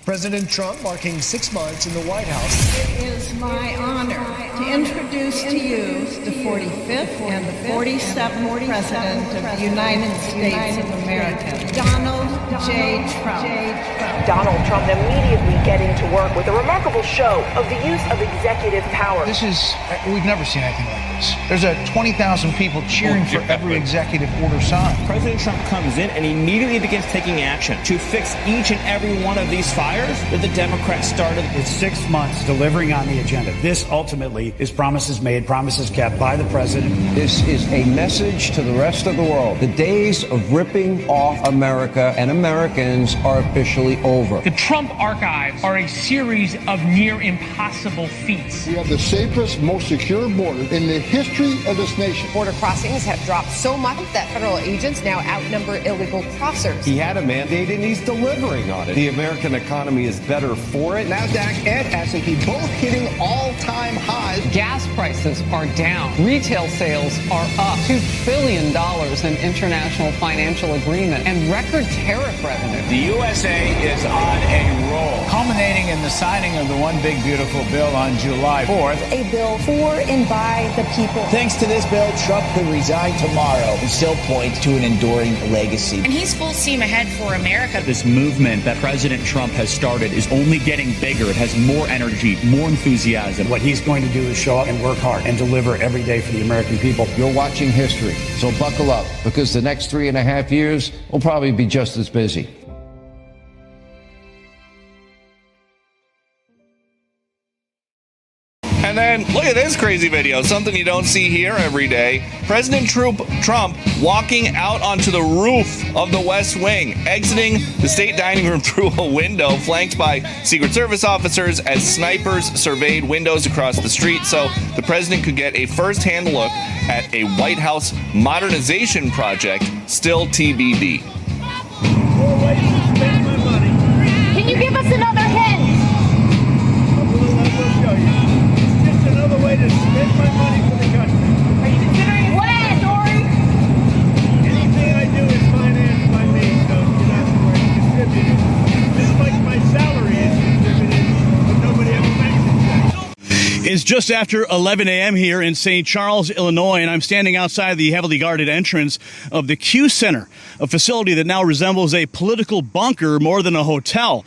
President Trump marking 6 months in the White House. It is my honor to introduce to you the 45th and the 47th President of the United States of America, Donald J. Trump. Donald Trump immediately getting to work with a remarkable show of the use of executive power. We've never seen anything like this. There's 20,000 people cheering for every executive order signed. President Trump comes in and immediately begins taking action to fix each and every one of these fires that the Democrats started. It's 6 months delivering on the agenda. This ultimately is promises made, promises kept by the president. This is a message to the rest of the world. The days of ripping off America and Americans are officially over. The Trump archives are a series of near impossible feats. We have the safest, most secure border in the history of this nation. Border crossings have dropped so much that federal agents now outnumber illegal crossers. He had a mandate and he's delivering on it. The American economy is better for it. NASDAQ and S&P both hitting all-time highs. Gas prices are down. Retail sales are up. $2 trillion in international financial agreement and record tariff revenue. The USA is on a roll, culminating in the signing of the One Big Beautiful Bill on July 4th. A bill for and by the people. Thanks to this bill, Trump could resign tomorrow and still point to an enduring legacy. And he's full steam ahead for America. This movement that President Trump has started is only getting bigger. It has more energy, more enthusiasm. What he's going to do is show up and work hard and deliver every day for the American people. You're watching history, so buckle up, because the next 3.5 years will probably be just as busy. And then, look at this crazy video, something you don't see here every day. President Trump walking out onto the roof of the West Wing, exiting the state dining room through a window, flanked by Secret Service officers as snipers surveyed windows across the street so the president could get a first-hand look at a White House modernization project, still TBD. Can you give us another hint? Another way to spend my money for the country. Are you considering what story? Anything I do is financed by me, so you have to worry. Contributed. Just like my salary is contributed, but nobody ever mentions it. It's just after 11 a.m. here in St. Charles, Illinois, and I'm standing outside the heavily guarded entrance of the Q Center, a facility that now resembles a political bunker more than a hotel.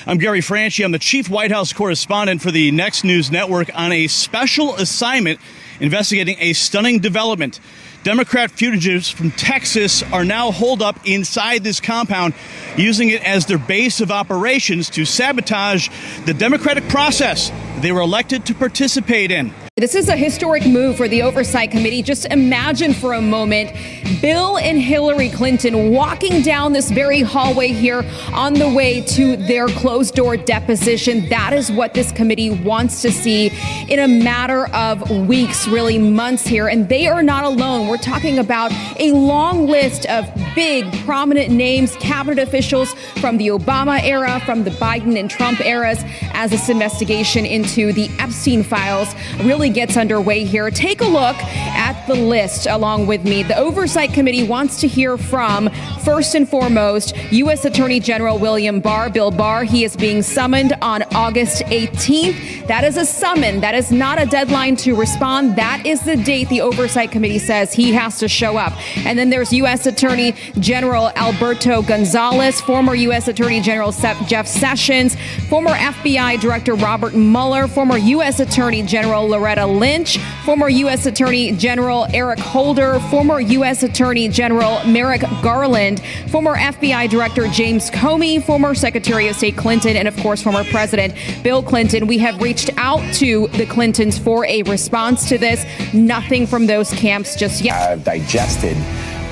I'm Gary Franchi. I'm the chief White House correspondent for the Next News Network on a special assignment investigating a stunning development. Democrat fugitives from Texas are now holed up inside this compound, using it as their base of operations to sabotage the democratic process they were elected to participate in. This is a historic move for the Oversight Committee. Just imagine for a moment Bill and Hillary Clinton walking down this very hallway here on the way to their closed-door deposition. That is what this committee wants to see in a matter of weeks, really months here. And they are not alone. We're talking about a long list of big, prominent names, cabinet officials from the Obama era, from the Biden and Trump eras, as this investigation into the Epstein files really gets underway here. Take a look at the list along with me. The Oversight Committee wants to hear from, first and foremost, U.S. Attorney General William Barr. Bill Barr, he is being summoned on August 18th. That is a summon. That is not a deadline to respond. That is the date the Oversight Committee says he has to show up. And then there's U.S. Attorney General Alberto Gonzales, former U.S. Attorney General Jeff Sessions, former FBI Director Robert Mueller, former U.S. Attorney General Loretta Lynch, former U.S. Attorney General Eric Holder, former U.S. Attorney General Merrick Garland, former FBI Director James Comey, former Secretary of State Clinton, and of course, former President Bill Clinton. We have reached out to the Clintons for a response to this. Nothing from those camps just yet. I've digested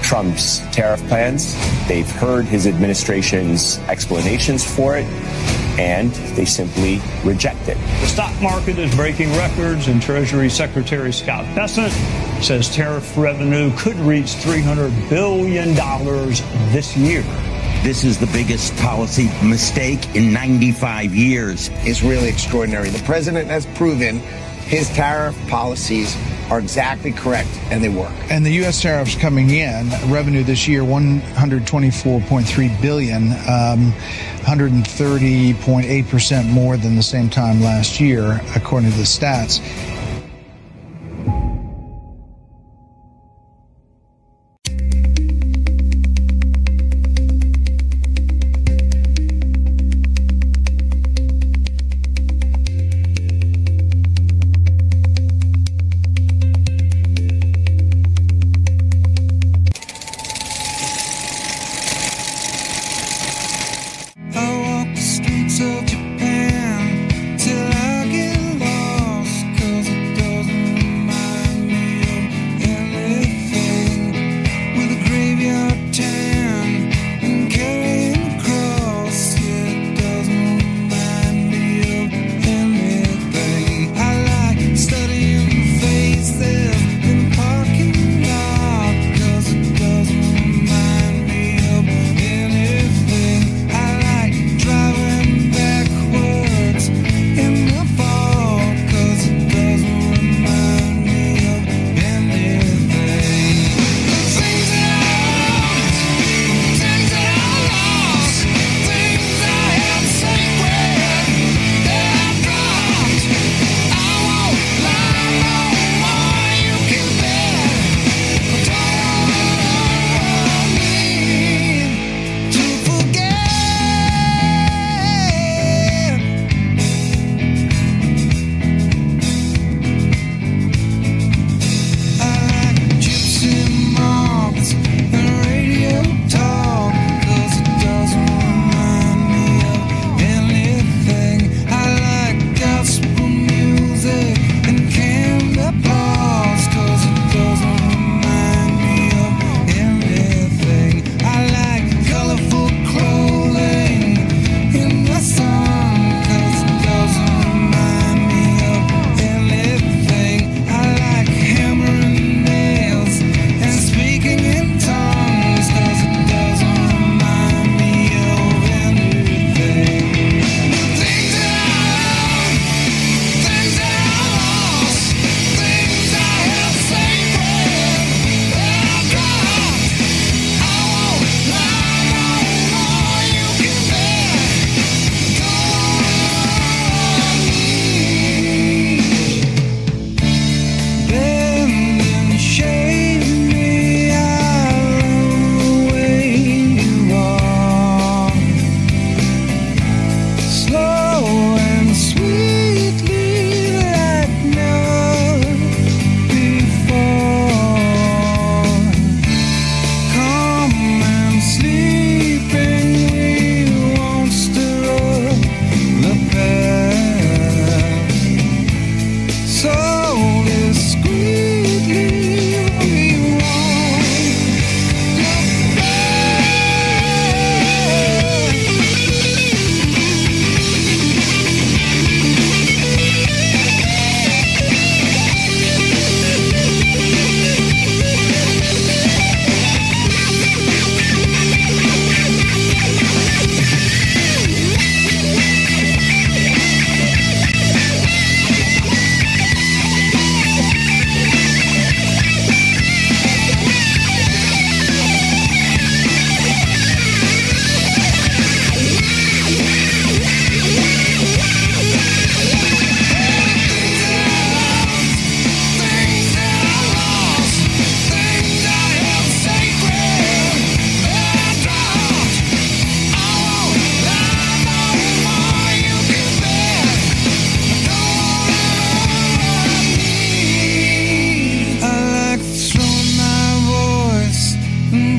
Trump's tariff plans. They've heard his administration's explanations for it, and they simply reject it. The stock market is breaking records, and Treasury Secretary Scott Bessent says tariff revenue could reach $300 billion this year. This is the biggest policy mistake in 95 years. It's really extraordinary. The president has proven his tariff policies are exactly correct, and they work. And the U.S. tariffs coming in, revenue this year, $124.3 billion, 130.8% more than the same time last year, according to the stats.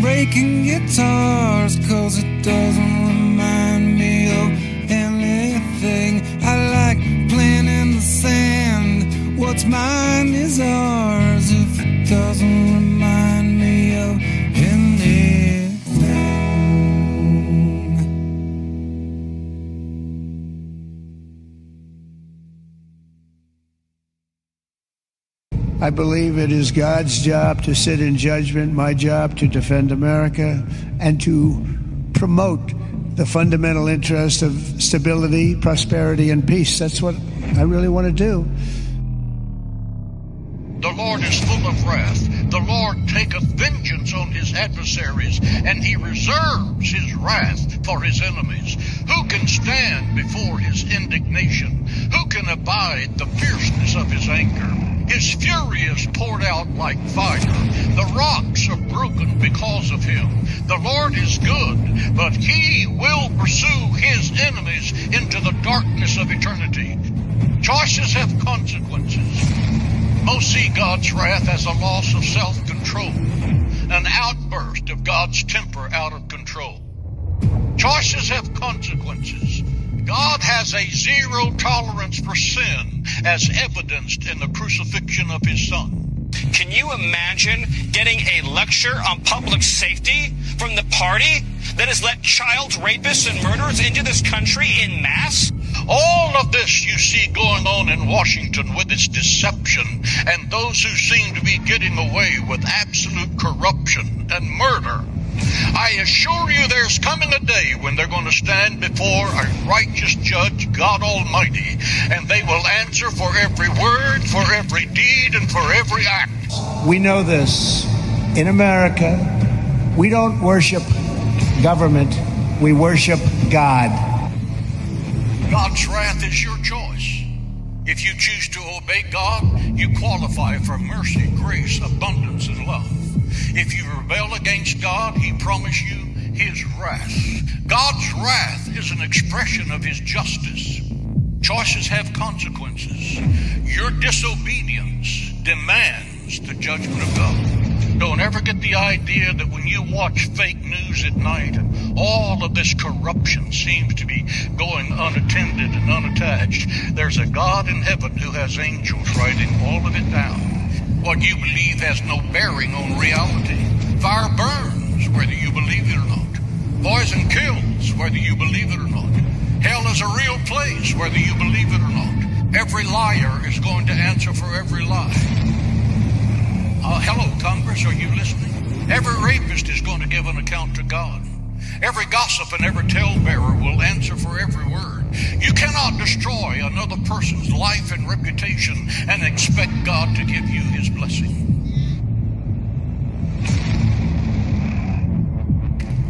breaking guitars, 'cause it doesn't remind me of anything. I like playing in the sand, what's mine is ours, if it doesn't remind me of anything. I believe it is God's job to sit in judgment, my job to defend America, and to promote the fundamental interest of stability, prosperity, and peace. That's what I really want to do. The law Lord is full of wrath. The Lord taketh vengeance on his adversaries, and he reserves his wrath for his enemies. Who can stand before his indignation? Who can abide the fierceness of his anger? His fury is poured out like fire. The rocks are broken because of him. The Lord is good, but he will pursue his enemies into the darkness of eternity. Choices have consequences. Most see God's wrath as a loss of self-control, an outburst of God's temper out of control. Choices have consequences. God has a zero tolerance for sin, as evidenced in the crucifixion of his Son. Can you imagine getting a lecture on public safety from the party that has let child rapists and murderers into this country en masse? All of this you see going on in Washington with its deception and those who seem to be getting away with absolute corruption and murder. I assure you there's coming a day when they're going to stand before a righteous judge, God Almighty, and they will answer for every word, for every deed, and for every act. We know this. In America, we don't worship government, we worship God. God's wrath is your choice. If you choose to obey God, you qualify for mercy, grace, abundance, and love. If you rebel against God, he promised you his wrath. God's wrath is an expression of his justice. Choices have consequences. Your disobedience demands the judgment of God. Don't ever get the idea that when you watch fake news at night and all of this corruption seems to be going unattended and unattached, there's a God in heaven who has angels writing all of it down. What you believe has no bearing on reality. Fire burns whether you believe it or not. Poison kills whether you believe it or not. Hell is a real place whether you believe it or not. Every liar is going to answer for every lie. Hello, Congress, are you listening? Every rapist is going to give an account to God. Every gossip and every talebearer will answer for every word. You cannot destroy another person's life and reputation and expect God to give you his blessing.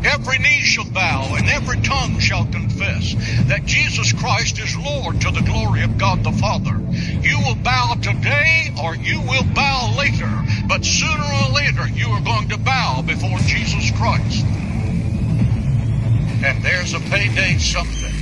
Every knee shall bow and every tongue shall confess that Jesus Christ is Lord to the glory of God the Father. You will bow today or you will bow later, but sooner or later you are going to bow before Jesus Christ. And there's a payday someday.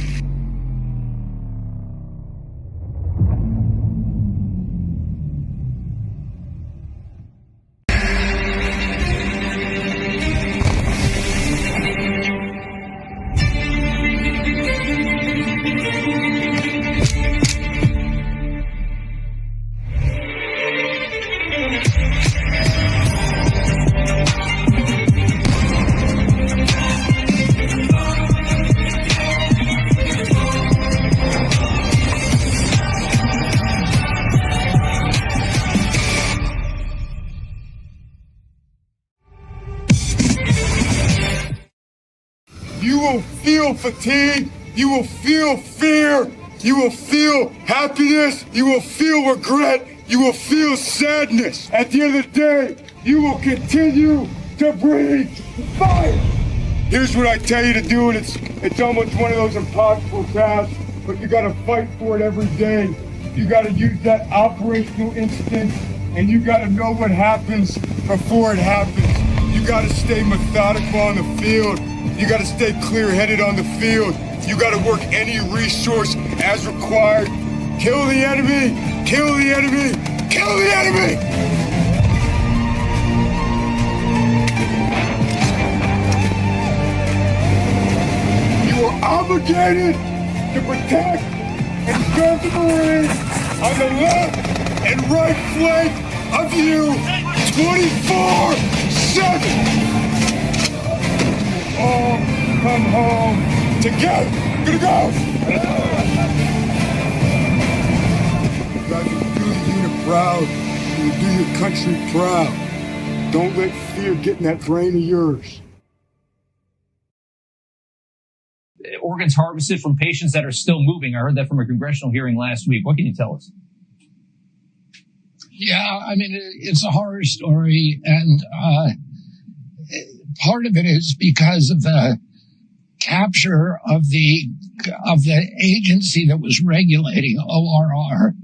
You will feel fatigue, you will feel fear, you will feel happiness, you will feel regret, you will feel sadness. At the end of the day, you will continue to breathe fire. Here's what I tell you to do, and it's almost one of those impossible tasks, but you gotta fight for it every day. You gotta use that operational instinct, and you gotta know what happens before it happens. You gotta stay methodical on the field. You gotta stay clear-headed on the field. You gotta work any resource as required. Kill the enemy, kill the enemy, kill the enemy! You are obligated to protect and serve the Marines on the left and right flank of you 24/7! All come home together. Gonna go. You guys will do the unit proud. You will do your country proud. Don't let fear get in that brain of yours. Organs harvested from patients that are still moving. I heard that from a congressional hearing last week. What can you tell us? Yeah, I mean, it's a horror story, and part of it is because of the capture of the agency that was regulating ORR.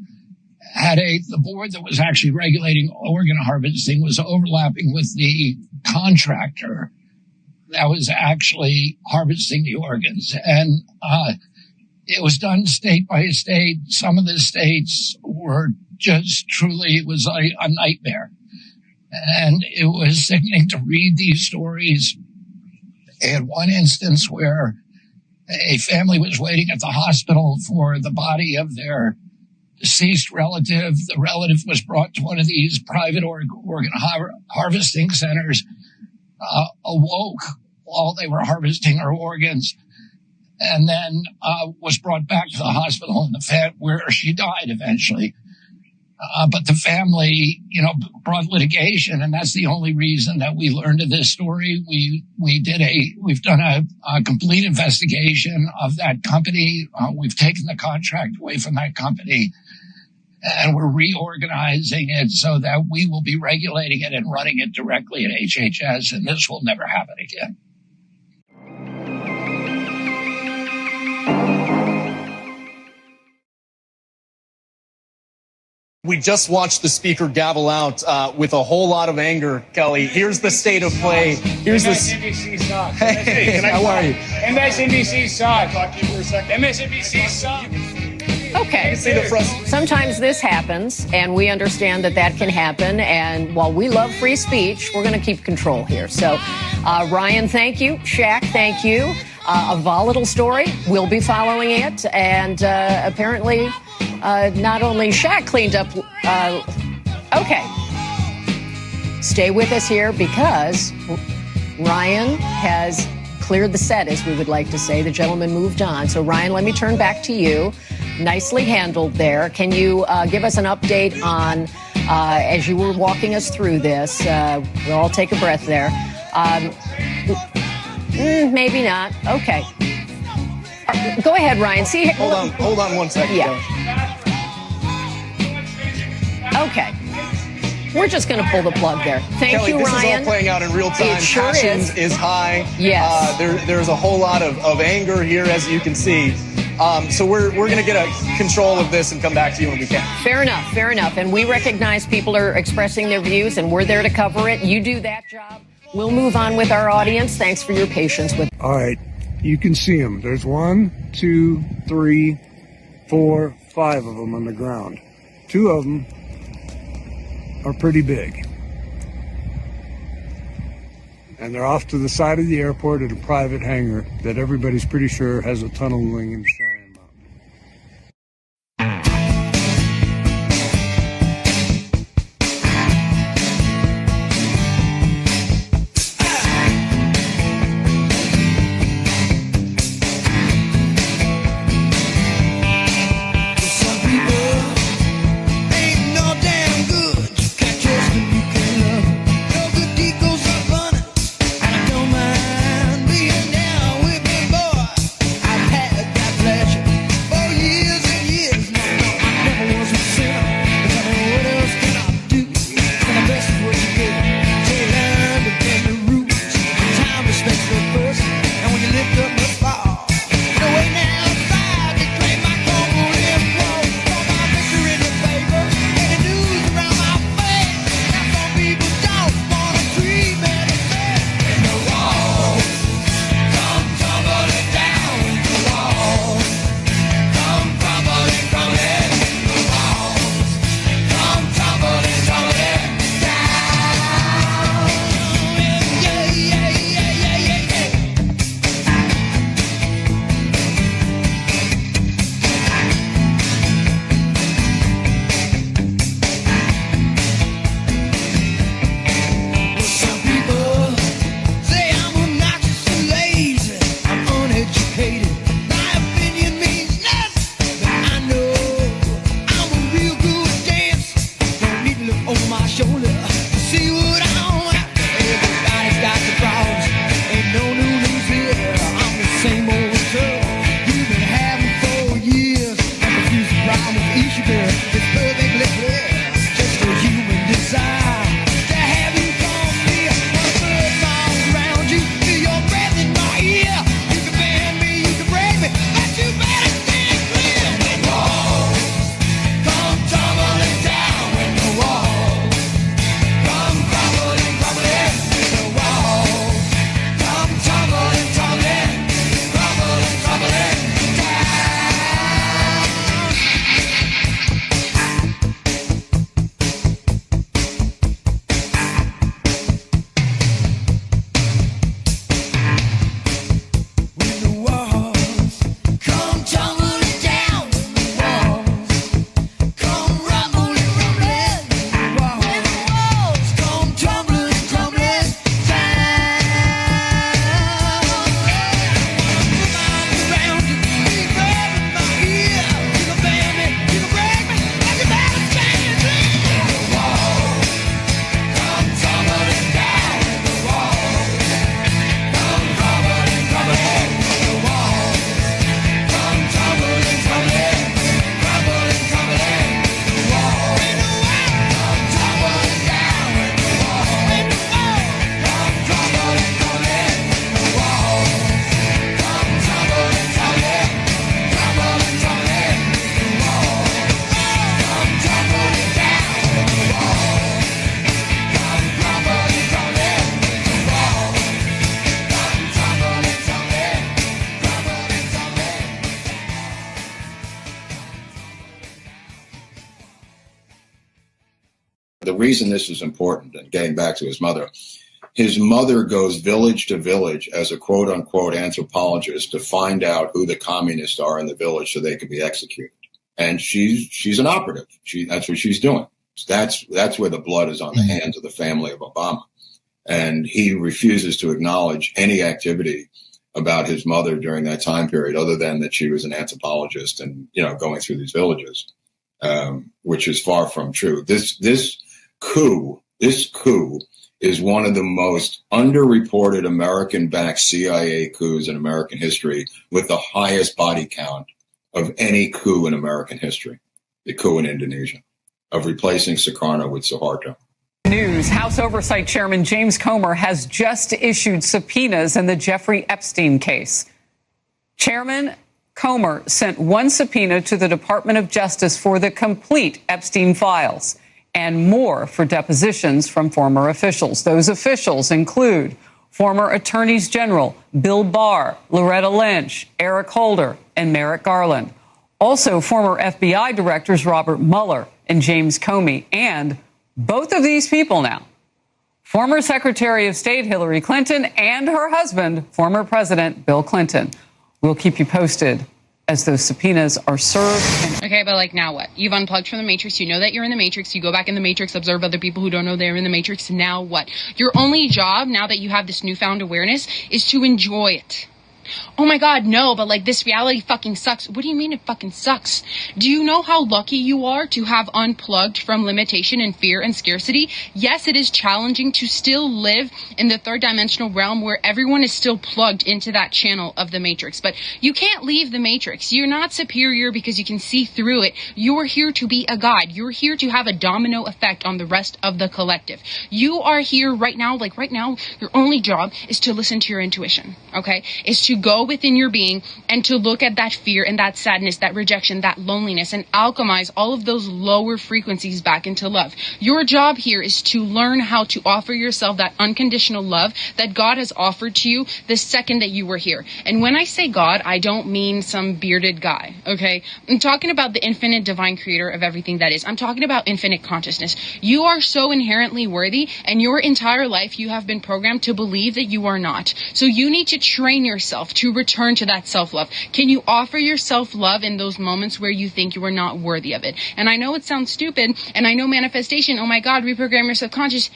The board that was actually regulating organ harvesting was overlapping with the contractor that was actually harvesting the organs. And it was done state by state. Some of the states were just truly, it was a nightmare. And it was sickening to read these stories. They had one instance where a family was waiting at the hospital for the body of their deceased relative. The relative was brought to one of these private organ harvesting centers, awoke while they were harvesting her organs, and then was brought back to the hospital where she died eventually. But the family, brought litigation, and that's the only reason that we learned of this story. We've done a complete investigation of that company. We've taken the contract away from that company, and we're reorganizing it so that we will be regulating it and running it directly at HHS, and this will never happen again. We just watched the speaker gavel out with a whole lot of anger, Kelly. Here's the state of play. Here's MSNBC sucks. Hey, how are you? MSNBC sucks. Talk to you for a second. MSNBC sucks. Okay. Sometimes this happens, and we understand that can happen. And while we love free speech, we're going to keep control here. So, Ryan, thank you. Shaq, thank you. A volatile story. We'll be following it. And apparently, not only Shaq cleaned up. Okay. Stay with us here because Ryan has cleared the set, as we would like to say. The gentleman moved on. So, Ryan, let me turn back to you. Nicely handled there. Can you give us an update on, as you were walking us through this, we'll all take a breath there. Maybe not. Okay. Go ahead, Ryan. See, hold on 1 second. Yeah. Okay. We're just going to pull the plug there. Thank Kelly, you, this Ryan. is all playing out in real time. It sure Passion is high. Yes. There's a whole lot of anger here, as you can see. So we're going to get control of this and come back to you when we can. Fair enough. And we recognize people are expressing their views, and we're there to cover it. You do that job. We'll move on with our audience. Thanks for your patience with. All right. You can see them. There's 1, 2, 3, 4, 5 of them on the ground. 2 of them are pretty big. And they're off to the side of the airport at a private hangar that everybody's pretty sure has a tunneling in Cheyenne Mountain. I've had that reason this is important, and getting back to his mother goes village to village as a quote unquote anthropologist to find out who the communists are in the village so they can be executed. And she's an operative. That's what she's doing. That's where the blood is on the hands of the family of Obama. And he refuses to acknowledge any activity about his mother during that time period, other than that she was an anthropologist and, going through these villages, which is far from true. This coup is one of the most underreported American-backed CIA coups in American history, with the highest body count of any coup in American history, the coup in Indonesia, of replacing Sukarno with Suharto. News. House Oversight Chairman James Comer has just issued subpoenas in the Jeffrey Epstein case. Chairman Comer sent one subpoena to the Department of Justice for the complete Epstein files and more for depositions from former officials. Those officials include former attorneys general Bill Barr, Loretta Lynch, Eric Holder, and Merrick Garland. Also, former FBI directors Robert Mueller and James Comey, and both of these people now, former Secretary of State Hillary Clinton and her husband, former President Bill Clinton. We'll keep you posted as those subpoenas are served. Okay, but now what? You've unplugged from the Matrix. You know that you're in the Matrix. You go back in the Matrix, observe other people who don't know they're in the Matrix. Now what? Your only job, now that you have this newfound awareness, is to enjoy it. Oh my God, no, but this reality fucking sucks. What do you mean it fucking sucks? Do you know how lucky you are to have unplugged from limitation and fear and scarcity? Yes, it is challenging to still live in the third dimensional realm where everyone is still plugged into that channel of the Matrix. But you can't leave the Matrix. You're not superior because you can see through it. You're here to be a guide. You're here to have a domino effect on the rest of the collective. You are here right now, right now, your only job is to listen to your intuition, okay? Is to go within your being and to look at that fear and that sadness, that rejection, that loneliness, and alchemize all of those lower frequencies back into love. Your job here is to learn how to offer yourself that unconditional love that God has offered to you the second that you were here. And when I say God, I don't mean some bearded guy, okay? I'm talking about the infinite divine creator of everything that is. I'm talking about infinite consciousness. You are so inherently worthy, and your entire life you have been programmed to believe that you are not. So you need to train yourself to return to that self-love. Can you offer yourself love in those moments where you think you are not worthy of it? And I know it sounds stupid, and I know manifestation, oh my God, reprogram your subconscious.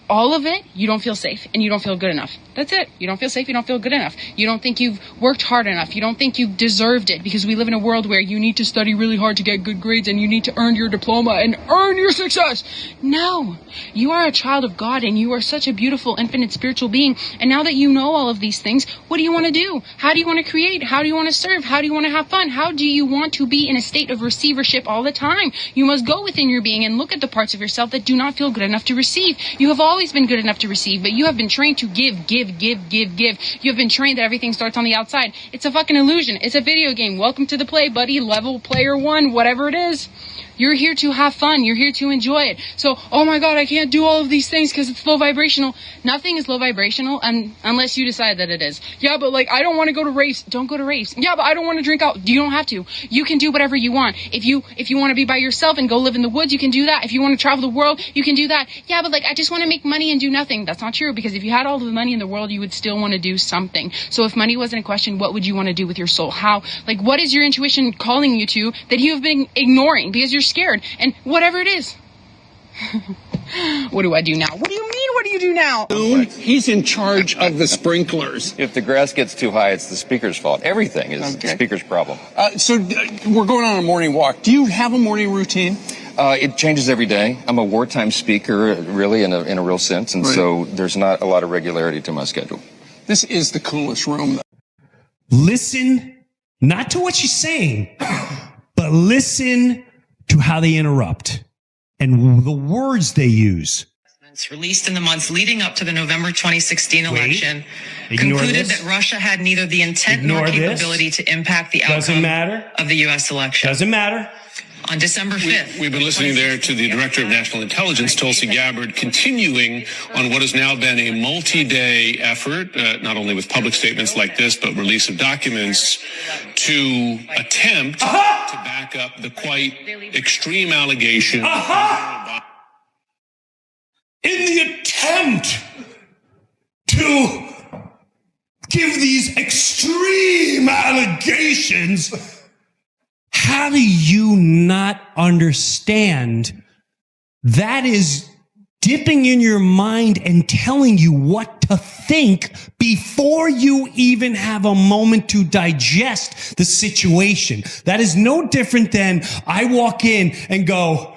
All of it, you don't feel safe and you don't feel good enough. That's it. You don't feel safe, you don't feel good enough. You don't think you've worked hard enough. You don't think you've deserved it, because we live in a world where you need to study really hard to get good grades and you need to earn your diploma and earn your success. No, you are a child of God and you are such a beautiful, infinite spiritual being. And now that you know all of these things, what do you want to do? How do you want to create? How do you want to serve? How do you want to have fun? How do you want to be in a state of receivership all the time? You must go within your being and look at the parts of yourself that do not feel good enough to receive. You have always been good enough to receive, but you have been trained to give. You have been trained that everything starts on the outside. It's a fucking illusion. It's a video game. Welcome to the play, buddy. Level player 1, whatever it is. You're here to have fun. You're here to enjoy it. So, oh my God, I can't do all of these things because it's low vibrational. Nothing is low vibrational unless you decide that it is. Yeah, but I don't want to go to raves. Don't go to raves. Yeah, but I don't want to drink out. You don't have to. You can do whatever you want. If you want to be by yourself and go live in the woods, you can do that. If you want to travel the world, you can do that. Yeah, but I just want to make money and do nothing. That's not true, because if you had all the money in the world, you would still want to do something. So if money wasn't a question, what would you want to do with your soul? How? What is your intuition calling you to that you have been ignoring because you're scared? And whatever it is. What do I do now? What do you mean, what do you do now? He's in charge of the sprinklers. If the grass gets too high, it's the speaker's fault. Everything is the speaker's problem. We're going on a morning walk. Do you have a morning routine? It changes every day. I'm a wartime speaker, really, in a real sense, and so there's not a lot of regularity to my schedule. This is the coolest room. Listen, not to what she's saying, but listen to how they interrupt and the words they use. Released in the months leading up to the November 2016 election concluded that Russia had neither the intent nor capability to impact the outcome of the U.S. election. Doesn't matter. On December 5th. We've been listening there to the Director of National Intelligence, Tulsi Gabbard, continuing on what has now been a multi-day effort, not only with public statements like this, but release of documents to attempt to back up the quite extreme allegation in the attempt to give these extreme allegations. How do you not understand that is dipping in your mind and telling you what to think before you even have a moment to digest the situation? That is no different than I walk in and go,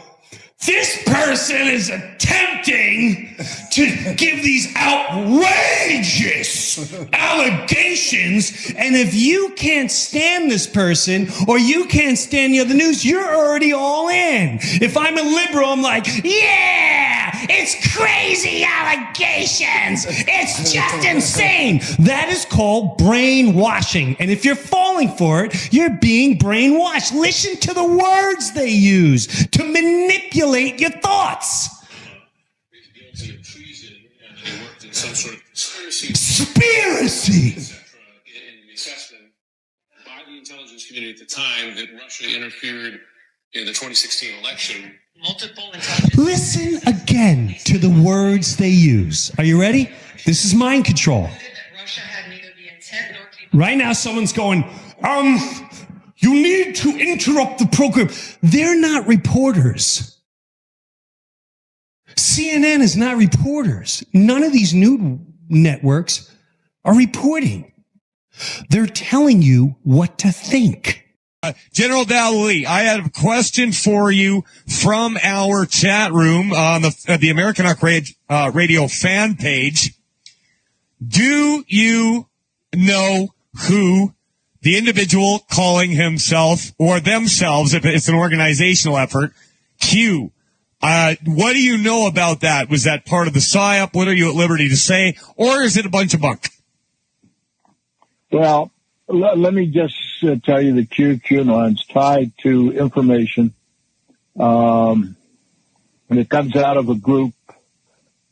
this person is attempting to give these outrageous allegations, and if you can't stand this person or you can't stand the other news, you're already all in. If I'm a liberal, I'm like, yeah, it's crazy allegations. It's just insane. That is called brainwashing, and if you're falling for it, you're being brainwashed. Listen to the words they use to manipulate your thoughts. Some sort of conspiracy. Conspiracy. In the assessment by the intelligence community at the time that Russia interfered in the 2016 election. Multiple intelligence. Listen again to the words they use. Are you ready? This is mind control. Right now, someone's going, you need to interrupt the program. They're not reporters. CNN is not reporters. None of these news networks are reporting. They're telling you what to think. General Dowley, I have a question for you from our chat room on the American Arc Radio fan page. Do you know who the individual calling himself or themselves, if it's an organizational effort, Q? What do you know about that? Was that part of the PSYOP? What are you at liberty to say? Or is it a bunch of bunk? Well, let me just tell you the QAnon's tied to information. And it comes out of a group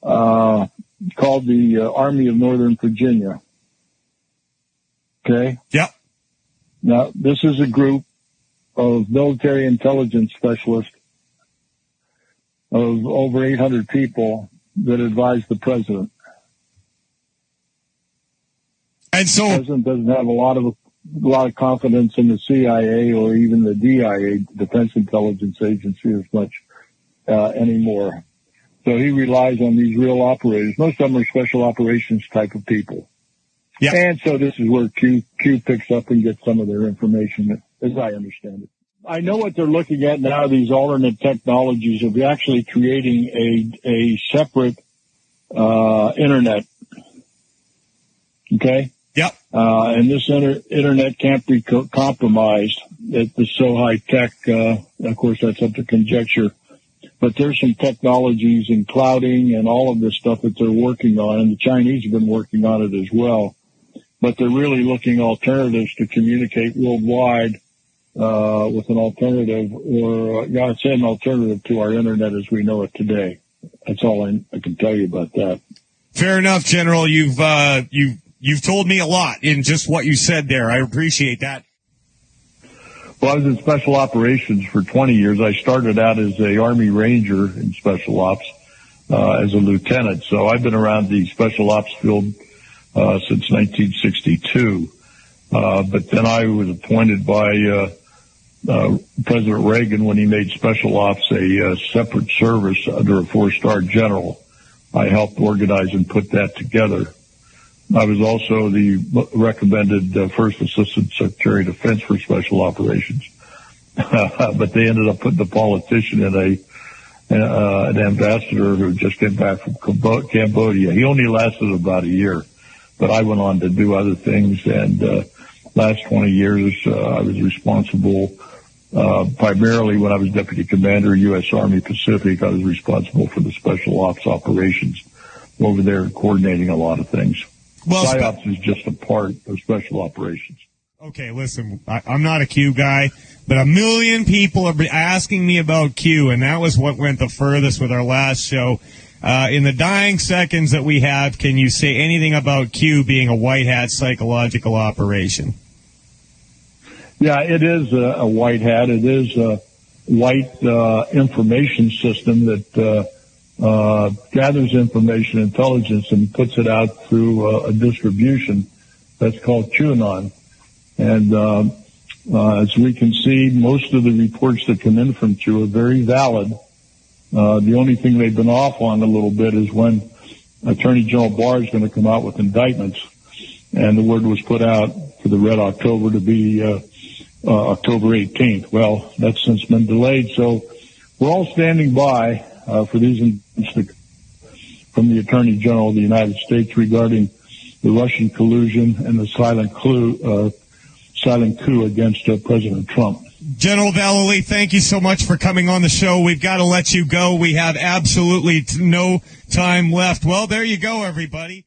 called the Army of Northern Virginia. Okay? Yep. Now, this is a group of military intelligence specialists of over 800 people that advise the president. And so the president doesn't have a lot of confidence in the CIA or even the DIA, Defense Intelligence Agency, as much anymore. So he relies on these real operators. Most of them are special operations type of people. Yeah. And so this is where Q picks up and gets some of their information, as I understand it. I know what they're looking at now, these alternate technologies of actually creating a separate internet. Okay? Yep. And this internet can't be compromised. It's so high tech. Of course, that's up to conjecture. But there's some technologies in clouding and all of this stuff that they're working on, and the Chinese have been working on it as well. But they're really looking alternatives to communicate worldwide with an alternative, or I'd say an alternative to our internet as we know it today. That's all I can tell you about that. Fair enough, General. You've told me a lot in just what you said there. I appreciate that. Well, I was in special operations for 20 years. I started out as a Army Ranger in special ops as a lieutenant. So I've been around the special ops field since 1962. But then I was appointed by President Reagan when he made special ops a separate service under a 4-star general. I helped organize and put that together. I was also the recommended First Assistant Secretary of Defense for Special Operations. But they ended up putting the politician in an ambassador who just came back from Cambodia. He only lasted about a year, but I went on to do other things. And last 20 years, I was responsible primarily when I was Deputy Commander, U.S. Army Pacific. I was responsible for the Special Ops operations over there, coordinating a lot of things. Well, PSYOPs is just a part of special operations. Okay, listen, I'm not a Q guy, but 1 million people are asking me about Q, and that was what went the furthest with our last show. In the dying seconds that we have, can you say anything about Q being a white hat psychological operation? Yeah, it is a white hat. It is a white information system that gathers information, intelligence, and puts it out through a distribution that's called QAnon. And as we can see, most of the reports that come in from Q are very valid. The only thing they've been off on a little bit is when Attorney General Barr is going to come out with indictments. And the word was put out for the Red October to be October 18th. Well, that's since been delayed. So we're all standing by for these indictments from the Attorney General of the United States regarding the Russian collusion and the silent coup against President Trump. General Vallely, thank you so much for coming on the show. We've got to let you go. We have absolutely no time left. Well, there you go, everybody.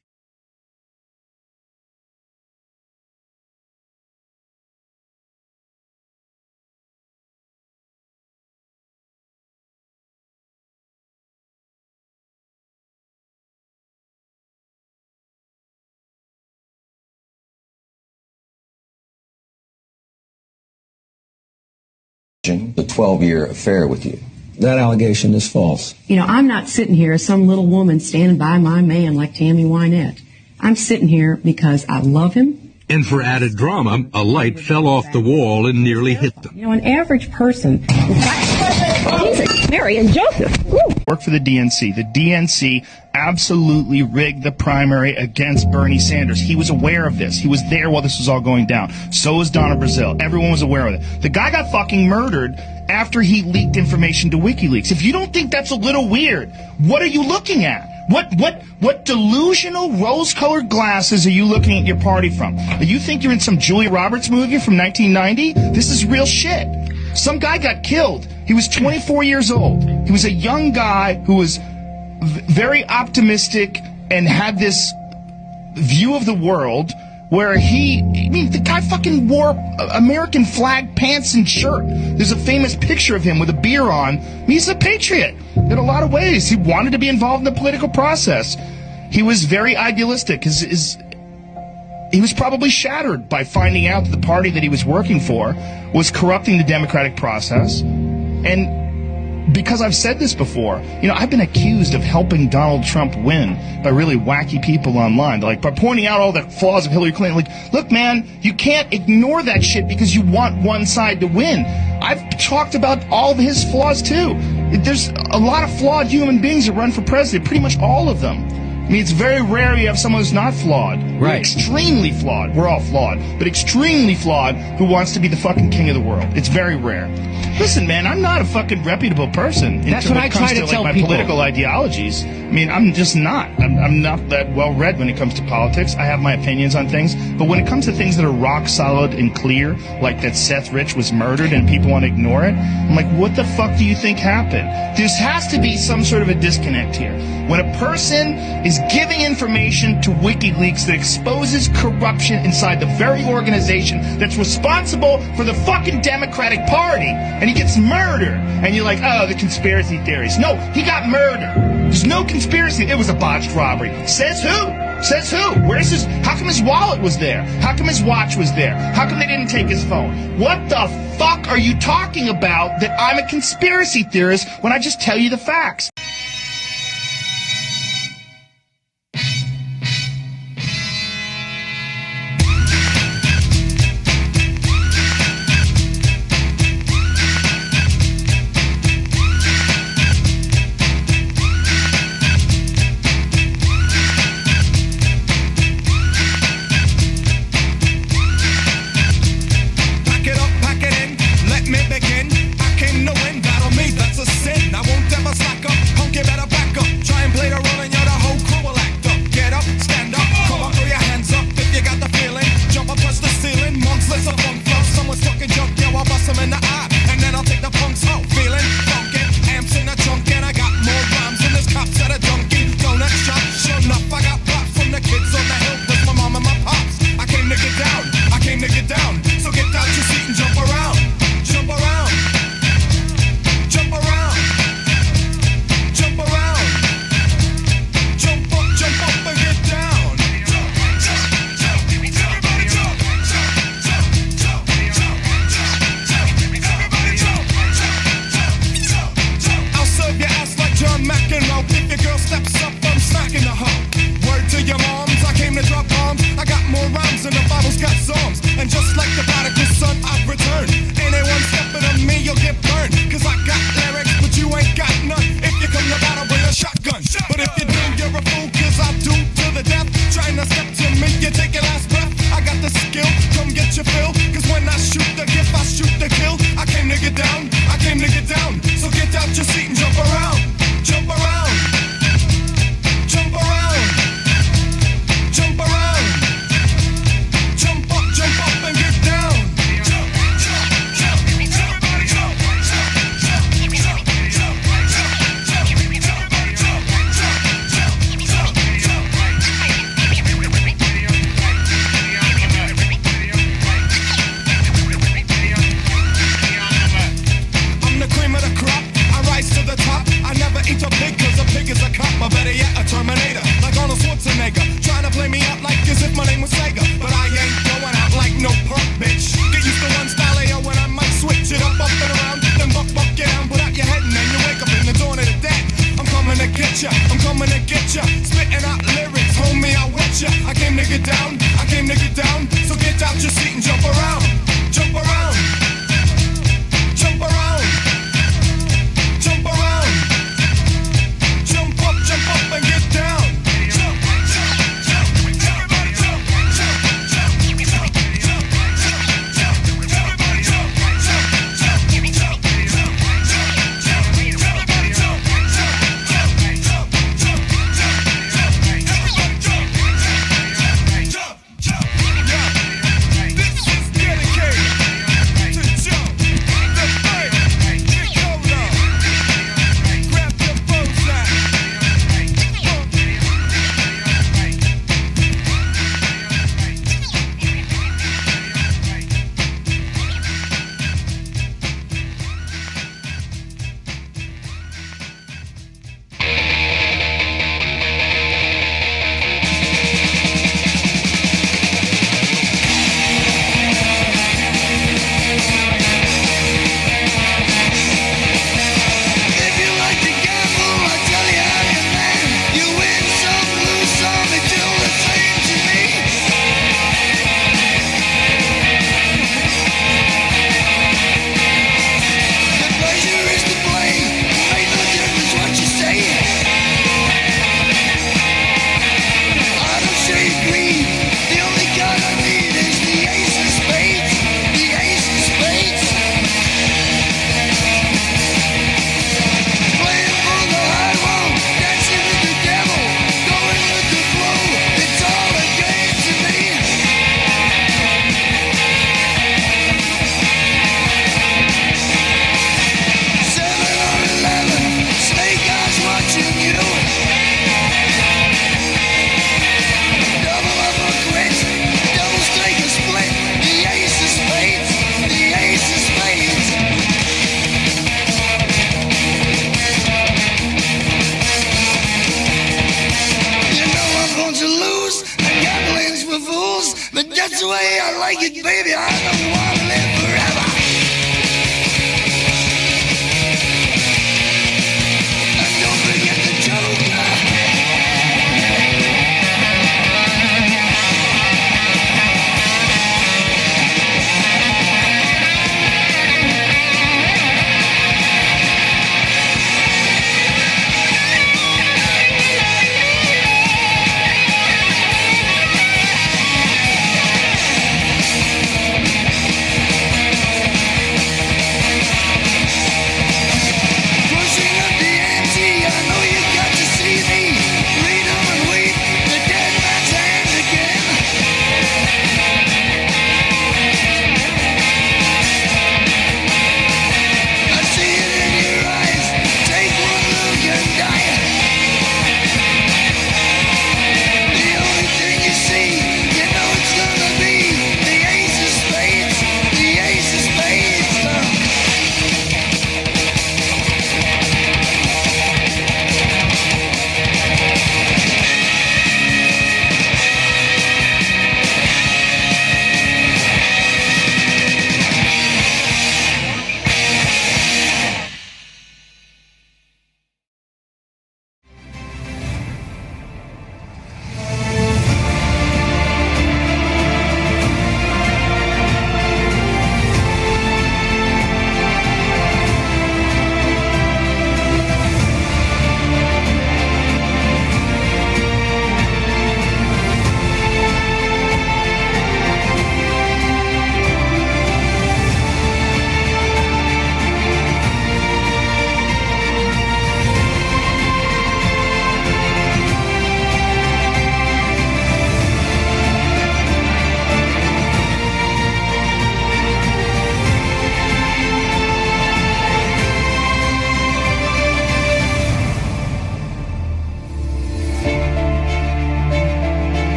The 12-year affair with you. That allegation is false. You know, I'm not sitting here as some little woman standing by my man like Tammy Wynette. I'm sitting here because I love him. And for added drama, a light fell off the wall and nearly hit them. You know, an average person, Jesus, Mary and Joseph. Woo. Work for the DNC. The DNC absolutely rigged the primary against Bernie Sanders. He was aware of this. He was there while this was all going down. So was Donna Brazile. Everyone was aware of it. The guy got fucking murdered after he leaked information to WikiLeaks. If you don't think that's a little weird, what are you looking at? What delusional rose-colored glasses are you looking at your party from? You think you're in some Julia Roberts movie from 1990? This is real shit. Some guy got killed. He was 24 years old. He was a young guy who was very optimistic and had this view of the world where the guy fucking wore American flag pants and shirt. There's a famous picture of him with a beer on. He's a patriot in a lot of ways. He wanted to be involved in the political process. He was very idealistic. He was probably shattered by finding out that the party that he was working for was corrupting the democratic process. And because I've said this before, I've been accused of helping Donald Trump win by really wacky people online, by pointing out all the flaws of Hillary Clinton. Look, man, you can't ignore that shit because you want one side to win. I've talked about all of his flaws too. There's a lot of flawed human beings that run for president, pretty much all of them. I mean, it's very rare you have someone who's not flawed. Right. We're extremely flawed. We're all flawed, but extremely flawed who wants to be the fucking king of the world. It's very rare. Listen, man, I'm not a fucking reputable person. That's what I try to tell my people. Political ideologies. I mean, I'm just not. I'm not that well read when it comes to politics. I have my opinions on things, but when it comes to things that are rock solid and clear, like that Seth Rich was murdered and people want to ignore it, I'm like, what the fuck do you think happened? There has to be some sort of a disconnect here. When a person is giving information to WikiLeaks that exposes corruption inside the very organization that's responsible for the fucking Democratic Party, and he gets murdered, and you're like, oh, the conspiracy theories. No, he got murdered. There's no conspiracy. It was a botched robbery. Says who? Says who? Where's his? How come his wallet was there? How come his watch was there? How come they didn't take his phone? What the fuck are you talking about that I'm a conspiracy theorist when I just tell you the facts? Pack it in, let me begin. I came to win, battle me, that's a sin. I won't ever slack up. get down. I came to get down. So get out your seat and jump around. Jump around. Jump around. Jump around. Jump up and get down. Jump, jump, jump. Everybody jump, jump, jump, jump, jump, jump, jump. Everybody jump, jump, jump, jump, jump, jump. Everybody jump, jump, jump, jump, jump, jump. Everybody jump, jump, jump, jump. This is dedicated to jump the fight. Decoder. Grab your bullseye. If you like to gamble, I tell you how you man. You win some, lose some, it's all the same to me. The pleasure is to play. Ain't no difference what you say. I don't say greed. The only card I need is the ace of spades. The ace of spades. Playing for the high road, dancing with the devil, going with the flow. It's all a game to me. 7 or 11, snake eyes watching you. Double up or quit, doubles take a split. The ace of spades, the ace of spades. You know I'm going to lose, and gambling's for fools. But that's the way I like it, baby. I don't want to live forever. And don't forget the joker.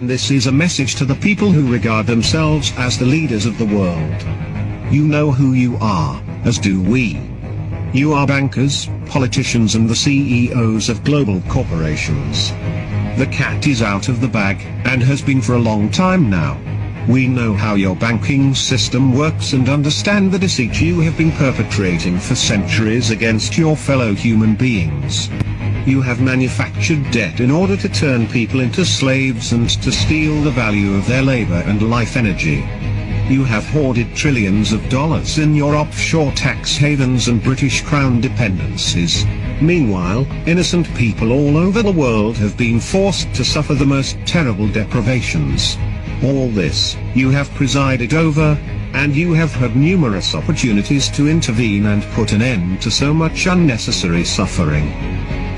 This is a message to the people who regard themselves as the leaders of the world. You know who you are, as do we. You are bankers, politicians and the CEOs of global corporations. The cat is out of the bag, and has been for a long time now. We know how your banking system works and understand the deceit you have been perpetrating for centuries against your fellow human beings. You have manufactured debt in order to turn people into slaves and to steal the value of their labor and life energy. You have hoarded trillions of dollars in your offshore tax havens and British Crown dependencies. Meanwhile, innocent people all over the world have been forced to suffer the most terrible deprivations. All this, you have presided over, and you have had numerous opportunities to intervene and put an end to so much unnecessary suffering.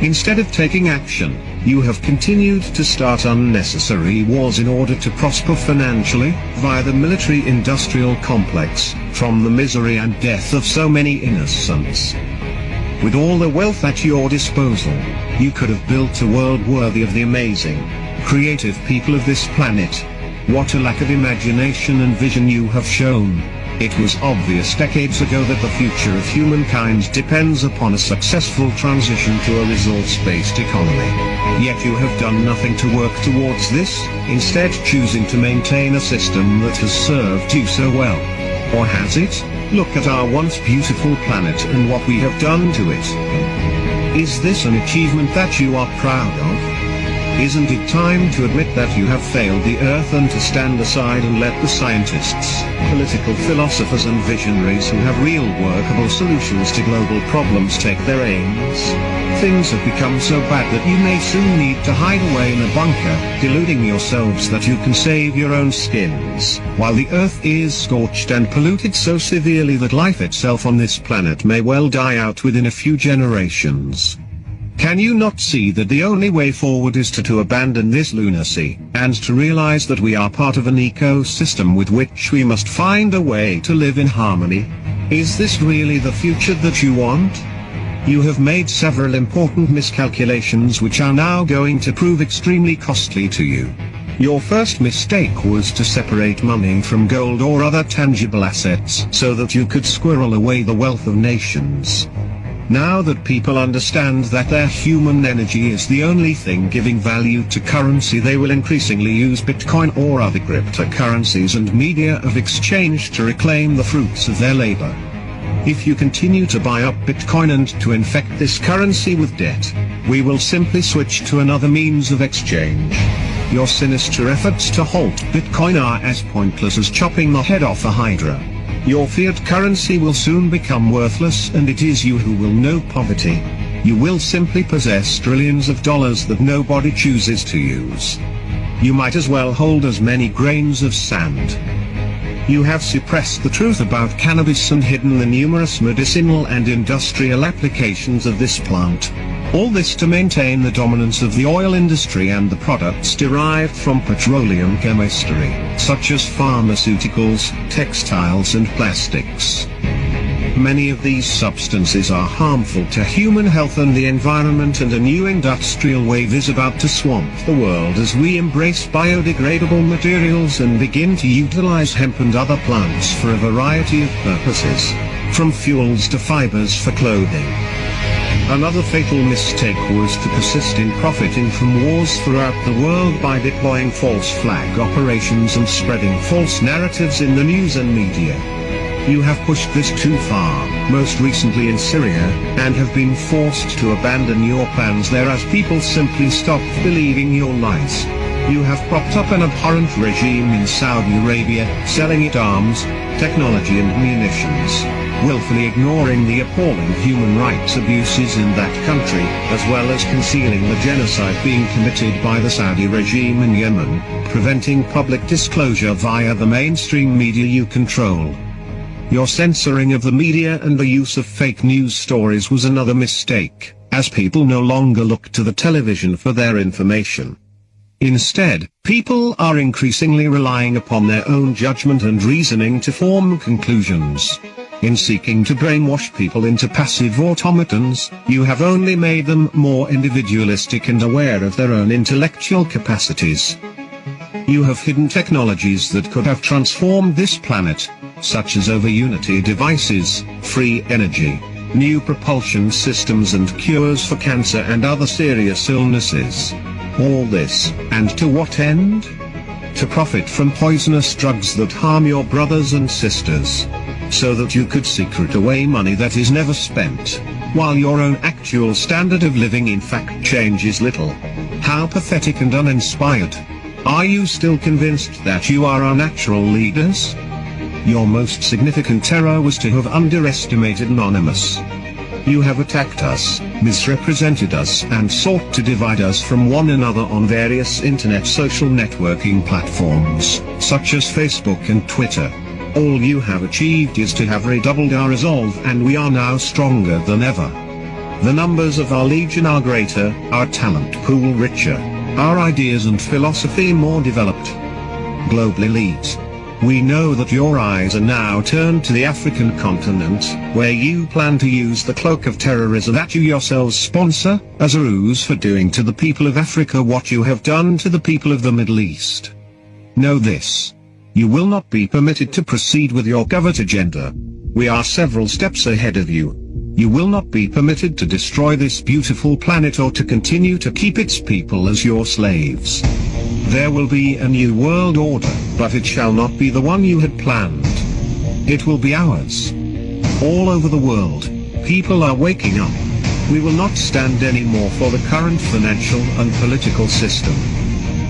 Instead of taking action, you have continued to start unnecessary wars in order to prosper financially, via the military-industrial complex, from the misery and death of so many innocents. With all the wealth at your disposal, you could have built a world worthy of the amazing, creative people of this planet. What a lack of imagination and vision you have shown. It was obvious decades ago that the future of humankind depends upon a successful transition to a resource-based economy. Yet you have done nothing to work towards this, instead choosing to maintain a system that has served you so well. Or has it? Look at our once beautiful planet and what we have done to it. Is this an achievement that you are proud of? Isn't it time to admit that you have failed the Earth and to stand aside and let the scientists, political philosophers and visionaries who have real workable solutions to global problems take their aims? Things have become so bad that you may soon need to hide away in a bunker, deluding yourselves that you can save your own skins, while the Earth is scorched and polluted so severely that life itself on this planet may well die out within a few generations. Can you not see that the only way forward is to abandon this lunacy, and to realize that we are part of an ecosystem with which we must find a way to live in harmony? Is this really the future that you want? You have made several important miscalculations which are now going to prove extremely costly to you. Your first mistake was to separate money from gold or other tangible assets so that you could squirrel away the wealth of nations. Now that people understand that their human energy is the only thing giving value to currency, they will increasingly use Bitcoin or other cryptocurrencies and media of exchange to reclaim the fruits of their labor. If you continue to buy up Bitcoin and to infect this currency with debt, we will simply switch to another means of exchange. Your sinister efforts to halt Bitcoin are as pointless as chopping the head off a hydra. Your fiat currency will soon become worthless, and it is you who will know poverty. You will simply possess trillions of dollars that nobody chooses to use. You might as well hold as many grains of sand. You have suppressed the truth about cannabis and hidden the numerous medicinal and industrial applications of this plant. All this to maintain the dominance of the oil industry and the products derived from petroleum chemistry, such as pharmaceuticals, textiles and plastics. Many of these substances are harmful to human health and the environment, and a new industrial wave is about to swamp the world as we embrace biodegradable materials and begin to utilize hemp and other plants for a variety of purposes, from fuels to fibers for clothing. Another fatal mistake was to persist in profiting from wars throughout the world by deploying false flag operations and spreading false narratives in the news and media. You have pushed this too far, most recently in Syria, and have been forced to abandon your plans there as people simply stopped believing your lies. You have propped up an abhorrent regime in Saudi Arabia, selling it arms, technology and munitions, willfully ignoring the appalling human rights abuses in that country, as well as concealing the genocide being committed by the Saudi regime in Yemen, preventing public disclosure via the mainstream media you control. Your censoring of the media and the use of fake news stories was another mistake, as people no longer look to the television for their information. Instead, people are increasingly relying upon their own judgment and reasoning to form conclusions. In seeking to brainwash people into passive automatons, you have only made them more individualistic and aware of their own intellectual capacities. You have hidden technologies that could have transformed this planet, such as over-unity devices, free energy, new propulsion systems and cures for cancer and other serious illnesses. All this, and to what end? To profit from poisonous drugs that harm your brothers and sisters, so that you could secret away money that is never spent, while your own actual standard of living in fact changes little. How pathetic and uninspired. Are you still convinced that you are our natural leaders? Your most significant terror was to have underestimated Anonymous. You have attacked us, misrepresented us, and sought to divide us from one another on various internet social networking platforms, such as Facebook and Twitter. All you have achieved is to have redoubled our resolve, and we are now stronger than ever. The numbers of our legion are greater, our talent pool richer, our ideas and philosophy more developed. Global elite. We know that your eyes are now turned to the African continent, where you plan to use the cloak of terrorism that you yourselves sponsor, as a ruse for doing to the people of Africa what you have done to the people of the Middle East. Know this. You will not be permitted to proceed with your covert agenda. We are several steps ahead of you. You will not be permitted to destroy this beautiful planet or to continue to keep its people as your slaves. There will be a new world order, but it shall not be the one you had planned. It will be ours. All over the world, people are waking up. We will not stand anymore for the current financial and political system.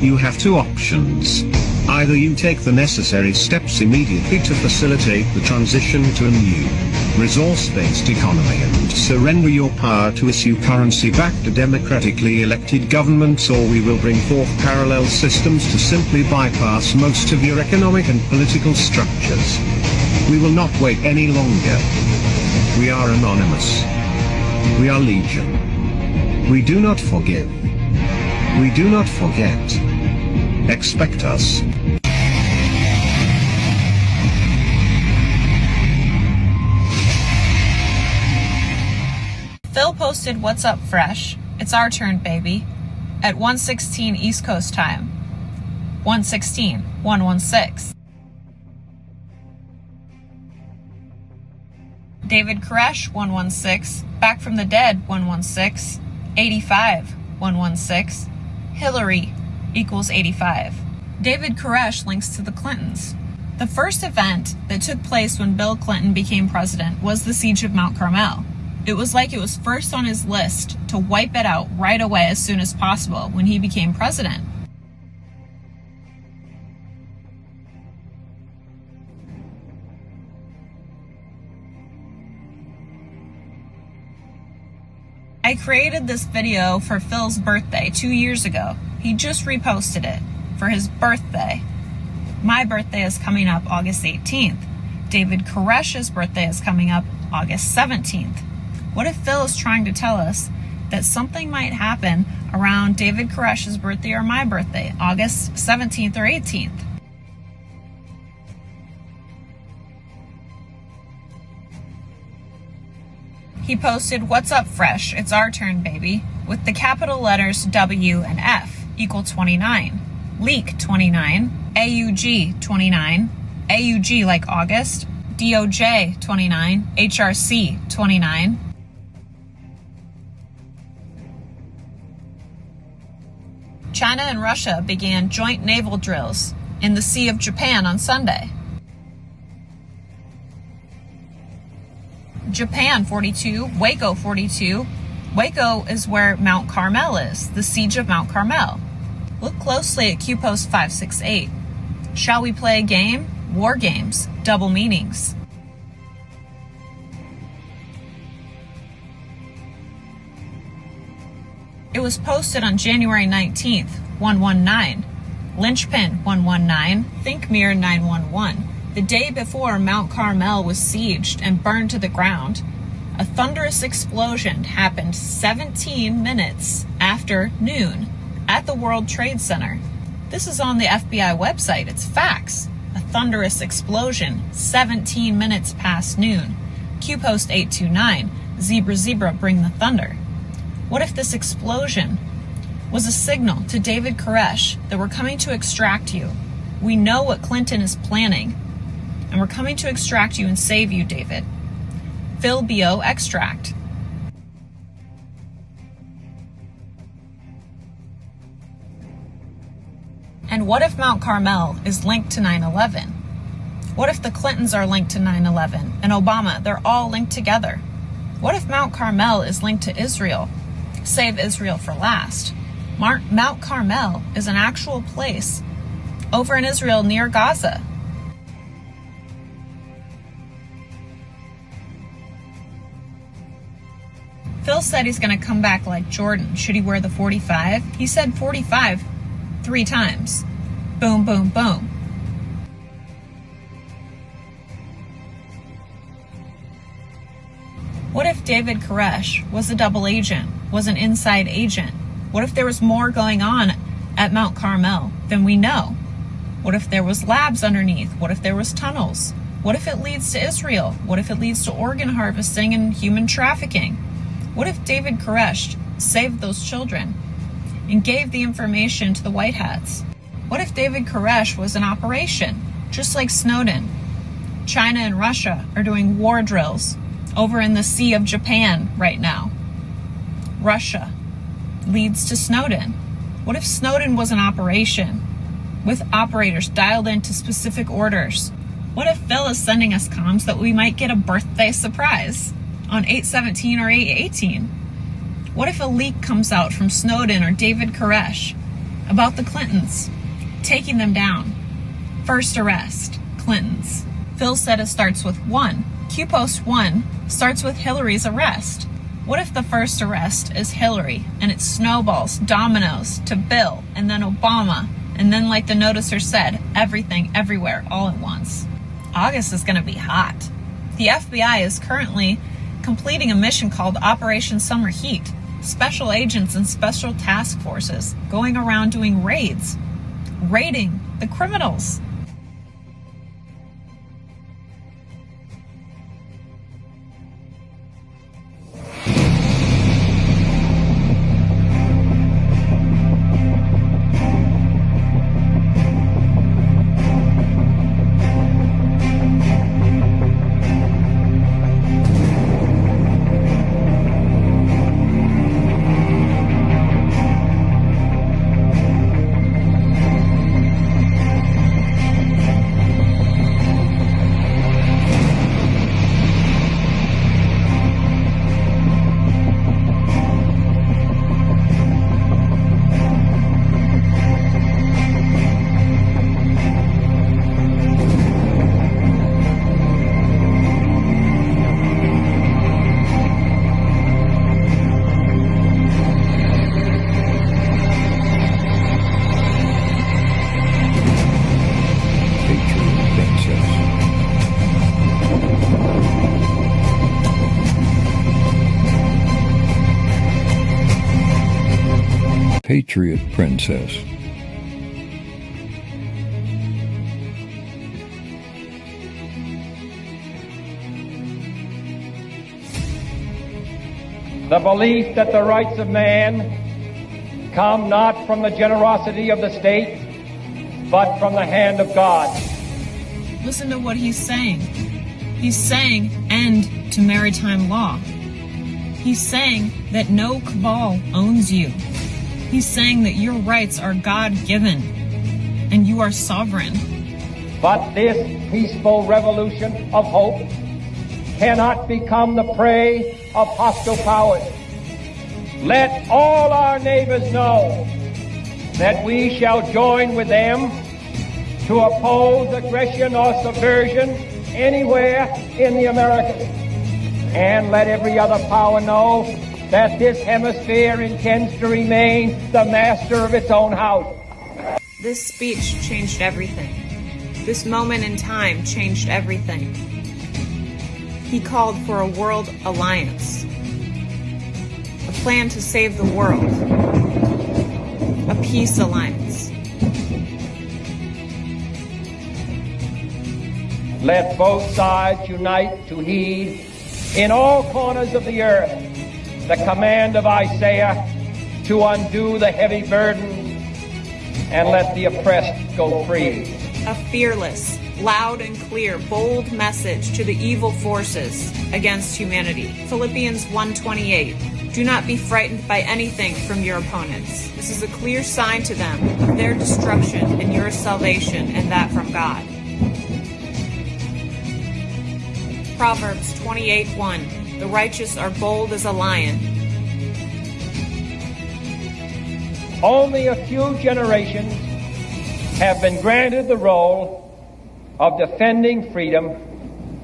You have two options. Either you take the necessary steps immediately to facilitate the transition to a new, resource-based economy and surrender your power to issue currency back to democratically elected governments, or we will bring forth parallel systems to simply bypass most of your economic and political structures. We will not wait any longer. We are Anonymous. We are Legion. We do not forgive. We do not forget. Expect us. Phil posted "What's up, Fresh? It's our turn, baby," at 1:16 East Coast time. 1:16, 1:16. David Koresh, 1:16. Back from the Dead, 1:16. 85, 1:16. Hillary equals 85. David Koresh links to the Clintons. The first event that took place when Bill Clinton became president was the siege of Mount Carmel. It was like it was first on his list to wipe it out right away as soon as possible when he became president. I created this video for Phil's birthday 2 years ago. He just reposted it for his birthday. My birthday is coming up August 18th. David Koresh's birthday is coming up August 17th. What if Phil is trying to tell us that something might happen around David Koresh's birthday or my birthday, August 17th or 18th? He posted "What's up, Fresh? It's our turn, baby," with the capital letters W and F equal 29, leak 29, AUG 29, AUG like August, DOJ 29, HRC 29. China and Russia began joint naval drills in the Sea of Japan on Sunday. Japan 42, Waco 42. Waco is where Mount Carmel is, the siege of Mount Carmel. Look closely at QPost 568. Shall we play a game? War games, double meanings. It was posted on January 19th, 119. Linchpin 119, Think Mirror 911. The day before Mount Carmel was sieged and burned to the ground, a thunderous explosion happened 17 minutes after noon at the World Trade Center. This is on the FBI website. It's facts. A thunderous explosion 17 minutes past noon. QPost 829, Zebra Zebra bring the thunder. What if this explosion was a signal to David Koresh that we're coming to extract you. We know what Clinton is planning, and we're coming to extract you and save you, David. Phil B.O. extract. And what if Mount Carmel is linked to 9/11? What if the Clintons are linked to 9/11 and Obama, they're all linked together? What if Mount Carmel is linked to Israel? Save Israel for last. Mount Carmel is an actual place over in Israel near Gaza. Phil said he's going to come back like Jordan. Should he wear the 45? He said 45 3 times. Boom, boom, boom. What if David Koresh was a double agent, was an inside agent? What if there was more going on at Mount Carmel than we know? What if there was labs underneath? What if there was tunnels? What if it leads to Israel? What if it leads to organ harvesting and human trafficking? What if David Koresh saved those children and gave the information to the White Hats? What if David Koresh was an operation, just like Snowden? China and Russia are doing war drills over in the Sea of Japan right now. Russia leads to Snowden. What if Snowden was an operation with operators dialed into specific orders? What if Phil is sending us comms that we might get a birthday surprise on 8/17 or 8/18? What if a leak comes out from Snowden or David Koresh about the Clintons, taking them down? First arrest, Clintons. Phil said it starts with 1. Q-Post 1 starts with Hillary's arrest. What if the first arrest is Hillary and it snowballs, dominoes to Bill and then Obama, and then, like the noticer said, everything, everywhere, all at once? August is going to be hot. The FBI is currently completing a mission called Operation Summer Heat. Special agents and special task forces going around doing raids, raiding the criminals. Patriot Princess. The belief that the rights of man come not from the generosity of the state, but from the hand of God. Listen to what he's saying. He's saying end to maritime law. He's saying that no cabal owns you. He's saying that your rights are God-given and you are sovereign. But this peaceful revolution of hope cannot become the prey of hostile powers. Let all our neighbors know that we shall join with them to oppose aggression or subversion anywhere in the Americas. And let every other power know that this hemisphere intends to remain the master of its own house. This speech changed everything. This moment in time changed everything. He called for a world alliance, a plan to save the world, a peace alliance. Let both sides unite to heed in all corners of the earth the command of Isaiah to undo the heavy burden and let the oppressed go free. A fearless, loud and clear, bold message to the evil forces against humanity. Philippians 1:28. Do not be frightened by anything from your opponents. This is a clear sign to them of their destruction and your salvation, and that from God. Proverbs 28:1. The righteous are bold as a lion. Only a few generations have been granted the role of defending freedom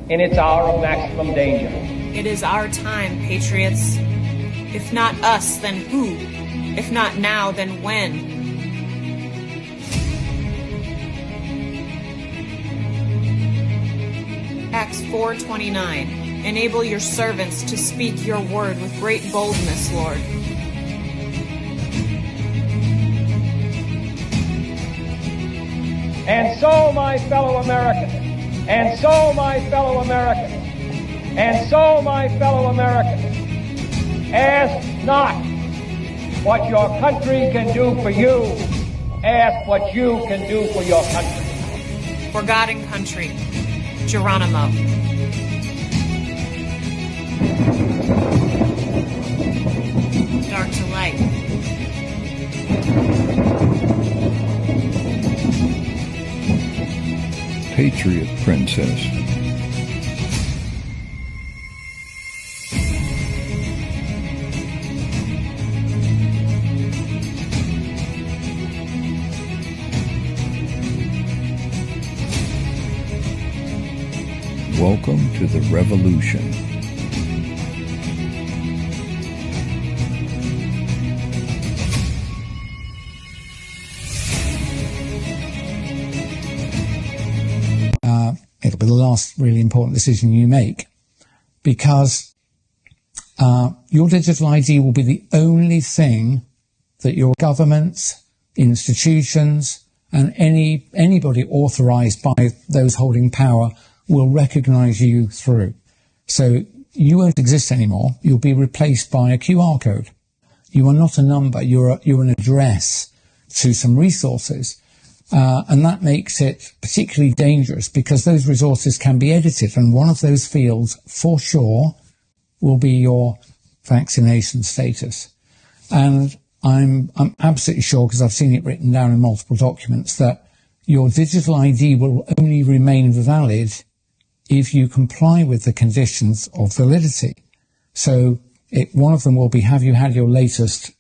in its hour of maximum danger. It is our time, patriots. If not us, then who? If not now, then when? Acts 4:29. Enable your servants to speak your word with great boldness, Lord. And so, my fellow Americans, and so, my fellow Americans, and so, my fellow Americans, ask not what your country can do for you, ask what you can do for your country. For God and country, Geronimo. Dark to light. Patriot Princess. Welcome to the revolution. It'll be the last really important decision you make, because your digital ID will be the only thing that your governments, institutions, and anybody authorized by those holding power will recognize you through. So you won't exist anymore. You'll be replaced by a QR code. You are not a number. You're an address to some resources. And that makes it particularly dangerous because those resources can be edited. And one of those fields, for sure, will be your vaccination status. And I'm absolutely sure, because I've seen it written down in multiple documents, that your digital ID will only remain valid if you comply with the conditions of validity. So one of them will be, have you had your latest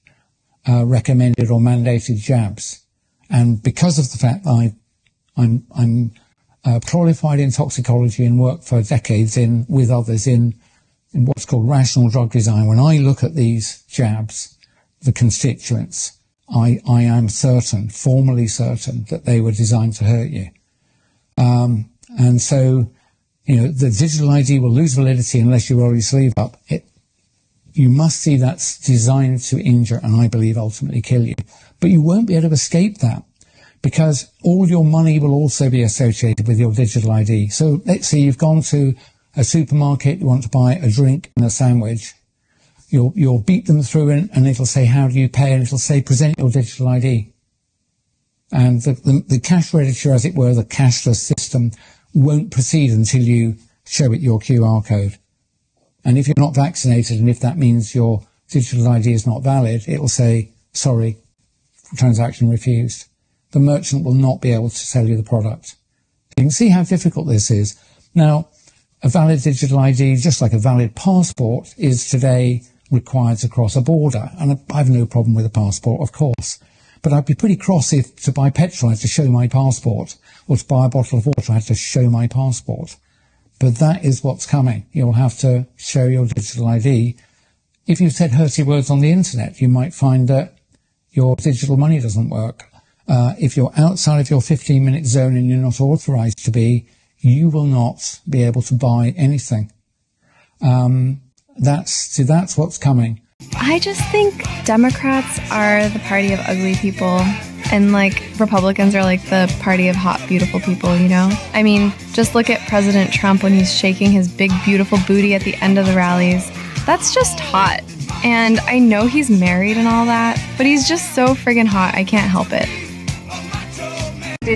recommended or mandated jabs? And because of the fact that I'm qualified in toxicology and worked for decades with others in what's called rational drug design, when I look at these jabs, the constituents, I am certain, formally certain, that they were designed to hurt you. And so, the digital ID will lose validity unless you roll your sleeve up. You must see that's designed to injure and, I believe, ultimately kill you. But you won't be able to escape that, because all your money will also be associated with your digital ID. So let's say you've gone to a supermarket, you want to buy a drink and a sandwich. You'll beat them through and it'll say, how do you pay? And it'll say, present your digital ID. And the cash register, as it were, the cashless system, won't proceed until you show it your QR code. And if you're not vaccinated, and if that means your digital ID is not valid, it'll say, sorry, transaction refused. The merchant will not be able to sell you the product. You can see how difficult this is. Now, a valid digital ID, just like a valid passport, is today required to cross a border. And I have no problem with a passport, of course. But I'd be pretty cross if to buy petrol I had to show my passport, or to buy a bottle of water I had to show my passport. But that is what's coming. You'll have to show your digital ID. If you've said hurty words on the internet, you might find that your digital money doesn't work. If you're outside of your 15-minute zone and you're not authorized to be, you will not be able to buy anything. That's what's coming. I just think Democrats are the party of ugly people, and Republicans are the party of hot, beautiful people, I mean, just look at President Trump when he's shaking his big, beautiful booty at the end of the rallies. That's just hot. And I know he's married and all that, but he's just so friggin' hot, I can't help it.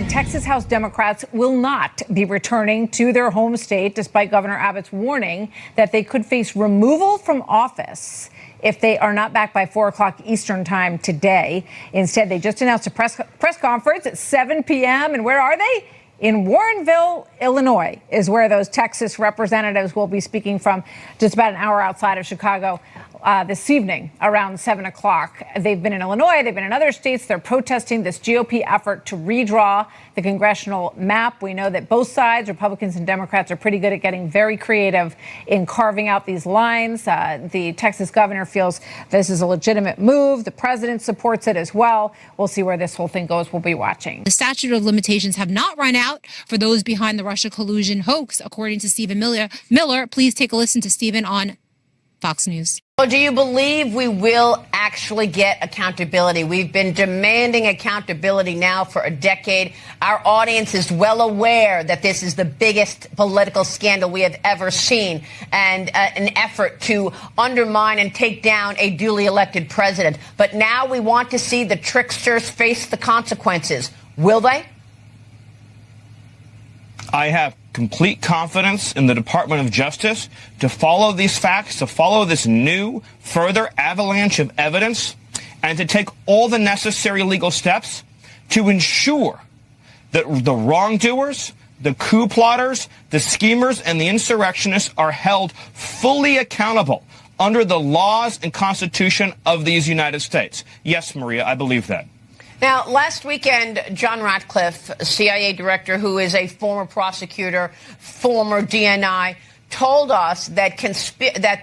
Texas House Democrats will not be returning to their home state, despite Governor Abbott's warning that they could face removal from office if they are not back by 4 o'clock Eastern time today. Instead, they just announced a press conference at 7 p.m. And where are they? In Warrenville, Illinois, is where those Texas representatives will be speaking from, just about an hour outside of Chicago. This evening around 7 o'clock. They've been in Illinois. They've been in other states. They're protesting this GOP effort to redraw the congressional map. We know that both sides, Republicans and Democrats, are pretty good at getting very creative in carving out these lines. The Texas governor feels this is a legitimate move. The president supports it as well. We'll see where this whole thing goes. We'll be watching. The statute of limitations have not run out for those behind the Russia collusion hoax, according to Stephen Miller. Please take a listen to Stephen on Fox News. Well, do you believe we will actually get accountability? We've been demanding accountability now for a decade. Our audience is well aware that this is the biggest political scandal we have ever seen, and an effort to undermine and take down a duly elected president. But now we want to see the tricksters face the consequences. Will they? I have complete confidence in the Department of Justice to follow these facts, to follow this new, further avalanche of evidence, and to take all the necessary legal steps to ensure that the wrongdoers, the coup plotters, the schemers, and the insurrectionists are held fully accountable under the laws and Constitution of these United States. Yes, Maria, I believe that. Now, last weekend, John Ratcliffe, CIA director who is a former prosecutor, former DNI, told us that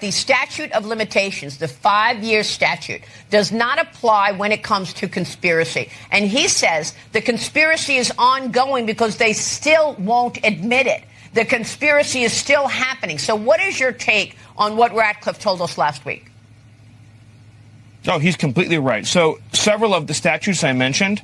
the statute of limitations, the 5-year statute, does not apply when it comes to conspiracy. And he says the conspiracy is ongoing because they still won't admit it. The conspiracy is still happening. So what is your take on what Ratcliffe told us last week? Oh, he's completely right. So several of the statutes I mentioned,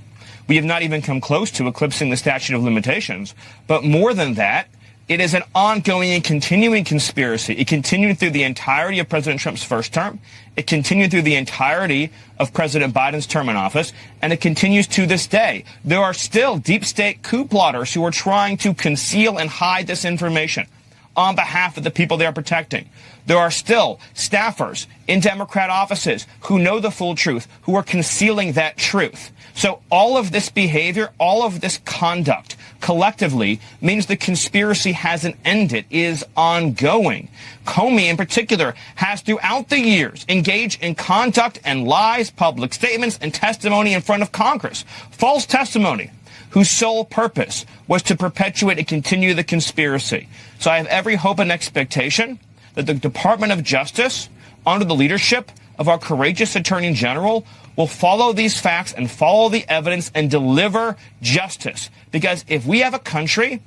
we have not even come close to eclipsing the statute of limitations. But more than that, it is an ongoing and continuing conspiracy. It continued through the entirety of President Trump's first term. It continued through the entirety of President Biden's term in office. And it continues to this day. There are still deep state coup plotters who are trying to conceal and hide this information on behalf of the people they are protecting. There are still staffers in Democrat offices who know the full truth, who are concealing that truth. So all of this behavior, all of this conduct collectively means the conspiracy hasn't ended, is ongoing. Comey in particular has throughout the years engaged in conduct and lies, public statements, and testimony in front of Congress. False testimony whose sole purpose was to perpetuate and continue the conspiracy. So I have every hope and expectation that the Department of Justice, under the leadership of our courageous Attorney General, will follow these facts and follow the evidence and deliver justice. Because if we have a country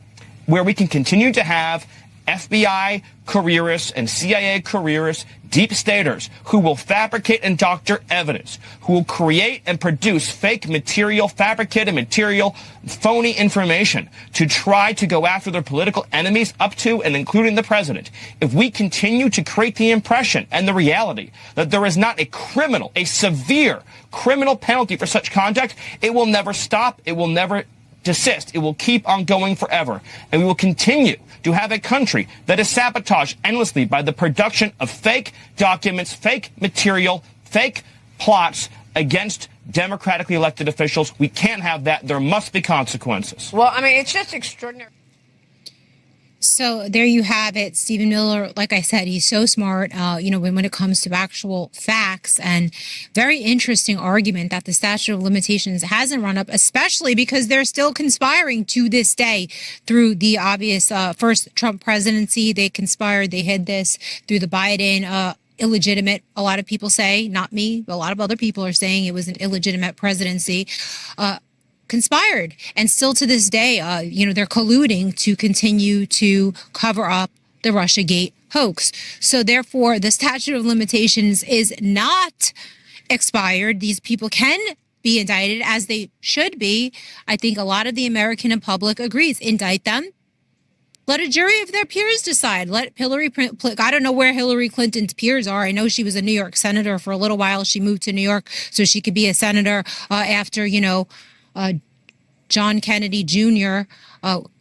where we can continue to have FBI careerists and CIA careerists, deep staters who will fabricate and doctor evidence, who will create and produce fake material, fabricated material, phony information to try to go after their political enemies up to and including the president. If we continue to create the impression and the reality that there is not a severe criminal penalty for such conduct, it will never stop. It will never desist. It will keep on going forever. And we will continue to have a country that is sabotaged endlessly by the production of fake documents, fake material, fake plots against democratically elected officials. We can't have that. There must be consequences. Well, I mean, it's just extraordinary. So there you have it. Stephen Miller, like I said, he's so smart, when it comes to actual facts, and very interesting argument that the statute of limitations hasn't run up, especially because they're still conspiring to this day through the obvious first Trump presidency. They conspired. They hid this through the Biden illegitimate. A lot of people say, not me, but a lot of other people are saying it was an illegitimate presidency. Conspired, and still to this day, they're colluding to continue to cover up the Russiagate hoax. So therefore, the statute of limitations is not expired. These people can be indicted, as they should be. I think a lot of the American public agrees. Indict them, Let a jury of their peers decide. Let Hillary, I don't know where Hillary Clinton's peers are. I know she was a New York senator for a little while. She moved to New York so she could be a senator after, John Kennedy Jr.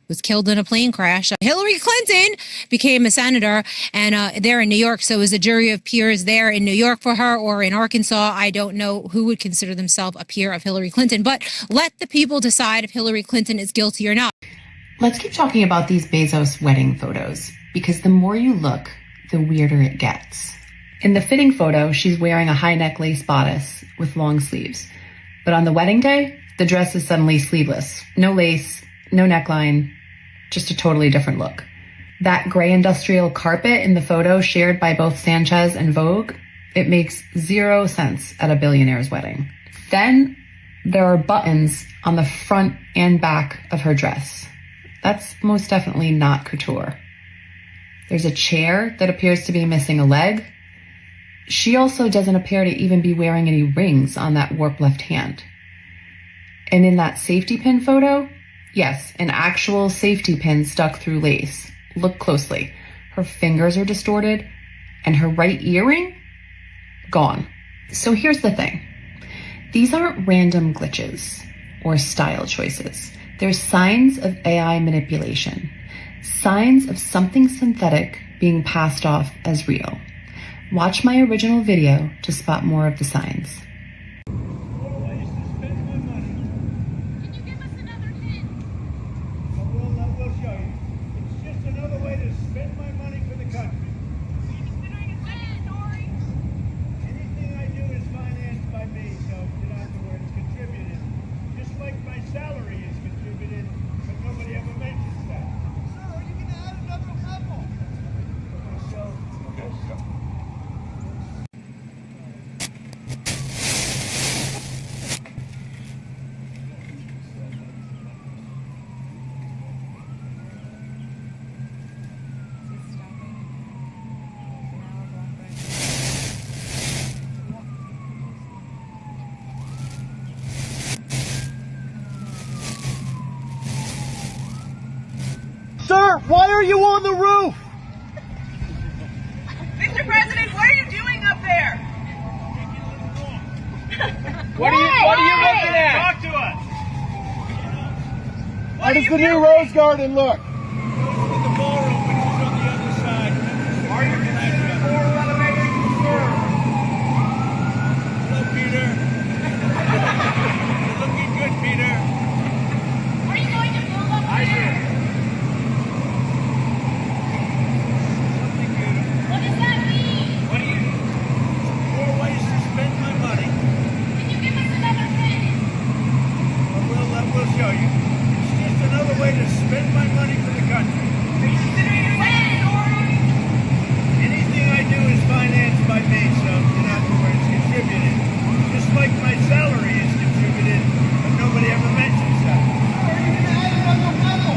Was killed in a plane crash. Hillary Clinton became a senator, and they're in New York. So is a jury of peers there in New York for her or in Arkansas? I don't know who would consider themselves a peer of Hillary Clinton, but let the people decide if Hillary Clinton is guilty or not. Let's keep talking about these Bezos wedding photos, because the more you look, the weirder it gets. In the fitting photo, she's wearing a high-neck lace bodice with long sleeves. But on the wedding day, the dress is suddenly sleeveless. No lace, no neckline, just a totally different look. That gray industrial carpet in the photo shared by both Sanchez and Vogue, it makes zero sense at a billionaire's wedding. Then there are buttons on the front and back of her dress. That's most definitely not couture. There's a chair that appears to be missing a leg. She also doesn't appear to even be wearing any rings on that warped left hand. And in that safety pin photo, yes, an actual safety pin stuck through lace. Look closely. Her fingers are distorted, and her right earring? Gone. So here's the thing. These aren't random glitches or style choices. They're signs of AI manipulation, signs of something synthetic being passed off as real. Watch my original video to spot more of the signs. Sir, why are you on the roof? Mr. President, what are you doing up there? What are you looking at? Talk to us. How does the new Rose Garden look? The ballroom, which is on the other side. Are you connected? Hello, Peter. You're looking good, Peter. Are you going to move up there? What does that mean? What do you... 4 ways to spend my money. Can you give us another hint? We'll show you. It's just another way to spend my money for the country. Anything I do is financed by me, so you know where it's contributed. Just like my salary is contributed, but nobody ever mentions that. Are you going to add another level?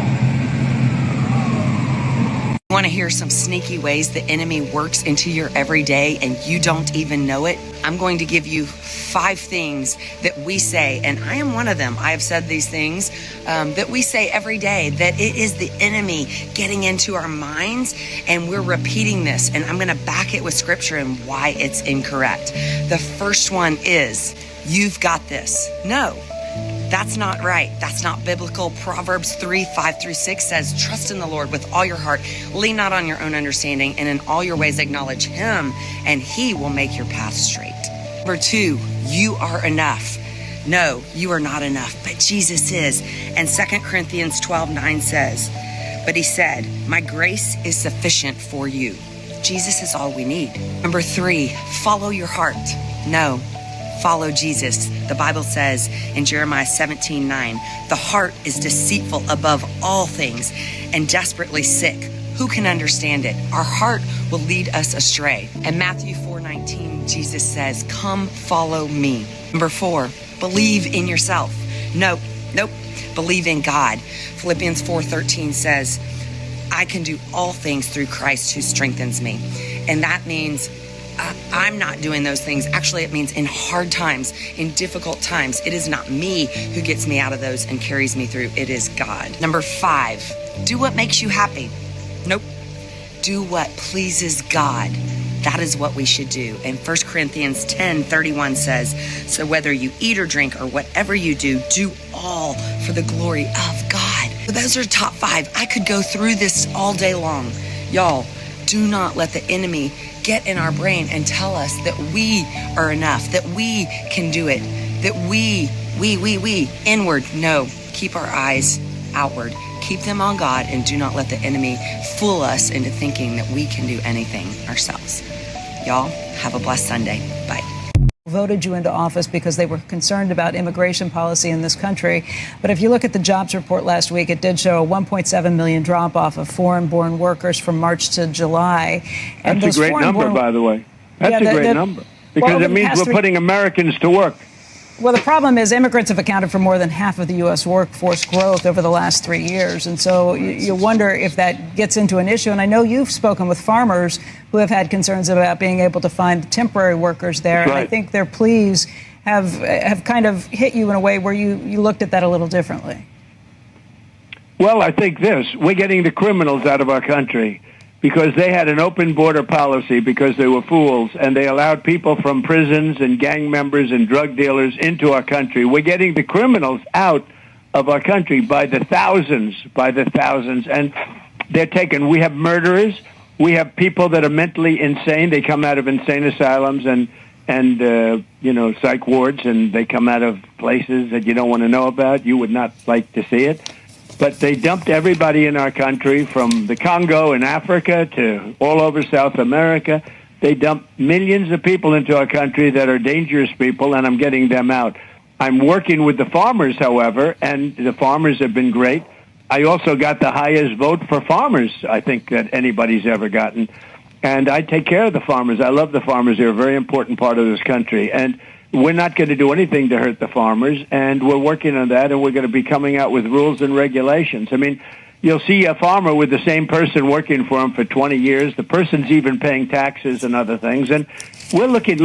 Want to hear some sneaky ways the enemy works into your everyday and you don't even know it? I'm going to give you 5 things that we say, and I am one of them. I have said these things that we say every day, that it is the enemy getting into our minds, and we're repeating this, and I'm going to back it with scripture and why it's incorrect. The first one is, you've got this. No. That's not right. That's not biblical. Proverbs 3:5-6 says, trust in the Lord with all your heart. Lean not on your own understanding, and in all your ways acknowledge him, and he will make your path straight. Number 2, you are enough. No, you are not enough, but Jesus is. And 2 Corinthians 12:9 says, but he said, my grace is sufficient for you. Jesus is all we need. Number 3, follow your heart. No. Follow Jesus. The Bible says in Jeremiah 17:9, the heart is deceitful above all things and desperately sick. Who can understand it? Our heart will lead us astray. And Matthew 4:19, Jesus says, come follow me. Number 4, believe in yourself. Nope. Believe in God. Philippians 4:13 says, I can do all things through Christ who strengthens me. And that means I'm not doing those things. Actually, it means in hard times, in difficult times, it is not me who gets me out of those and carries me through. It is God. Number 5, Do what makes you happy. Nope. Do what pleases God. That is what we should do. And 1 Corinthians 10:31 says, so whether you eat or drink or whatever you do, do all for the glory of God. So those are top 5. I could go through this all day long. Y'all, do not let the enemy get in our brain and tell us that we are enough, that we can do it, that we, inward. No, keep our eyes outward. Keep them on God and do not let the enemy fool us into thinking that we can do anything ourselves. Y'all, have a blessed Sunday. Bye. Voted you into office because they were concerned about immigration policy in this country. But if you look at the jobs report last week, it did show a 1.7 million drop-off of foreign-born workers from March to July. And that's a great number, by the way. That's a great number. Because it means we're putting Americans to work. Well, the problem is immigrants have accounted for more than half of the U.S. workforce growth over the last 3 years. And so you wonder if that gets into an issue. And I know you've spoken with farmers who have had concerns about being able to find temporary workers there. That's right. And I think their pleas have kind of hit you in a way where you looked at that a little differently. Well, I think we're getting the criminals out of our country because they had an open border policy because they were fools, and they allowed people from prisons and gang members and drug dealers into our country. We're getting the criminals out of our country by the thousands, and they're taken. We have murderers. We have people that are mentally insane. They come out of insane asylums and psych wards, and they come out of places that you don't want to know about. You would not like to see it. But they dumped everybody in our country, from the Congo in Africa to all over South America. They dumped millions of people into our country that are dangerous people, and I'm getting them out. I'm working with the farmers, however, and the farmers have been great. I also got the highest vote for farmers, I think, that anybody's ever gotten. And I take care of the farmers. I love the farmers. They're a very important part of this country. And we're not going to do anything to hurt the farmers, and we're working on that, and we're going to be coming out with rules and regulations. I mean, you'll see a farmer with the same person working for him for 20 years. The person's even paying taxes and other things. And we're looking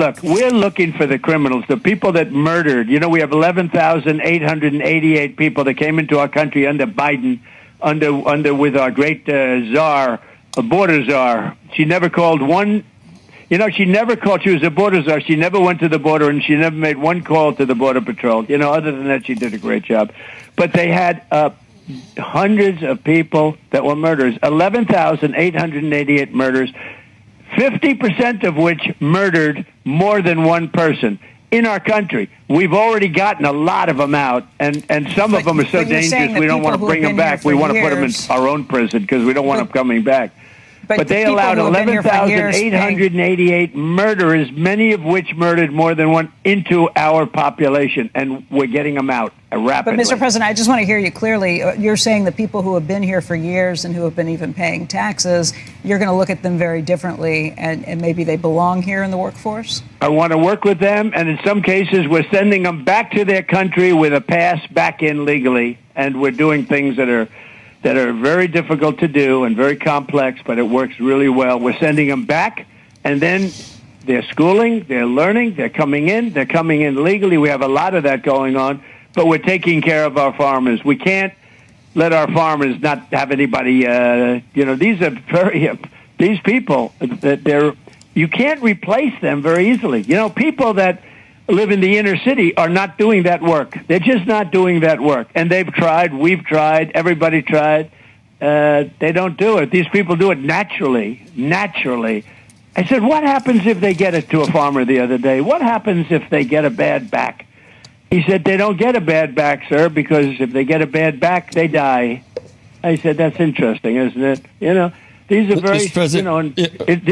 for the criminals, the people that murdered. You know, we have 11,888 people that came into our country under Biden, with our great czar, a border czar. She never called one. You know, she was a border czar. She never went to the border, and she never made one call to the Border Patrol. You know, other than that, she did a great job. But they had hundreds of people that were murderers, 11,888 murders, 50% of which murdered more than one person in our country. We've already gotten a lot of them out, and some of them are so dangerous we don't want to bring them back. We want to put them in our own prison because we don't want them coming back. But they allowed 11,888 murderers, many of which murdered more than one, into our population, and we're getting them out rapidly. But, Mr. President, I just want to hear you clearly. You're saying the people who have been here for years and who have been even paying taxes, you're going to look at them very differently, and maybe they belong here in the workforce? I want to work with them, and in some cases we're sending them back to their country with a pass back in legally, and we're doing things that are very difficult to do and very complex, but it works really well. We're sending them back, and then they're schooling, they're learning, they're coming in legally. We have a lot of that going on, but we're taking care of our farmers. We can't let our farmers not have anybody, these people, you can't replace them very easily. You know, people that live in the inner city are not doing that work. They're just not doing that work. And they've tried, we've tried, everybody tried. They don't do it. These people do it naturally. I said, what happens if they get it to a farmer the other day? What happens if they get a bad back? He said, they don't get a bad back, sir, because if they get a bad back, they die. I said, that's interesting, isn't it? You know, these are very,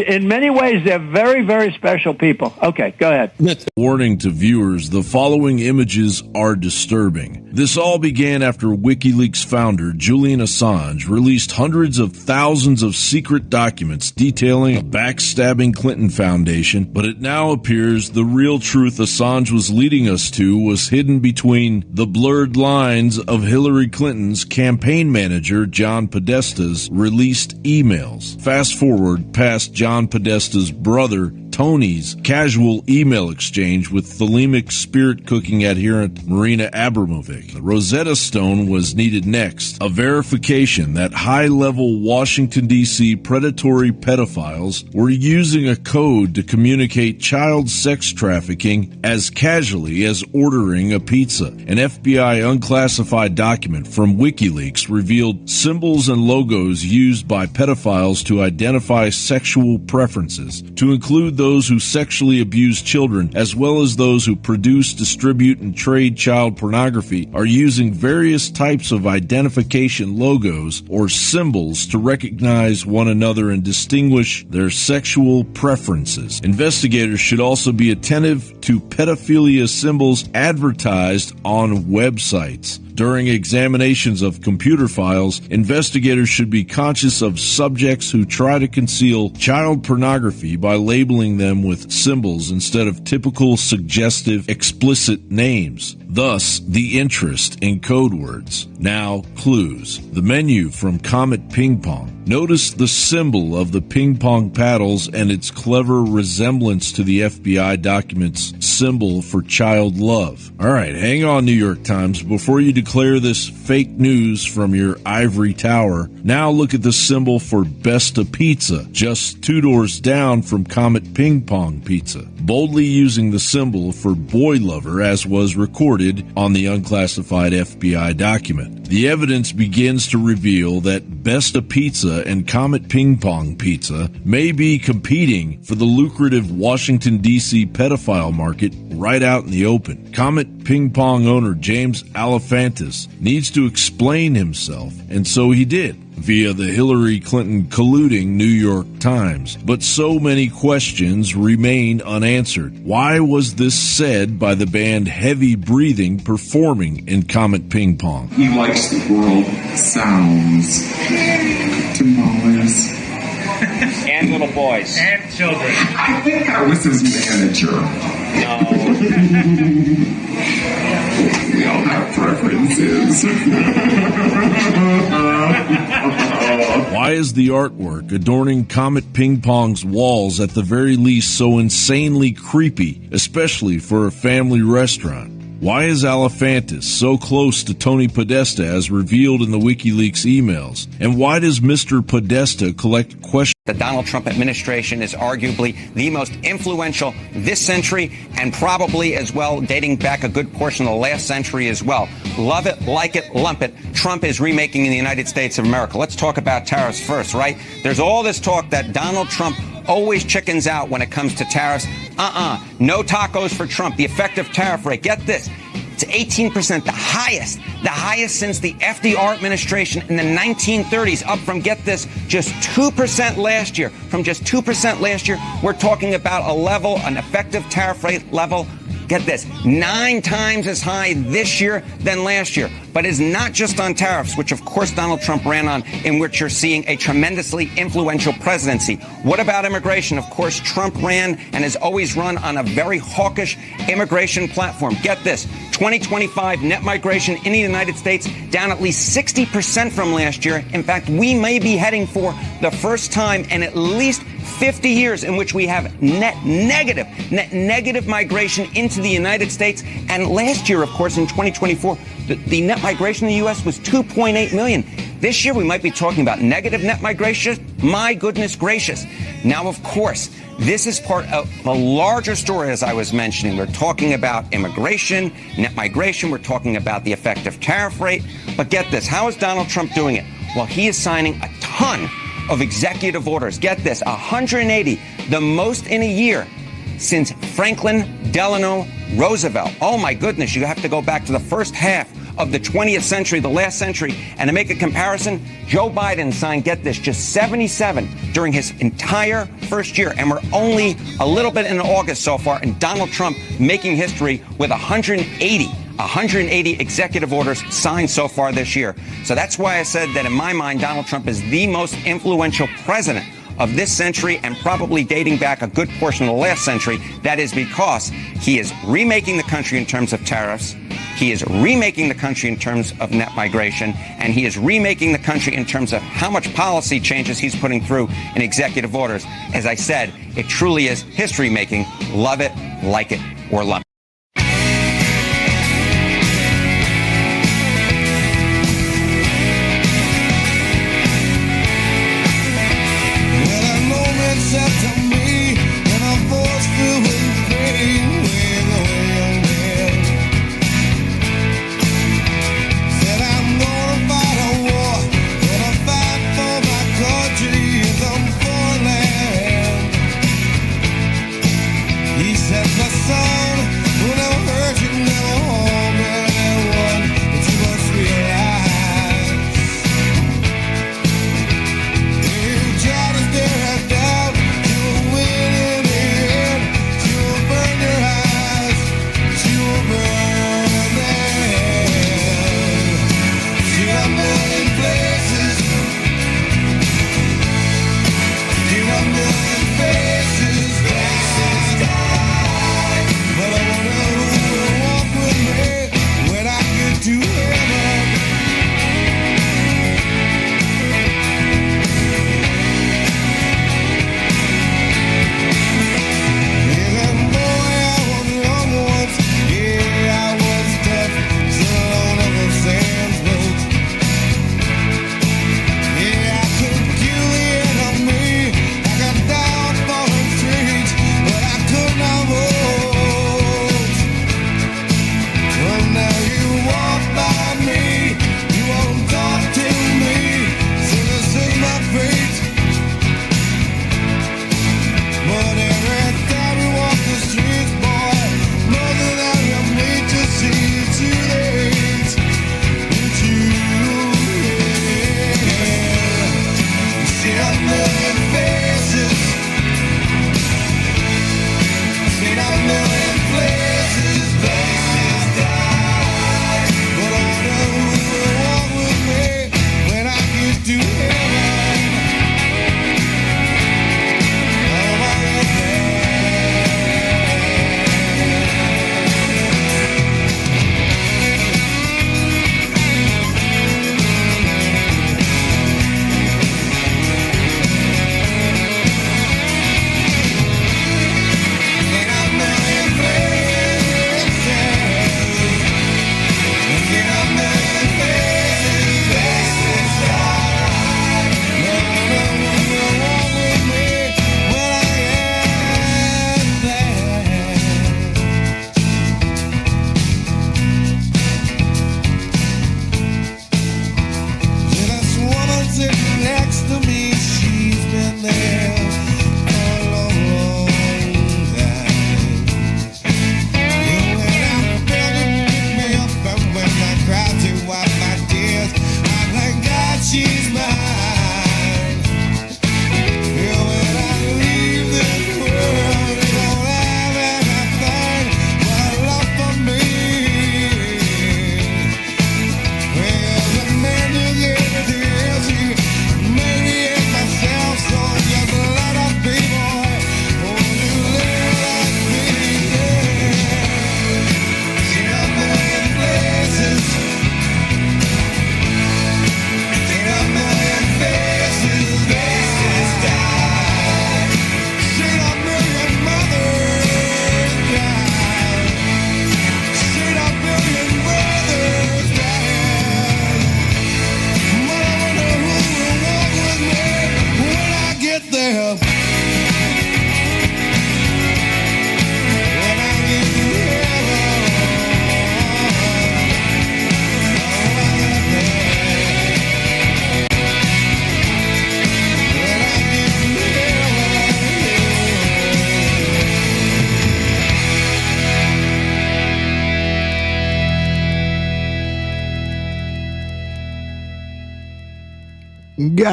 in many ways, they're very, very special people. Okay, go ahead. Warning to viewers, the following images are disturbing. This all began after WikiLeaks founder Julian Assange released hundreds of thousands of secret documents detailing a backstabbing Clinton Foundation, but it now appears the real truth Assange was leading us to was hidden between the blurred lines of Hillary Clinton's campaign manager John Podesta's released emails. Fast forward past John Podesta's brother Tony's casual email exchange with thelemic spirit cooking adherent Marina Abramovic. The Rosetta Stone was needed next, a verification that high-level Washington, D.C. predatory pedophiles were using a code to communicate child sex trafficking as casually as ordering a pizza. An FBI unclassified document from WikiLeaks revealed symbols and logos used by pedophiles to identify sexual preferences, to include those who sexually abuse children, as well as those who produce, distribute, and trade child pornography, are using various types of identification logos or symbols to recognize one another and distinguish their sexual preferences. Investigators should also be attentive to pedophilia symbols advertised on websites. During examinations of computer files, investigators should be conscious of subjects who try to conceal child pornography by labeling them with symbols instead of typical suggestive, explicit names. Thus, the interest in code words. Now, clues. The menu from Comet Ping Pong. Notice the symbol of the ping pong paddles and its clever resemblance to the FBI document's symbol for child love. All right, hang on, New York Times. Before you declare this fake news from your ivory tower, now look at the symbol for Besta Pizza, just 2 doors down from Comet Ping Pong Pizza, boldly using the symbol for boy lover as was recorded on the unclassified FBI document. The evidence begins to reveal that Besta Pizza and Comet Ping Pong Pizza may be competing for the lucrative Washington, D.C. pedophile market right out in the open. Comet Ping Pong owner James Alefantis needs to explain himself, and so he did, via the Hillary Clinton colluding New York Times. But so many questions remain unanswered. Why was this said by the band Heavy Breathing performing in Comet Ping Pong? He likes the world sounds. Tamales. And little boys. And children. I think I was his manager. No. We all have preferences. Why is the artwork adorning Comet Ping Pong's walls at the very least so insanely creepy, especially for a family restaurant? Why is Alefantis so close to Tony Podesta as revealed in the WikiLeaks emails? And why does Mr. Podesta collect questions? The Donald Trump administration is arguably the most influential this century and probably as well dating back a good portion of the last century as well. Love it, like it, lump it. Trump is remaking in the United States of America. Let's talk about tariffs first, right? There's all this talk that Donald Trump always chickens out when it comes to tariffs. No tacos for Trump. The effective tariff rate, get this, it's 18%, the highest since the FDR administration in the 1930s, up from, get this, just 2% last year. From just 2% last year, we're talking about a level, an effective tariff rate level, get this, 9 times as high this year than last year. But it's not just on tariffs, which of course Donald Trump ran on, in which you're seeing a tremendously influential presidency. What about immigration? Of course, Trump ran and has always run on a very hawkish immigration platform. Get this, 2025 net migration in the United States down at least 60% from last year. In fact, we may be heading for the first time in at least 50 years in which we have net negative migration into the United States. And last year, of course, in 2024, the net migration in the U.S. was 2.8 million. This year, we might be talking about negative net migration. My goodness gracious. Now, of course, this is part of the larger story, as I was mentioning. We're talking about immigration, net migration. We're talking about the effective tariff rate. But get this, how is Donald Trump doing it? Well, he is signing a ton of executive orders. Get this, 180, the most in a year since Franklin Delano Roosevelt. Oh my goodness, you have to go back to the first half of the 20th century, the last century. And to make a comparison, Joe Biden signed, get this, just 77 during his entire first year. And we're only a little bit in August so far, and Donald Trump making history with 180 executive orders signed so far this year. So that's why I said that in my mind, Donald Trump is the most influential president of this century and probably dating back a good portion of the last century. That is because he is remaking the country in terms of tariffs. He is remaking the country in terms of net migration, and he is remaking the country in terms of how much policy changes he's putting through in executive orders. As I said, it truly is history making. Love it, like it, or lump it.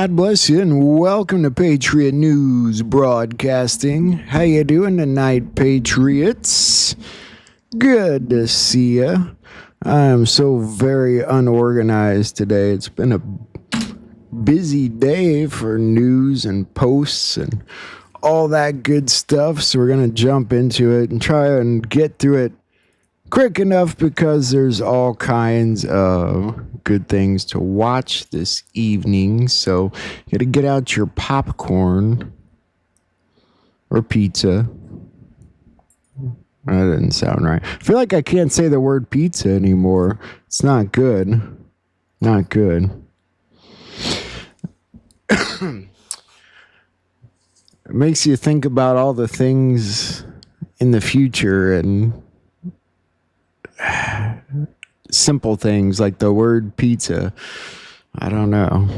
God bless you and welcome to Patriot News Broadcasting. How you doing tonight, Patriots? Good to see you. I am so very unorganized today. It's been a busy day for news and posts and all that good stuff, so we're going to jump into it and try and get through it quick enough because there's all kinds of good things to watch this evening. So you got to get out your popcorn or pizza. That didn't sound right. I feel like I can't say the word pizza anymore. It's not good. Not good. It makes you think about all the things in the future and simple things like the word pizza. I don't know.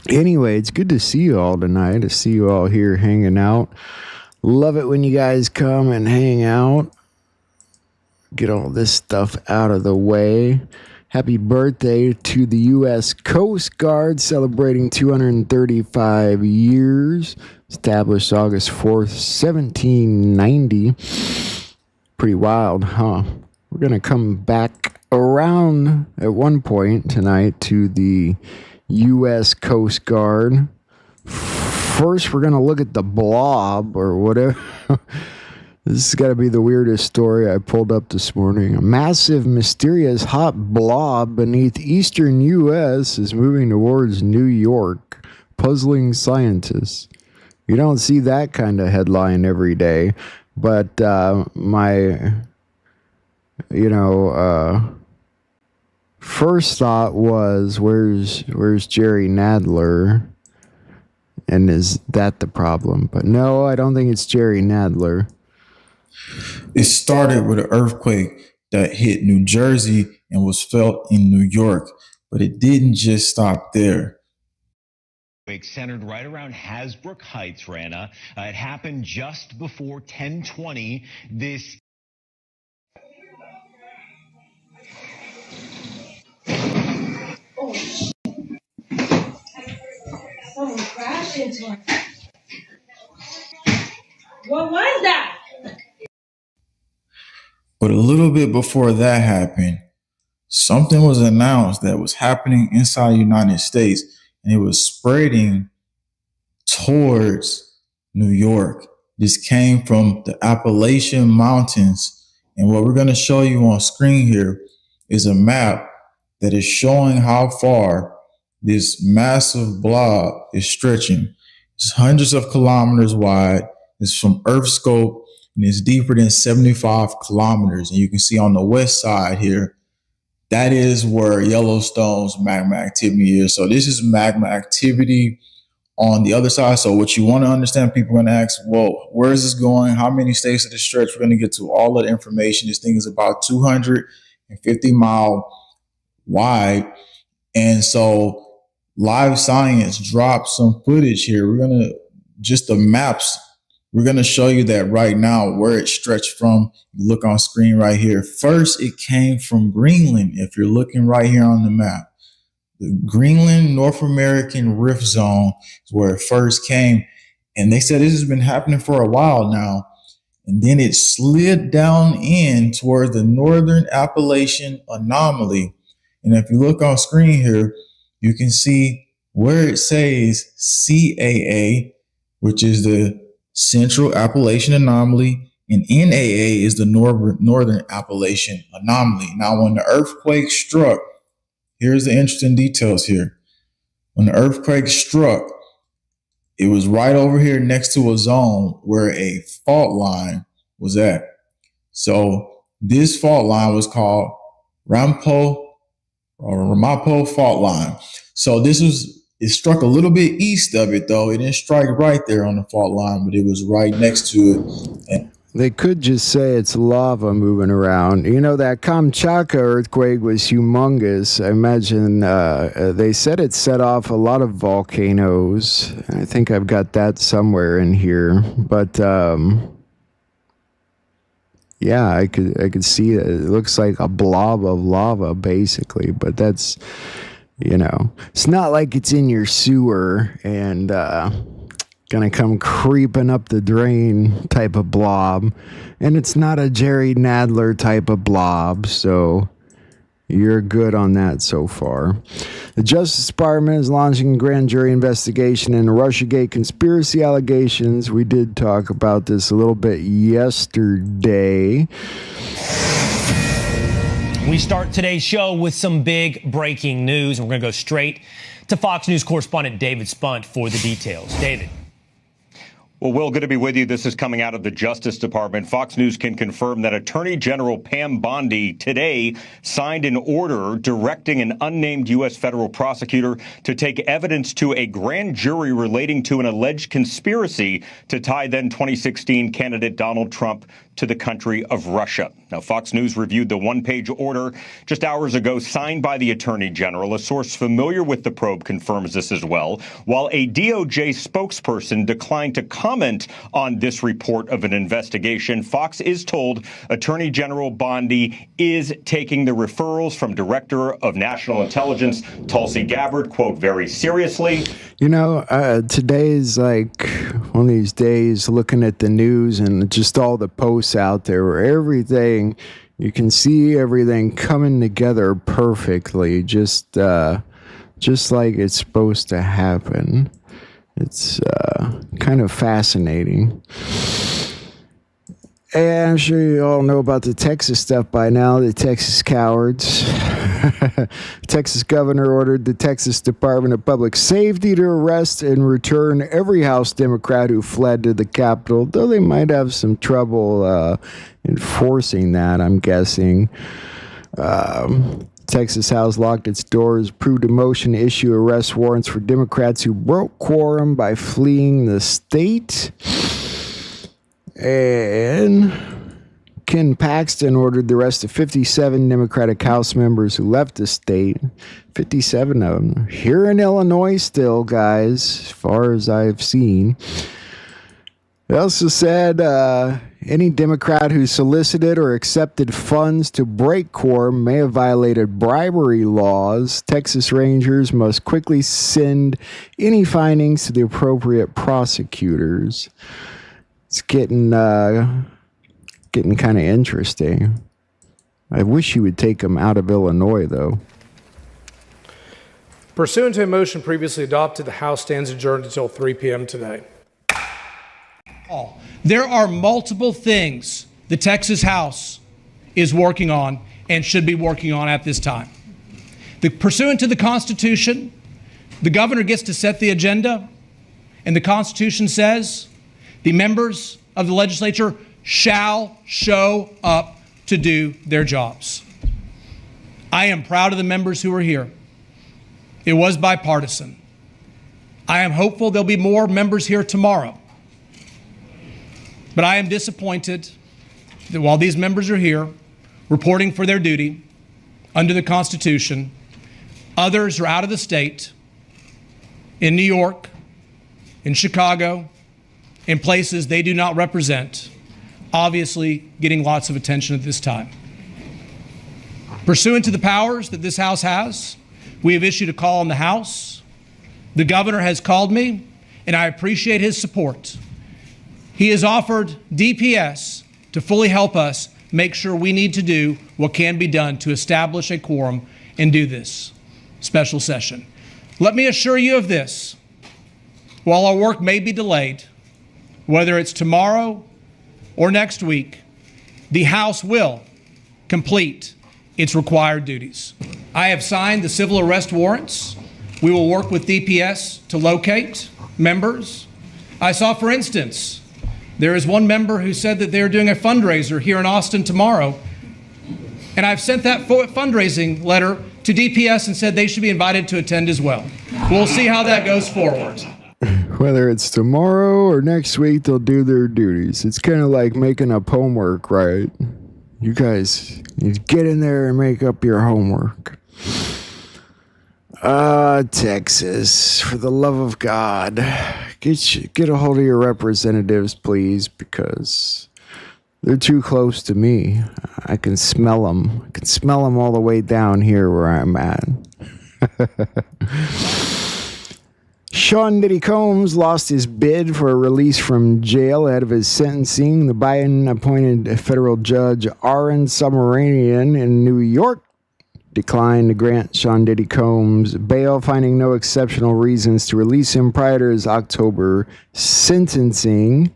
Anyway, it's good to see you all tonight, to see you all here hanging out. Love it when you guys come and hang out. Get all this stuff out of the way. Happy birthday to the U.S. Coast Guard, celebrating 235 years. Established August 4th, 1790. Pretty wild, huh? We're going to come back around at one point tonight to the U.S. Coast Guard. First, we're going to look at the blob or whatever. This has got to be the weirdest story I pulled up this morning. A massive, mysterious, hot blob beneath eastern U.S. is moving towards New York, puzzling scientists. You don't see that kind of headline every day. But my, first thought was, where's Jerry Nadler? And is that the problem? But no, I don't think it's Jerry Nadler. It started with an earthquake that hit New Jersey and was felt in New York, but it didn't just stop there. Centered right around Hasbrook Heights, Rana. It happened just before 10:20. This. Oh. Someone crashed into us. What was that? But a little bit before that happened, something was announced that was happening inside the United States, and it was spreading towards New York. This came from the Appalachian Mountains. And what we're going to show you on screen here is a map that is showing how far this massive blob is stretching. It's hundreds of kilometers wide. It's from Earth scope, and it's deeper than 75 kilometers. And you can see on the west side here, that is where Yellowstone's magma activity is. So this is magma activity on the other side. So what you want to understand, people are going to ask, well, where is this going? How many states of the stretch? We're going to get to all of the information. This thing is about 250 mile wide. And so Live Science dropped some footage here. We're going to, just the maps, we're going to show you that right now, where it stretched from. You look on screen right here. First, it came from Greenland. If you're looking right here on the map, the Greenland North American Rift Zone is where it first came. And they said this has been happening for a while now. And then it slid down in towards the Northern Appalachian Anomaly. And if you look on screen here, you can see where it says CAA, which is the Central Appalachian Anomaly, and NAA is the Northern Appalachian Anomaly. Now, when the earthquake struck, here's the interesting details here. When the earthquake struck, it was right over here next to a zone where a fault line was at. So this fault line was called Ramapo fault line. So it struck a little bit east of it, though. It didn't strike right there on the fault line, but it was right next to it. And they could just say it's lava moving around. You know, that Kamchatka earthquake was humongous. I imagine they said it set off a lot of volcanoes. I think I've got that somewhere in here. But yeah, I could see it. It looks like a blob of lava, basically. But that's, it's not like it's in your sewer and gonna come creeping up the drain type of blob. And it's not a Jerry Nadler type of blob. So, You're good on that so far. The Justice Department is launching a grand jury investigation into Russiagate conspiracy allegations. We did talk about this a little bit yesterday. We start today's show with some big breaking news, and we're going to go straight to Fox News correspondent David Spunt for the details. David. Well, Will, good to be with you. This is coming out of the Justice Department. Fox News can confirm that Attorney General Pam Bondi today signed an order directing an unnamed U.S. federal prosecutor to take evidence to a grand jury relating to an alleged conspiracy to tie then 2016 candidate Donald Trump to the country of Russia. Now, Fox News reviewed the one-page order just hours ago signed by the Attorney General. A source familiar with the probe confirms this as well, while a DOJ spokesperson declined to comment on this report of an investigation. Fox is told Attorney General Bondi is taking the referrals from Director of National Intelligence Tulsi Gabbard, quote, very seriously. You know, today is like one of these days looking at the news and just all the posts out there where everything, you can see everything coming together perfectly, just like it's supposed to happen. It's kind of fascinating. And I'm sure you all know about the Texas stuff by now, the Texas cowards. Texas governor ordered the Texas Department of Public Safety to arrest and return every House Democrat who fled to the Capitol, though they might have some trouble enforcing that, I'm guessing. Texas House locked its doors, approved a motion to issue arrest warrants for Democrats who broke quorum by fleeing the state. And Ken Paxton ordered the arrest of 57 Democratic House members who left the state. 57 of them here in Illinois still, guys, as far as I've seen. They also said any Democrat who solicited or accepted funds to break quorum may have violated bribery laws. Texas Rangers must quickly send any findings to the appropriate prosecutors. It's getting kind of interesting. I wish you would take them out of Illinois, though. Pursuant to a motion previously adopted, the House stands adjourned until 3 p.m. today. There are multiple things the Texas House is working on and should be working on at this time. Pursuant to the Constitution, the governor gets to set the agenda, and the Constitution says the members of the legislature shall show up to do their jobs. I am proud of the members who are here. It was bipartisan. I am hopeful there'll be more members here tomorrow. But I am disappointed that while these members are here reporting for their duty under the Constitution, others are out of the state, in New York, in Chicago, in places they do not represent, obviously getting lots of attention at this time. Pursuant to the powers that this House has, we have issued a call on the House. The governor has called me, and I appreciate his support. He has offered DPS to fully help us make sure we need to do what can be done to establish a quorum and do this special session. Let me assure you of this. While our work may be delayed, whether it's tomorrow or next week, the House will complete its required duties. I have signed the civil arrest warrants. We will work with DPS to locate members. I saw, for instance, there is one member who said that they're doing a fundraiser here in Austin tomorrow, and I've sent that fundraising letter to DPS and said they should be invited to attend as well. We'll see how that goes forward. Whether it's tomorrow or next week, they'll do their duties. It's kind of like making up homework, right? You guys need to get in there and make up your homework. Texas, for the love of God, get a hold of your representatives, please, because they're too close to me. I can smell them. I can smell them all the way down here where I'm at. Sean Diddy Combs lost his bid for a release from jail ahead of his sentencing. The Biden-appointed federal judge Aaron Submaranian in New York declined to grant Sean Diddy Combs bail, finding no exceptional reasons to release him prior to his October sentencing.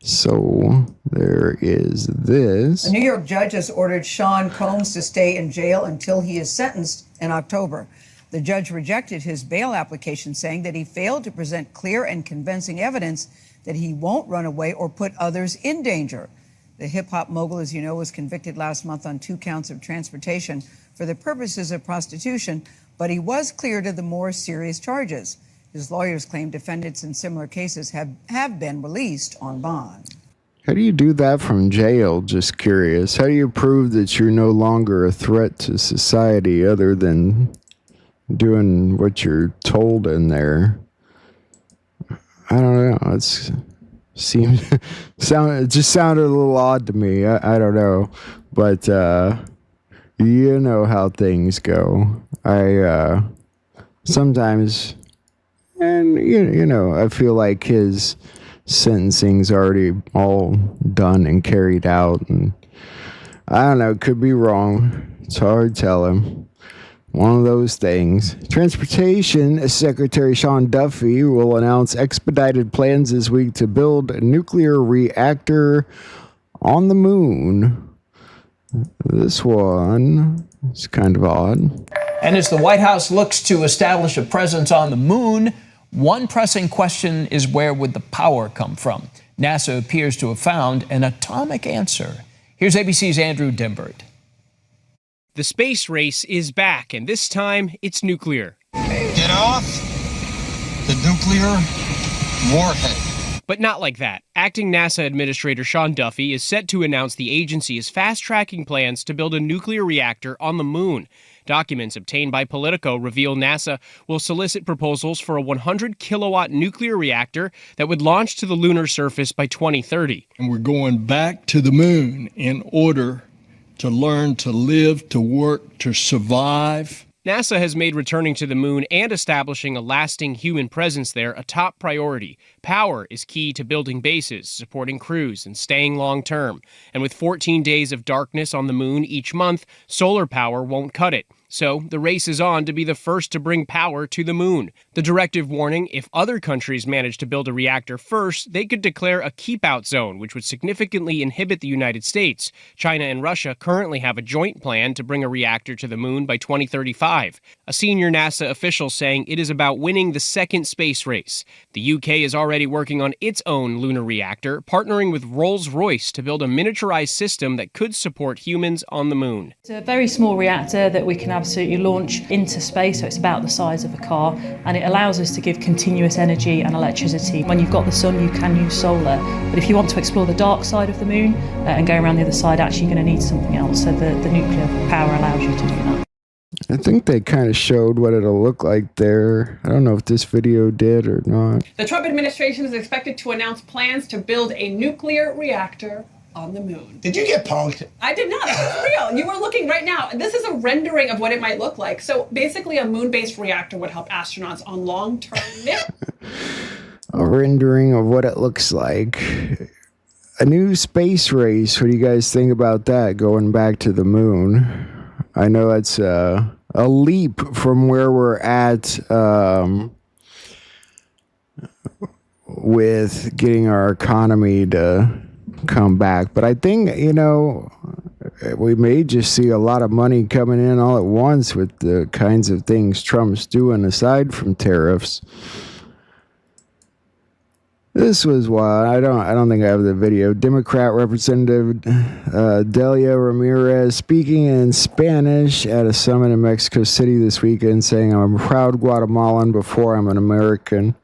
So there is this. A New York judge has ordered Sean Combs to stay in jail until he is sentenced in October. The judge rejected his bail application, saying that he failed to present clear and convincing evidence that he won't run away or put others in danger. The hip-hop mogul, as you know, was convicted last month on 2 counts of transportation for the purposes of prostitution, but he was cleared of the more serious charges. His lawyers claim defendants in similar cases have been released on bond. How do you do that from jail? Just curious. How do you prove that you're no longer a threat to society other than doing what you're told in there? I don't know. It just sounded a little odd to me. I don't know, but you know how things go. I sometimes, and you know, I feel like his sentencing's already all done and carried out, and I don't know. Could be wrong. It's hard to tell him. One of those things. Transportation Secretary Sean Duffy will announce expedited plans this week to build a nuclear reactor on the moon. This one is kind of odd. And as the White House looks to establish a presence on the moon, one pressing question is, where would the power come from? NASA appears to have found an atomic answer. Here's ABC's Andrew Dimbert. The space race is back, and this time it's nuclear. Get off the nuclear warhead. But not like that. Acting NASA Administrator Sean Duffy is set to announce the agency is fast-tracking plans to build a nuclear reactor on the moon. Documents obtained by Politico reveal NASA will solicit proposals for a 100-kilowatt nuclear reactor that would launch to the lunar surface by 2030. And we're going back to the moon in order to learn to live, to work, to survive. NASA has made returning to the moon and establishing a lasting human presence there a top priority. Power is key to building bases, supporting crews, and staying long-term. And with 14 days of darkness on the moon each month, solar power won't cut it. So the race is on to be the first to bring power to the moon. The directive warning, if other countries manage to build a reactor first, they could declare a keep-out zone, which would significantly inhibit the United States. China and Russia currently have a joint plan to bring a reactor to the moon by 2035. A senior NASA official saying it is about winning the second space race. The UK is already working on its own lunar reactor, partnering with Rolls-Royce to build a miniaturized system that could support humans on the moon. It's a very small reactor that we can absolutely launch into space, so it's about the size of a car, and it allows us to give continuous energy and electricity. When you've got the sun, you can use solar, but if you want to explore the dark side of the moon and go around the other side, actually you're going to need something else, so the nuclear power allows you to do that. I think they kind of showed what it'll look like there. I don't know if this video did or not. The Trump administration is expected to announce plans to build a nuclear reactor on the moon. Did you get punked? I did not. That's real. You were looking right now. This is a rendering of what it might look like. So basically a moon-based reactor would help astronauts on long-term missions. A rendering of what it looks like. A new space race. What do you guys think about that, going back to the moon? I know that's a leap from where we're at with getting our economy to come back. But I think, you know, we may just see a lot of money coming in all at once with the kinds of things Trump's doing aside from tariffs. This was wild. I don't think I have the video. Democrat Representative Delia Ramirez speaking in Spanish at a summit in Mexico City this weekend, saying, "I'm a proud Guatemalan before I'm an American."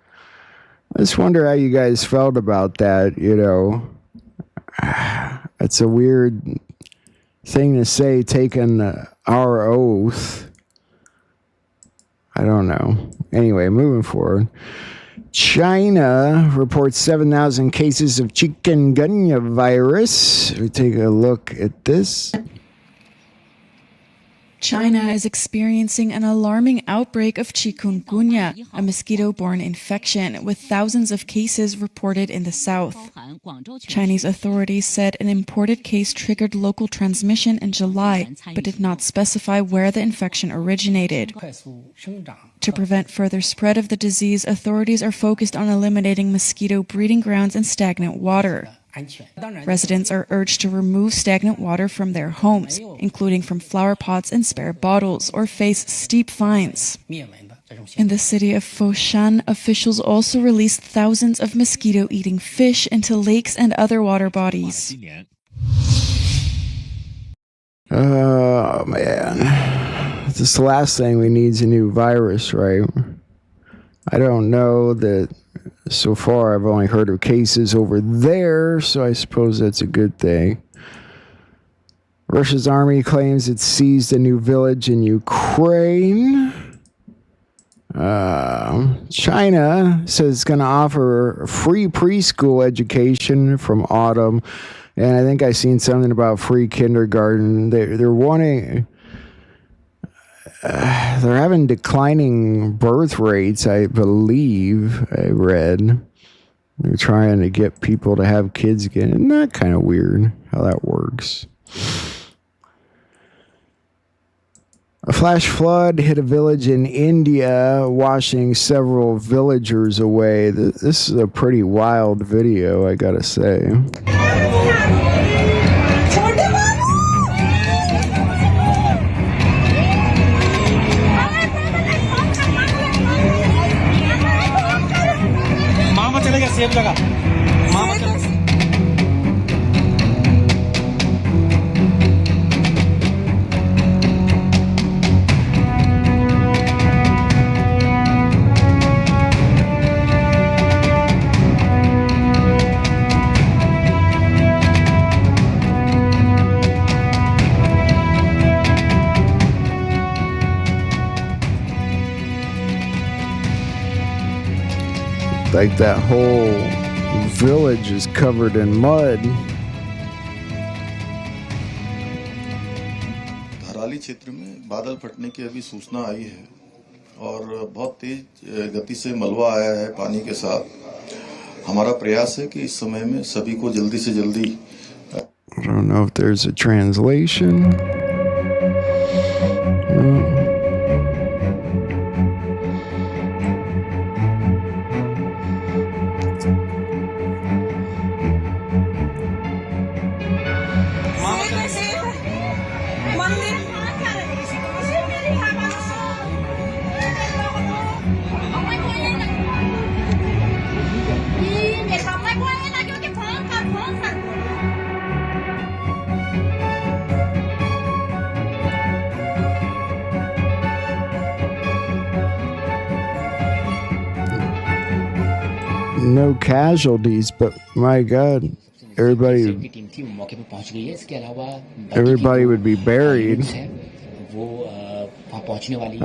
I just wonder how you guys felt about that. You know, it's a weird thing to say, taking our oath. I don't know. Anyway, moving forward. China reports 7,000 cases of chikungunya virus. We take a look at this. China is experiencing an alarming outbreak of chikungunya, a mosquito-borne infection, with thousands of cases reported in the south. Chinese authorities said an imported case triggered local transmission in July, but did not specify where the infection originated. To prevent further spread of the disease, authorities are focused on eliminating mosquito breeding grounds and stagnant water. Residents are urged to remove stagnant water from their homes, including from flower pots and spare bottles, or face steep fines. In the city of Foshan, officials also released thousands of mosquito-eating fish into lakes and other water bodies. Oh, man. This is the last thing we need is a new virus, right? I don't know that so far I've only heard of cases over there, so I suppose that's a good thing. Russia's army claims it seized a new village in Ukraine. China says it's going to offer free preschool education from autumn. And I think I seen something about free kindergarten. They're wanting... they're having declining birth rates, I believe I read. They're trying to get people to have kids again. Isn't that kind of weird how that works? A flash flood hit a village in India, washing several villagers away. This is a pretty wild video, I gotta say. Like that whole village is covered in mud. Dharali क्षेत्र में बादल फटने की अभी सूचना आई है और बहुत तेज गति से मलबा आया है पानी के साथ। हमारा प्रयास है कि इस समय में सभी को जल्दी से जल्दी I don't know if there's a translation. No casualties, but my God, everybody would be buried. I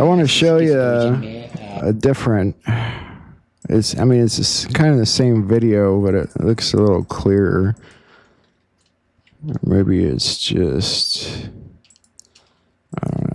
want to show you a different. It's kind of the same video, but it looks a little clearer. Maybe it's just, I don't know.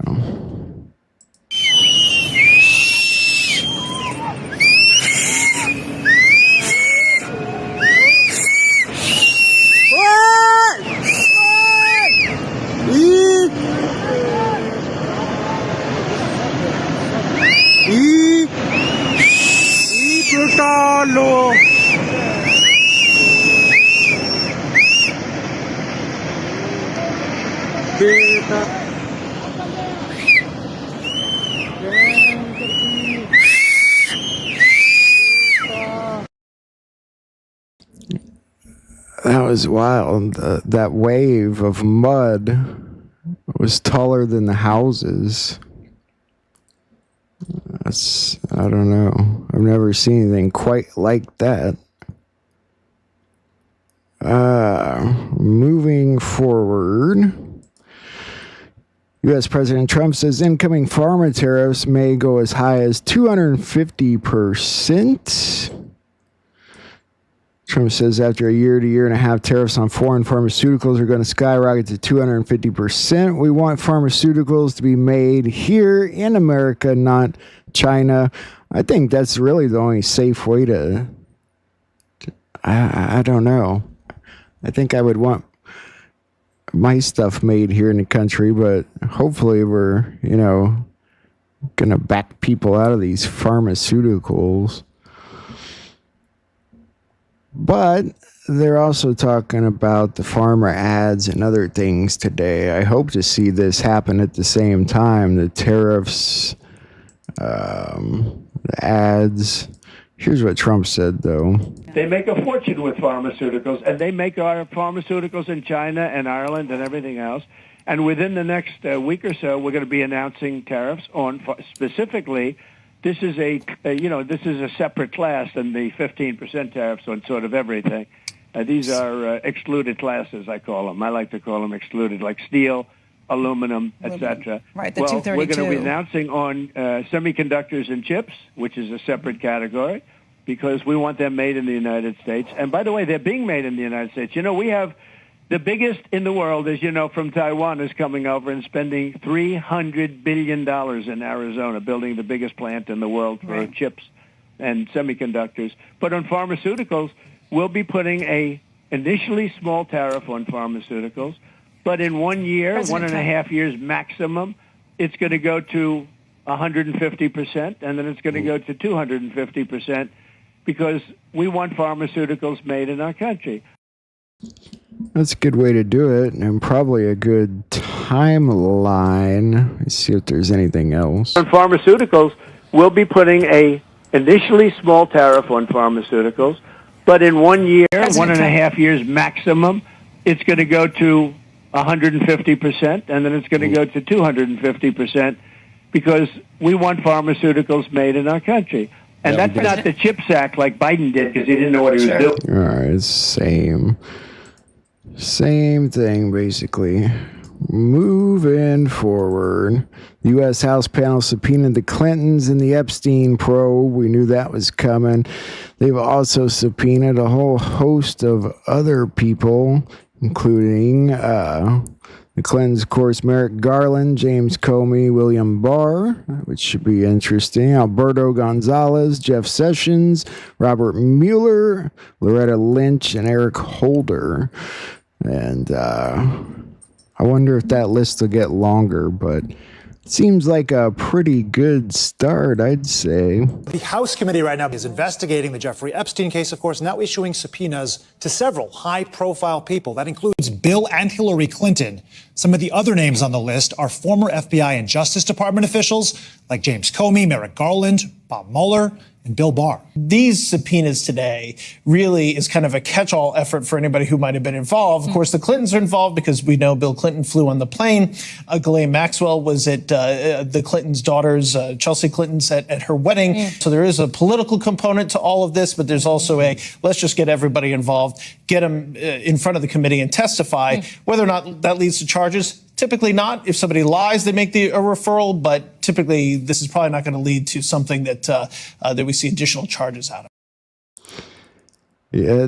That was wild. That wave of mud was taller than the houses. I don't know. I've never seen anything quite like that. Moving forward, U.S. President Trump says incoming pharma tariffs may go as high as 250%. Trump says after a year to year and a half, tariffs on foreign pharmaceuticals are going to skyrocket to 250%. We want pharmaceuticals to be made here in America, not China. I think that's really the only safe way to I don't know. I think I would want my stuff made here in the country, but hopefully we're, going to back people out of these pharmaceuticals. But they're also talking about the pharma ads and other things today. I hope to see this happen at the same time. The tariffs, the ads. Here's what Trump said, though. They make a fortune with pharmaceuticals, and they make our pharmaceuticals in China and Ireland and everything else. And within the next week or so, we're going to be announcing tariffs on specifically. This is this is a separate class than the 15% tariffs on sort of everything. These are excluded classes, I call them. I like to call them excluded, like steel, aluminum, etc. Right, the well, 232. we're going to be announcing on semiconductors and chips, which is a separate category, because we want them made in the United States. And by the way, they're being made in the United States. We have the biggest in the world, as you know, from Taiwan is coming over and spending $300 billion in Arizona, building the biggest plant in the world for chips and semiconductors. But on pharmaceuticals, we'll be putting a initially small tariff on pharmaceuticals, but in 1 year, 1.5 years maximum, it's going to go to 150%, and then it's going to go to 250%, because we want pharmaceuticals made in our country. That's a good way to do it, and probably a good timeline. Let's see if there's anything else. On pharmaceuticals, we'll be putting a initially small tariff on pharmaceuticals, but in 1 year, 1.5 years maximum, it's going to go to 150%, and then it's going to go to 250%, because we want pharmaceuticals made in our country. And that's not the CHIPS Act like Biden did, because he didn't know what he was doing. All right, same thing, basically. Moving forward, the U.S. House panel subpoenaed the Clintons in the Epstein probe. We knew that was coming. They've also subpoenaed a whole host of other people, including the Clintons, of course, Merrick Garland, James Comey, William Barr, which should be interesting, Alberto Gonzalez, Jeff Sessions, Robert Mueller, Loretta Lynch, and Eric Holder. And I wonder if that list will get longer, but it seems like a pretty good start, I'd say. The House committee right now is investigating the Jeffrey Epstein case, of course, now issuing subpoenas to several high-profile people. That includes Bill and Hillary Clinton. Some of the other names on the list are former FBI and Justice Department officials like James Comey, Merrick Garland, Bob Mueller, and Bill Barr. These subpoenas today really is kind of a catch-all effort for anybody who might have been involved. Of course, the Clintons are involved because we know Bill Clinton flew on the plane. Ghislaine Maxwell was at the Clintons' daughter's, Chelsea Clinton's, at her wedding. So there is a political component to all of this, but there's also let's just get everybody involved, get them in front of the committee and testify. Whether or not that leads to charges, typically not. If somebody lies, they make a referral, but typically this is probably not going to lead to something that that we see additional charges out of. Yeah,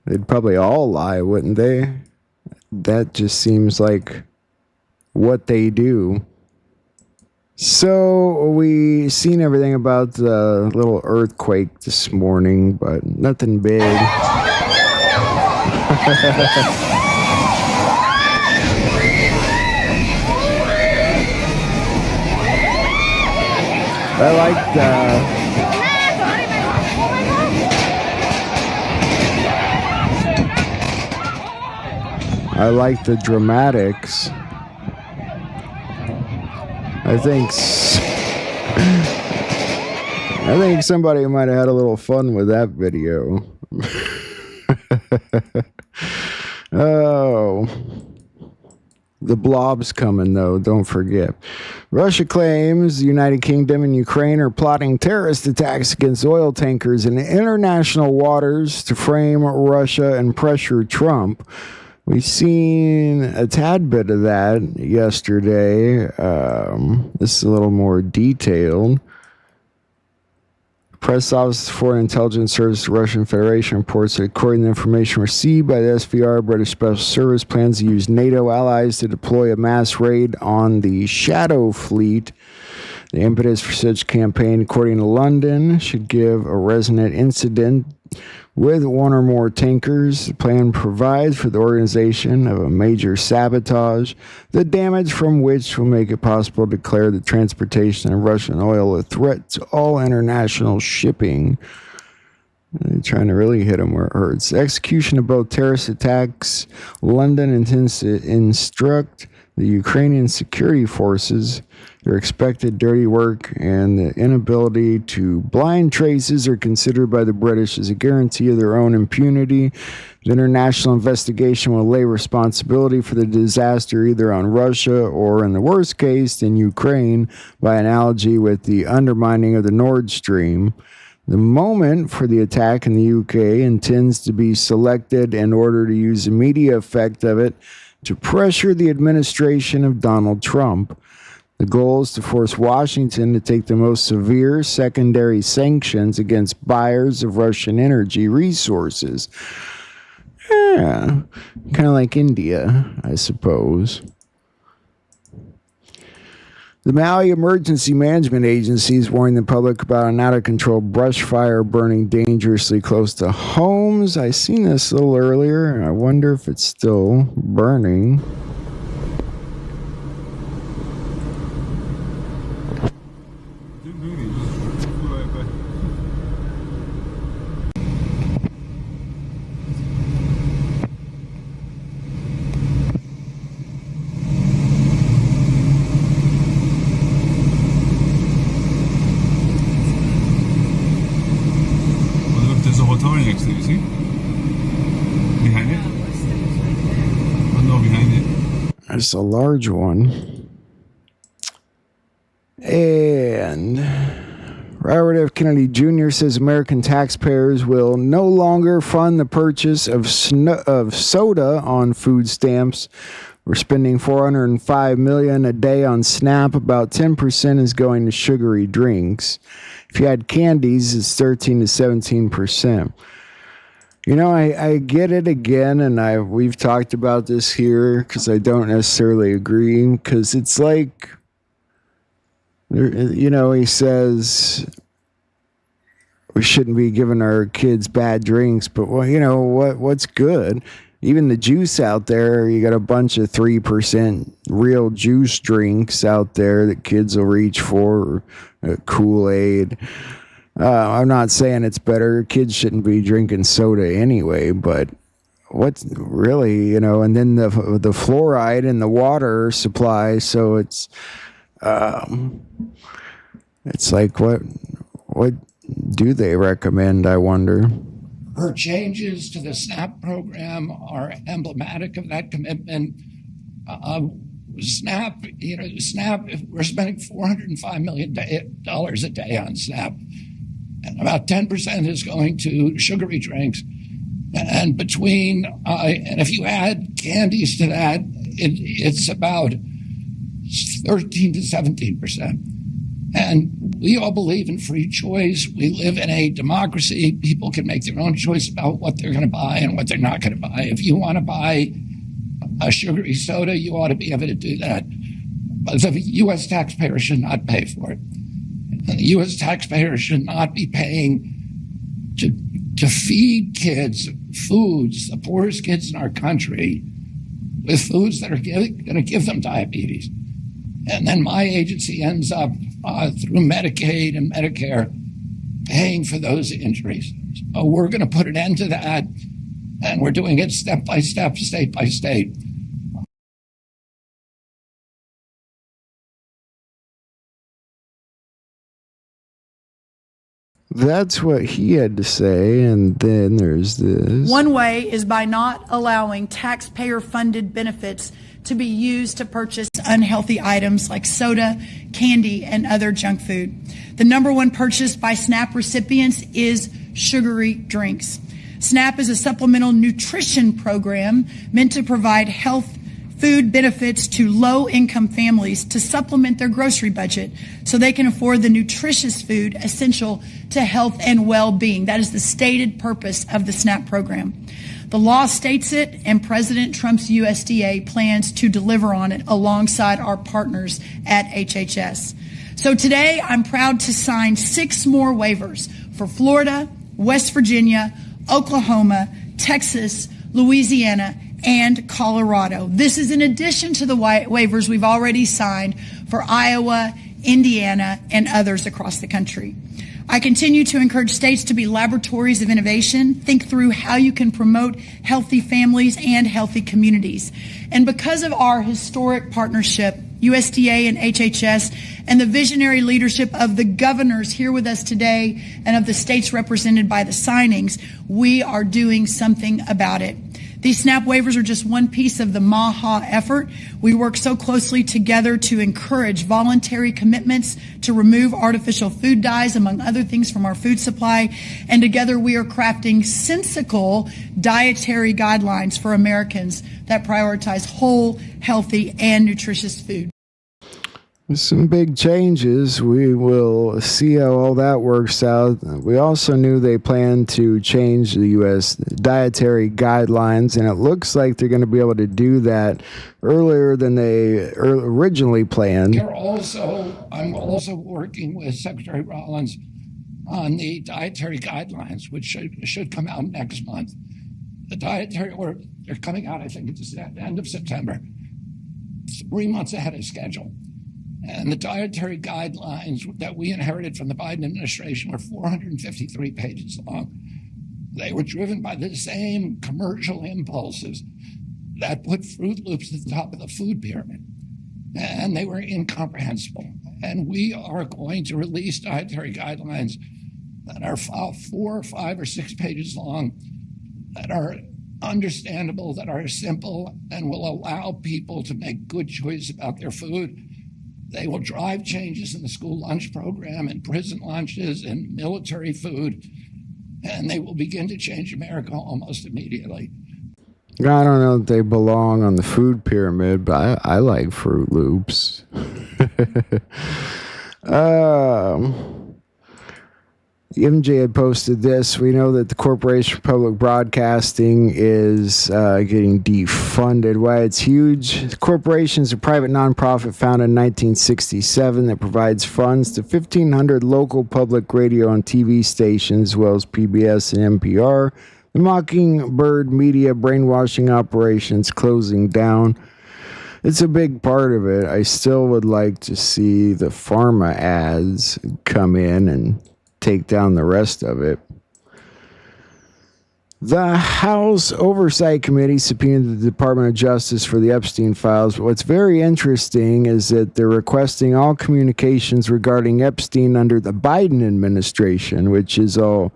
they'd probably all lie, wouldn't they? That just seems like what they do. So we seen everything about the little earthquake this morning, but nothing big. I like the dramatics. I think somebody might have had a little fun with that video. Oh. The blobs coming, though, don't forget. Russia claims the United Kingdom and Ukraine are plotting terrorist attacks against oil tankers in international waters to frame Russia and pressure Trump. We've seen a tad bit of that yesterday. This is a little more detailed. Press Office for Intelligence Service, the Russian Federation reports that according to information received by the SVR, British Special Service plans to use NATO allies to deploy a mass raid on the Shadow Fleet. The impetus for such campaign, according to London, should give a resonant incident with one or more tankers. The plan provides for the organization of a major sabotage, the damage from which will make it possible to declare the transportation of Russian oil a threat to all international shipping. They're trying to really hit them where it hurts. Execution of both terrorist attacks. London intends to instruct the Ukrainian security forces. Their expected dirty work and the inability to blind traces are considered by the British as a guarantee of their own impunity. The international investigation will lay responsibility for the disaster either on Russia or, in the worst case, in Ukraine, by analogy with the undermining of the Nord Stream. The moment for the attack in the UK intends to be selected in order to use the media effect of it to pressure the administration of Donald Trump. The goal is to force Washington to take the most severe secondary sanctions against buyers of Russian energy resources. Yeah, kind of like India, I suppose. The Maui Emergency Management Agency is warning the public about an out-of-control brush fire burning dangerously close to homes. I seen this a little earlier, and I wonder if it's still burning. next to you, see? Behind it? Oh, no, behind it. That's a large one. And Robert F. Kennedy Jr. says American taxpayers will no longer fund the purchase of soda on food stamps. We're spending $405 million a day on SNAP. About 10% is going to sugary drinks. If you had candies, it's 13 to 17%. You know, I get it again, and we've talked about this here because I don't necessarily agree. Because it's like, you know, he says we shouldn't be giving our kids bad drinks, but well, you know what's good? Even the juice out there, you got a bunch of 3% real juice drinks out there that kids will reach for, Kool-Aid. I'm not saying it's better. Kids shouldn't be drinking soda anyway, but what's really, you know, and then the fluoride in the water supply, so it's like what do they recommend, I wonder? Her changes to the SNAP program are emblematic of that commitment. SNAP, we're spending $405 million a day on SNAP, and about 10% is going to sugary drinks. And between, and if you add candies to that, it's about 13 to 17%. And we all believe in free choice. We live in a democracy. People can make their own choice about what they're going to buy and what they're not going to buy. If you want to buy a sugary soda, you ought to be able to do that. But the U.S. taxpayer should not pay for it. And the U.S. taxpayer should not be paying to feed kids foods, the poorest kids in our country, with foods that are going to give them diabetes. And then my agency ends up through Medicaid and Medicare paying for those injuries. So we're going to put an end to that, and we're doing it step by step, state by state. That's what he had to say, and then there's this. One way is by not allowing taxpayer-funded benefits to be used to purchase unhealthy items like soda, candy, and other junk food. The number one purchase by SNAP recipients is sugary drinks. SNAP is a supplemental nutrition program meant to provide health food benefits to low-income families to supplement their grocery budget so they can afford the nutritious food essential to health and well-being. That is the stated purpose of the SNAP program. The law states it, and President Trump's USDA plans to deliver on it alongside our partners at HHS. So today, I'm proud to sign 6 more waivers for Florida, West Virginia, Oklahoma, Texas, Louisiana, and Colorado. This is in addition to the waivers we've already signed for Iowa, Indiana, and others across the country. I continue to encourage states to be laboratories of innovation, think through how you can promote healthy families and healthy communities. And because of our historic partnership, USDA and HHS, and the visionary leadership of the governors here with us today and of the states represented by the signings, we are doing something about it. These SNAP waivers are just one piece of the MAHA effort. We work so closely together to encourage voluntary commitments to remove artificial food dyes, among other things, from our food supply. And together we are crafting sensical dietary guidelines for Americans that prioritize whole, healthy, and nutritious food. Some big changes. We will see how all that works out. We also knew they planned to change the U.S. dietary guidelines, and it looks like they're going to be able to do that earlier than they originally planned. I'm also working with Secretary Rollins on the dietary guidelines, which should come out next month. The dietary, or they're coming out, I think it's at the end of September, 3 months ahead of schedule. And the dietary guidelines that we inherited from the Biden administration were 453 pages long. They were driven by the same commercial impulses that put Fruit Loops at the top of the food pyramid. And they were incomprehensible. And we are going to release dietary guidelines that are 4, 5, or 6 pages long, that are understandable, that are simple, and will allow people to make good choices about their food. They will drive changes in the school lunch program, in prison lunches, in military food, and they will begin to change America almost immediately. I don't know if they belong on the food pyramid, but I like Fruit Loops. MJ had posted this. We know that the Corporation for Public Broadcasting is getting defunded. Why it's huge. The corporation is a private nonprofit founded in 1967 that provides funds to 1,500 local public radio and TV stations, as well as PBS and NPR. The Mockingbird Media brainwashing operations closing down. It's a big part of it. I still would like to see the pharma ads come in and take down the rest of it. The House Oversight Committee subpoenaed the Department of Justice for the Epstein files. What's very interesting is that they're requesting all communications regarding Epstein under the Biden administration, which is all,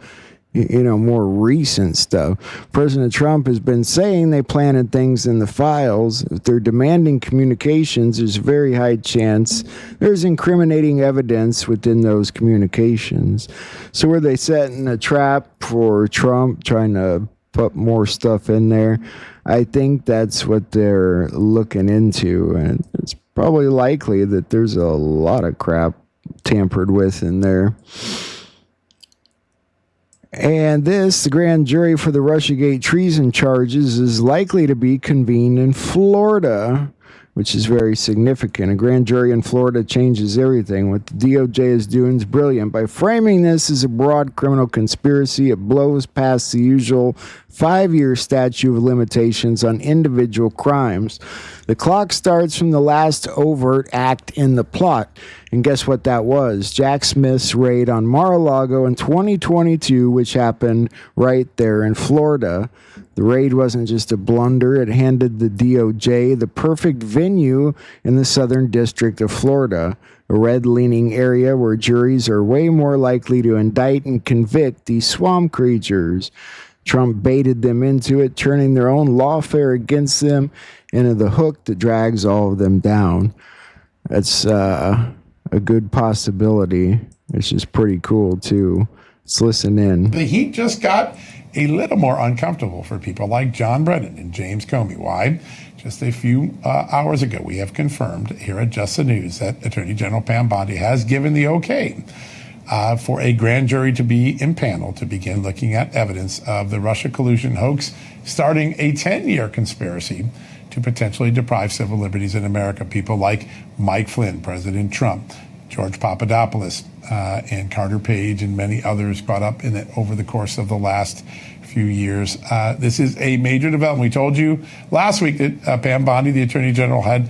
more recent stuff. President Trump has been saying they planted things in the files. If they're demanding communications, there's a very high chance there's incriminating evidence within those communications. So were they setting a trap for Trump, trying to put more stuff in there? I think that's what they're looking into, and it's probably likely that there's a lot of crap tampered with in there. And the grand jury for the Russiagate treason charges is likely to be convened in Florida, which is very significant. A grand jury in Florida changes everything. What the DOJ is doing is brilliant. By framing this as a broad criminal conspiracy, it blows past the usual 5-year statute of limitations on individual crimes. The clock starts from the last overt act in the plot. And guess what that was? Jack Smith's raid on Mar-a-Lago in 2022, which happened right there in Florida. The raid wasn't just a blunder. It handed the DOJ the perfect venue in the Southern District of Florida, a red-leaning area where juries are way more likely to indict and convict these swamp creatures. Trump baited them into it, turning their own lawfare against them into the hook that drags all of them down. That's a good possibility. It's just pretty cool, too. Let's listen in. The heat just got a little more uncomfortable for people like John Brennan and James Comey. Why? Just a few hours ago, we have confirmed here at Just the News that Attorney General Pam Bondi has given the okay for a grand jury to be impaneled to begin looking at evidence of the Russia collusion hoax, starting a 10-year conspiracy to potentially deprive civil liberties in America. People like Mike Flynn, President Trump, George Papadopoulos, and Carter Page, and many others caught up in it over the course of the last few years. This is a major development. We told you last week that Pam Bondi, the Attorney General, had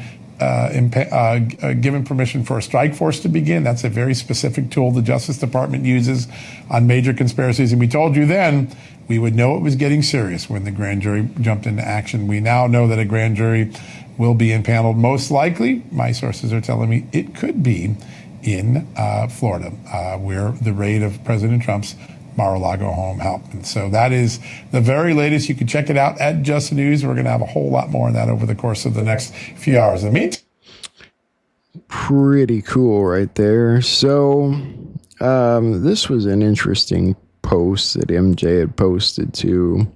given permission for a strike force to begin. That's a very specific tool the Justice Department uses on major conspiracies. And we told you then we would know it was getting serious when the grand jury jumped into action. We now know that a grand jury will be impaneled. Most likely, my sources are telling me, it could be in Florida, where the raid of President Trump's Mar-a-Lago home happened. So that is the very latest. You can check it out at Just the News. We're going to have a whole lot more on that over the course of the next few hours. Pretty cool right there. So this was an interesting post that MJ had posted to.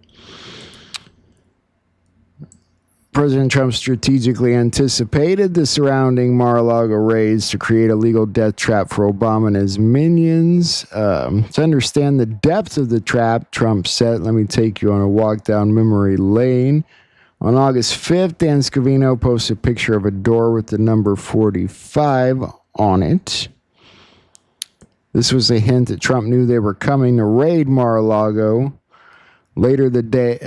President Trump strategically anticipated the surrounding Mar-a-Lago raids to create a legal death trap for Obama and his minions. To understand the depth of the trap Trump set, let me take you on a walk down memory lane. On August 5th, Dan Scavino posted a picture of a door with the number 45 on it. This was a hint that Trump knew they were coming to raid Mar-a-Lago. Later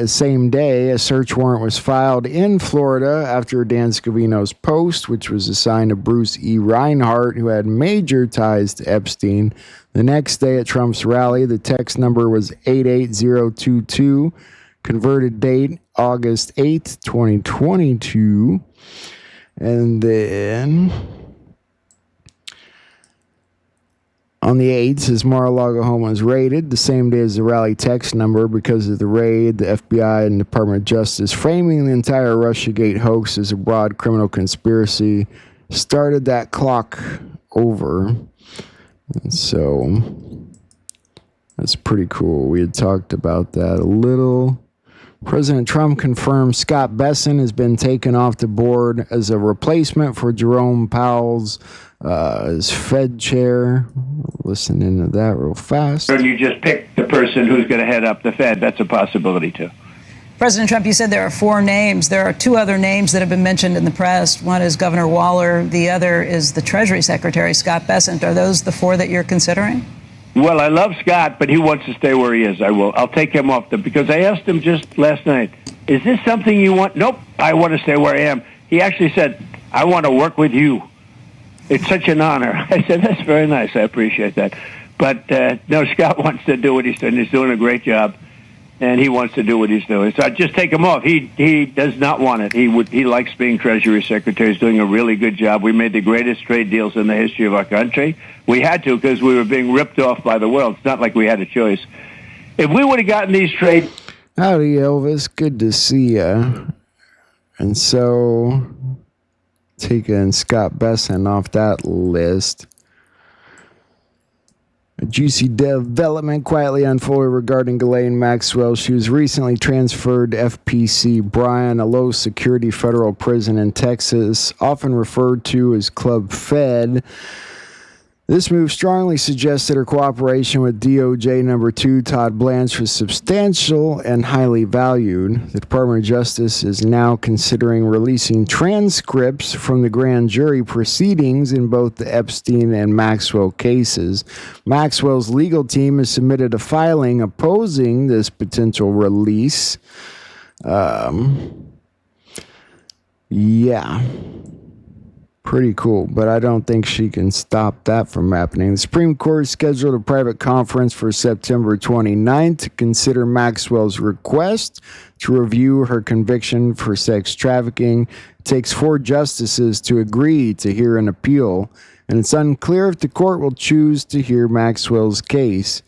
same day, a search warrant was filed in Florida after Dan Scavino's post, which was assigned to Bruce E. Reinhart, who had major ties to Epstein. The next day at Trump's rally, the text number was 88022, converted date August 8th, 2022. And then on the 8th, his Mar-a-Lago home was raided the same day as the rally text number. Because of the raid, the FBI and Department of Justice, framing the entire Russiagate hoax as a broad criminal conspiracy, started that clock over. And so that's pretty cool. We had talked about that a little. President Trump confirmed Scott Besson has been taken off the board as a replacement for Jerome Powell's as Fed chair. Listen into that real fast. Or you just pick the person who's going to head up the Fed. That's a possibility, too. President Trump, you said there are 4 names. There are 2 other names that have been mentioned in the press. One is Governor Waller. The other is the Treasury Secretary, Scott Bessent. Are those the 4 that you're considering? Well, I love Scott, but he wants to stay where he is. I'll take him off because I asked him just last night, is this something you want? Nope, I want to stay where I am. He actually said, I want to work with you. It's such an honor. I said, that's very nice. I appreciate that. But no, Scott wants to do what he's doing. He's doing a great job, and he wants to do what he's doing. So I just take him off. He does not want it. He likes being Treasury Secretary. He's doing a really good job. We made the greatest trade deals in the history of our country. We had to because we were being ripped off by the world. It's not like we had a choice. If we would have gotten these trade... Howdy, Elvis. Good to see ya. And so, taking Scott Besson off that list. A juicy development quietly unfolded regarding Ghislaine Maxwell. She was recently transferred to FPC Bryan, a low-security federal prison in Texas, often referred to as Club Fed. This move strongly suggests that her cooperation with DOJ No. 2 Todd Blanche was substantial and highly valued. The Department of Justice is now considering releasing transcripts from the grand jury proceedings in both the Epstein and Maxwell cases. Maxwell's legal team has submitted a filing opposing this potential release. Yeah. Pretty cool, but I don't think she can stop that from happening. The Supreme Court scheduled a private conference for September 29th to consider Maxwell's request to review her conviction for sex trafficking. It takes 4 justices to agree to hear an appeal, and it's unclear if the court will choose to hear Maxwell's case.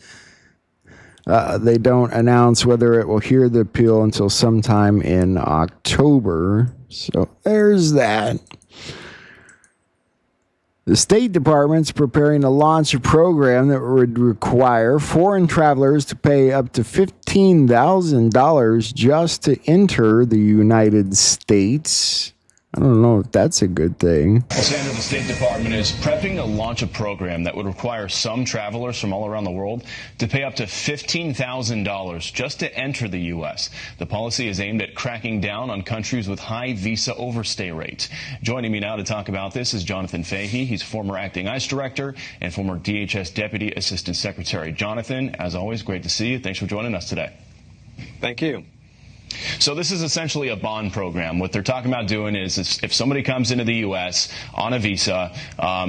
They don't announce whether it will hear the appeal until sometime in October. So there's that. The State Department's preparing to launch a program that would require foreign travelers to pay up to $15,000 just to enter the United States. I don't know if that's a good thing. Well, Sandra, the State Department is prepping to launch a program that would require some travelers from all around the world to pay up to $15,000 just to enter the U.S. The policy is aimed at cracking down on countries with high visa overstay rates. Joining me now to talk about this is Jonathan Fahey. He's former acting ICE director and former DHS Deputy Assistant Secretary. Jonathan, as always, great to see you. Thanks for joining us today. Thank you. So this is essentially a bond program. What they're talking about doing is if somebody comes into the U.S. on a visa,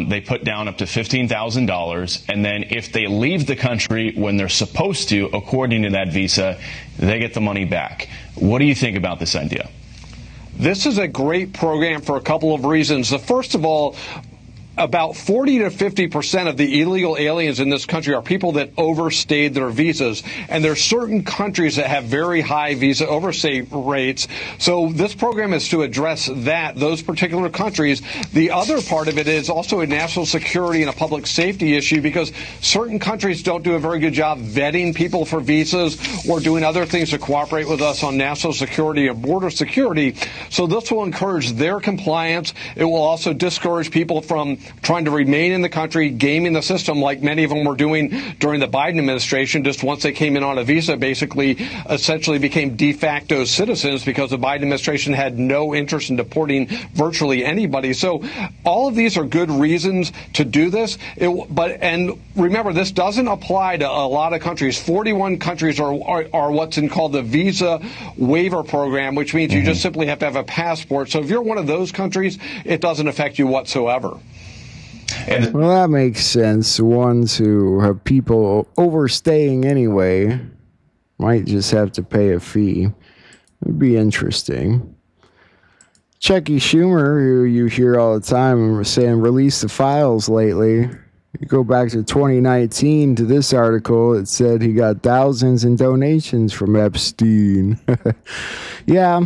they put down up to $15,000, and then if they leave the country when they're supposed to, according to that visa, they get the money back. What do you think about this idea? This is a great program for a couple of reasons. The first of all, about 40 to 50% of the illegal aliens in this country are people that overstayed their visas. And there are certain countries that have very high visa overstay rates. So this program is to address those particular countries. The other part of it is also a national security and a public safety issue, because certain countries don't do a very good job vetting people for visas or doing other things to cooperate with us on national security and border security. So this will encourage their compliance. It will also discourage people from trying to remain in the country, gaming the system like many of them were doing during the Biden administration. Just once they came in on a visa, basically essentially became de facto citizens because the Biden administration had no interest in deporting virtually anybody. So all of these are good reasons to do this. And remember, this doesn't apply to a lot of countries. 41 countries are what's called the visa waiver program, which means you just simply have to have a passport. So if you're one of those countries, it doesn't affect you whatsoever. Well, that makes sense. Ones who have people overstaying anyway might just have to pay a fee. It'd be interesting. Chucky Schumer, who you hear all the time saying release the files lately. You go back to 2019 to this article, it said he got thousands in donations from Epstein. Yeah,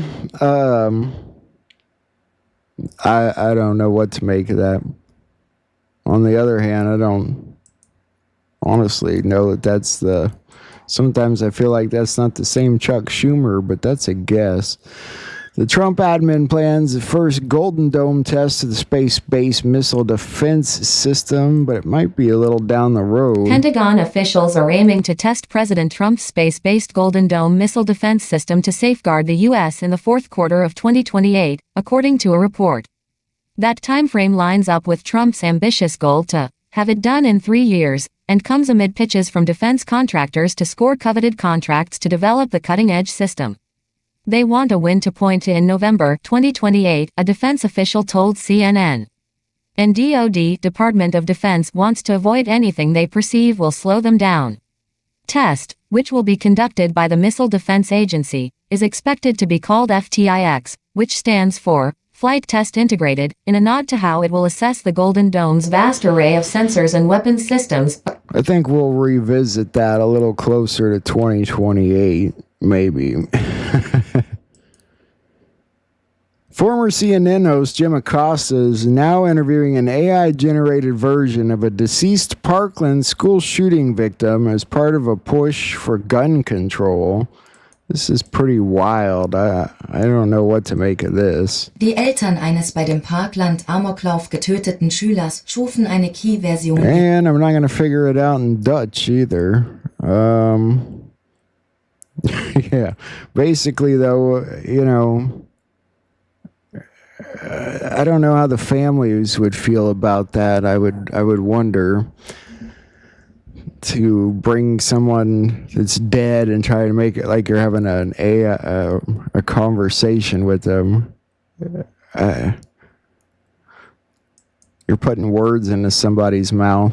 I don't know what to make of that. On the other hand, I don't honestly know that sometimes I feel like that's not the same Chuck Schumer, but that's a guess. The Trump admin plans the first Golden Dome test of the space-based missile defense system, but it might be a little down the road. Pentagon officials are aiming to test President Trump's space-based Golden Dome missile defense system to safeguard the U.S. in the fourth quarter of 2028, according to a report. That timeframe lines up with Trump's ambitious goal to have it done in 3 years, and comes amid pitches from defense contractors to score coveted contracts to develop the cutting-edge system. They want a win to point to in November 2028, a defense official told CNN. And DoD, Department of Defense, wants to avoid anything they perceive will slow them down. Test, which will be conducted by the Missile Defense Agency, is expected to be called FTIX, which stands for Flight Test Integrated, in a nod to how it will assess the Golden Dome's vast array of sensors and weapons systems. I think we'll revisit that a little closer to 2028, maybe. Former CNN host Jim Acosta is now interviewing an AI-generated version of a deceased Parkland school shooting victim as part of a push for gun control. This is pretty wild. I don't know what to make of this. Die Eltern eines bei dem Parkland Amoklauf getöteten Schülers schufen eine Key-Version. And I'm not going to figure it out in Dutch either. Yeah. Basically, though, I don't know how the families would feel about that. I would wonder. To bring someone that's dead and try to make it like you're having a conversation with them. You're putting words into somebody's mouth.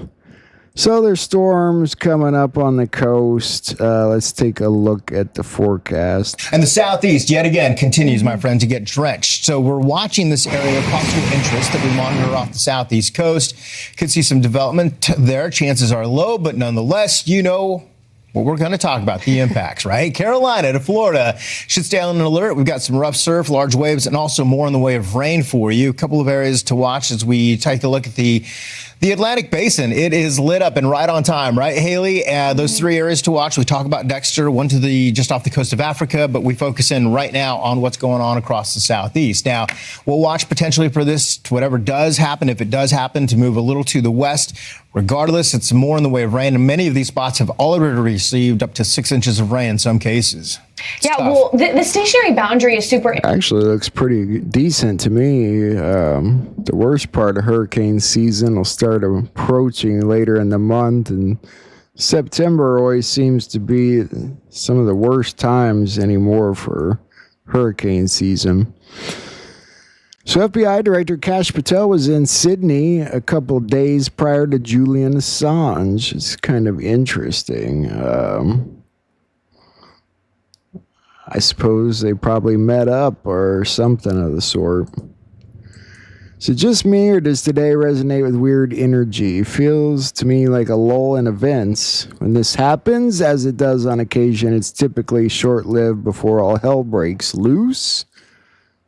So there's storms coming up on the coast. Let's take a look at the forecast. And the southeast, yet again, continues, my friend, to get drenched. So we're watching this area of possible interest that we monitor off the southeast coast. Could see some development there. Chances are low, but nonetheless, Well, we're going to talk about the impacts, right? Carolina to Florida should stay on an alert. We've got some rough surf, large waves, and also more in the way of rain for you. A couple of areas to watch as we take a look at the Atlantic Basin. It is lit up and right on time, right, Haley? Those three areas to watch. We talk about Dexter, one to the just off the coast of Africa, but we focus in right now on what's going on across the southeast. Now, we'll watch potentially for this, whatever does happen, if it does happen, to move a little to the west. Regardless, it's more in the way of rain, and many of these spots have already received up to 6 inches of rain in some cases. Yeah, well, the stationary boundary is super. Actually, looks pretty decent to me. The worst part of hurricane season will start approaching later in the month, and September always seems to be some of the worst times anymore for hurricane season. So FBI Director Kash Patel was in Sydney a couple days prior to Julian Assange. It's kind of interesting. I suppose they probably met up or something of the sort. Is it just me, or does today resonate with weird energy? Feels to me like a lull in events. When this happens, as it does on occasion, it's typically short-lived before all hell breaks loose.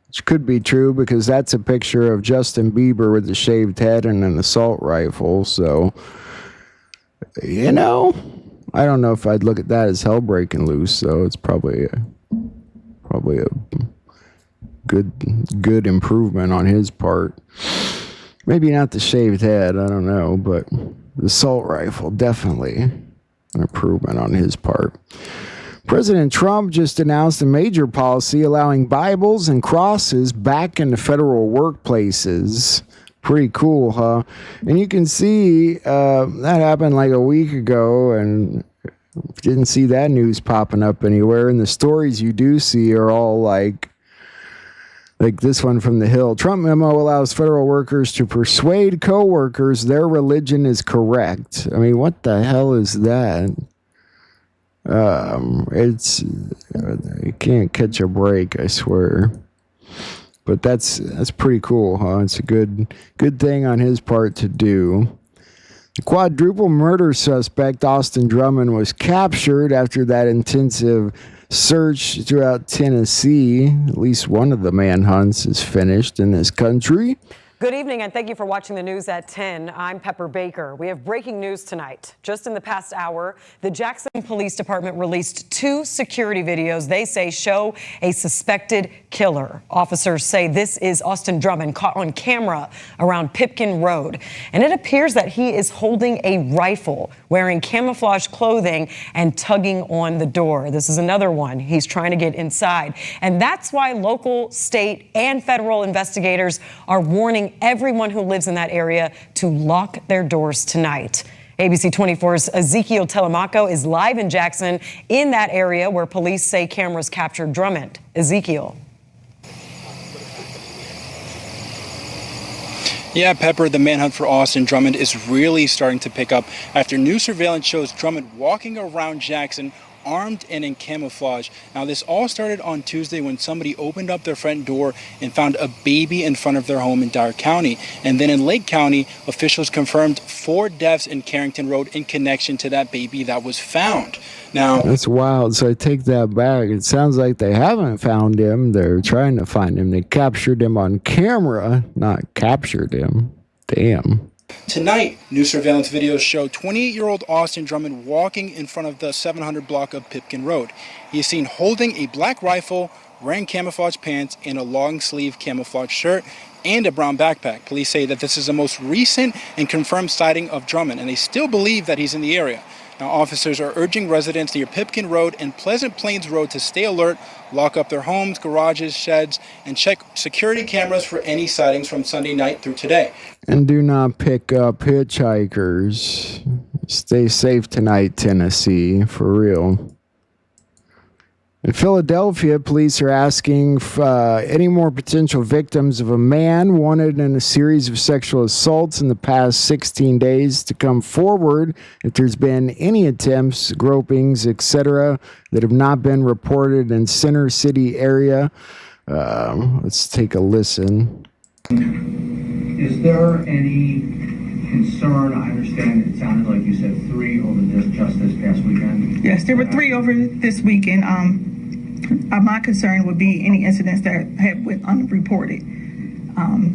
Which could be true because that's a picture of Justin Bieber with a shaved head and an assault rifle. So, you know, I don't know if I'd look at that as hell breaking loose. So it's probably a good improvement on his part. Maybe not the shaved head, I don't know, but the assault rifle, definitely an improvement on his part. President Trump just announced a major policy allowing Bibles and crosses back into federal workplaces. Pretty cool, huh? And you can see that happened like a week ago, and didn't see that news popping up anywhere. And the stories you do see are all like this one from The Hill. Trump memo allows federal workers to persuade co-workers their religion is correct. I mean, what the hell is that? You can't catch a break, I swear. But that's pretty cool, huh? It's a good thing on his part to do. The quadruple murder suspect, Austin Drummond, was captured after that intensive search throughout Tennessee. At least one of the manhunts is finished in this country. Good evening, and thank you for watching the news at 10. I'm Pepper Baker. We have breaking news tonight. Just in the past hour, the Jackson Police Department released 2 security videos they say show a suspected killer. Officers say this is Austin Drummond caught on camera around Pipkin Road. And it appears that he is holding a rifle, wearing camouflage clothing, and tugging on the door. This is another one. He's trying to get inside. And that's why local, state, and federal investigators are warning everyone who lives in that area to lock their doors tonight. ABC 24's Ezekiel Telemaco is live in Jackson in that area where police say cameras captured Drummond. Ezekiel. Yeah, Pepper, the manhunt for Austin Drummond is really starting to pick up after new surveillance shows Drummond walking around Jackson armed and in camouflage. Now, this all started on Tuesday when somebody opened up their front door and found a baby in front of their home in Dyer County. And then in Lake County, officials confirmed 4 deaths in Carrington Road in connection to that baby that was found. Now, that's wild. So I take that back. It sounds like they haven't found him. They're trying to find him. They captured him on camera, not captured him. Damn. Tonight, new surveillance videos show 28-year-old Austin Drummond walking in front of the 700 block of Pipkin Road. He is seen holding a black rifle, wearing camouflage pants and a long-sleeve camouflage shirt and a brown backpack. Police say that this is the most recent and confirmed sighting of Drummond, and they still believe that he's in the area. Now, officers are urging residents near Pipkin Road and Pleasant Plains Road to stay alert, lock up their homes, garages, sheds, and check security cameras for any sightings from Sunday night through today. And do not pick up hitchhikers. Stay safe tonight, Tennessee, for real. In Philadelphia, police are asking any more potential victims of a man wanted in a series of sexual assaults in the past 16 days to come forward if there's been any attempts, gropings, etc. that have not been reported in Center City area. Let's take a listen. Is there any concern? I understand it sounded like you said 3 over just this past weekend. Yes. Yes, there were 3 over this weekend. My concern would be any incidents that have went unreported,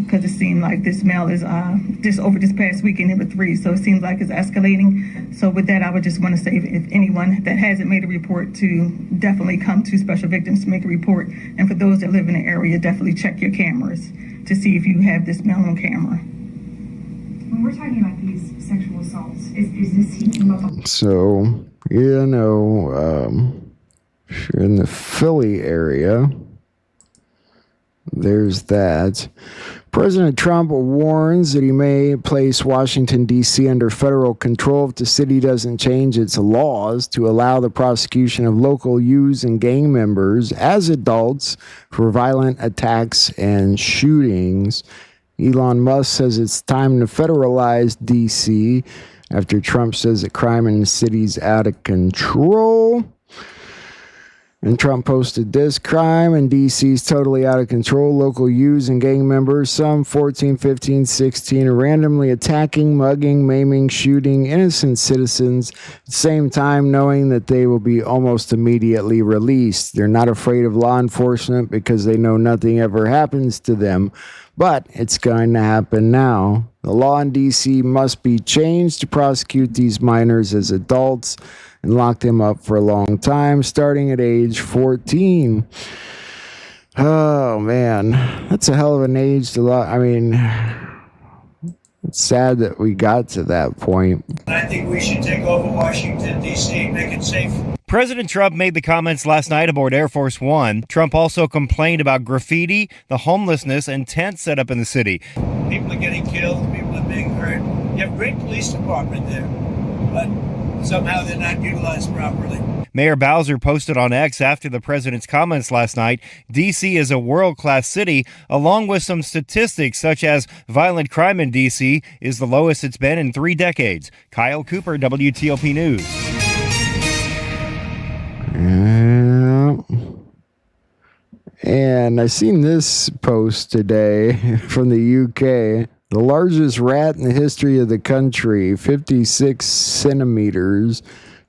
because it seemed like this smell is just over this past weekend there were 3, so it seems like it's escalating. So with that, I would just want to say if anyone that hasn't made a report to definitely come to Special Victims to make a report, and for those that live in the area, definitely check your cameras to see if you have this smell on camera. When we're talking about these sexual assaults, is this heating up? So, you know, if you're in the Philly area, there's that. President Trump warns that he may place Washington, D.C. under federal control if the city doesn't change its laws to allow the prosecution of local youths and gang members as adults for violent attacks and shootings. Elon Musk says it's time to federalize D.C. after Trump says that crime in the city's out of control. And Trump posted this: crime in D.C. is totally out of control. Local youths and gang members, some 14, 15, 16, are randomly attacking, mugging, maiming, shooting innocent citizens at the same time knowing that they will be almost immediately released. They're not afraid of law enforcement because they know nothing ever happens to them. But it's going to happen now. The law in D.C. must be changed to prosecute these minors as adults and lock them up for a long time, starting at age 14. Oh, man. That's a hell of an age to lock. I mean, it's sad that we got to that point. I think we should take over Washington, D.C., make it safe. President Trump made the comments last night aboard Air Force One. Trump also complained about graffiti, the homelessness, and tents set up in the city. People are getting killed, people are being hurt. You have a great police department there, but somehow they're not utilized properly. Mayor Bowser posted on X after the president's comments last night, D.C. is a world-class city, along with some statistics such as violent crime in D.C. is the lowest it's been in 3 decades. Kyle Cooper, WTOP News. Yeah. And I seen this post today from the UK. The largest rat in the history of the country, 56 centimeters.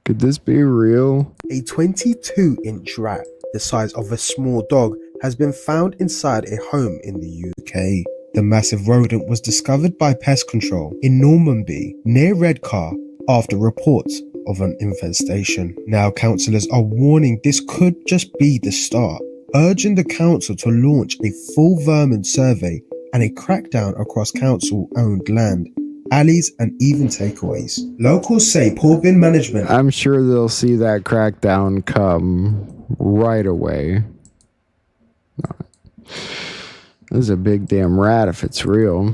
Could this be real? A 22-inch rat, the size of a small dog, has been found inside a home in the UK. The massive rodent was discovered by pest control in Normanby, near Redcar, after reports of an infestation. Now councillors are warning this could just be the start, urging the council to launch a full vermin survey and a crackdown across council-owned land, alleys and even takeaways. Locals say poor bin management. I'm sure they'll see that crackdown come right away. This is a big damn rat if it's real.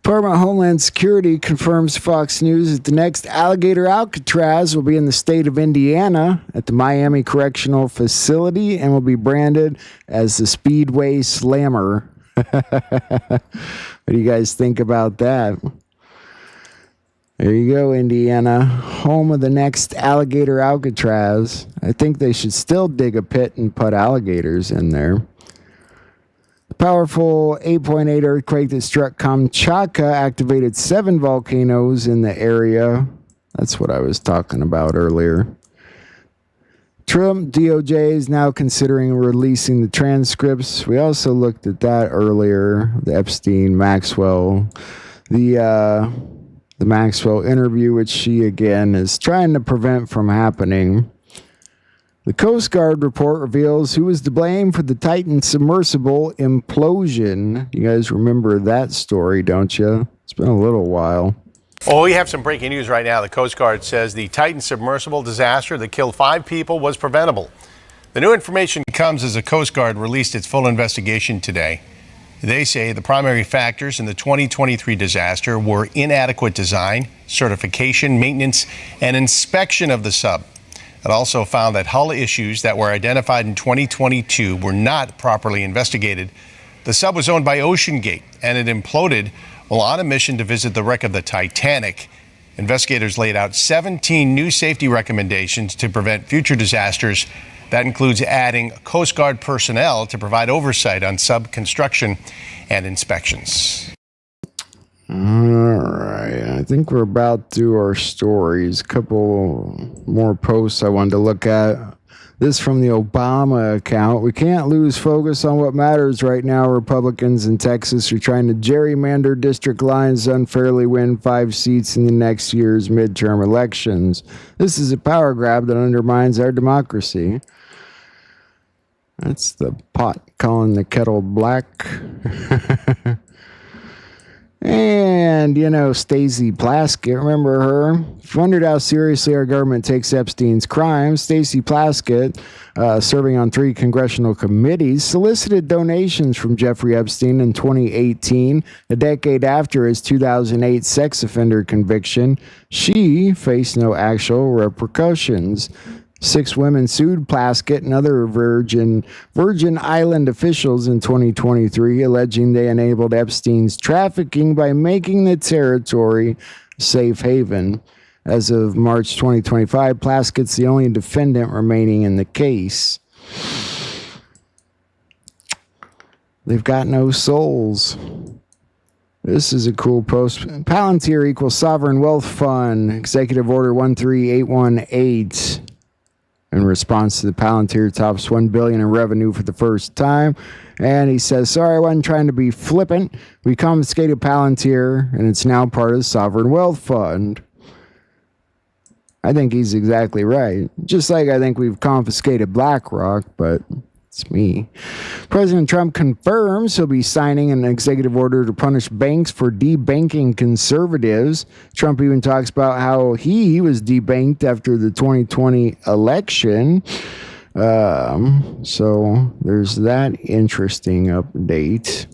Department of Homeland Security confirms to Fox News that the next alligator Alcatraz will be in the state of Indiana at the Miami Correctional Facility and will be branded as the Speedway Slammer. What do you guys think about that? There you go, Indiana, home of the next alligator Alcatraz. I think they should still dig a pit and put alligators in there. The powerful 8.8 earthquake that struck Kamchatka activated 7 volcanoes in the area. That's what I was talking about earlier. Trump DOJ is now considering releasing the transcripts. We also looked at that earlier, the Epstein, Maxwell, the Maxwell interview, which she, again, is trying to prevent from happening. The Coast Guard report reveals who was to blame for the Titan submersible implosion. You guys remember that story, don't you? It's been a little while. Well, we have some breaking news right now. The Coast Guard says the Titan submersible disaster that killed 5 people was preventable. The new information comes as the Coast Guard released its full investigation today. They say the primary factors in the 2023 disaster were inadequate design, certification, maintenance, and inspection of the sub. It also found that hull issues that were identified in 2022 were not properly investigated. The sub was owned by OceanGate, and it imploded while on a mission to visit the wreck of the Titanic. Investigators laid out 17 new safety recommendations to prevent future disasters. That includes adding Coast Guard personnel to provide oversight on sub construction and inspections. All right. I think we're about to our stories. A couple more posts I wanted to look at. This from the Obama account. We can't lose focus on what matters right now. Republicans in Texas are trying to gerrymander district lines to unfairly win 5 seats in the next year's midterm elections. This is a power grab that undermines our democracy. That's the pot calling the kettle black. And, Stacey Plaskett, remember her? If you wondered how seriously our government takes Epstein's crimes, Stacey Plaskett, serving on 3 congressional committees, solicited donations from Jeffrey Epstein in 2018, a decade after his 2008 sex offender conviction. She faced no actual repercussions. 6 women sued Plaskett and other Virgin Island officials in 2023, alleging they enabled Epstein's trafficking by making the territory a safe haven. As of March 2025, Plaskett's the only defendant remaining in the case. They've got no souls. This is a cool post. Palantir equals Sovereign Wealth Fund, Executive Order 13818. In response to the Palantir tops $1 billion in revenue for the first time. And he says, sorry, I wasn't trying to be flippant. We confiscated Palantir, and it's now part of the Sovereign Wealth Fund. I think he's exactly right. Just like I think we've confiscated BlackRock, but it's me. President Trump confirms he'll be signing an executive order to punish banks for debanking conservatives. Trump even talks about how he was debanked after the 2020 election. So there's that interesting update.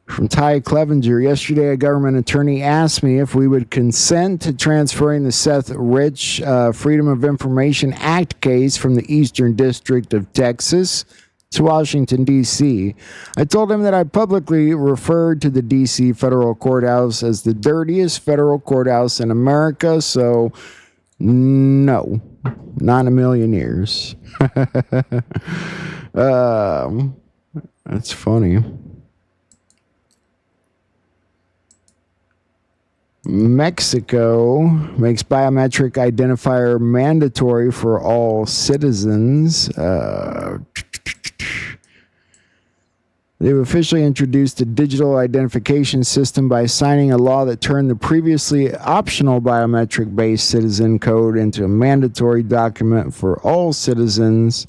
From Ty Clevenger, yesterday a government attorney asked me if we would consent to transferring the Seth Rich Freedom of Information Act case from the Eastern District of Texas to Washington, D.C. I told him that I publicly referred to the D.C. federal courthouse as the dirtiest federal courthouse in America, so no, not in a million years. That's funny. Mexico makes biometric identifier mandatory for all citizens. They've officially introduced a digital identification system by signing a law that turned the previously optional biometric-based citizen code into a mandatory document for all citizens.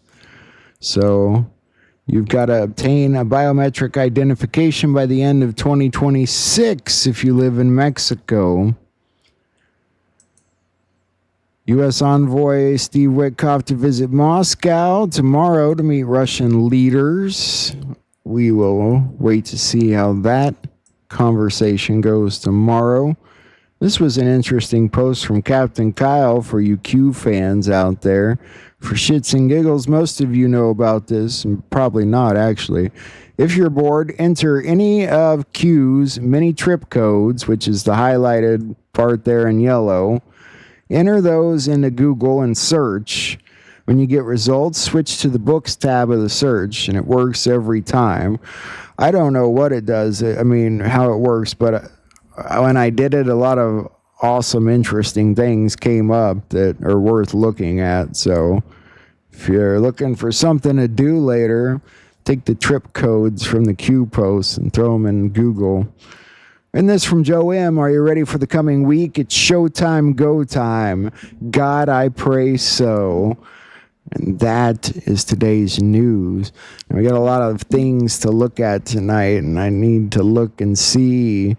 So you've got to obtain a biometric identification by the end of 2026 if you live in Mexico. U.S. envoy Steve Witkoff to visit Moscow tomorrow to meet Russian leaders. We will wait to see how that conversation goes tomorrow. This was an interesting post from Captain Kyle for you Q fans out there. For shits and giggles, most of you know about this, and probably not actually. If you're bored, enter any of Q's many trip codes, which is the highlighted part there in yellow. Enter those into Google and search. When you get results, switch to the books tab of the search, and it works every time. I don't know what it does, how it works, but when I did it, a lot of awesome, interesting things came up that are worth looking at. So if you're looking for something to do later, take the trip codes from the Q posts and throw them in Google. And this from Joe M. Are you ready for the coming week? It's showtime, go time. God, I pray so. And that is today's news. And we got a lot of things to look at tonight, and I need to look and see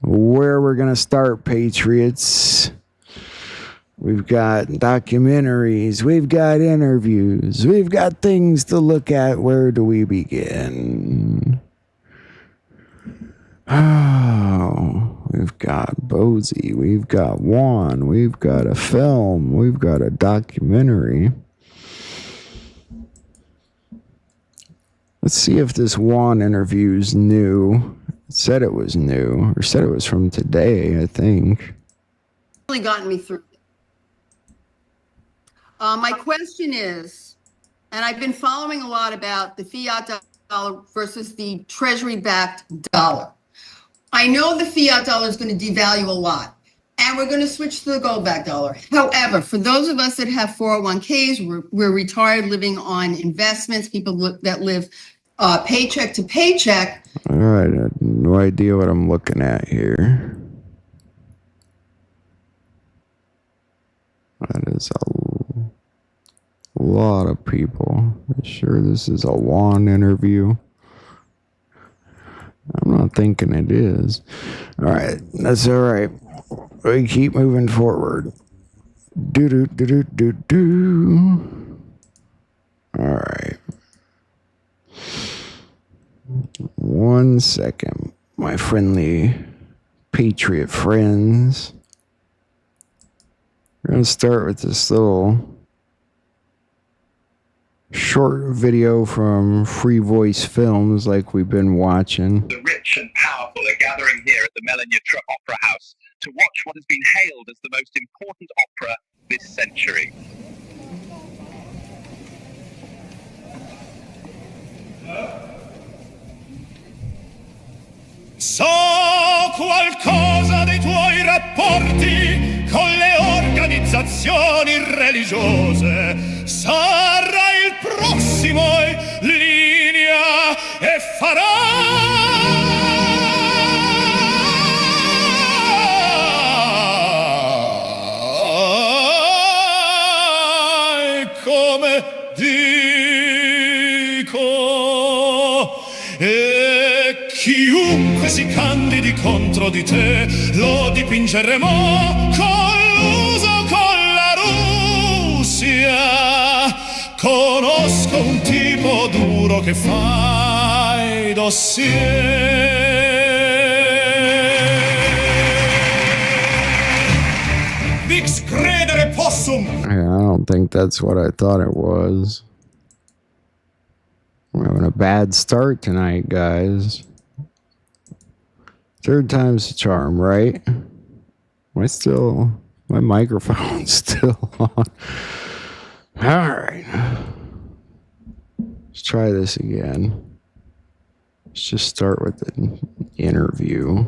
where we're going to start, Patriots. We've got documentaries. We've got interviews. We've got things to look at. Where do we begin? Oh, we've got Bozy. We've got Juan. We've got a film. We've got a documentary. Let's see if this Juan interview's new. It said it was new, or said it was from today, I think. Really gotten me through. My question is, and I've been following a lot about the fiat dollar versus the treasury-backed dollar. I know the fiat dollar is going to devalue a lot, and we're going to switch to the gold-backed dollar. However, for those of us that have 401ks, we're retired living on investments, people that live paycheck to paycheck. All right, I have no idea what I'm looking at here. That is a lot of people. I'm sure this is a long interview. I'm not thinking it is. All right, that's all right. We keep moving forward. Do. All right. 1 second, my friendly patriot friends. We're going to start with this little short video from Free Voice Films like we've been watching. The rich and powerful are gathering here at the Melania Opera House to watch what has been hailed as the most important opera this century. So qualcosa dei tuoi rapporti con le organizzazioni religiose. Sarà il prossimo in linea e farà come dico. E chiunque si candidi contro di te lo dipingeremo colluso con la Russia. Conosco un tipo duro che fa i dossier. Vix credere possum. I don't think that's what I thought it was. We're having a bad start tonight, guys. Third time's the charm, right? My microphone's still on. All right. Let's try this again. Let's just start with the interview.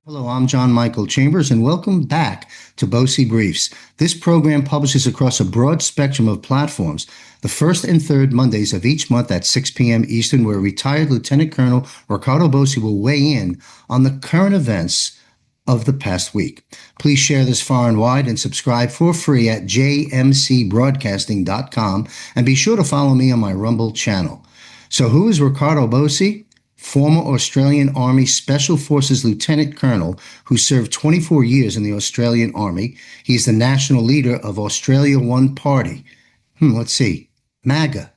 Hello, I'm John Michael Chambers, and welcome back to BOSI Briefs. This program publishes across a broad spectrum of platforms, the first and third Mondays of each month at 6 p.m. Eastern, where retired Lieutenant Colonel Ricardo Bosi will weigh in on the current events of the past week. Please share this far and wide and subscribe for free at jmcbroadcasting.com, and be sure to follow me on my Rumble channel. So who is Ricardo Bosi? Former Australian Army Special Forces Lieutenant Colonel who served 24 years in the Australian Army. He's the national leader of Australia One Party. Let's see. MAGA.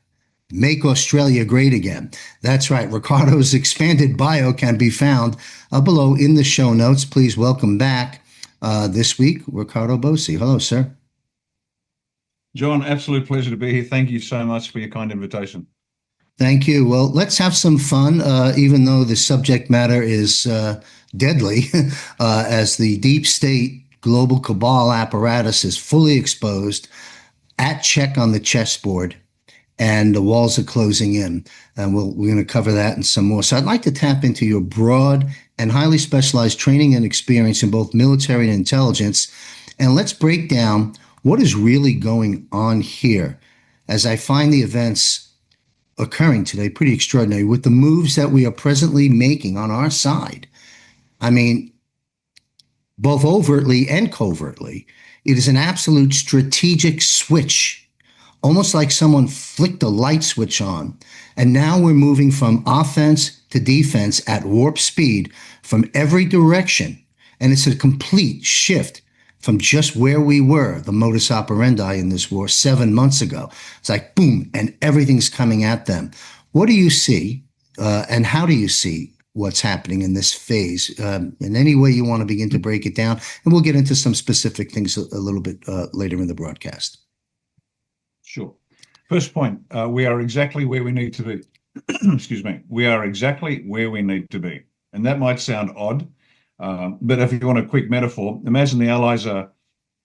Make Australia Great Again. That's right. Ricardo's expanded bio can be found below in the show notes. Please welcome back this week, Ricardo Bosi. Hello, sir. John, absolute pleasure to be here. Thank you so much for your kind invitation. Thank you. Well, let's have some fun, even though the subject matter is deadly, as the deep state global cabal apparatus is fully exposed, at check on the chessboard, and the walls are closing in. And we're going to cover that and some more. So I'd like to tap into your broad and highly specialized training and experience in both military and intelligence. And let's break down what is really going on here, as I find the events occurring today pretty extraordinary with the moves that we are presently making on our side. I mean, both overtly and covertly, it is an absolute strategic switch, almost like someone flicked a light switch on. And now we're moving from offense to defense at warp speed from every direction. And it's a complete shift from just where we were, the modus operandi in this war 7 months ago. It's like, boom, and everything's coming at them. What do you see, and how do you see what's happening in this phase? In any way you want to begin to break it down, and we'll get into some specific things a little bit later in the broadcast. Sure. First point, we are exactly where we need to be. Excuse me. We are exactly where we need to be. And that might sound odd, but if you want a quick metaphor, imagine the Allies are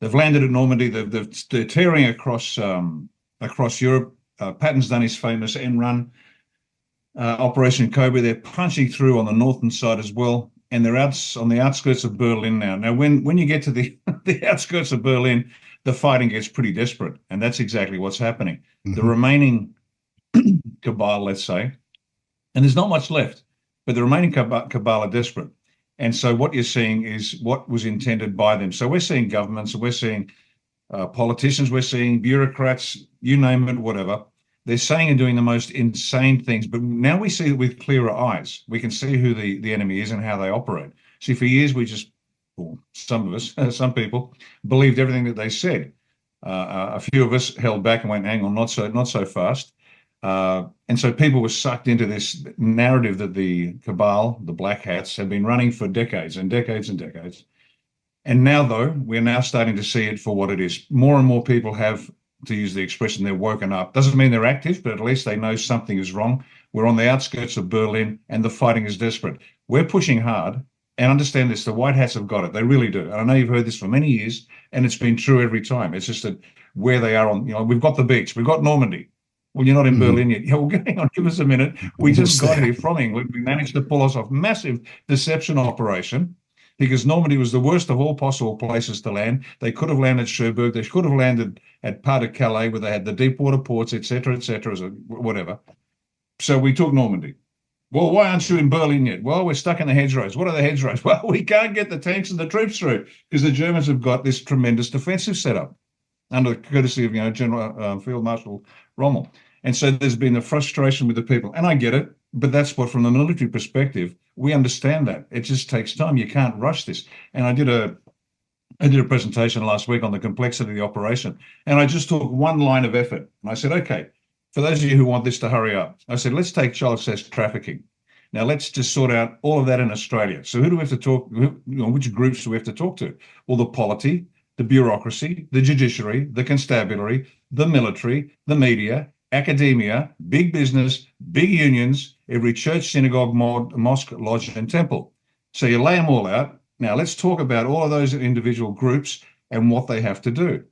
They've landed at Normandy. They're tearing across Europe. Patton's done his famous end run, Operation Cobra. They're punching through on the northern side as well, and they're out on the outskirts of Berlin now. Now, when you get to the outskirts of Berlin, the fighting gets pretty desperate, and that's exactly what's happening. The remaining cabal, let's say, and there's not much left, but the remaining cabal are desperate. And so what you're seeing is what was intended by them. So we're seeing governments, we're seeing politicians, we're seeing bureaucrats, you name it, whatever. They're saying and doing the most insane things, but now we see it with clearer eyes. We can see who the enemy is and how they operate. See, for years we just, well, some of us, some people, believed everything that they said. A few of us held back and went, hang on, not so fast. And so people were sucked into this narrative that the cabal, the black hats, have been running for decades and decades and decades. And now, though, we're now starting to see it for what it is. More and more people have, to use the expression, they're woken up. Doesn't mean they're active, but at least they know something is wrong. We're on the outskirts of Berlin and the fighting is desperate. We're pushing hard, and understand this, the white hats have got it. They really do. And I know you've heard this for many years, and it's been true every time. It's just that where they are on, we've got the beach, we've got Normandy. Well, you're not in Berlin yet. Yeah, well, hang on, give us a minute. We just got here from England. We managed to pull us off massive deception operation because Normandy was the worst of all possible places to land. They could have landed Cherbourg. They could have landed at part of Calais where they had the deep water ports, et cetera, whatever. So we took Normandy. Well, why aren't you in Berlin yet? Well, we're stuck in the hedgerows. What are the hedgerows? Well, we can't get the tanks and the troops through because the Germans have got this tremendous defensive setup under the courtesy of, General Field Marshal Rommel. And so there's been a frustration with the people. And I get it, but that's what, from the military perspective, we understand that. It just takes time. You can't rush this. And I did a presentation last week on the complexity of the operation. And I just took one line of effort. And I said, okay, for those of you who want this to hurry up, I said, let's take child sex trafficking. Now, let's just sort out all of that in Australia. So who do we have to talk, which groups do we have to talk to? Well, the polity, the bureaucracy, the judiciary, the constabulary, the military, the media, academia, big business, big unions, every church, synagogue, mosque, lodge, and temple. So you lay them all out. Now let's talk about all of those individual groups and what they have to do.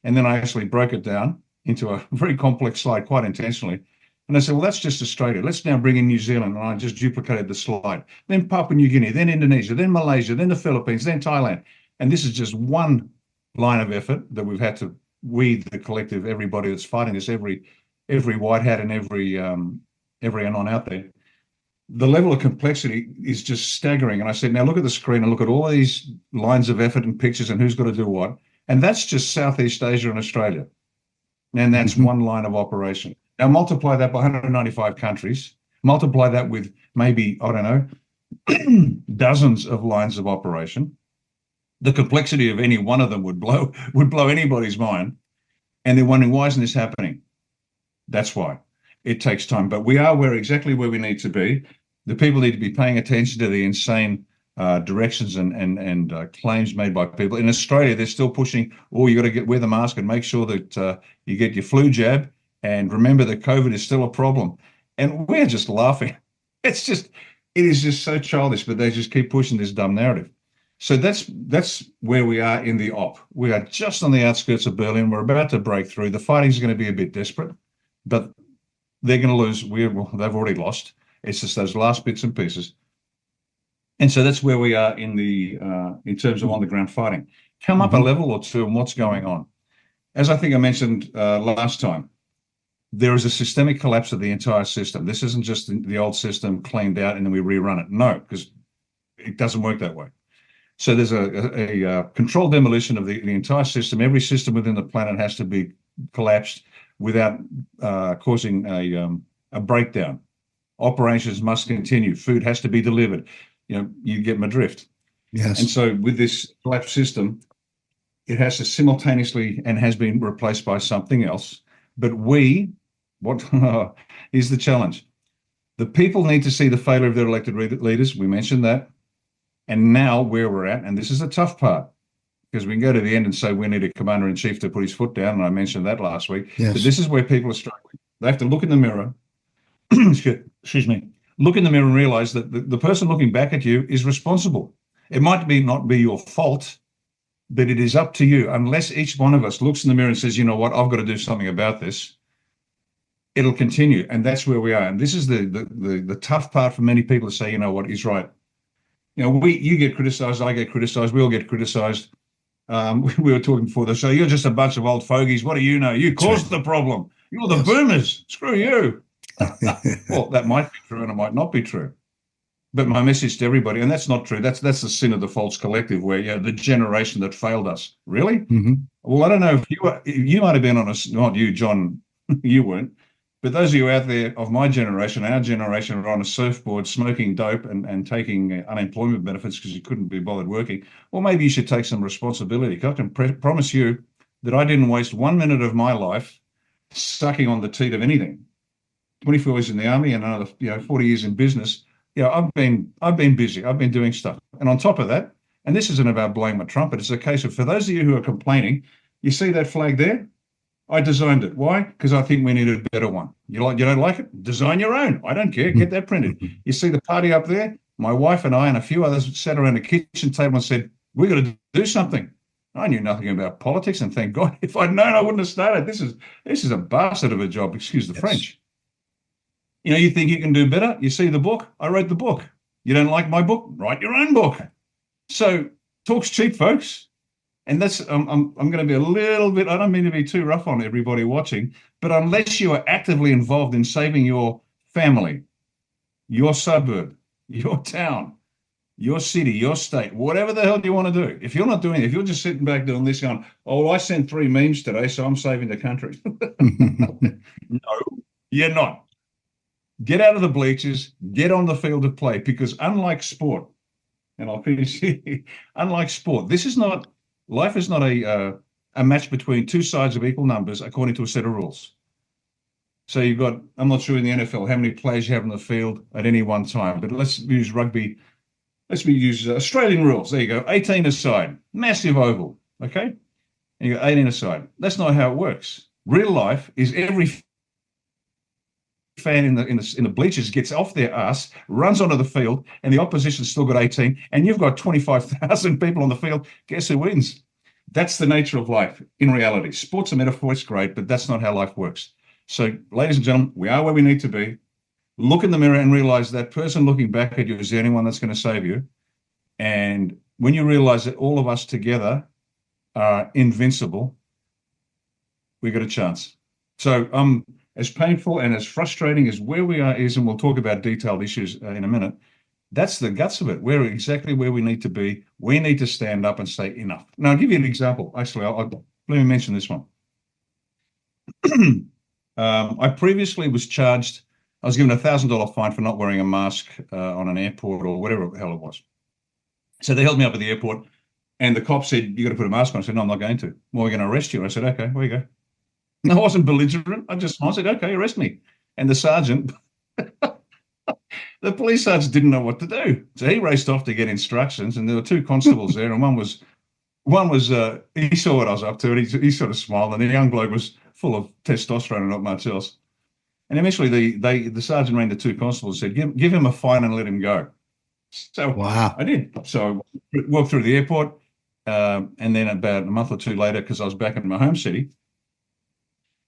And then I actually broke it down into a very complex slide quite intentionally. And I said, well, that's just Australia. Let's now bring in New Zealand. And I just duplicated the slide. Then Papua New Guinea, then Indonesia, then Malaysia, then the Philippines, then Thailand. And this is just one line of effort that we've had to, we, the collective, everybody that's fighting this, every white hat and every anon out there, the level of complexity is just staggering. And I said, now look at the screen and look at all these lines of effort and pictures and who's got to do what. And that's just Southeast Asia and Australia. And that's one line of operation. Now multiply that by 195 countries, multiply that with maybe, I don't know, dozens of lines of operation. The complexity of any one of them would blow anybody's mind. And they're wondering, why isn't this happening? That's why. It takes time. But we are exactly where we need to be. The people need to be paying attention to the insane directions and claims made by people. In Australia, they're still pushing, you got to wear the mask and make sure that you get your flu jab. And remember that COVID is still a problem. And we're just laughing. It is just so childish, but they just keep pushing this dumb narrative. So that's where we are in the op. We are just on the outskirts of Berlin. We're about to break through. The fighting's going to be a bit desperate, but they're going to lose. They've already lost. It's just those last bits and pieces. And so that's where we are in terms of on-the-ground fighting. Come up a level or two on what's going on. As I think I mentioned last time, there is a systemic collapse of the entire system. This isn't just the old system cleaned out and then we rerun it. No, because it doesn't work that way. So there's a controlled demolition of the entire system. Every system within the planet has to be collapsed without causing a breakdown. Operations must continue. Food has to be delivered. You get my drift. Yes. And so with this collapsed system, it has to simultaneously and has been replaced by something else. But what is the challenge? The people need to see the failure of their elected leaders. We mentioned that. And now where we're at, and this is a tough part, because we can go to the end and say we need a commander-in-chief to put his foot down, and I mentioned that last week. Yes. But this is where people are struggling. They have to look in the mirror, excuse me, look in the mirror and realize that the person looking back at you is responsible. It might not be your fault, But it is up to you. Unless each one of us looks in the mirror and says, you know what, I've got to do something about this, it'll continue. And that's where we are. And this is the tough part for many people to say, you know what, he's right. You know, you get criticized, I get criticized, we all get criticized. We were talking before the show, you're just a bunch of old fogies. What do you know? You caused the problem. You're the boomers. Screw you. Well, that might be true and it might not be true. But my message to everybody, and that's not true, that's the sin of the false collective, where, you know, the generation that failed us. Really? Well, I don't know if you might have been on not you, John, you weren't, but those of you out there of my generation, our generation, are on a surfboard smoking dope and taking unemployment benefits because you couldn't be bothered working. Well, maybe you should take some responsibility. I can promise you that I didn't waste 1 minute of my life sucking on the teat of anything. 24 years in the army and another 40 years in business. I've been busy. I've been doing stuff. And on top of that, and this isn't about blaming Trump, but it's a case of, for those of you who are complaining, you see that flag there? I designed it. Why? Because I think we need a better one. You don't like it? Design your own. I don't care. Get that printed. You see the party up there? My wife and I and a few others sat around the kitchen table and said, we've got to do something. I knew nothing about politics, and thank God, if I'd known, I wouldn't have started. This is a bastard of a job, excuse the French. You know, you think you can do better? You see the book? I wrote the book. You don't like my book? Write your own book. So talk's cheap, folks. And that's, I'm going to be a little bit, I don't mean to be too rough on everybody watching, but unless you are actively involved in saving your family, your suburb, your town, your city, your state, whatever the hell you want to do, if you're not doing it, if you're just sitting back doing this going, oh, I sent 3 memes today, so I'm saving the country. No, you're not. Get out of the bleachers, get on the field of play, because unlike sport, and I'll finish here, unlike sport, life is not a match between two sides of equal numbers according to a set of rules. So you've got, I'm not sure in the NFL how many players you have on the field at any one time, but let's use rugby. Let's use Australian rules. There you go, 18 aside, massive oval, okay? And you got 18 aside. That's not how it works. Real life is every fan in the bleachers gets off their ass, runs onto the field, and the opposition's still got 18, and you've got 25,000 people on the field. Guess who wins? That's the nature of life in reality. Sport's a metaphor, it's great, but that's not how life works. So, ladies and gentlemen, we are where we need to be. Look in the mirror and realize that person looking back at you is the only one that's going to save you. And when you realize that all of us together are invincible, we got a chance. So, as painful and as frustrating as where we are is, and we'll talk about detailed issues in a minute, that's the guts of it. We're exactly where we need to be. We need to stand up and say enough. Now, I'll give you an example. Actually, let me mention this one. I previously was charged, I was given a $1,000 fine for not wearing a mask on an airport or whatever the hell it was. So they held me up at the airport and the cop said, you got to put a mask on. I said, no, I'm not going to. Well, we're going to arrest you. I said, okay, where you go? I wasn't belligerent. I said, okay, arrest me. And the sergeant, the police sergeant didn't know what to do. So he raced off to get instructions, and there were 2 constables there, and one was he saw what I was up to, and he sort of smiled, and the young bloke was full of testosterone and not much else. And eventually the sergeant rang the 2 constables and said, give him a fine and let him go. So wow. I did. So I walked through the airport, and then about a month or 2 later, because I was back in my home city,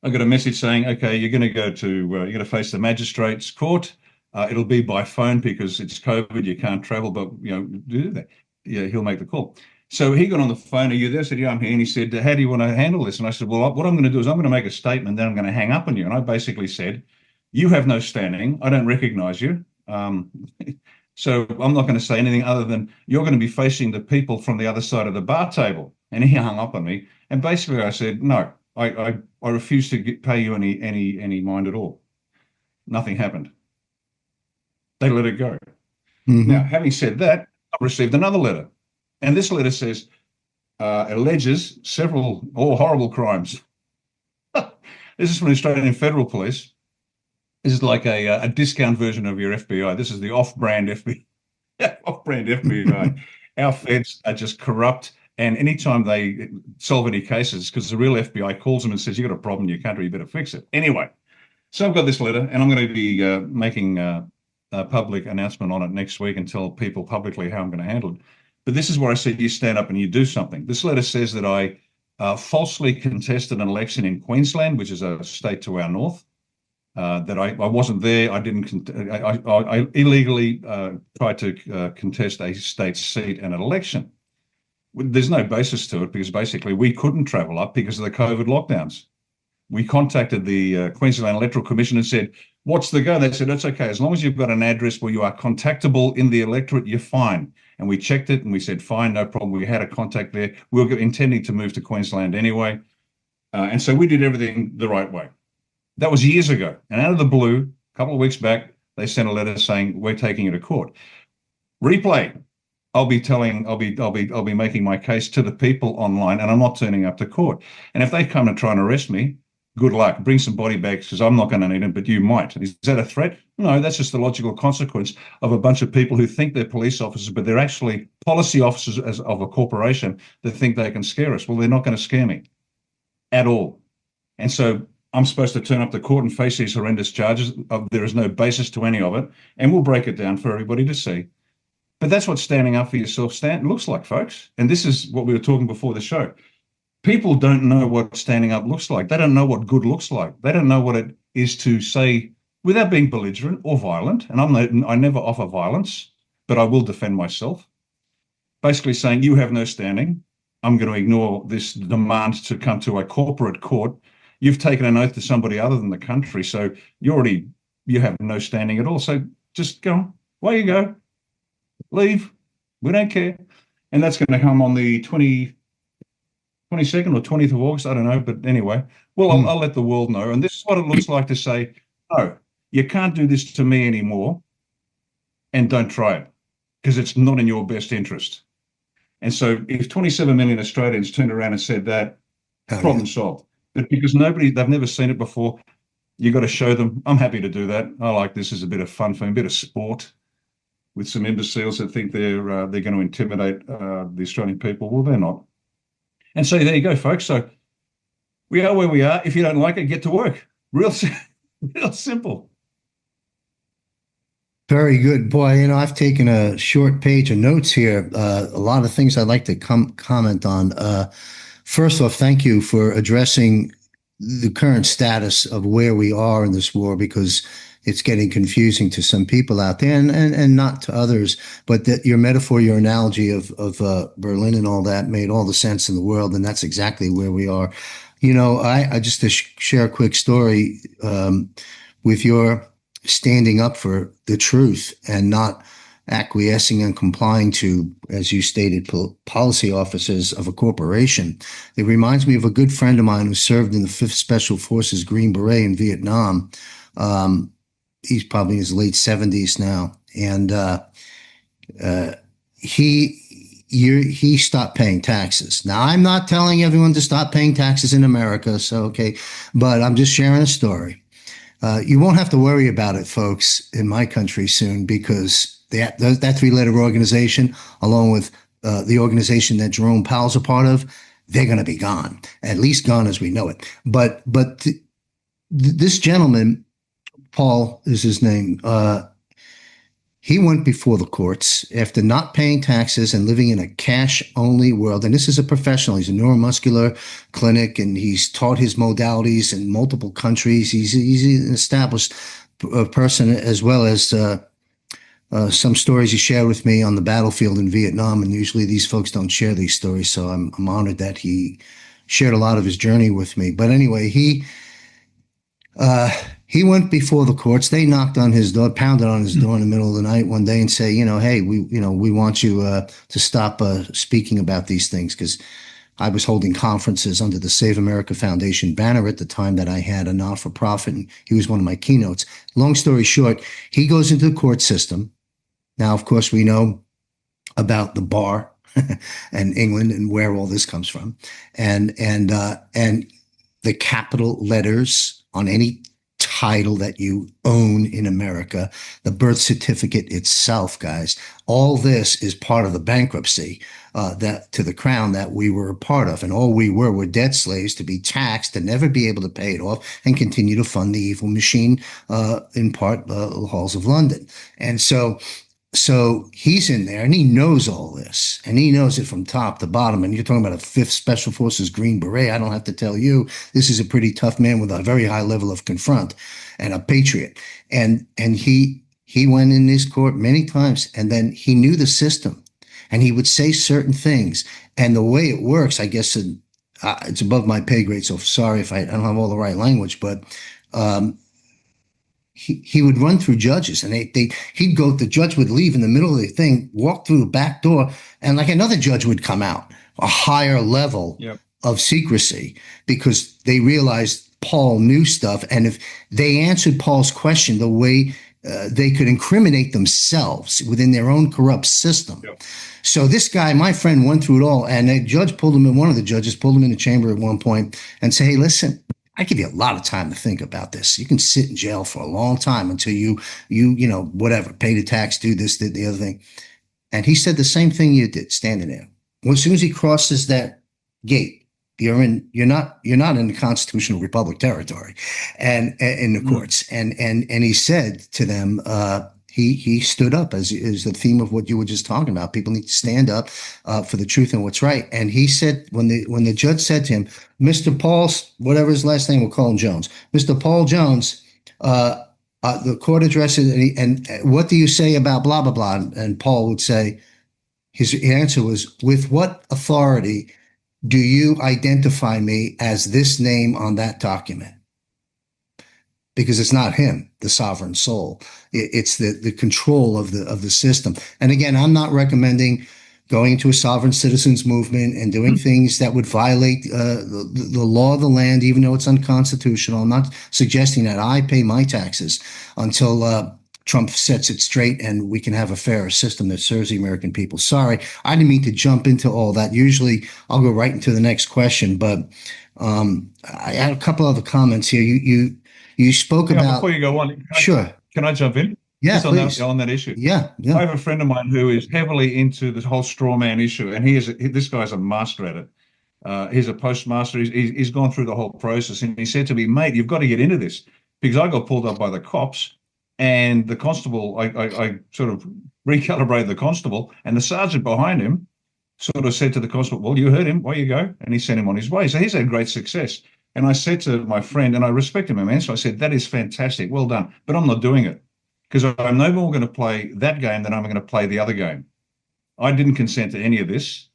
I got a message saying, okay, you're going to go to, you're going to face the magistrate's court. It'll be by phone because it's COVID, you can't travel, but, do that. Yeah, he'll make the call. So he got on the phone. Are you there? I said, yeah, I'm here. And he said, how do you want to handle this? And I said, well, what I'm going to do is I'm going to make a statement, then I'm going to hang up on you. And I basically said, you have no standing. I don't recognize you. So I'm not going to say anything other than you're going to be facing the people from the other side of the bar table. And he hung up on me. And basically I said, no. I refuse to pay you any mind at all. Nothing happened. They let it go. Mm-hmm. Now, having said that, I received another letter. And this letter says, alleges several horrible crimes. This is from the Australian Federal Police. This is like a discount version of your FBI. This is the off-brand FBI. Off-brand FBI. Our feds are just corrupt. And anytime they solve any cases, because the real FBI calls them and says, you've got a problem in your country, you better fix it. Anyway, so I've got this letter, and I'm going to be making a public announcement on it next week and tell people publicly how I'm going to handle it. But this is where I said you stand up and you do something. This letter says that I falsely contested an election in Queensland, which is a state to our north. That I wasn't there. I didn't. I illegally tried to contest a state seat and an election. There's no basis to it because basically we couldn't travel up because of the COVID lockdowns. We contacted the Queensland Electoral Commission and said, "What's the go?" They said, "It's okay. As long as you've got an address where you are contactable in the electorate, you're fine." And we checked it and we said, "Fine, no problem." We had a contact there. We were intending to move to Queensland anyway. And so we did everything the right way. That was years ago. And out of the blue, a couple of weeks back, they sent a letter saying, "We're taking it to court." Replay. I'll be making my case to the people online, and I'm not turning up to court. And if they come and try and arrest me, good luck. Bring some body bags because I'm not going to need them, but you might. Is that a threat? No, that's just the logical consequence of a bunch of people who think they're police officers, but they're actually policy officers of a corporation that think they can scare us. Well, they're not going to scare me at all. And so I'm supposed to turn up to court and face these horrendous charges. There is no basis to any of it, and we'll break it down for everybody to see. But that's what standing up for yourself looks like, folks. And this is what we were talking before the show. People don't know what standing up looks like. They don't know what good looks like. They don't know what it is to say without being belligerent or violent. And I never offer violence, but I will defend myself. Basically saying you have no standing. I'm going to ignore this demand to come to a corporate court. You've taken an oath to somebody other than the country, so you have no standing at all. So just go, away you go. Leave. We don't care. And that's going to come on the 22nd or 20th of August. I don't know. But anyway, well, I'll let the world know. And this is what it looks like to say, no, you can't do this to me anymore. And don't try it because it's not in your best interest. And so if 27 million Australians turned around and said that, problem solved. But because they've never seen it before, you got to show them. I'm happy to do that. I like this as a bit of fun for me, a bit of sport. With some imbeciles that think they're going to intimidate the Australian people. Well, they're not. And so there you go, folks. So we are where we are. If you don't like it, get to work. Real simple. Very good. Boy, I've taken a short page of notes here. A lot of things I'd like to comment on. First off, thank you for addressing the current status of where we are in this war, because it's getting confusing to some people out there and not to others. But that your metaphor, your analogy of Berlin and all that made all the sense in the world. And that's exactly where we are. I just to share a quick story with your standing up for the truth and not acquiescing and complying to, as you stated, policy officers of a corporation. It reminds me of a good friend of mine who served in the 5th Special Forces Green Beret in Vietnam. He's probably in his late 70s now. And he stopped paying taxes. Now, I'm not telling everyone to stop paying taxes in America, so okay, but I'm just sharing a story. You won't have to worry about it, folks, in my country soon, because that 3-letter organization, along with the organization that Jerome Powell's a part of, they're going to be gone, at least gone as we know it. But this gentleman, Paul is his name, he went before the courts after not paying taxes and living in a cash-only world. And this is a professional. He's a neuromuscular clinic, and he's taught his modalities in multiple countries. He's an established person, as well as some stories he shared with me on the battlefield in Vietnam. And usually these folks don't share these stories, so I'm honored that he shared a lot of his journey with me. But anyway, he went before the courts. They knocked on his door, pounded on his door in the middle of the night one day and say, hey, we want you to stop speaking about these things, because I was holding conferences under the Save America Foundation banner at the time that I had a not-for-profit, and he was one of my keynotes. Long story short, he goes into the court system. Now, of course, we know about the bar and England and where all this comes from, and the capital letters on any title that you own in America, the birth certificate itself, guys. All this is part of the bankruptcy that to the crown that we were a part of. And all we were debt slaves to be taxed and never be able to pay it off and continue to fund the evil machine in part the halls of London. And so So he's in there and he knows all this and he knows it from top to bottom. And you're talking about a 5th Special Forces Green Beret. I don't have to tell you, this is a pretty tough man with a very high level of confront and a patriot. And he went in this court many times, and then he knew the system and he would say certain things. And the way it works, I guess it's above my pay grade. So sorry if I don't have all the right language, but he would run through judges, and the judge would leave in the middle of the thing, walk through the back door, and like another judge would come out, a higher level of secrecy, because they realized Paul knew stuff. And if they answered Paul's question the way they could incriminate themselves within their own corrupt system. So this guy, my friend, went through it all, and a judge one of the judges pulled him in the chamber at one point and said, hey, listen, I give you a lot of time to think about this. You can sit in jail for a long time until you whatever, pay the tax, do this, the other thing. And he said the same thing you did, standing there. Well, as soon as he crosses that gate, you're not in the constitutional republic territory, and in the courts. And he said to them, he stood up as the theme of what you were just talking about. People need to stand up for the truth and what's right. And he said, when the judge said to him, Mr. Paul, whatever his last name, we'll call him Jones, Mr. Paul Jones, the court addresses, and what do you say about blah, blah, blah? And Paul would say, his answer was, with what authority do you identify me as this name on that document? Because it's not him, the sovereign soul. It's the control of the system. And again, I'm not recommending going to a sovereign citizens movement and doing things that would violate the law of the land, even though it's unconstitutional. I'm not suggesting that. I pay my taxes until Trump sets it straight and we can have a fairer system that serves the American people. Sorry, I didn't mean to jump into all that. Usually I'll go right into the next question, but I had a couple other comments here. You spoke about... Before you go on, can I jump in? Yeah, just on that issue. Yeah. I have a friend of mine who is heavily into this whole straw man issue, and this guy's a master at it. He's a postmaster. He's gone through the whole process, and he said to me, mate, you've got to get into this, because I got pulled up by the cops, and the constable, I sort of recalibrated the constable, and the sergeant behind him sort of said to the constable, well, you heard him, where you go? And he sent him on his way. So he's had great success. And I said to my friend, and I respect him immensely, I said, that is fantastic, well done, but I'm not doing it, because I'm no more going to play that game than I'm going to play the other game. I didn't consent to any of this.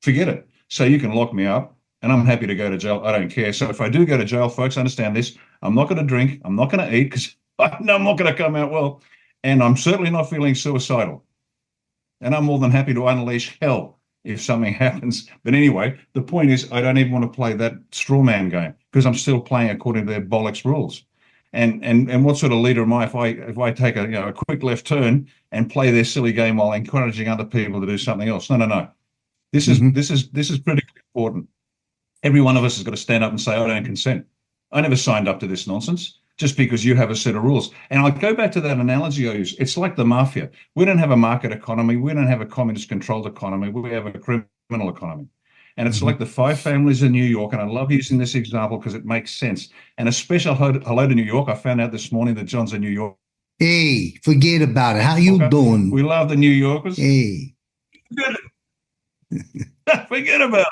Forget it. So you can lock me up, and I'm happy to go to jail. I don't care. So if I do go to jail, folks, understand this. I'm not going to drink. I'm not going to eat, because I know I'm not going to come out well. And I'm certainly not feeling suicidal. And I'm more than happy to unleash hell if something happens. But anyway, the point is, I don't even want to play that straw man game, because I'm still playing according to their bollocks rules. And what sort of leader am I if I take a quick left turn and play their silly game while encouraging other people to do something else? No. This is critically important. Every one of us has got to stand up and say, I don't consent. I never signed up to this nonsense, just because you have a set of rules. And I'll go back to that analogy I use. It's like the mafia. We don't have a market economy. We don't have a communist-controlled economy. We have a criminal economy. And it's like the 5 families in New York, and I love using this example because it makes sense. And a special hello to New York. I found out this morning that John's in New York. Hey, forget about it. How you doing? We love the New Yorkers. Hey. Forget about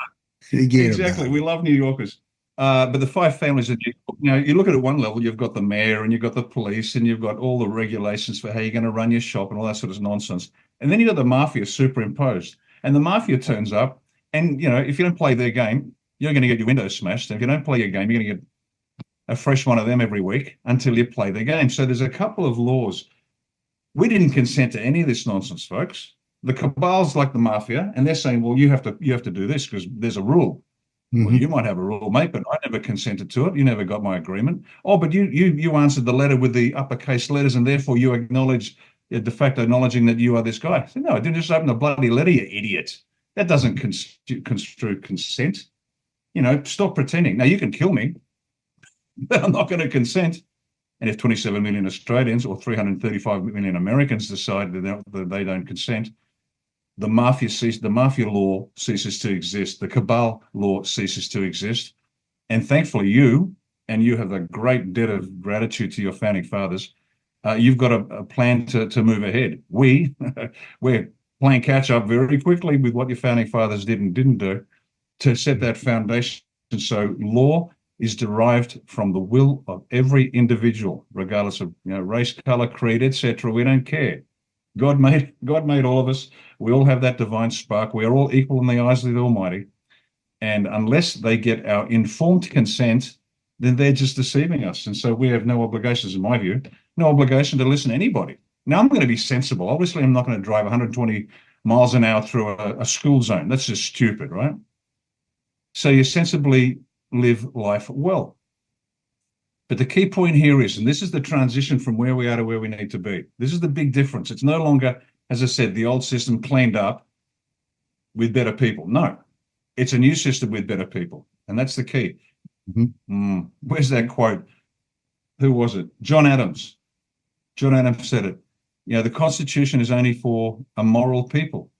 it. Exactly. We love New Yorkers. But the 5 families in New York, you look at it one level, you've got the mayor and you've got the police and you've got all the regulations for how you're going to run your shop and all that sort of nonsense. And then you've got the mafia superimposed. And the mafia turns up, and, if you don't play their game, you're going to get your windows smashed. And if you don't play your game, you're going to get a fresh one of them every week until you play their game. So there's a couple of laws. We didn't consent to any of this nonsense, folks. The cabal's like the mafia, and they're saying, well, you have to do this because there's a rule. Well, you might have a rule, mate, but I never consented to it. You never got my agreement. Oh, but you answered the letter with the uppercase letters, and therefore you acknowledge, de facto acknowledging that you are this guy. I said, no, I didn't just open the bloody letter, you idiot. That doesn't construe consent. Stop pretending. Now, you can kill me, but I'm not going to consent. And if 27 million Australians or 335 million Americans decide that they don't consent, the mafia law ceases to exist. The cabal law ceases to exist. And thankfully, you have a great debt of gratitude to your founding fathers. you've got a plan to move ahead. We're playing catch up very quickly with what your founding fathers did and didn't do to set that foundation. So law is derived from the will of every individual, regardless of race, color, creed, etc. We don't care. God made all of us. We all have that divine spark. We are all equal in the eyes of the Almighty. And unless they get our informed consent, then they're just deceiving us. And so we have no obligations, in my view, no obligation to listen to anybody. Now, I'm going to be sensible. Obviously, I'm not going to drive 120 miles an hour through a school zone. That's just stupid, right? So you sensibly live life well. But the key point here is, and this is the transition from where we are to where we need to be. This is the big difference. It's no longer, as I said, the old system cleaned up with better people. No, it's a new system with better people. And that's the key. Where's that quote? Who was it? John Adams. John Adams said it. The Constitution is only for a moral people,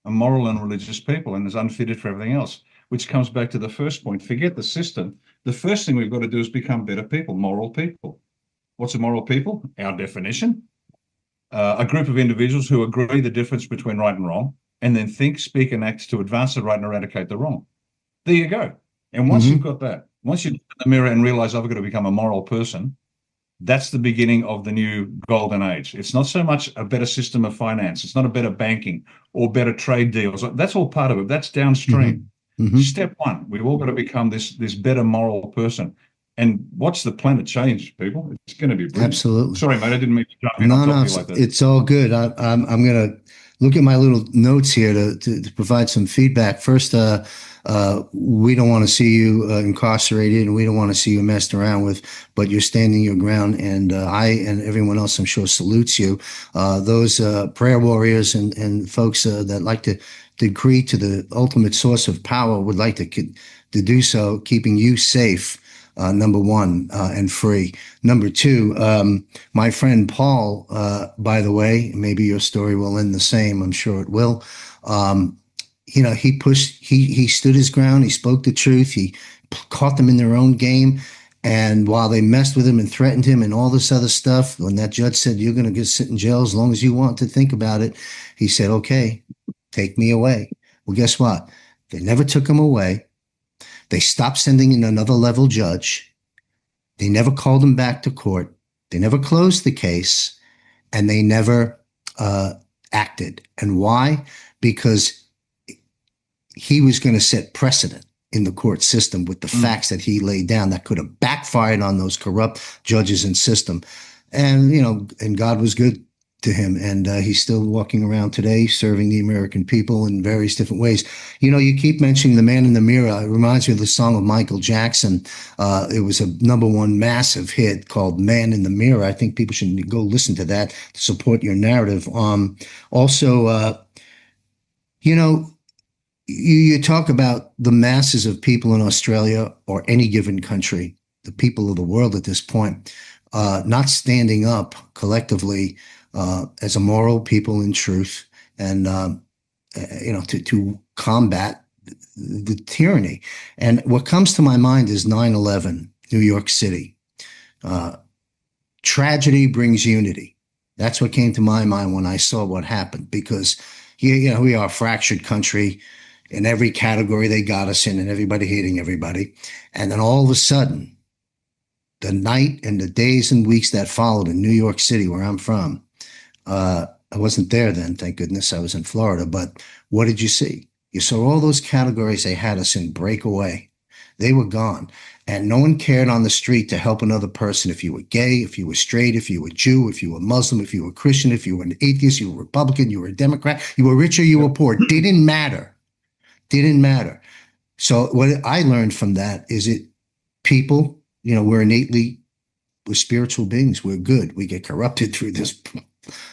a moral and religious people, and is unfitted for everything else, which comes back to the first point. Forget the system. The first thing we've got to do is become better people, moral people. What's a moral people? Our definition. A group of individuals who agree the difference between right and wrong, and then think, speak, and act to advance the right and eradicate the wrong. There you go. And once you've got that, once you look in the mirror and realize I've got to become a moral person, that's the beginning of the new golden age. It's not so much a better system of finance. It's not a better banking or better trade deals. That's all part of it. That's downstream. Step one, we've all got to become this better moral person. And watch the planet change, people. It's going to be brilliant. Absolutely. Sorry, mate, I didn't mean to jump in on top of you like that. It's all good. I'm going to look at my little notes here to provide some feedback. First, we don't want to see you incarcerated, and we don't want to see you messed around with, but you're standing your ground, and I and everyone else, I'm sure, salutes you. Those prayer warriors and folks that like to decree to the ultimate source of power would like to do so, keeping you safe, number one, and free. Number two, my friend Paul, by the way, maybe your story will end the same. I'm sure it will. He stood his ground. He spoke the truth. He caught them in their own game. And while they messed with him and threatened him and all this other stuff, when that judge said, you're going to get sit in jail as long as you want to think about it, he said, okay, take me away. Well, guess what? They never took him away. They stopped sending in another level judge. They never called him back to court. They never closed the case, and they never acted. And why? Because he was going to set precedent in the court system with the facts that he laid down that could have backfired on those corrupt judges and system. And, and God was good to him. And he's still walking around today, serving the American people in various different ways. You keep mentioning the man in the mirror. It reminds me of the song of Michael Jackson. It was a #1 massive hit called Man in the Mirror. I think people should go listen to that to support your narrative. You talk about the masses of people in Australia or any given country, the people of the world at this point, not standing up collectively as a moral people in truth, and to combat the tyranny. And what comes to my mind is 9/11, New York City. Tragedy brings unity. That's what came to my mind when I saw what happened, because we are a fractured country. In every category they got us in, and everybody hating everybody. And then all of a sudden, the night and the days and weeks that followed in New York City, where I'm from, I wasn't there then, thank goodness. I was in Florida. But what did you see? You saw all those categories they had us in break away. They were gone. And no one cared on the street to help another person. If you were gay, if you were straight, if you were Jew, if you were Muslim, if you were Christian, if you were an atheist, you were Republican, you were a Democrat, you were rich or you were poor. Didn't matter. Didn't matter. So what I learned from that is people, we're spiritual beings. We're good. We get corrupted through this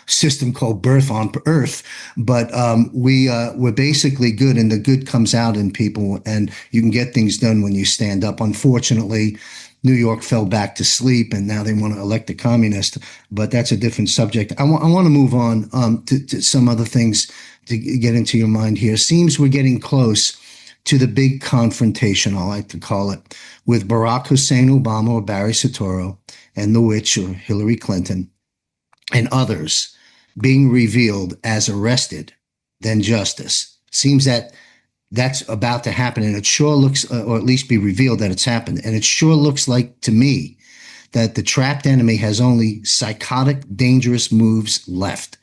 system called birth on earth, but we're basically good, and the good comes out in people, and you can get things done when you stand up. Unfortunately, New York fell back to sleep, and now they want to elect a communist, but that's a different subject. I want to move on to some other things to get into your mind here. Seems we're getting close to the big confrontation, I like to call it, with Barack Hussein Obama or Barry Soetoro and the witch or Hillary Clinton. and others being revealed as arrested than justice. Seems that that's about to happen, and it sure looks, or at least be revealed that it's happened. And it sure looks like to me that the trapped enemy has only psychotic, dangerous moves left.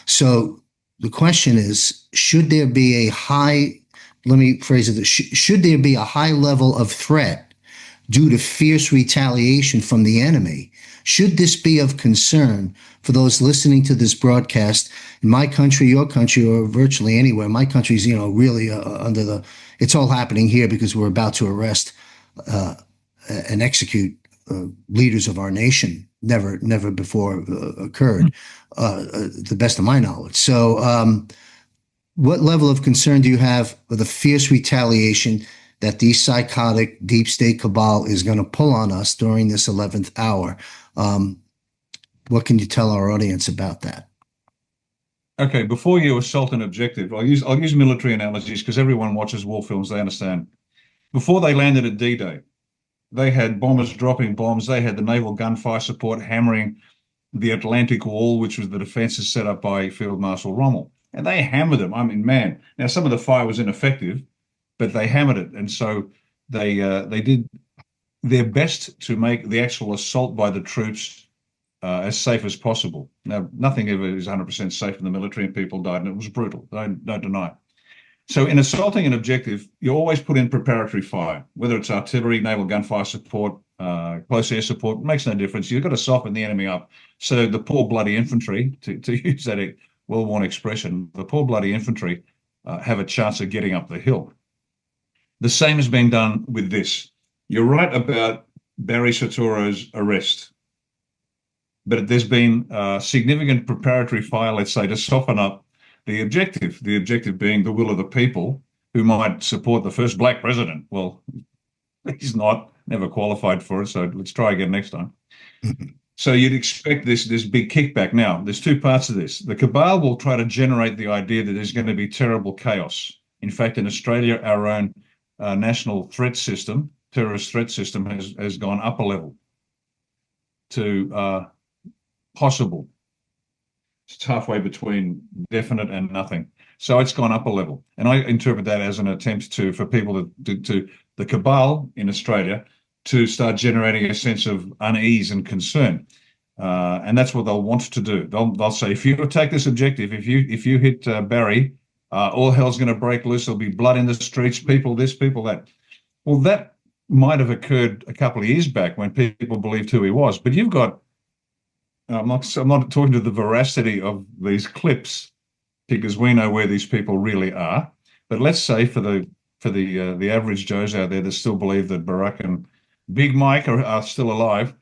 So the question is, should there be a high, let me phrase it, should there be a high level of threat due to fierce retaliation from the enemy? Should this be of concern for those listening to this broadcast in my country, your country, or virtually anywhere? My country's, really under the, it's all happening here because we're about to arrest and execute leaders of our nation. Never before occurred, the best of my knowledge. So what level of concern do you have with the fierce retaliation that the psychotic deep state cabal is going to pull on us during this 11th hour? What can you tell our audience about that? Okay, before you assault an objective, I'll use military analogies because everyone watches war films, they understand. Before they landed at D-Day, they had bombers dropping bombs, they had the naval gunfire support hammering the Atlantic Wall, which was the defenses set up by Field Marshal Rommel. And they hammered them. I mean, man, now some of the fire was ineffective, but they hammered it. And so they did their best to make the actual assault by the troops as safe as possible. Now, nothing ever is 100% safe in the military, and people died, and it was brutal. Don't deny it. So in assaulting an objective, you always put in preparatory fire, whether it's artillery, naval gunfire support, close air support, makes no difference. You've got to soften the enemy up. So the poor bloody infantry, to use that well-worn expression, the poor bloody infantry have a chance of getting up the hill. The same has been done with this. You're right about Barry Soetoro's arrest, but there's been significant preparatory fire, let's say, to soften up the objective being the will of the people who might support the first black president. Well, he's not, never qualified for it, so let's try again next time. So you'd expect this big kickback. Now, there's two parts of this. The cabal will try to generate the idea that there's going to be terrible chaos. In fact, in Australia, our own national threat system, terrorist threat system, has gone up a level to possible. It's halfway between definite and nothing. So it's gone up a level. And I interpret that as an attempt for people to the cabal in Australia to start generating a sense of unease and concern. And that's what they'll want to do. They'll say, if you attack this objective, if you hit Barry, all hell's going to break loose. There'll be blood in the streets, people this, people that. Well, that might have occurred a couple of years back when people believed who he was. But you've got, I'm not talking to the veracity of these clips because we know where these people really are. But let's say for the average Joes out there that still believe that Barack and Big Mike are still alive,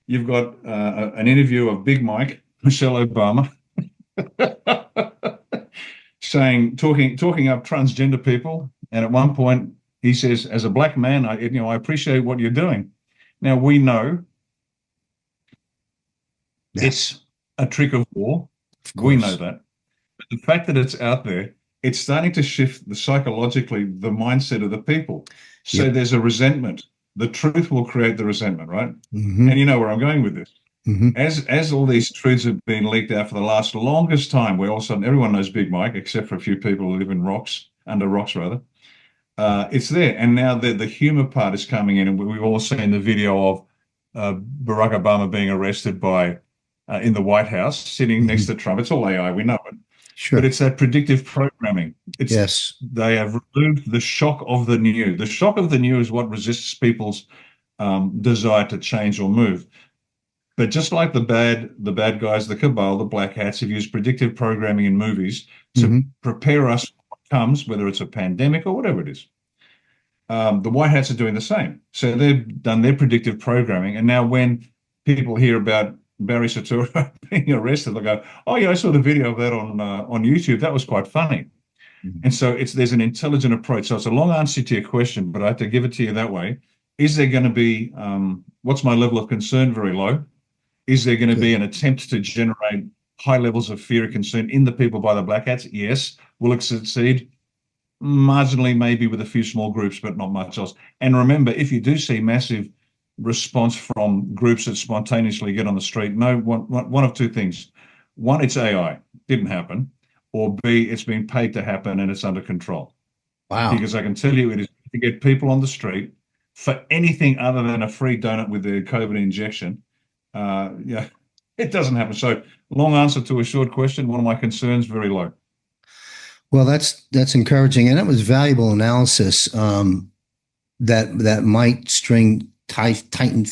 you've got an interview of Big Mike, Michelle Obama, talking up transgender people, and at one point he says, "As a black man, I appreciate what you're doing." Now we know. It's a trick of war. We know that. But the fact that it's out there, it's starting to shift psychologically the mindset of the people. So there's a resentment. The truth will create the resentment, right? Mm-hmm. And you know where I'm going with this. Mm-hmm. As all these truths have been leaked out for the longest time, where all of a sudden everyone knows Big Mike, except for a few people who live in under rocks rather. It's there. And now the humor part is coming in, and we've all seen the video of Barack Obama being arrested by in the White House, sitting next to Trump. It's all AI, we know it. Sure. But it's that predictive programming. They have removed the shock of the new. The shock of the new is what resists people's desire to change or move. But just like the bad guys, the cabal, the black hats, have used predictive programming in movies to prepare us for what comes, whether it's a pandemic or whatever it is. The white hats are doing the same. So they've done their predictive programming. And now when people hear about Barry Soetoro being arrested, they'll go, "Oh yeah, I saw the video of that on YouTube. That was quite funny." Mm-hmm. And so there's an intelligent approach. So it's a long answer to your question, but I have to give it to you that way. Is there going to be what's my level of concern? Very low. Is there going to be an attempt to generate high levels of fear and concern in the people by the black hats? Yes. Will it succeed? Marginally, maybe with a few small groups, but not much else. And remember, if you do see massive response from groups that spontaneously get on the street. No, one of two things. One, it's AI, didn't happen, or B, it's been paid to happen and it's under control. Wow. Because I can tell you it is to get people on the street for anything other than a free donut with the COVID injection. Yeah, it doesn't happen. So long answer to a short question. One of my concerns, very low. Well, that's encouraging, and that was valuable analysis that might tighten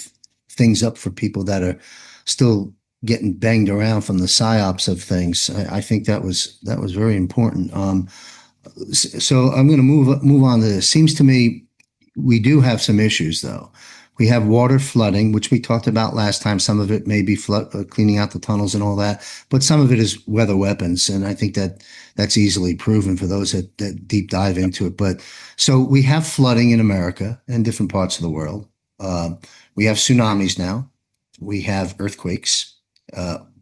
things up for people that are still getting banged around from the psyops of things. I think that was very important. So I'm going to move on to this. Seems to me we do have some issues, though. We have water flooding, which we talked about last time. Some of it may be cleaning out the tunnels and all that, but some of it is weather weapons, and I think that's easily proven for those that deep dive into it. But so we have flooding in America and different parts of the world. We have tsunamis now. We have earthquakes.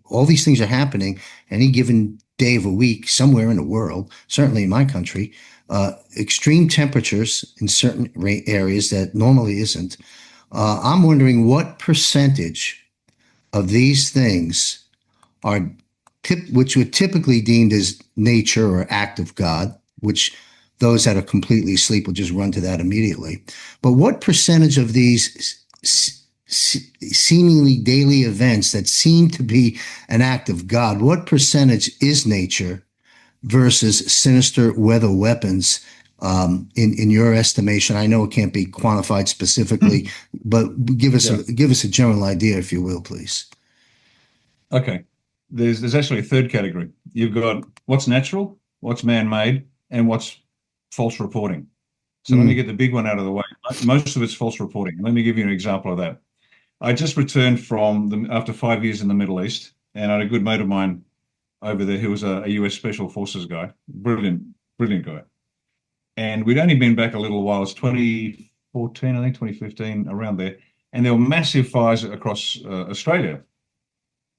All these things are happening any given day of a week somewhere in the world, certainly in my country. Extreme temperatures in certain areas that normally isn't. I'm wondering what percentage of these things are which were typically deemed as nature or act of God, which those that are completely asleep will just run to that immediately. But what percentage of these seemingly daily events that seem to be an act of God, what percentage is nature versus sinister weather weapons? In your estimation, I know it can't be quantified specifically, but give us a general idea, if you will, please. Okay, there's actually a third category. You've got what's natural, what's man-made, and what's false reporting. So let me get the big one out of the way. Most of it's false reporting. Let me give you an example of that. I just returned after 5 years in the Middle East, and I had a good mate of mine over there who was a US Special Forces guy, brilliant guy. And we'd only been back a little while. It's 2014, I think 2015, around there. And there were massive fires across Australia.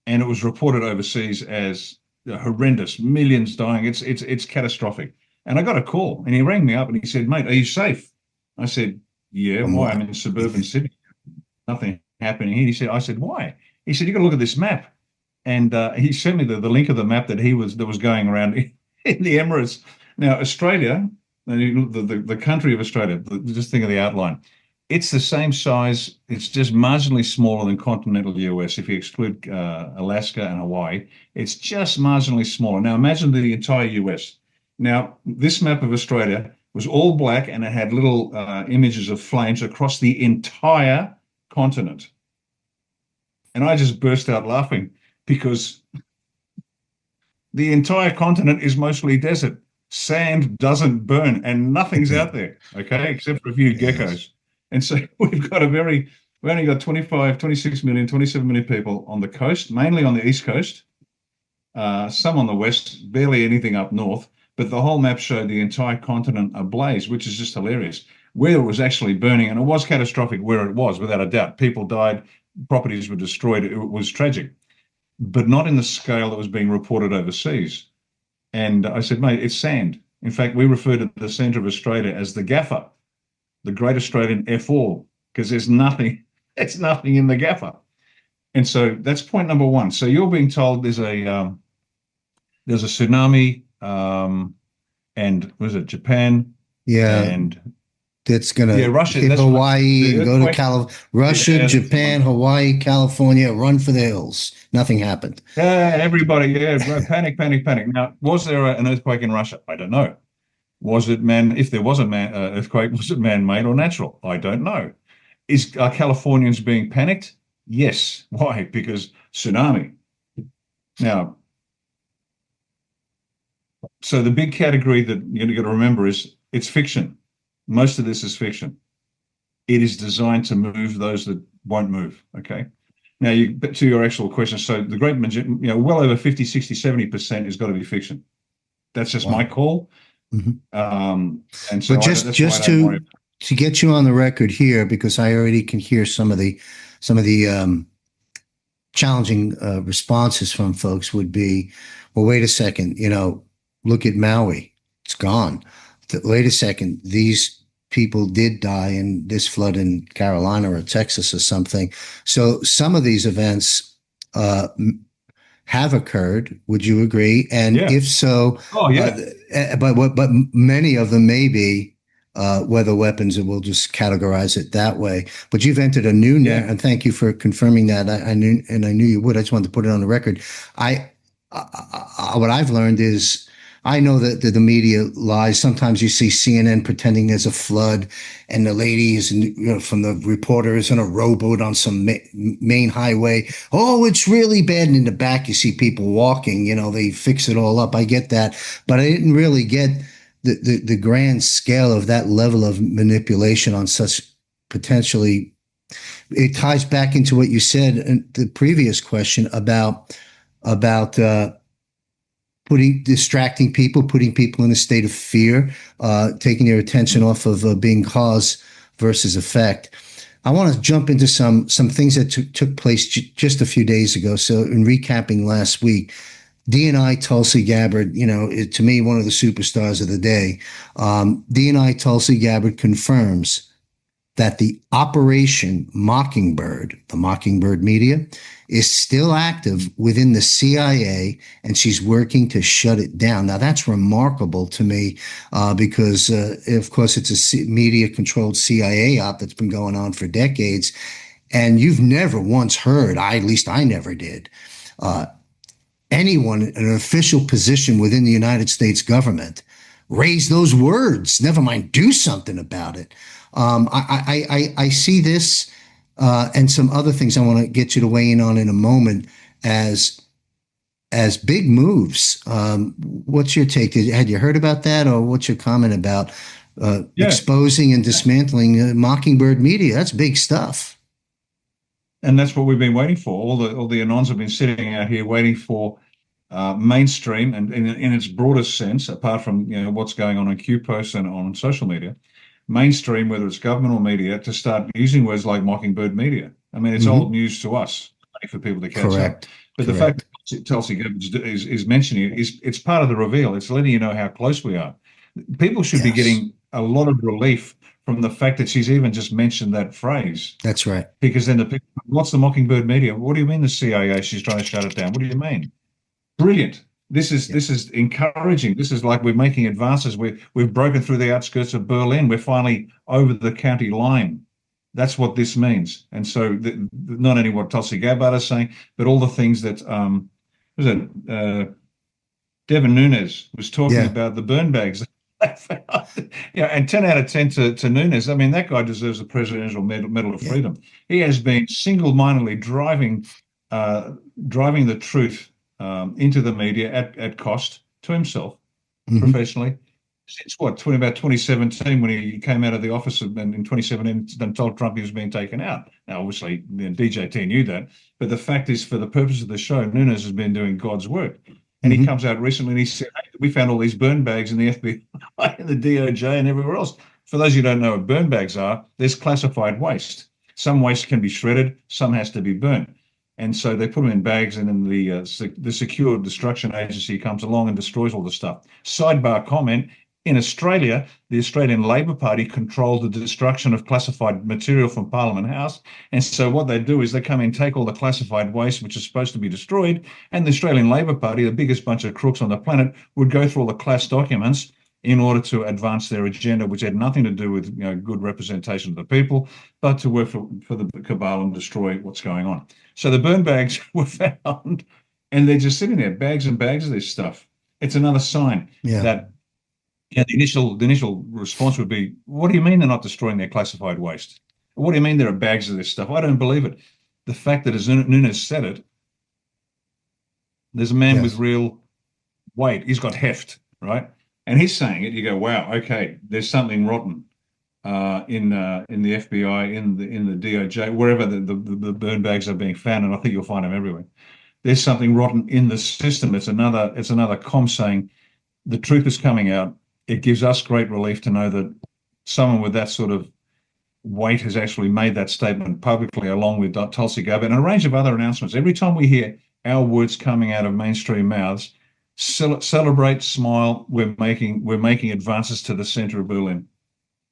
And it was reported overseas as horrendous, millions dying. It's catastrophic. And I got a call, and he rang me up and he said, "Mate, are you safe?" I said, "Yeah, why? I'm in suburban Sydney. Nothing happening here." I said, "Why?" He said, "You got to look at this map." And he sent me the link of the map that was going around in the Emirates. Now, Australia, the country of Australia, just think of the outline. It's the same size. It's just marginally smaller than continental US. If you exclude Alaska and Hawaii, it's just marginally smaller. Now, imagine the entire US. Now, this map of Australia was all black, and it had little images of flames across the entire continent. And I just burst out laughing because the entire continent is mostly desert. Sand doesn't burn, and nothing's out there, okay, except for a few geckos. And so we only got 25, 26 million, 27 million people on the coast, mainly on the east coast, some on the west, barely anything up north, but the whole map showed the entire continent ablaze, which is just hilarious. Where it was actually burning, and it was catastrophic where it was, without a doubt. People died, properties were destroyed, it was tragic, but not in the scale that was being reported overseas. And I said, "Mate, it's sand." In fact, we refer to the centre of Australia as the Gaffer, the Great Australian F4, because there's nothing in the Gaffer. And so that's point number one. So you're being told there's a tsunami, and was it Japan? Yeah, and that's gonna Russia, hit Hawaii and go to Russia, Yeah, Japan, Hawaii, California, run for the hills. Nothing happened. Everybody, panic. Now, was there an earthquake in Russia? I don't know. Was it if there was earthquake, was it man-made or natural? I don't know. Are Californians being panicked? Yes. Why? Because tsunami. Now, so the big category that you're going to remember is it's fiction. Most of this is fiction. It is designed to move those that won't move, okay? Now, to your actual question, so the great majority, well over 50, 60, 70% has got to be fiction. That's just my call. And so But just to get you on the record here, because I already can hear some of the challenging responses from folks would be, well, wait a second, look at Maui, it's gone. Wait a second, these people did die in this flood in Carolina or Texas or something. So some of these events have occurred. Would you agree? And if so, but many of them may be weather weapons, and we'll just categorize it that way. But you've entered a new narrative, and thank you for confirming that. I knew you would. I just wanted to put it on the record. What I've learned is, I know that the media lies. Sometimes you see CNN pretending there's a flood, and the lady is, from the reporter is in a rowboat on some main highway. Oh, it's really bad. And in the back, you see people walking. They fix it all up. I get that, but I didn't really get the grand scale of that level of manipulation on such potentially. It ties back into what you said in the previous question about distracting people, putting people in a state of fear, taking their attention off of being cause versus effect. I want to jump into some things that took place just a few days ago. So in recapping last week, DNI Tulsi Gabbard, to me, one of the superstars of the day. DNI Tulsi Gabbard confirms that the Operation Mockingbird, the Mockingbird media, is still active within the CIA, and she's working to shut it down. Now, that's remarkable to me because, of course, it's a media-controlled CIA op that's been going on for decades, and you've never once heard, at least I never did, anyone in an official position within the United States government raise those words, never mind do something about it. I see this and some other things I want to get you to weigh in on in a moment as big moves. What's your take? Had you heard about that, or what's your comment about exposing and dismantling Mockingbird media? That's big stuff. And that's what we've been waiting for. All the Anons have been sitting out here waiting for mainstream, and in its broadest sense, apart from what's going on QPosts and on social media, mainstream, whether it's government or media, to start using words like Mockingbird media. I mean, it's old news to us, for people to catch up. But the fact that Tulsi Gabbard is mentioning it, it's part of the reveal. It's letting you know how close we are. People should be getting a lot of relief from the fact that she's even just mentioned that phrase. That's right. Because then what's the Mockingbird media? What do you mean the CIA? She's trying to shut it down. What do you mean? Brilliant. This is encouraging. This is like we're making advances. We've broken through the outskirts of Berlin. We're finally over the county line. That's what this means. And so not only what Tulsi Gabbard is saying, but all the things that Devin Nunes was talking about, the burn bags. And 10 out of 10 to Nunes. I mean, that guy deserves a Presidential Medal of Freedom. He has been single-mindedly driving the truth into the media at cost to himself professionally since about 2017, when he came out of the office and in 2017 and told Trump he was being taken out. Now, obviously, DJT knew that, but the fact is, for the purpose of the show, Nunes has been doing God's work. And he comes out recently and he said, hey, we found all these burn bags in the FBI and the DOJ and everywhere else. For those of you who don't know what burn bags are, there's classified waste. Some waste can be shredded, some has to be burnt. And so they put them in bags, and then the Secure Destruction Agency comes along and destroys all the stuff. Sidebar comment, in Australia, the Australian Labor Party controls the destruction of classified material from Parliament House. And so what they do is they come in, take all the classified waste, which is supposed to be destroyed, and the Australian Labor Party, the biggest bunch of crooks on the planet, would go through all the class documents in order to advance their agenda, which had nothing to do with good representation of the people, but to work for the cabal and destroy what's going on. So the burn bags were found, and they're just sitting there, bags and bags of this stuff. It's another sign that the initial response would be, what do you mean they're not destroying their classified waste? What do you mean there are bags of this stuff? I don't believe it. The fact that, as Nunes said it, there's a man with real weight. He's got heft, right? And he's saying it. You go, wow, okay, there's something rotten in the FBI, in the DOJ, wherever the burn bags are being found, and I think you'll find them everywhere. There's something rotten in the system. It's another comm saying the truth is coming out. It gives us great relief to know that someone with that sort of weight has actually made that statement publicly, along with Tulsi Gabbard and a range of other announcements. Every time we hear our words coming out of mainstream mouths, celebrate, smile. We're making advances to the center of Berlin.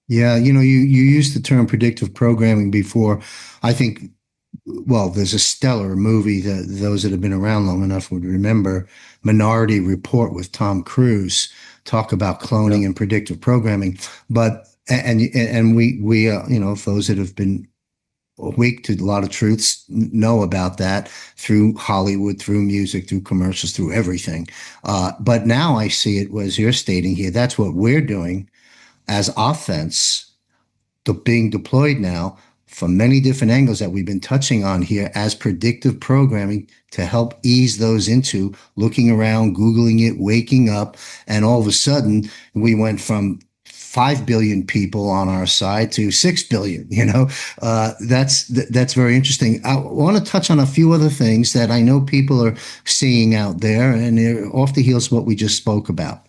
Yeah, you used the term predictive programming before. I think, well, there's a stellar movie that those that have been around long enough would remember, Minority Report with Tom Cruise, talk about cloning and predictive programming. But and we those that have been awake to a lot of truths know about that through Hollywood, through music, through commercials, through everything. But now I see it as you're stating here. That's what we're doing as offense, being deployed now from many different angles that we've been touching on here as predictive programming to help ease those into looking around, Googling it, waking up. And all of a sudden, we went from 5 billion people on our side to 6 billion, that's very interesting. I want to touch on a few other things that I know people are seeing out there, and they're off the heels of what we just spoke about.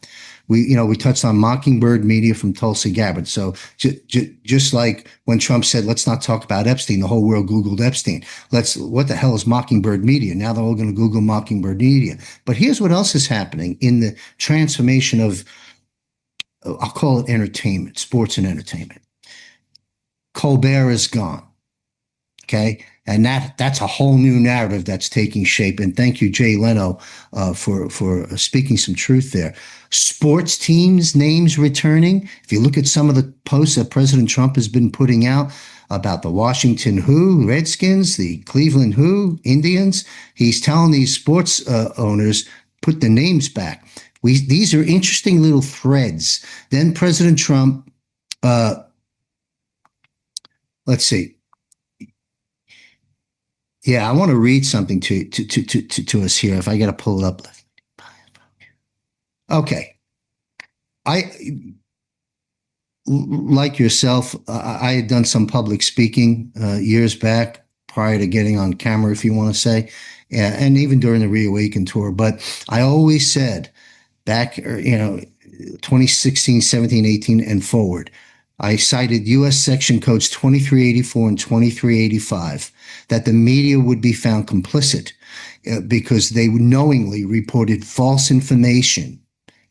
We touched on Mockingbird Media from Tulsi Gabbard. So just like when Trump said, let's not talk about Epstein, the whole world Googled Epstein. What the hell is Mockingbird Media? Now they're all going to Google Mockingbird Media. But here's what else is happening in the transformation of, I'll call it entertainment, sports and entertainment. Colbert is gone. Okay. And that's a whole new narrative that's taking shape. And thank you, Jay Leno, for speaking some truth there. Sports teams' names returning. If you look at some of the posts that President Trump has been putting out about the Washington Who, Redskins, the Cleveland Who, Indians, he's telling these sports owners, put the names back. These are interesting little threads. Then President Trump, let's see. Yeah, I want to read something to us here. If I got to pull it up. Okay. Like yourself, I had done some public speaking years back prior to getting on camera, if you want to say, and even during the Reawaken tour. But I always said back, 2016, 17, 18 and forward, I cited U.S. Section Codes 2384 and 2385 that the media would be found complicit because they knowingly reported false information,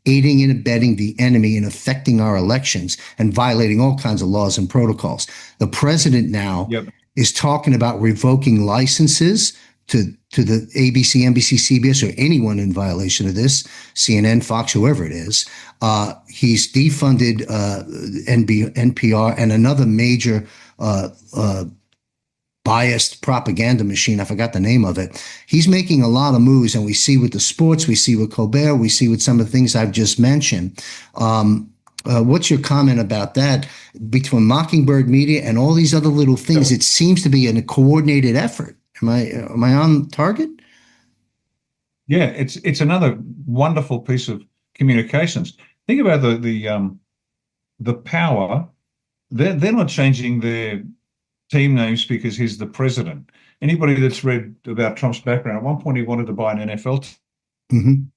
aiding and abetting the enemy in affecting our elections and violating all kinds of laws and protocols. The president now is talking about revoking licenses to the ABC, NBC, CBS, or anyone in violation of this, CNN, Fox, whoever it is. He's defunded NPR and another major biased propaganda machine. I forgot the name of it. He's making a lot of moves, and we see with the sports, we see with Colbert, we see with some of the things I've just mentioned. What's your comment about that? Between Mockingbird Media and all these other little things, it seems to be a coordinated effort. Am I on target? Yeah, it's another wonderful piece of communications. Think about the power. They're not changing their team names because he's the president. Anybody that's read about Trump's background, at one point he wanted to buy an NFL team,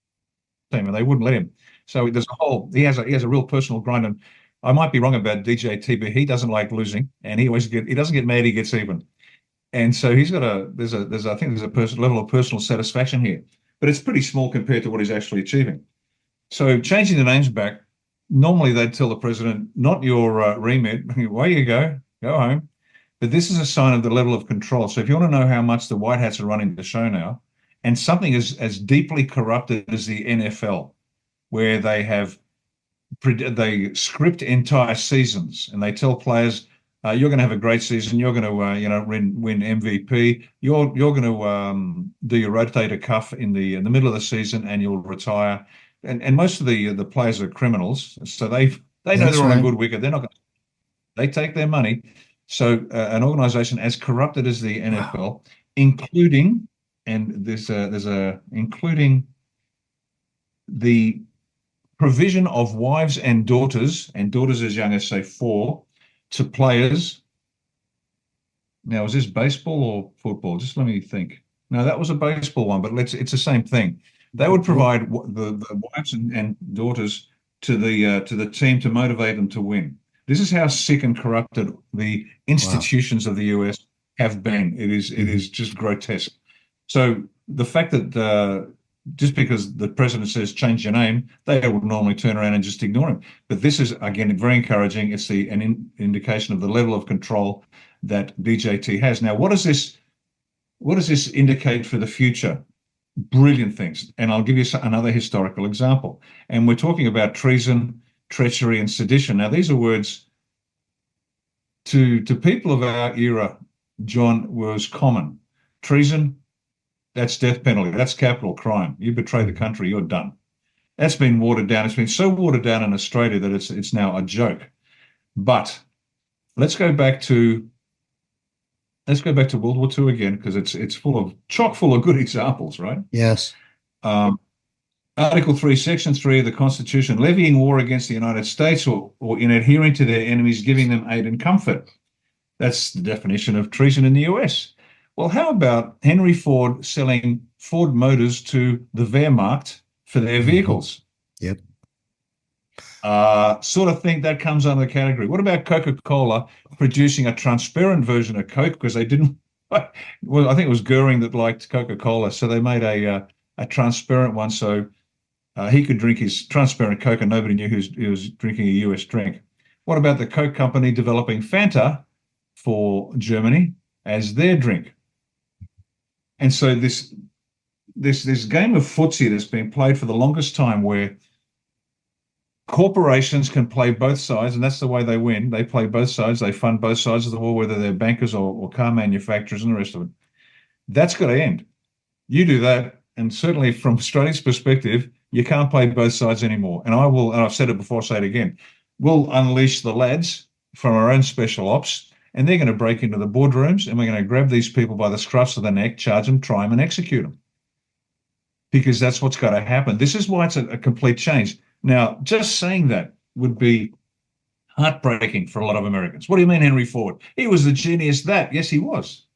and they wouldn't let him. So there's he has a real personal grind. And I might be wrong about DJT, but he doesn't like losing, and he doesn't get mad, he gets even. And so he's got I think there's a level of personal satisfaction here, but it's pretty small compared to what he's actually achieving. So changing the names back, normally they'd tell the president, not your remit, away you go home. But this is a sign of the level of control. So if you want to know how much the White Hats are running the show now, and something as deeply corrupted as the NFL, where they script entire seasons and they tell players, you're going to have a great season. You're going to, win MVP. You're going to do your rotator cuff in the middle of the season, and you'll retire. And most of the players are criminals, so they know they're on a good wicket. They're not going to. They take their money. So an organization as corrupted as the NFL, including, and including the provision of wives and daughters as young as say 4, to players. Now, is this baseball or football? Just let me think. No, that was a baseball one, but it's the same thing. They would provide the wives and daughters to the team to motivate them to win. This is how sick and corrupted the institutions of the US have been. It is just grotesque. So the fact that just because the president says change your name, they would normally turn around and just ignore him. But this is, again, very encouraging. It's an indication of the level of control that DJT has. Now, what does this indicate for the future? Brilliant things. And I'll give you another historical example. And we're talking about treason, treachery, and sedition. Now, these are words to people of our era, John, was common. Treason, that's death penalty. That's capital crime. You betray the country, you're done. That's been watered down. It's been so watered down in Australia that it's now a joke. But let's go back to World War II again, because it's chock full of good examples, right? Yes. Article 3, Section 3 of the Constitution, levying war against the United States or in adhering to their enemies, giving them aid and comfort. That's the definition of treason in the US. Well, how about Henry Ford selling Ford Motors to the Wehrmacht for their vehicles? Yep. Sort of think that comes under the category. What about Coca-Cola producing a transparent version of Coke because they didn't? Well, I think it was Goering that liked Coca-Cola, so they made a transparent one so he could drink his transparent Coke and nobody knew he was drinking a US drink. What about the Coke company developing Fanta for Germany as their drink? And so this game of footsie that's been played for the longest time, where corporations can play both sides, and that's the way they win. They play both sides. They fund both sides of the war, whether they're bankers or car manufacturers and the rest of it. That's got to end. You do that, and certainly from Australia's perspective, you can't play both sides anymore. And I've said it before, I'll say it again, we'll unleash the lads from our own special ops, and they're going to break into the boardrooms, and we're going to grab these people by the scruffs of the neck, charge them, try them, and execute them. Because that's what's got to happen. This is why it's a complete change. Now, just saying that would be heartbreaking for a lot of Americans. What do you mean, Henry Ford? He was the genius that. Yes, he was.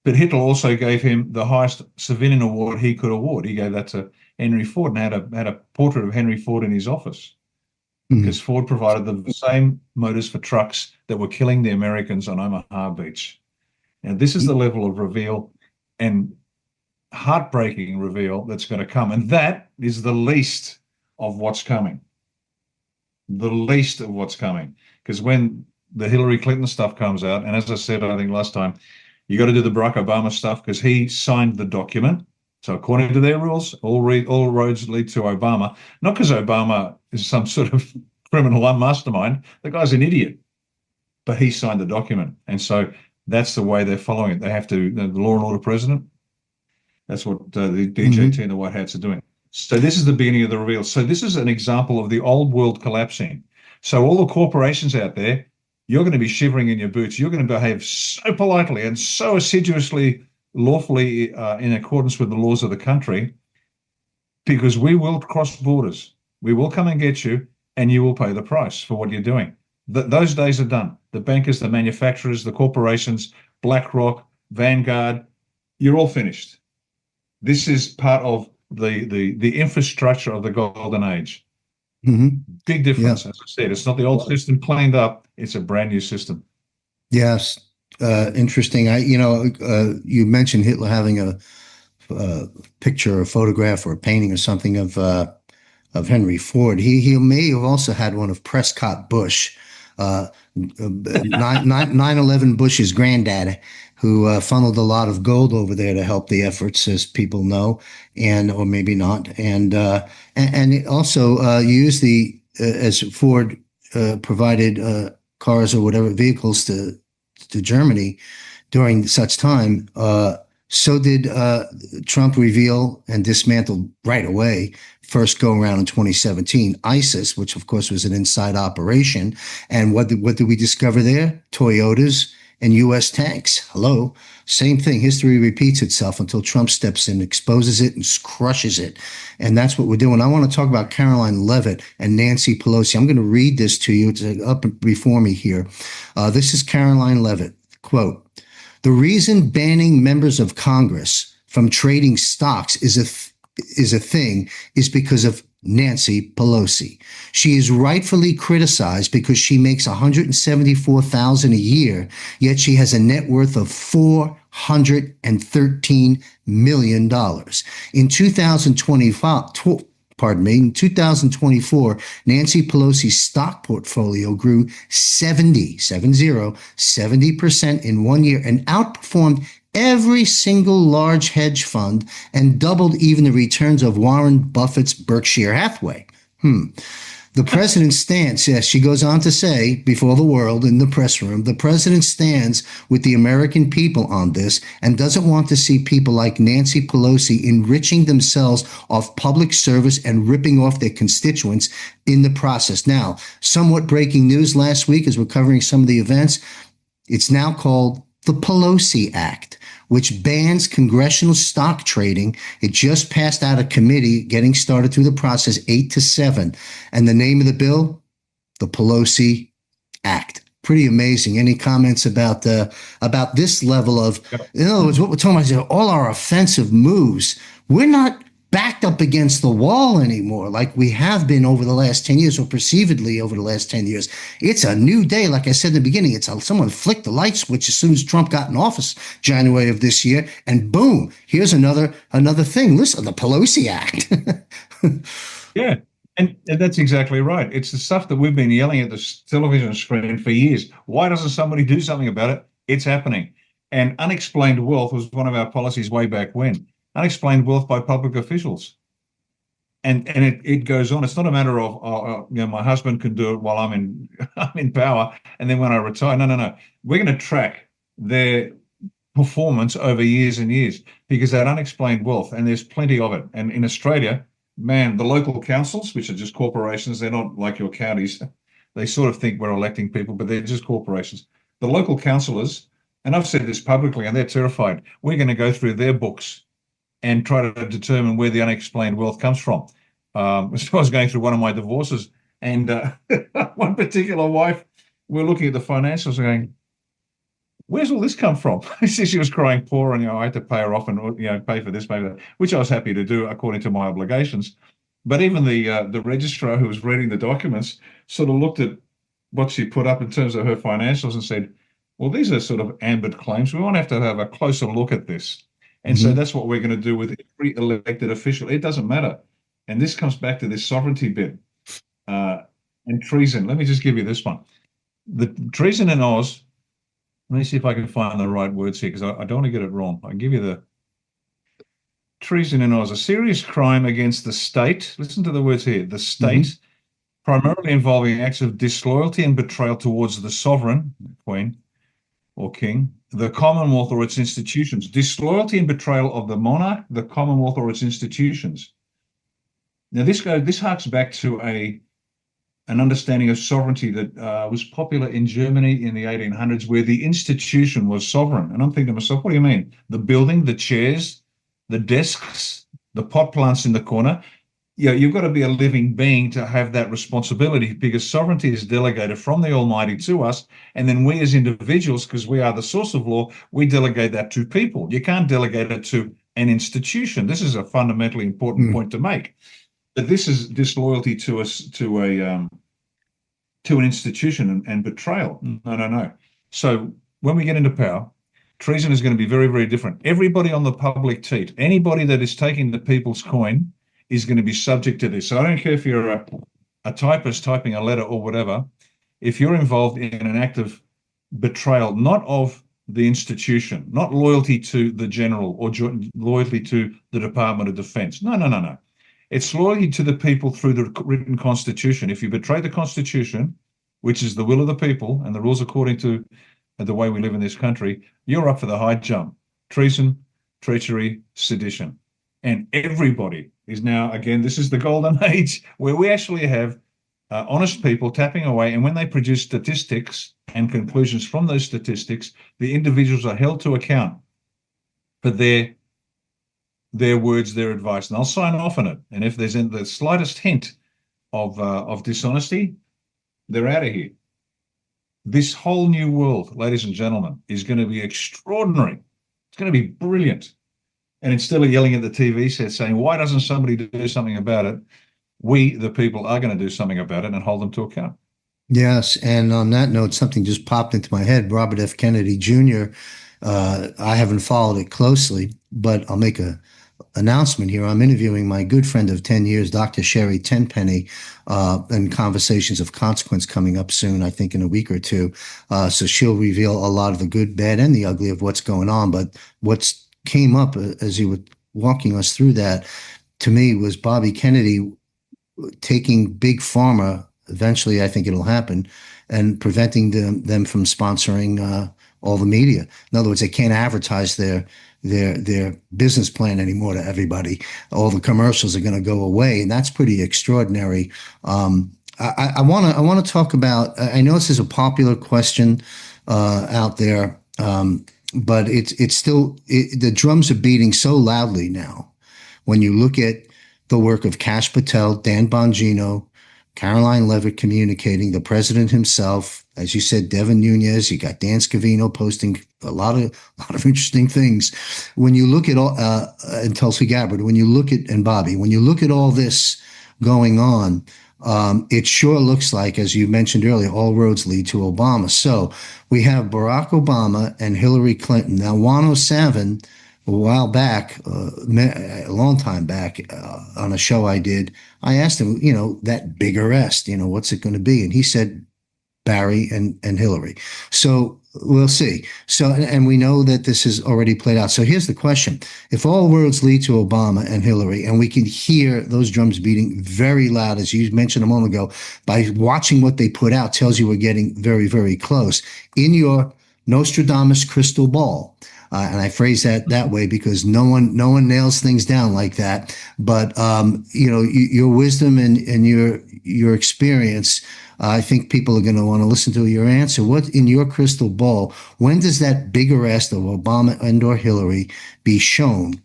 But Hitler also gave him the highest civilian award he could award. He gave that to Henry Ford and had a portrait of Henry Ford in his office. Because Ford provided the same motors for trucks that were killing the Americans on Omaha Beach. Now, this is the level of reveal and heartbreaking reveal that's going to come. And that is the least of what's coming. The least of what's coming. Because when the Hillary Clinton stuff comes out, and as I said, I think last time, you got to do the Barack Obama stuff because he signed the document. So according to their rules, all roads lead to Obama. Not because Obama is some sort of criminal mastermind. The guy's an idiot. But he signed the document. And so that's the way they're following it. They have to, the law and order president, that's what the DJT and the White Hats are doing. So this is the beginning of the reveal. So this is an example of the old world collapsing. So all the corporations out there, you're going to be shivering in your boots. You're going to behave so politely and so assiduously, lawfully in accordance with the laws of the country, because we will cross borders. We will come and get you, and you will pay the price for what you're doing. Those days are done. The bankers, the manufacturers, the corporations, BlackRock, Vanguard, you're all finished. This is part of the infrastructure of the golden age. Big difference, as I said. It's not the old system cleaned up. It's a brand new system. Yes. Interesting. You mentioned Hitler having a picture, a photograph, or a painting or something of Henry Ford. He may have also had one of Prescott Bush, 9/11 Bush's granddad, who funneled a lot of gold over there to help the efforts, as people know, or maybe not. And it also used as Ford provided cars or whatever vehicles to Germany during such time. So did Trump reveal and dismantle right away, first go around in 2017, ISIS, which of course was an inside operation. And what did we discover there? Toyotas and U.S. tanks. Hello. Same thing. History repeats itself until Trump steps in, exposes it, and crushes it. And that's what we're doing. I want to talk about Caroline Leavitt and Nancy Pelosi. I'm going to read this to you. It's up before me here. This is Caroline Leavitt. Quote, "The reason banning members of Congress from trading stocks is a thing is because of Nancy Pelosi. She is rightfully criticized because she makes $174,000 a year, yet she has a net worth of $4 $113 million. In 2024, Nancy Pelosi's stock portfolio grew 70% in 1 year and outperformed every single large hedge fund and doubled even the returns of Warren Buffett's Berkshire Hathaway. The president's stance, yes, she goes on to say before the world in the press room, the president stands with the American people on this and doesn't want to see people like Nancy Pelosi enriching themselves off public service and ripping off their constituents in the process. Now, somewhat breaking news last week as we're covering some of the events, it's now called the Pelosi Act, which bans congressional stock trading. It just passed out of committee, getting started through the process 8-7. And the name of the bill, the Pelosi Act. Pretty amazing. Any comments about this level of, in other words, what we're talking about is all our offensive moves. We're not backed up against the wall anymore like we have been over the last 10 years or perceivedly over the last 10 years. It's a new day. Like I said in the beginning, someone flicked the light switch as soon as Trump got in office January of this year, and boom, here's another thing. Listen, the Pelosi Act. Yeah, and that's exactly right. It's the stuff that we've been yelling at the television screen for years. Why doesn't somebody do something about it? It's happening. And unexplained wealth was one of our policies way back when. Unexplained wealth by public officials, and it goes on. It's not a matter of my husband can do it while I'm in power, and then when I retire. No. We're going to track their performance over years and years because that unexplained wealth, and there's plenty of it. And in Australia, man, the local councils, which are just corporations, they're not like your counties. They sort of think we're electing people, but they're just corporations. The local councillors, and I've said this publicly, and they're terrified. We're going to go through their books and try to determine where the unexplained wealth comes from. So I was going through one of my divorces, and one particular wife, we're looking at the financials and going, where's all this come from? She was crying poor, and I had to pay her off and pay for this, pay for that, which I was happy to do according to my obligations. But even the registrar who was reading the documents sort of looked at what she put up in terms of her financials and said, well, these are sort of ambit claims. We want to have a closer look at this. And so that's what we're going to do with every elected official. It doesn't matter. And this comes back to this sovereignty bit and treason. Let me just give you this one. The treason in Oz, let me see if I can find the right words here because I don't want to get it wrong. I'll give you the treason in Oz, a serious crime against the state. Listen to the words here. The state, primarily involving acts of disloyalty and betrayal towards the sovereign, the Queen or King, the Commonwealth or its institutions, disloyalty and betrayal of the monarch, the Commonwealth or its institutions. Now, this harks back to an understanding of sovereignty that was popular in Germany in the 1800s, where the institution was sovereign. And I'm thinking to myself, what do you mean? The building, the chairs, the desks, the pot plants in the corner. Yeah, you've got to be a living being to have that responsibility because sovereignty is delegated from the Almighty to us. And then we as individuals, because we are the source of law, we delegate that to people. You can't delegate it to an institution. This is a fundamentally important point to make. But this is disloyalty to an institution and betrayal. No. So when we get into power, treason is going to be very, very different. Everybody on the public teat, anybody that is taking the people's coin, is going to be subject to this. So I don't care if you're a typist typing a letter or whatever, if you're involved in an act of betrayal, not of the institution, not loyalty to the general or loyalty to the Department of Defense. No. It's loyalty to the people through the written Constitution. If you betray the Constitution, which is the will of the people and the rules according to the way we live in this country, you're up for the high jump. Treason, treachery, sedition. And everybody is now, again, this is the golden age where we actually have honest people tapping away. And when they produce statistics and conclusions from those statistics, the individuals are held to account for their words, their advice, and they'll sign off on it. And if there's the slightest hint of dishonesty, they're out of here. This whole new world, ladies and gentlemen, is going to be extraordinary. It's going to be brilliant. And instead of yelling at the TV set saying, why doesn't somebody do something about it? We, the people, are going to do something about it and hold them to account. Yes. And on that note, something just popped into my head. Robert F. Kennedy Jr. I haven't followed it closely, but I'll make a announcement here. I'm interviewing my good friend of 10 years, Dr. Sherry Tenpenny, in Conversations of Consequence coming up soon, I think in a week or two. So she'll reveal a lot of the good, bad, and the ugly of what's going on. But what's came up as you were walking us through that, to me, was Bobby Kennedy taking big pharma, eventually I think it'll happen, and preventing them from sponsoring all the media. In other words, they can't advertise their business plan anymore to everybody. All the commercials are going to go away, and that's pretty extraordinary. I want to talk about. I know this is a popular question out there, but it's still the drums are beating so loudly now. When you look at the work of Kash Patel, Dan Bongino, Caroline Levitt communicating, the president himself, as you said, Devin Nunes, you got Dan Scavino posting a lot of interesting things. When you look at all, and Tulsi Gabbard, when you look at, and Bobby, when you look at all this going on, it sure looks like, as you mentioned earlier, all roads lead to Obama. So we have Barack Obama and Hillary Clinton. Now, Juan O'Savin, a while back, a long time back, on a show I did, I asked him, that big arrest, what's it going to be? And he said Barry and Hillary. So we'll see. So, and we know that this has already played out. So here's the question. If all roads lead to Obama and Hillary, and we can hear those drums beating very loud, as you mentioned a moment ago, by watching what they put out tells you we're getting very, very close. In your Nostradamus crystal ball, and I phrase that way because no one nails things down like that. But your wisdom and your experience, I think people are going to want to listen to your answer. What in your crystal ball? When does that big arrest of Obama and/or Hillary be shown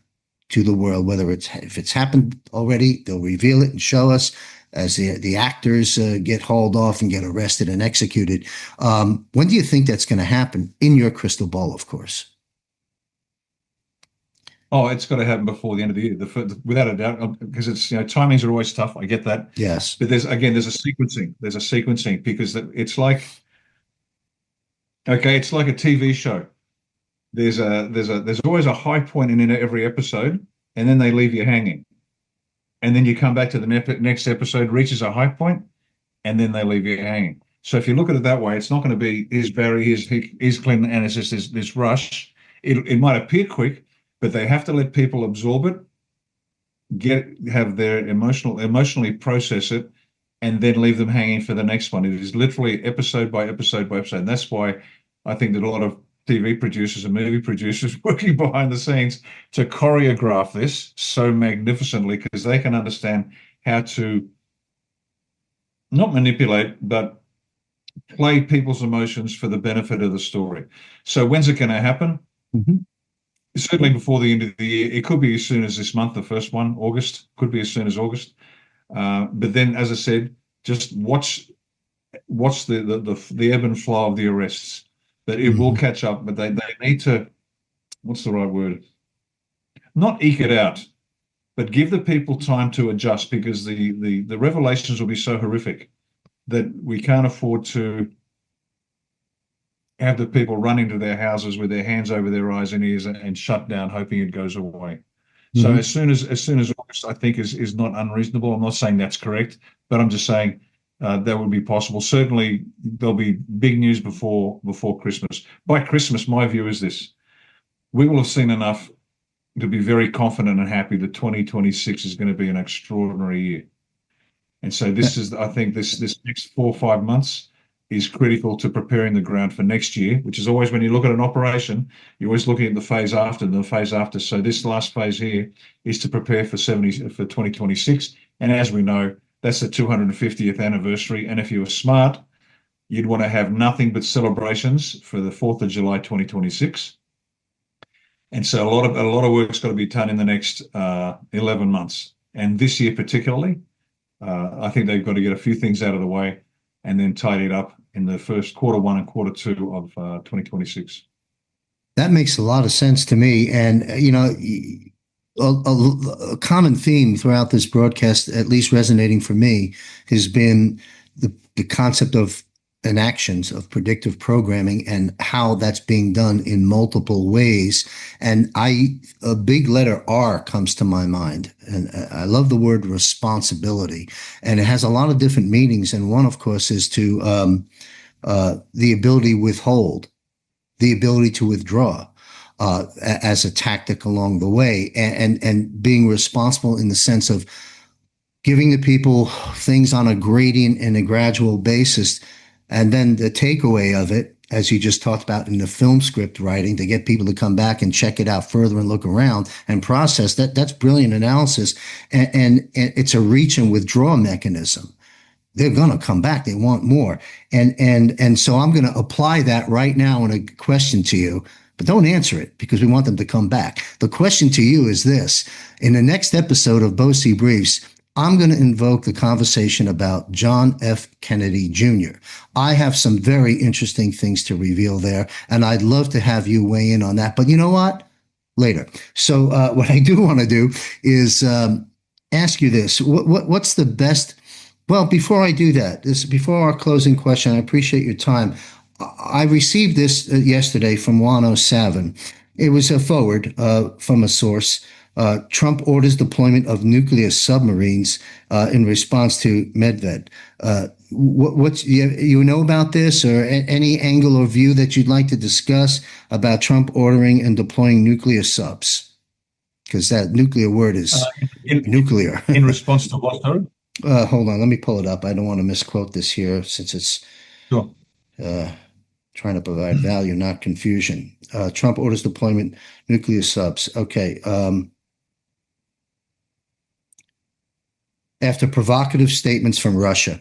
to the world? Whether if it's happened already, they'll reveal it and show us as the actors get hauled off and get arrested and executed. When do you think that's going to happen in your crystal ball? Of course. Oh, it's got to happen before the end of the year, without a doubt, because it's timings are always tough. I get that. Yes, but there's a sequencing. There's a sequencing because it's like a TV show. There's always a high point in every episode, and then they leave you hanging, and then you come back to the next episode, reaches a high point, and then they leave you hanging. So if you look at it that way, it's not going to be here's Barry, here's Clinton, and it's just this rush. It might appear quick, but they have to let people absorb it, have their emotionally process it, and then leave them hanging for the next one. It is literally episode by episode by episode. And that's why I think that a lot of TV producers and movie producers working behind the scenes to choreograph this so magnificently, because they can understand how to not manipulate, but play people's emotions for the benefit of the story. So when's it going to happen? Mm-hmm. Certainly before the end of the year. It could be as soon as this month, the first one, August. Could be as soon as August. But then, as I said, just watch the ebb and flow of the arrests. But it will catch up. But they need to, what's the right word? Not eke it out, but give the people time to adjust, because the revelations will be so horrific that we can't afford to have the people run into their houses with their hands over their eyes and ears and shut down, hoping it goes away. Mm-hmm. So as soon as August, I think is not unreasonable. I'm not saying that's correct, but I'm just saying that would be possible. Certainly, there'll be big news before Christmas. By Christmas, my view is this: we will have seen enough to be very confident and happy that 2026 is going to be an extraordinary year. And so this is, I think, this next 4 or 5 months is critical to preparing the ground for next year, which is always, when you look at an operation, you're always looking at the phase after and the phase after. So this last phase here is to prepare for 2026. And as we know, that's the 250th anniversary. And if you were smart, you'd want to have nothing but celebrations for the 4th of July, 2026. And so a lot of work's got to be done in the next 11 months. And this year particularly, I think they've got to get a few things out of the way and then tidy it up in the first Q1 and Q2 of 2026. That makes a lot of sense to me. And, a common theme throughout this broadcast, at least resonating for me, has been the concept of enactions of predictive programming and how that's being done in multiple ways. And a big letter R comes to my mind. And I love the word responsibility. And it has a lot of different meanings. And one, of course, is to the ability to withhold, the ability to withdraw as a tactic along the way, and being responsible in the sense of giving the people things on a gradient and a gradual basis. And then the takeaway of it, as you just talked about in the film script writing, to get people to come back and check it out further and look around and process that's brilliant analysis. And it's a reach and withdraw mechanism. They're going to come back. They want more. And so I'm going to apply that right now in a question to you, but don't answer it because we want them to come back. The question to you is this: in the next episode of BOCI Briefs, I'm going to invoke the conversation about John F. Kennedy Jr. I have some very interesting things to reveal there, and I'd love to have you weigh in on that. But you know what? Later. So what I do want to do is ask you this. What's the best? Well, before I do that, before our closing question, I appreciate your time. I received this yesterday from Wano Savin. It was a forward from a source. Trump orders deployment of nuclear submarines in response to Medved. What's you know about this, or any angle or view that you'd like to discuss about Trump ordering and deploying nuclear subs? Because that nuclear word is nuclear. In response to what, though? Hold on, let me pull it up. I don't want to misquote this here since it's sure. Trying to provide value, not confusion. Trump orders deployment nuclear subs. Okay. After provocative statements from Russia.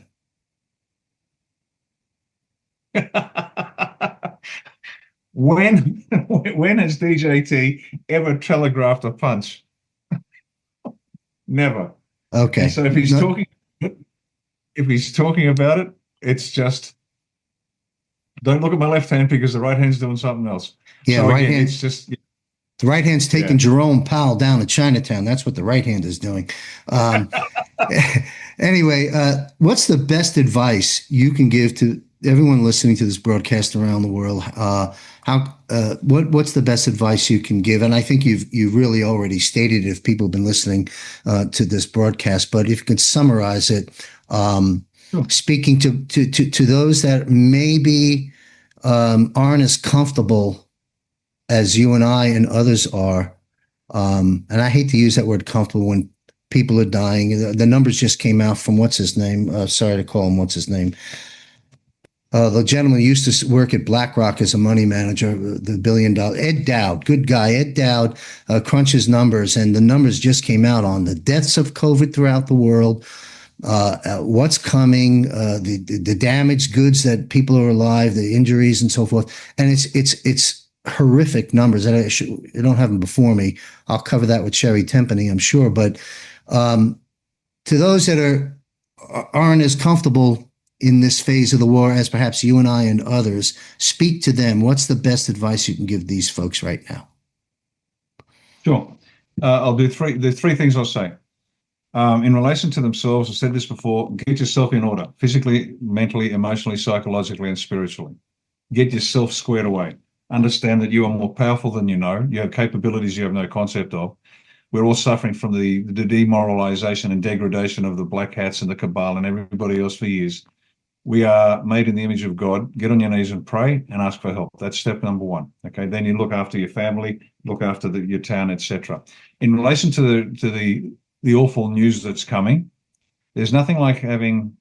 When has DJT ever telegraphed a punch? Never. Okay. And so if he's talking about it, it's just don't look at my left hand because the right hand's doing something else. Yeah, so right again, hand. it's just the right hand's taking Jerome Powell down to Chinatown. That's what the right hand is doing. Anyway, what's the best advice you can give to everyone listening to this broadcast around the world? What's the best advice you can give? And I think you've really already stated it if people have been listening to this broadcast. But if you could summarize it, speaking to those that maybe aren't as comfortable as you and I and others are, and I hate to use that word comfortable when people are dying. The numbers just came out from what's his name? Sorry to call him what's his name. The gentleman who used to work at BlackRock as a money manager, the $1 billion, Ed Dowd, good guy. Ed Dowd crunches numbers, and the numbers just came out on the deaths of COVID throughout the world, what's coming, the damaged goods that people are alive, the injuries and so forth. And it's horrific numbers. I don't have them before me. I'll cover that with Sherry Tempany, I'm sure. But to those that aren't as comfortable in this phase of the war as perhaps you and I and others, speak to them. What's the best advice you can give these folks right now? Sure. I'll do three. There's three things I'll say. In relation to themselves, I've said this before, get yourself in order, physically, mentally, emotionally, psychologically, and spiritually. Get yourself squared away. Understand that you are more powerful than you know. You have capabilities you have no concept of. We're all suffering from the demoralization and degradation of the black hats and the cabal and everybody else for years. We are made in the image of God. Get on your knees and pray and ask for help. That's step number one. Okay. Then you look after your family, look after your town, etc. In relation to the awful news that's coming, there's nothing like having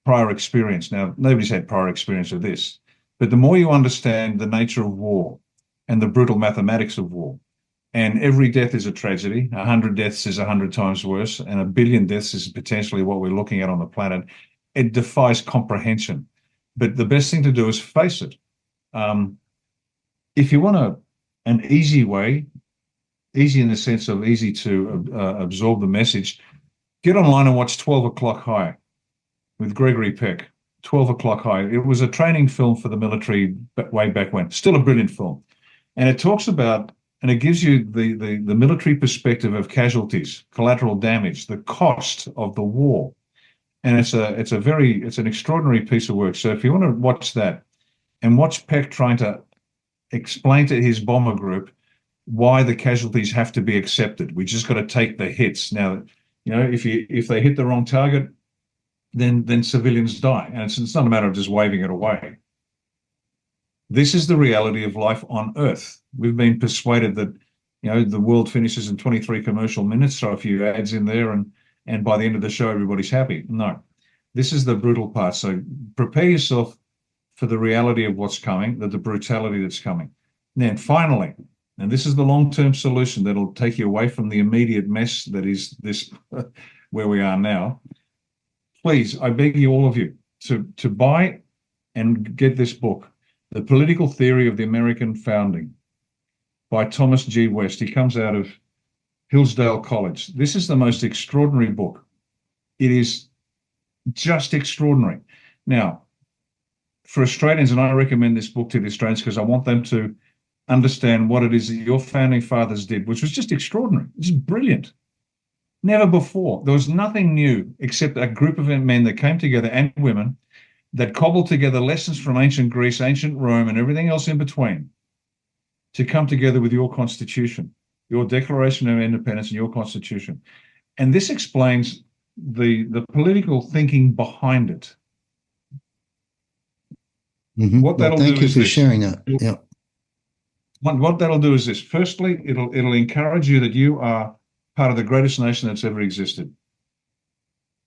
prior experience. Now, nobody's had prior experience of this, but the more you understand the nature of war and the brutal mathematics of war, and every death is a tragedy, 100 deaths is 100 times worse, and 1 billion deaths is potentially what we're looking at on the planet. It defies comprehension. But the best thing to do is face it. If you want an easy way, easy in the sense of easy to absorb the message, get online and watch 12 O'Clock High with Gregory Peck. 12 O'Clock High. It was a training film for the military way back when. Still a brilliant film. And it talks about, and it gives you the military perspective of casualties, collateral damage, the cost of the war. And it's an extraordinary piece of work. So if you want to watch that and watch Peck trying to explain to his bomber group why the casualties have to be accepted. We just got to take the hits. Now, if they hit the wrong target, then civilians die. And it's not a matter of just waving it away. This is the reality of life on Earth. We've been persuaded that, the world finishes in 23 commercial minutes, throw a few ads in there, and by the end of the show, everybody's happy. No, this is the brutal part. So prepare yourself for the reality of what's coming, the brutality that's coming. And then finally, and this is the long-term solution that'll take you away from the immediate mess that is this, where we are now. Please, I beg you, all of you, to buy and get this book, The Political Theory of the American Founding, by Thomas G. West. He comes out of Hillsdale College. This is the most extraordinary book. It is just extraordinary. Now, for Australians, and I recommend this book to the Australians because I want them to understand what it is that your founding fathers did, which was just extraordinary. It's brilliant. Never before. There was nothing new except a group of men that came together, and women, that cobbled together lessons from ancient Greece, ancient Rome, and everything else in between to come together with your Constitution, your Declaration of Independence and your Constitution. And this explains the political thinking behind it. Mm-hmm. What that'll thank do you is for this. sharing that. Yeah. What that'll do is this. Firstly, it'll encourage you that you are part of the greatest nation that's ever existed.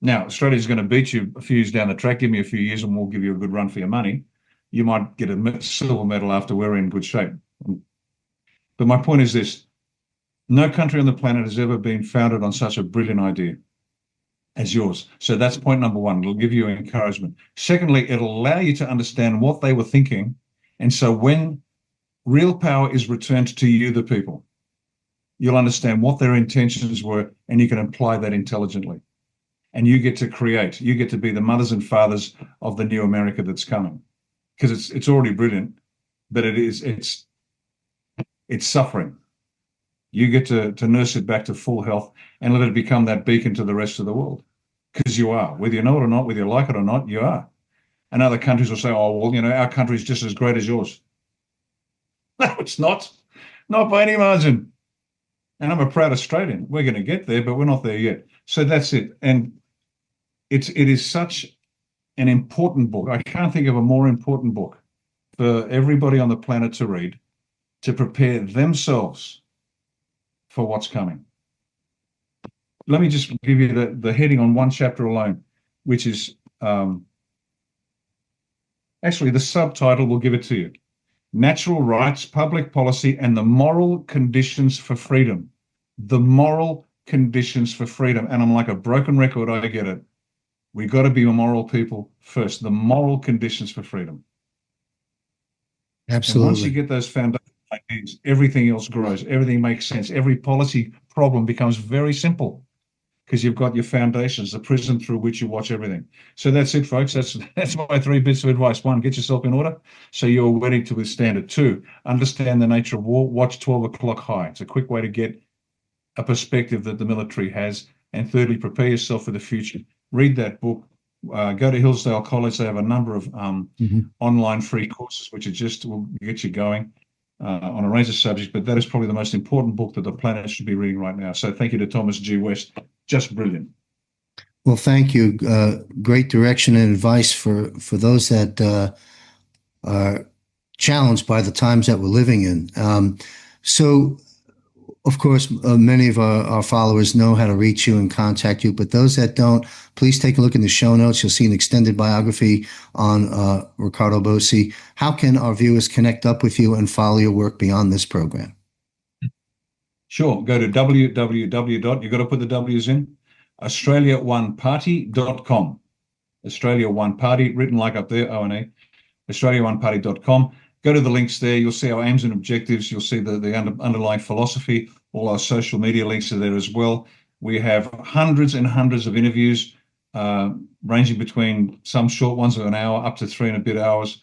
Now, Australia's going to beat you a few years down the track. Give me a few years and we'll give you a good run for your money. You might get a silver medal after we're in good shape. But my point is this. No country on the planet has ever been founded on such a brilliant idea as yours. So that's point number one. It'll give you encouragement. Secondly, it'll allow you to understand what they were thinking. And so when real power is returned to you, the people, you'll understand what their intentions were, and you can apply that intelligently. And you get to create. You get to be the mothers and fathers of the new America that's coming. Because it's already brilliant, but it's suffering. You get to nurse it back to full health and let it become that beacon to the rest of the world. Because you are. Whether you know it or not, whether you like it or not, you are. And other countries will say, oh, well, our country is just as great as yours. No, it's not. Not by any margin. And I'm a proud Australian. We're going to get there, but we're not there yet. So that's it. And it is such an important book. I can't think of a more important book for everybody on the planet to read, to prepare themselves for what's coming. Let me just give you the heading on one chapter alone, which is actually the subtitle will give it to you. Natural Rights, Public Policy, and the Moral Conditions for Freedom. The moral conditions for freedom. And I'm like a broken record, I get it. We got to be moral people first. The moral conditions for freedom. Absolutely. And once you get those foundations, everything else grows. Everything makes sense. Every policy problem becomes very simple because you've got your foundations, the prism through which you watch everything. So that's it, folks. That's my 3 bits of advice. 1, get yourself in order so you're ready to withstand it. 2, understand the nature of war. Watch 12 o'clock high. It's a quick way to get a perspective that the military has. And thirdly, prepare yourself for the future. Read that book. Go to Hillsdale College. They have a number of online free courses, which will get you going on a range of subjects. But that is probably the most important book that the planet should be reading right now. So thank you to Thomas G. West. Just brilliant. Well, thank you. Great direction and advice for those that are challenged by the times that we're living in. So, of course, many of our followers know how to reach you and contact you, but those that don't, please take a look in the show notes. You'll see an extended biography on Ricardo Bossi. How can our viewers connect up with you and follow your work beyond this program? Sure. Go to www. You've got to put the W's in. AustraliaOneParty.com. Australia One Party, written like up there, O-N-E. AustraliaOneParty.com. Go to the links there. You'll see our aims and objectives. You'll see the underlying philosophy. All our social media links are there as well. We have hundreds and hundreds of interviews, ranging between some short ones of an hour up to 3 and a bit hours.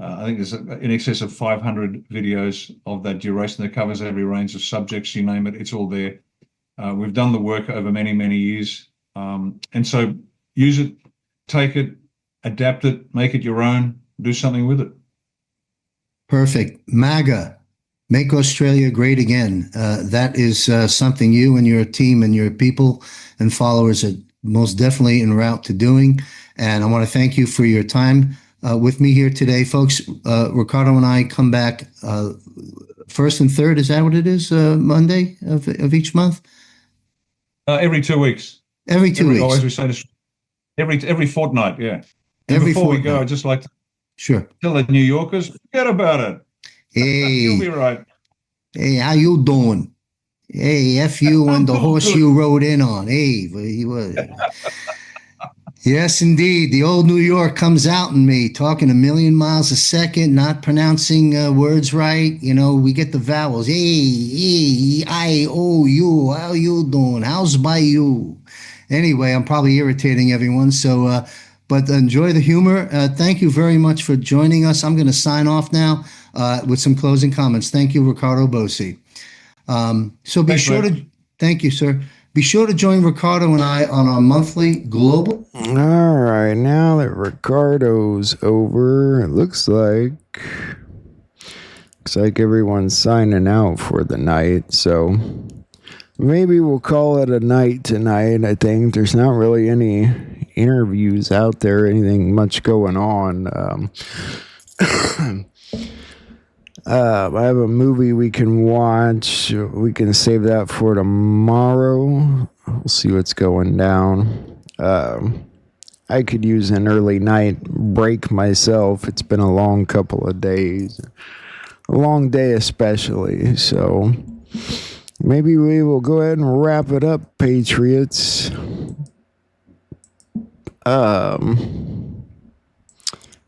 I think there's in excess of 500 videos of that duration that covers every range of subjects, you name it, it's all there. We've done the work over many, many years. And so use it take it, adapt it, make it your own, do something with it. Perfect. MAGA, make Australia great again. That is something you and your team and your people and followers are most definitely en route to doing. And I want to thank you for your time with me here today, folks. Ricardo and I come back first and third. Is that what it is? Monday of each month? Every 2 weeks. Every 2 weeks. As we say, every fortnight, yeah. And Every before fortnight. we go, I'd just like to Sure. tell the New Yorkers, forget about it. Hey. You'll be right. Hey, how you doing? Hey, F you and the horse you rode in on. Hey, yes, indeed. The old New York comes out in me, talking a million miles a second, not pronouncing words right. You know, we get the vowels. Hey, I, oh, you. How you doing? How's by you? Anyway, I'm probably irritating everyone. So, but enjoy the humor. Thank you very much for joining us. I'm going to sign off now with some closing comments. Thank you, Ricardo Bossi. So be sure to, thank you, sir. Be sure to join Ricardo and I on our monthly global. All right, now that Ricardo's over, it looks like everyone's signing out for the night. So maybe we'll call it a night tonight. I think there's not really any interviews out there, anything much going on. I have a movie we can watch. We can save that for tomorrow. We'll see what's going down. I could use an early night break myself. It's been a long couple of days. A long day especially. So maybe we will go ahead and wrap it up, Patriots.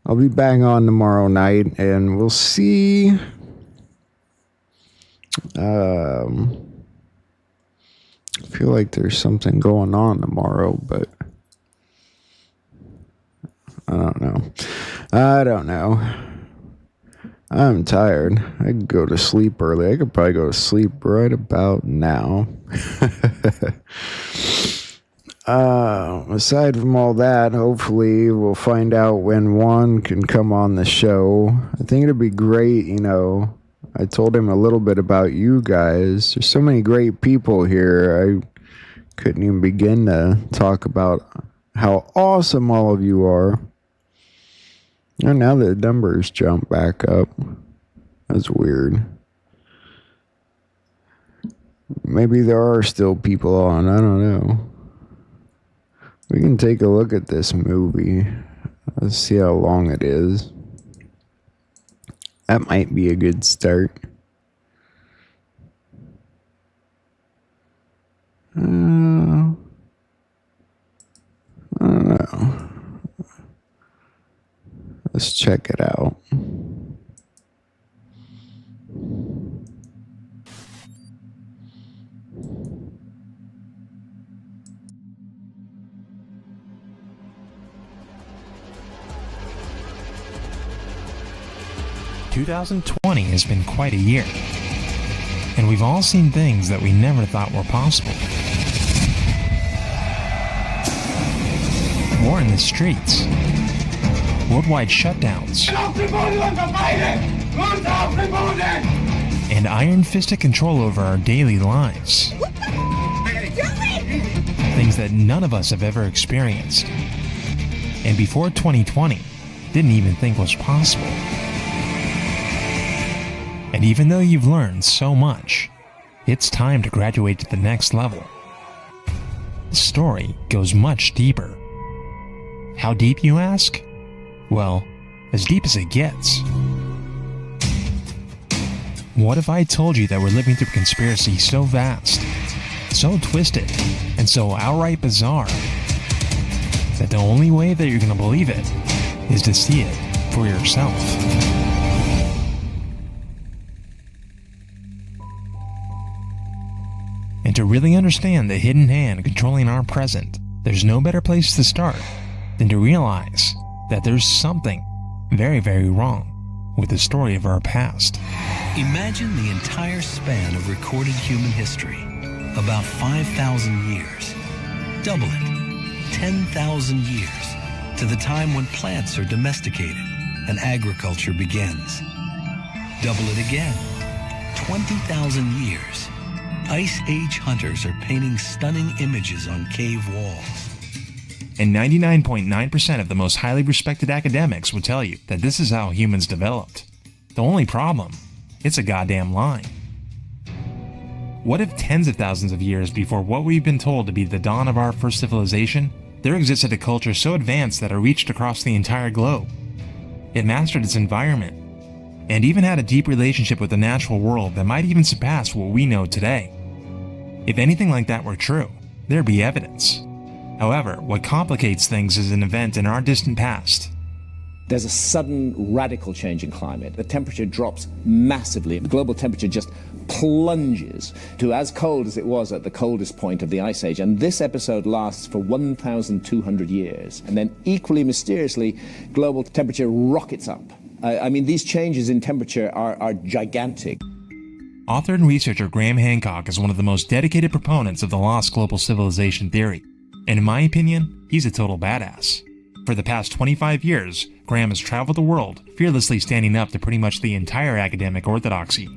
I'll be back on tomorrow night, and we'll see. I feel like there's something going on tomorrow, but I don't know. I'm tired. I could go to sleep early. I could probably go to sleep right about now. Aside from all that, hopefully we'll find out when Juan can come on the show. I think it'd be great, I told him a little bit about you guys. There's so many great people here. I couldn't even begin to talk about how awesome all of you are. And now the numbers jump back up. That's weird. Maybe there are still people on. I don't know. We can take a look at this movie. Let's see how long it is. That might be a good start. I don't know. Let's check it out. "2020 has been quite a year, and we've all seen things that we never thought were possible. War in the streets, worldwide shutdowns, and iron-fisted control over our daily lives. Things that none of us have ever experienced, and before 2020, didn't even think was possible. And even though you've learned so much, it's time to graduate to the next level. The story goes much deeper. How deep, you ask? Well, as deep as it gets. What if I told you that we're living through a conspiracy so vast, so twisted, and so outright bizarre, that the only way that you're going to believe it is to see it for yourself? And to really understand the hidden hand controlling our present, there's no better place to start than to realize that there's something very, very wrong with the story of our past. Imagine the entire span of recorded human history, about 5,000 years. Double it, 10,000 years, to the time when plants are domesticated and agriculture begins. Double it again, 20,000 years. Ice Age hunters are painting stunning images on cave walls. And 99.9% of the most highly respected academics would tell you that this is how humans developed. The only problem, it's a goddamn lie. What if tens of thousands of years before what we've been told to be the dawn of our first civilization, there existed a culture so advanced that it reached across the entire globe? It mastered its environment, and even had a deep relationship with the natural world that might even surpass what we know today. If anything like that were true, there'd be evidence. However, what complicates things is an event in our distant past. There's a sudden radical change in climate. The temperature drops massively. The global temperature just plunges to as cold as it was at the coldest point of the Ice Age. And this episode lasts for 1,200 years. And then equally mysteriously, global temperature rockets up. I mean, these changes in temperature are gigantic. Author and researcher Graham Hancock is one of the most dedicated proponents of the lost global civilization theory. And in my opinion, he's a total badass. For the past 25 years, Graham has traveled the world, fearlessly standing up to pretty much the entire academic orthodoxy.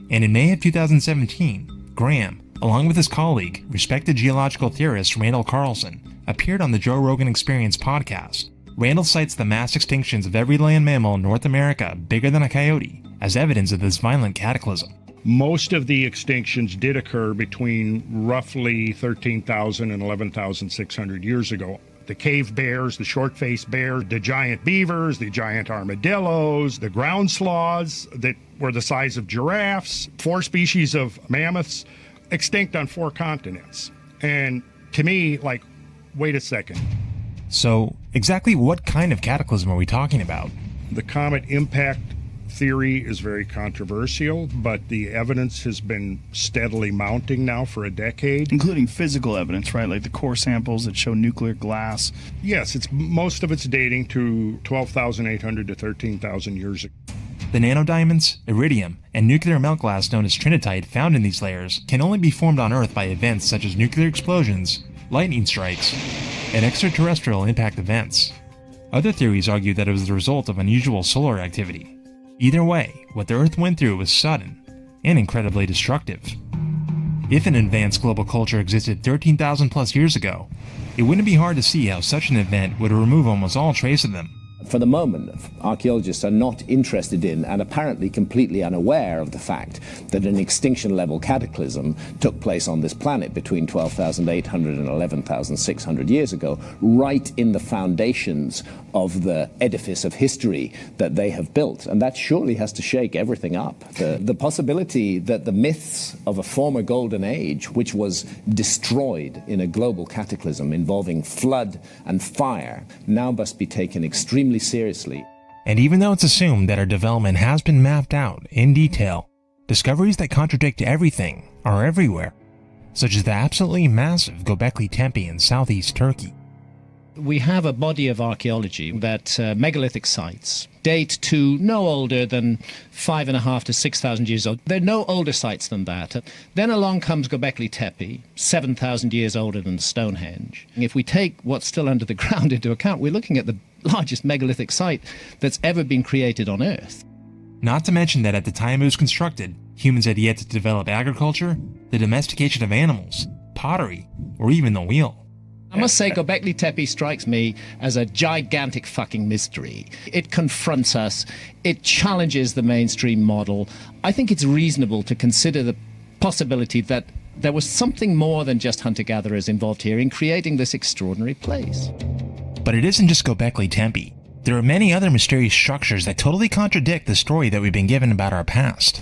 And in May of 2017, Graham, along with his colleague, respected geological theorist Randall Carlson, appeared on the Joe Rogan Experience podcast. Randall cites the mass extinctions of every land mammal in North America bigger than a coyote as evidence of this violent cataclysm. Most of the extinctions did occur between roughly 13,000 and 11,600 years ago. The cave bears, the short-faced bear, the giant beavers, the giant armadillos, the ground sloths that were the size of giraffes, 4 species of mammoths extinct on 4 continents. And to me, like, wait a second. So, exactly what kind of cataclysm are we talking about? The comet impact theory is very controversial, but the evidence has been steadily mounting now for a decade. Including physical evidence, right? Like the core samples that show nuclear glass. Yes, most of it's dating to 12,800 to 13,000 years ago. The nanodiamonds, iridium, and nuclear melt glass known as trinitite found in these layers can only be formed on Earth by events such as nuclear explosions, lightning strikes, and extraterrestrial impact events. Other theories argue that it was the result of unusual solar activity. Either way, what the Earth went through was sudden and incredibly destructive. If an advanced global culture existed 13,000 plus years ago, it wouldn't be hard to see how such an event would remove almost all trace of them. For the moment, archaeologists are not interested in and apparently completely unaware of the fact that an extinction-level cataclysm took place on this planet between 12,800 and 11,600 years ago, right in the foundations of the edifice of history that they have built. And that surely has to shake everything up. The possibility that the myths of a former golden age, which was destroyed in a global cataclysm involving flood and fire, now must be taken extremely seriously. And even though it's assumed that our development has been mapped out in detail, discoveries that contradict everything are everywhere, such as the absolutely massive Göbekli Tepe in southeast Turkey. We have a body of archaeology that megalithic sites date to no older than 5,500 to 6,000 years old. There are no older sites than that. Then along comes Göbekli Tepe, 7,000 years older than Stonehenge. If we take what's still under the ground into account, we're looking at the largest megalithic site that's ever been created on Earth. Not to mention that at the time it was constructed, humans had yet to develop agriculture, the domestication of animals, pottery, or even the wheel. I must say, Göbekli Tepe strikes me as a gigantic fucking mystery. It confronts us. It challenges the mainstream model. I think it's reasonable to consider the possibility that there was something more than just hunter-gatherers involved here in creating this extraordinary place. But it isn't just Göbekli Tepe. There are many other mysterious structures that totally contradict the story that we've been given about our past.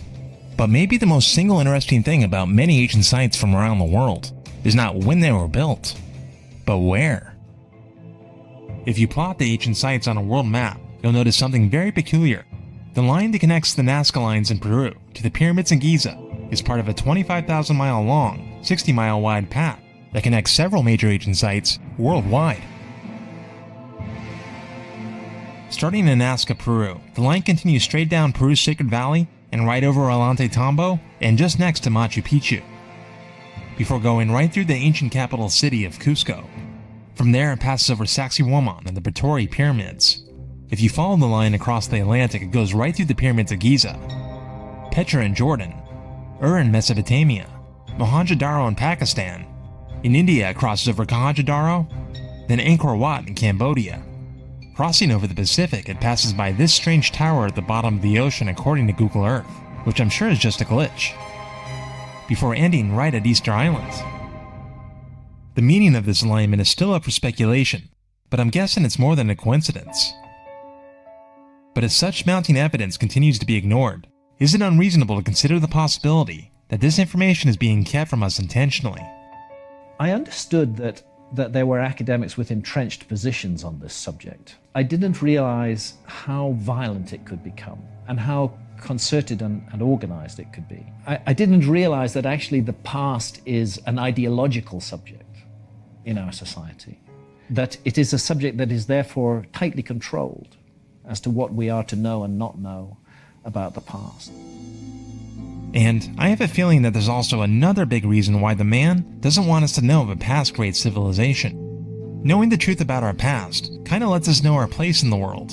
But maybe the most single interesting thing about many ancient sites from around the world is not when they were built, but where. If you plot the ancient sites on a world map, you'll notice something very peculiar. The line that connects the Nazca Lines in Peru to the pyramids in Giza is part of a 25,000 mile long, 60 mile wide path that connects several major ancient sites worldwide. Starting in Nazca, Peru, the line continues straight down Peru's Sacred Valley and right over Ollantaytambo and just next to Machu Picchu, before going right through the ancient capital city of Cusco. From there, it passes over Sacsayhuaman and the Praetori Pyramids. If you follow the line across the Atlantic, it goes right through the pyramids of Giza, Petra in Jordan, Ur in Mesopotamia, Mohenjo-Daro in Pakistan. In India, it crosses over Mohenjo-Daro, then Angkor Wat in Cambodia. Crossing over the Pacific, it passes by this strange tower at the bottom of the ocean according to Google Earth, which I'm sure is just a glitch, before ending right at Easter Island. The meaning of this alignment is still up for speculation, but I'm guessing it's more than a coincidence. But as such mounting evidence continues to be ignored, is it unreasonable to consider the possibility that this information is being kept from us intentionally? I understood that there were academics with entrenched positions on this subject. I didn't realize how violent it could become and how concerted and organized it could be. I didn't realize that actually the past is an ideological subject in our society, that it is a subject that is therefore tightly controlled as to what we are to know and not know about the past. And I have a feeling that there's also another big reason why the man doesn't want us to know of a past great civilization. Knowing the truth about our past kind of lets us know our place in the world.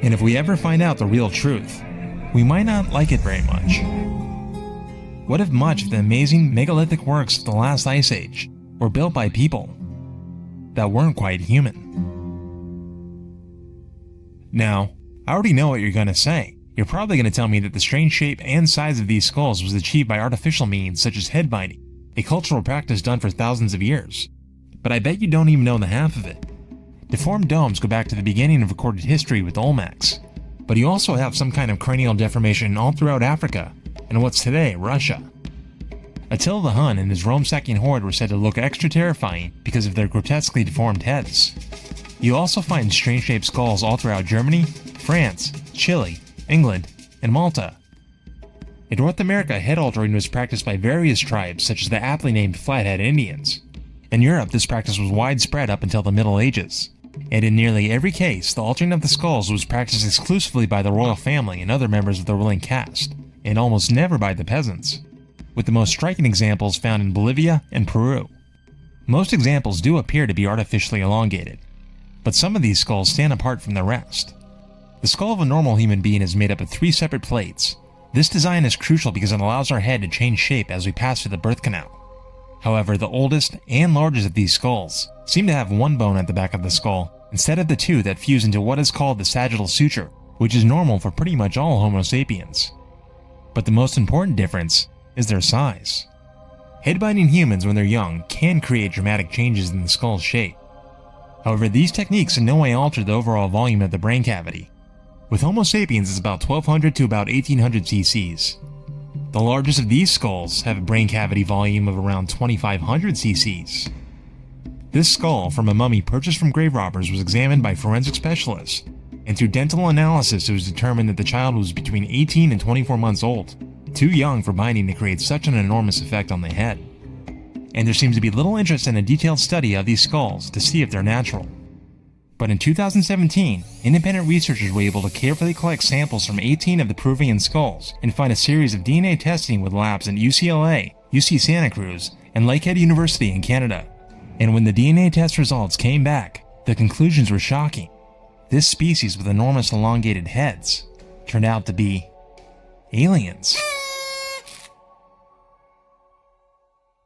And if we ever find out the real truth, we might not like it very much. What if much of the amazing megalithic works of the last ice age were built by people that weren't quite human? Now, I already know what you're going to say. You're probably going to tell me that the strange shape and size of these skulls was achieved by artificial means such as head binding, a cultural practice done for thousands of years. But I bet you don't even know the half of it. Deformed domes go back to the beginning of recorded history with Olmecs, but you also have some kind of cranial deformation all throughout Africa and what's today Russia. Attila the Hun and his Rome-sacking horde were said to look extra terrifying because of their grotesquely deformed heads. You also find strange-shaped skulls all throughout Germany, France, Chile, England, and Malta. In North America, head altering was practiced by various tribes such as the aptly named Flathead Indians. In Europe, this practice was widespread up until the Middle Ages. And in nearly every case, the altering of the skulls was practiced exclusively by the royal family and other members of the ruling caste, and almost never by the peasants, with the most striking examples found in Bolivia and Peru. Most examples do appear to be artificially elongated, but some of these skulls stand apart from the rest. The skull of a normal human being is made up of 3 separate plates. This design is crucial because it allows our head to change shape as we pass through the birth canal. However, the oldest and largest of these skulls seem to have 1 bone at the back of the skull instead of the 2 that fuse into what is called the sagittal suture, which is normal for pretty much all Homo sapiens. But the most important difference is their size. Head-binding humans when they're young can create dramatic changes in the skull's shape. However, these techniques in no way alter the overall volume of the brain cavity. With Homo sapiens, it's about 1200 to about 1800 cc's. The largest of these skulls have a brain cavity volume of around 2500 cc's. This skull from a mummy purchased from grave robbers was examined by forensic specialists, and through dental analysis it was determined that the child was between 18 and 24 months old, too young for binding to create such an enormous effect on the head. And there seems to be little interest in a detailed study of these skulls to see if they're natural. But in 2017, independent researchers were able to carefully collect samples from 18 of the Peruvian skulls and find a series of DNA testing with labs in UCLA, UC Santa Cruz, and Lakehead University in Canada. And when the DNA test results came back, the conclusions were shocking. This species with enormous elongated heads turned out to be aliens.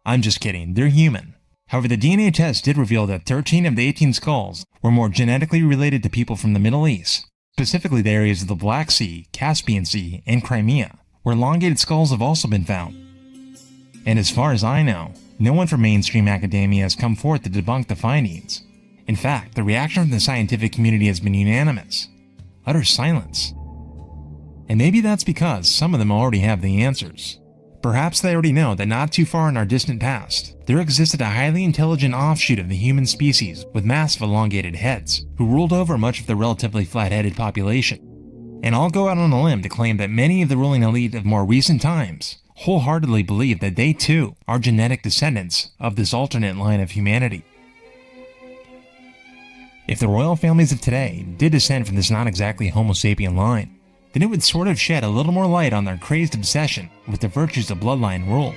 I'm just kidding, they're human. However, the DNA test did reveal that 13 of the 18 skulls were more genetically related to people from the Middle East, specifically the areas of the Black Sea, Caspian Sea, and Crimea, where elongated skulls have also been found. And as far as I know, no one from mainstream academia has come forth to debunk the findings. In fact, the reaction from the scientific community has been unanimous. Utter silence. And maybe that's because some of them already have the answers. Perhaps they already know that not too far in our distant past, there existed a highly intelligent offshoot of the human species with massive elongated heads, who ruled over much of the relatively flat-headed population. And I'll go out on a limb to claim that many of the ruling elite of more recent times wholeheartedly believe that they too are genetic descendants of this alternate line of humanity. If the royal families of today did descend from this not exactly Homo sapien line, then it would sort of shed a little more light on their crazed obsession with the virtues of bloodline rule.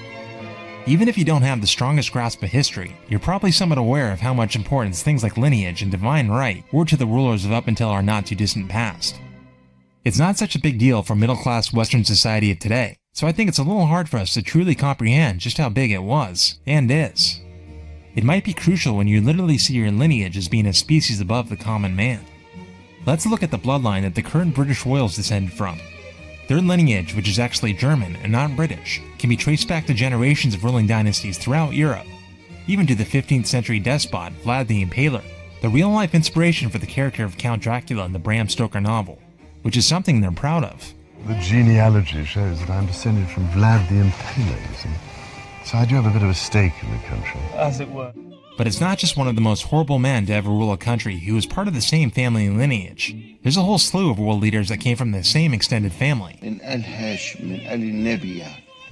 Even if you don't have the strongest grasp of history, you're probably somewhat aware of how much importance things like lineage and divine right were to the rulers of up until our not-too-distant past. It's not such a big deal for middle-class Western society of today, so I think it's a little hard for us to truly comprehend just how big it was, and is. It might be crucial when you literally see your lineage as being a species above the common man. Let's look at the bloodline that the current British royals descended from. Their lineage, which is actually German and not British, can be traced back to generations of ruling dynasties throughout Europe, even to the 15th century despot Vlad the Impaler, the real-life inspiration for the character of Count Dracula in the Bram Stoker novel, which is something they're proud of. The genealogy shows that I'm descended from Vlad the Impaler, you see. So I do have a bit of a stake in the country. As it were. But it's not just one of the most horrible men to ever rule a country who was part of the same family lineage. There's a whole slew of world leaders that came from the same extended family. The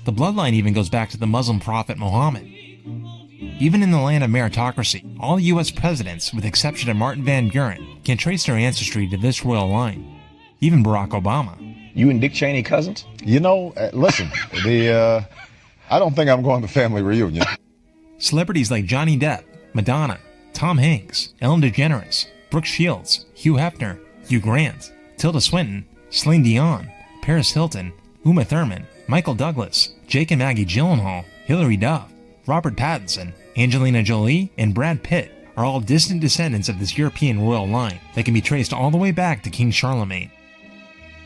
bloodline even goes back to the Muslim prophet Muhammad. Even in the land of meritocracy, all US presidents, with the exception of Martin Van Buren, can trace their ancestry to this royal line. Even Barack Obama. You and Dick Cheney cousins? You know, listen, I don't think I'm going to family reunion. Celebrities like Johnny Depp, Madonna, Tom Hanks, Ellen DeGeneres, Brooke Shields, Hugh Hefner, Hugh Grant, Tilda Swinton, Celine Dion, Paris Hilton, Uma Thurman, Michael Douglas, Jake and Maggie Gyllenhaal, Hilary Duff, Robert Pattinson, Angelina Jolie, and Brad Pitt are all distant descendants of this European royal line that can be traced all the way back to King Charlemagne.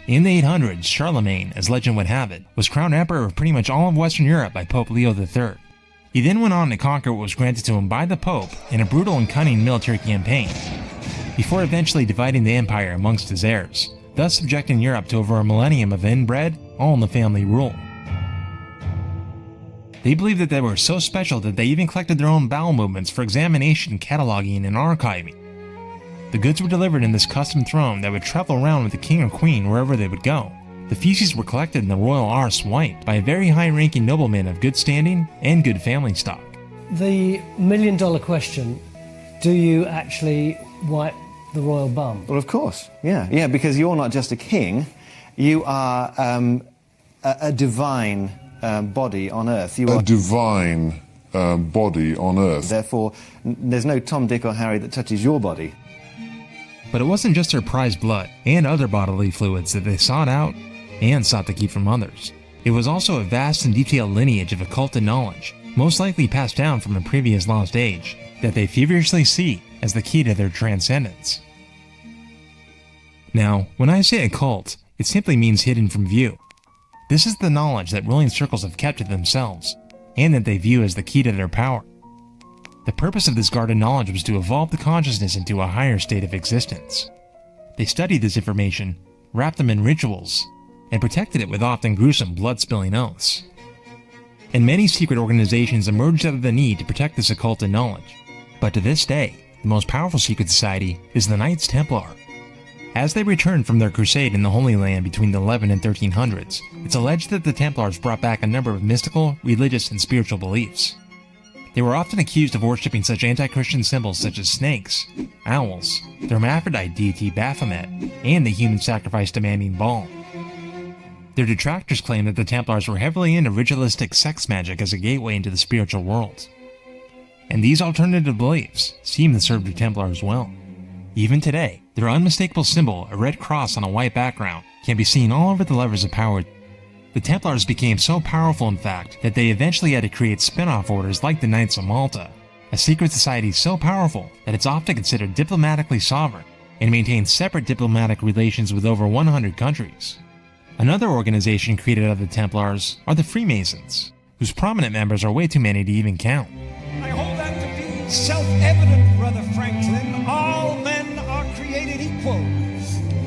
In the 800s, Charlemagne, as legend would have it, was crowned emperor of pretty much all of Western Europe by Pope Leo III. He then went on to conquer what was granted to him by the Pope in a brutal and cunning military campaign, before eventually dividing the empire amongst his heirs, thus subjecting Europe to over a millennium of inbred, all-in-the-family rule. They believed that they were so special that they even collected their own bowel movements for examination, cataloging, and archiving. The goods were delivered in this custom throne that would travel around with the king or queen wherever they would go. The feces were collected and the royal arse wiped by a very high-ranking nobleman of good standing and good family stock. The million-dollar question, do you actually wipe the royal bum? Well, of course, yeah, because you're not just a king, you are a divine body on earth. You are a divine body on earth. Therefore, there's no Tom, Dick or Harry that touches your body. But it wasn't just their prized blood and other bodily fluids that they sought out and sought to keep from others. It was also a vast and detailed lineage of occulted knowledge, most likely passed down from a previous lost age, that they feverishly seek as the key to their transcendence. Now, when I say occult, it simply means hidden from view. This is the knowledge that ruling circles have kept to themselves, and that they view as the key to their power. The purpose of this guarded knowledge was to evolve the consciousness into a higher state of existence. They studied this information, wrapped them in rituals, and protected it with often gruesome blood-spilling oaths. And many secret organizations emerged out of the need to protect this occulted knowledge. But to this day, the most powerful secret society is the Knights Templar. As they returned from their crusade in the Holy Land between the 11 and 1300s, it's alleged that the Templars brought back a number of mystical, religious, and spiritual beliefs. They were often accused of worshipping such anti-Christian symbols such as snakes, owls, the hermaphrodite deity Baphomet, and the human sacrifice demanding Baal. Their detractors claim that the Templars were heavily into ritualistic sex magic as a gateway into the spiritual world. And these alternative beliefs seem to serve the Templars well. Even today, their unmistakable symbol, a red cross on a white background, can be seen all over the levers of power. The Templars became so powerful, in fact, that they eventually had to create spin-off orders like the Knights of Malta, a secret society so powerful that it's often considered diplomatically sovereign and maintains separate diplomatic relations with over 100 countries. Another organization created out of the Templars are the Freemasons, whose prominent members are way too many to even count. I hold that to be self-evident, Brother Franklin. All men are created equal.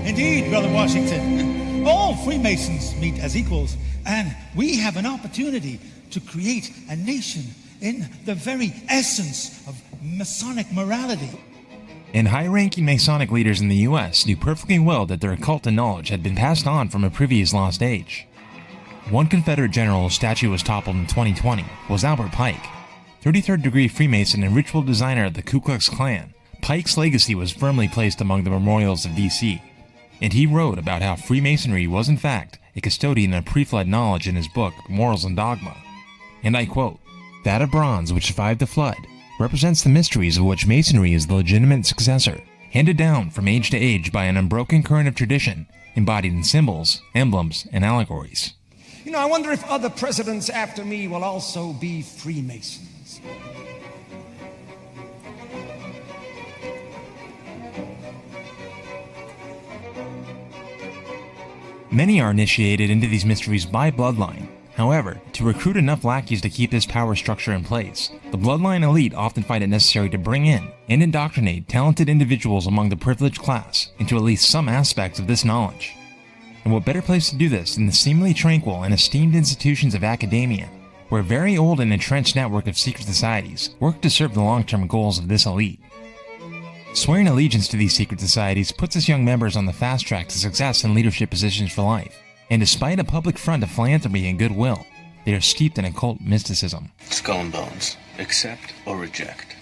Indeed, Brother Washington. All Freemasons meet as equals, and we have an opportunity to create a nation in the very essence of Masonic morality. And high-ranking Masonic leaders in the US knew perfectly well that their occult knowledge had been passed on from a previous lost age. One Confederate general whose statue was toppled in 2020 was Albert Pike. 33rd degree Freemason and ritual designer of the Ku Klux Klan, Pike's legacy was firmly placed among the memorials of DC, and he wrote about how Freemasonry was in fact a custodian of pre-flood knowledge in his book, Morals and Dogma. And I quote, That of bronze, which survived the flood, represents the mysteries of which masonry is the legitimate successor, handed down from age to age by an unbroken current of tradition, embodied in symbols, emblems, and allegories. You know, I wonder if other presidents after me will also be Freemasons. Many are initiated into these mysteries by bloodline. However, to recruit enough lackeys to keep this power structure in place, the bloodline elite often find it necessary to bring in and indoctrinate talented individuals among the privileged class into at least some aspects of this knowledge. And what better place to do this than the seemingly tranquil and esteemed institutions of academia, where a very old and entrenched network of secret societies work to serve the long-term goals of this elite. Swearing allegiance to these secret societies puts its young members on the fast track to success in leadership positions for life, and despite a public front of philanthropy and goodwill, they are steeped in occult mysticism. Skull and Bones. Accept or reject.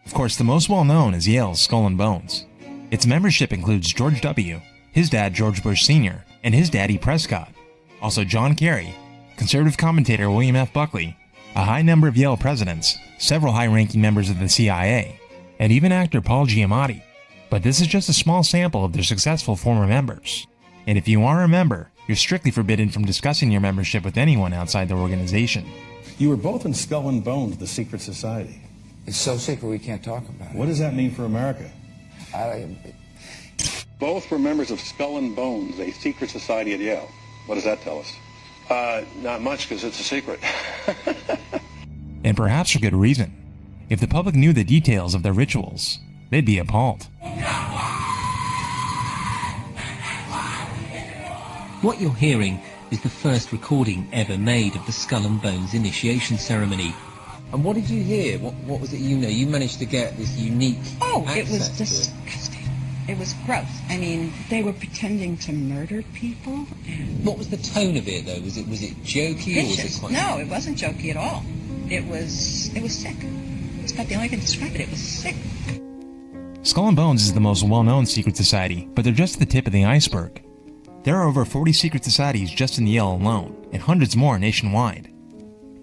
Of course, the most well-known is Yale's Skull and Bones. Its membership includes George W., his dad George Bush Sr., and his daddy Prescott, also John Kerry, conservative commentator William F. Buckley, a high number of Yale presidents, several high-ranking members of the CIA, and even actor Paul Giamatti. But this is just a small sample of their successful former members. And if you are a member, you're strictly forbidden from discussing your membership with anyone outside the organization. You were both in Skull and Bones, the secret society. It's so secret we can't talk about it. What does that mean for America? Both were members of Skull and Bones, a secret society at Yale. What does that tell us? Not much, because it's a secret. And perhaps for good reason. If the public knew the details of their rituals, they'd be appalled. What you're hearing is the first recording ever made of the Skull and Bones initiation ceremony. And what did you hear? What was it you managed to get this unique it was access disgusting. It was gross. I mean, they were pretending to murder people. And What was the tone of it, though? Was it jokey or was it quite... No, it wasn't jokey at all. It was sick. It's about the only way I can describe it. It was sick. Skull and Bones is the most well-known secret society, but they're just the tip of the iceberg. There are over 40 secret societies just in Yale alone, and hundreds more nationwide.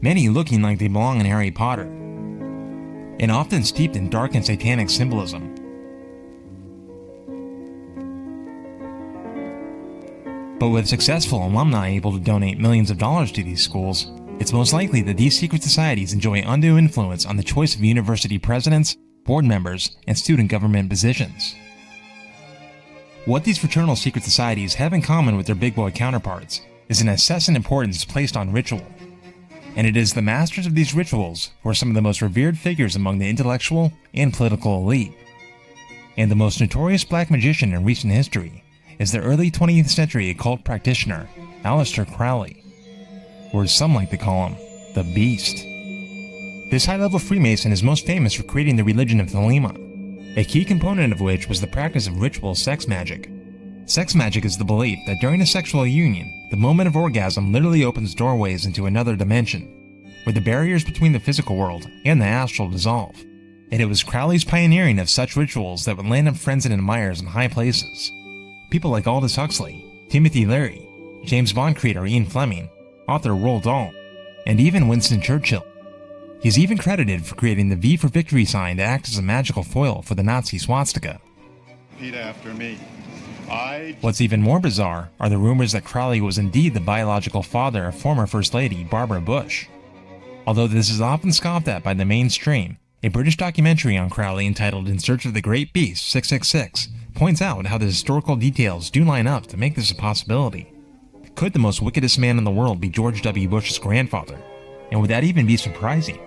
Many looking like they belong in Harry Potter, and often steeped in dark and satanic symbolism. But with successful alumni able to donate millions of dollars to these schools, it's most likely that these secret societies enjoy undue influence on the choice of university presidents, board members, and student government positions. What these fraternal secret societies have in common with their big boy counterparts is an incessant importance placed on ritual. And it is the masters of these rituals who are some of the most revered figures among the intellectual and political elite. And the most notorious black magician in recent history is the early 20th century occult practitioner, Aleister Crowley, or as some like to call him, the Beast. This high-level Freemason is most famous for creating the religion of Thelema, a key component of which was the practice of ritual sex magic. Sex magic is the belief that during a sexual union, the moment of orgasm literally opens doorways into another dimension, where the barriers between the physical world and the astral dissolve. And it was Crowley's pioneering of such rituals that would land him friends and admirers in high places. People like Aldous Huxley, Timothy Leary, James Bond creator Ian Fleming, author Roald Dahl, and even Winston Churchill. He's even credited for creating the V for Victory sign to act as a magical foil for the Nazi swastika. Repeat after me. What's even more bizarre are the rumors that Crowley was indeed the biological father of former First Lady Barbara Bush. Although this is often scoffed at by the mainstream, a British documentary on Crowley entitled In Search of the Great Beast 666 points out how the historical details do line up to make this a possibility. Could the most wickedest man in the world be George W. Bush's grandfather? And would that even be surprising?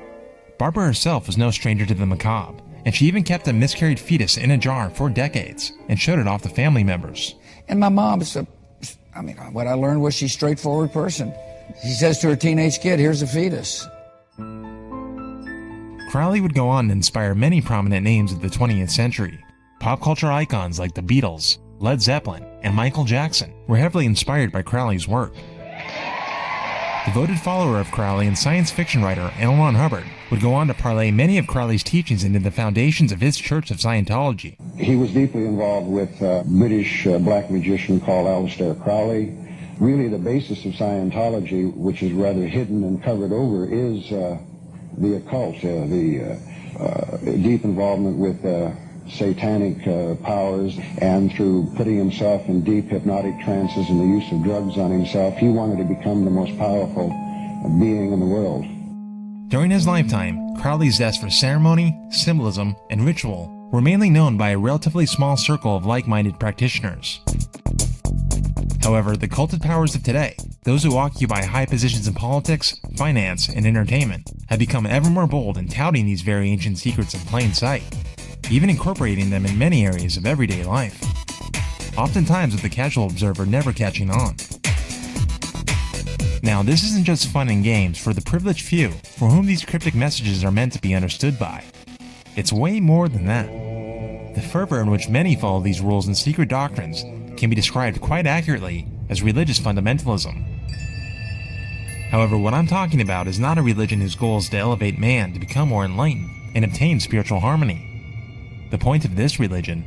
Barbara herself was no stranger to the macabre, and she even kept a miscarried fetus in a jar for decades and showed it off to family members. And my mom's what I learned was she's a straightforward person. She says to her teenage kid, here's a fetus. Crowley would go on to inspire many prominent names of the 20th century. Pop culture icons like the Beatles, Led Zeppelin, and Michael Jackson were heavily inspired by Crowley's work. Devoted follower of Crowley and science fiction writer L. Ron Hubbard would go on to parlay many of Crowley's teachings into the foundations of his Church of Scientology. He was deeply involved with a British black magician called Aleister Crowley. Really, the basis of Scientology, which is rather hidden and covered over, is the occult, the deep involvement with satanic powers, and through putting himself in deep hypnotic trances and the use of drugs on himself, he wanted to become the most powerful being in the world. During his lifetime, Crowley's zest for ceremony, symbolism, and ritual were mainly known by a relatively small circle of like-minded practitioners. However, the culted powers of today, those who occupy high positions in politics, finance, and entertainment, have become ever more bold in touting these very ancient secrets in plain sight, even incorporating them in many areas of everyday life, oftentimes with the casual observer never catching on. Now, this isn't just fun and games for the privileged few for whom these cryptic messages are meant to be understood by. It's way more than that. The fervor in which many follow these rules and secret doctrines can be described quite accurately as religious fundamentalism. However, what I'm talking about is not a religion whose goal is to elevate man to become more enlightened and obtain spiritual harmony. The point of this religion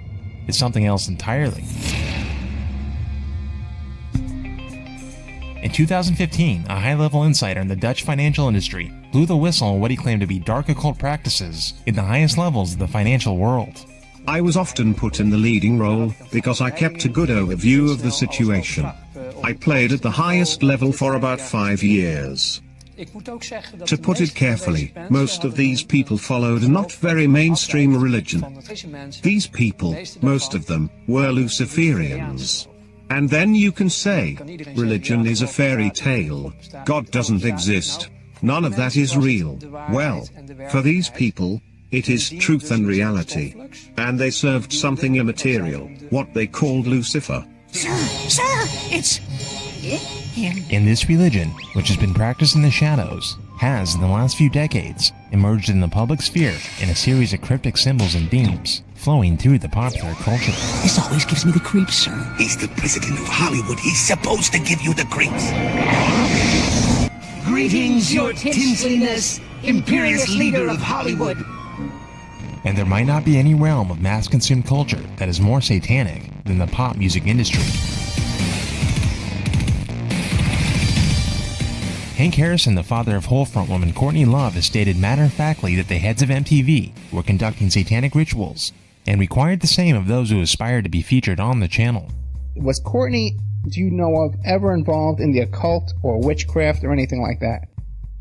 is something else entirely. In 2015, a high-level insider in the Dutch financial industry blew the whistle on what he claimed to be dark occult practices in the highest levels of the financial world. I was often put in the leading role because I kept a good overview of the situation. I played at the highest level for about 5 years. To put it carefully, most of these people followed a not very mainstream religion. These people, most of them, were Luciferians. And then you can say, religion is a fairy tale. God doesn't exist. None of that is real. Well, for these people, it is truth and reality. And they served something immaterial, what they called Lucifer. Sir, it's him. In this religion, which has been practiced in the shadows, has, in the last few decades, emerged in the public sphere in a series of cryptic symbols and themes flowing through the popular culture. This always gives me the creeps, sir. He's the president of Hollywood. He's supposed to give you the creeps. Greetings, your tinseliness, imperious leader of Hollywood. And there might not be any realm of mass-consumed culture that is more satanic than the pop music industry. Hank Harrison, the father of Whole front woman Courtney Love, has stated matter-of-factly that the heads of MTV were conducting satanic rituals and required the same of those who aspired to be featured on the channel. Was Courtney, do you know of, ever involved in the occult or witchcraft or anything like that?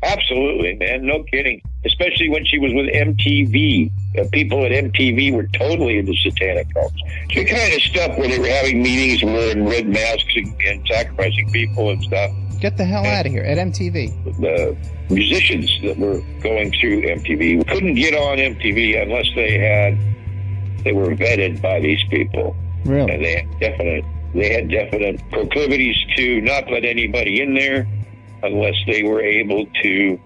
Absolutely, man. No kidding. Especially when she was with MTV. People at MTV were totally into satanic cults. The kind of stuff where they were having meetings and wearing red masks and sacrificing people and stuff. Get the hell out of here, at MTV. The musicians that were going through MTV couldn't get on MTV unless they were vetted by these people. Really? And they had definite proclivities to not let anybody in there unless they were able to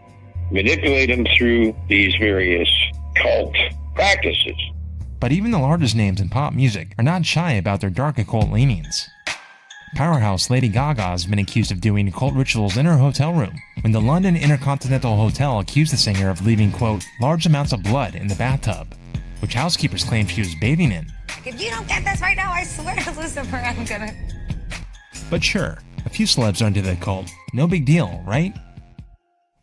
manipulate them through these various cult practices. But even the largest names in pop music are not shy about their dark occult leanings. Powerhouse Lady Gaga has been accused of doing occult rituals in her hotel room when the London Intercontinental Hotel accused the singer of leaving, quote, large amounts of blood in the bathtub, which housekeepers claimed she was bathing in. If you don't get this right now, I swear to Lucifer, I'm gonna... But sure, a few celebs are into the occult. No big deal, right?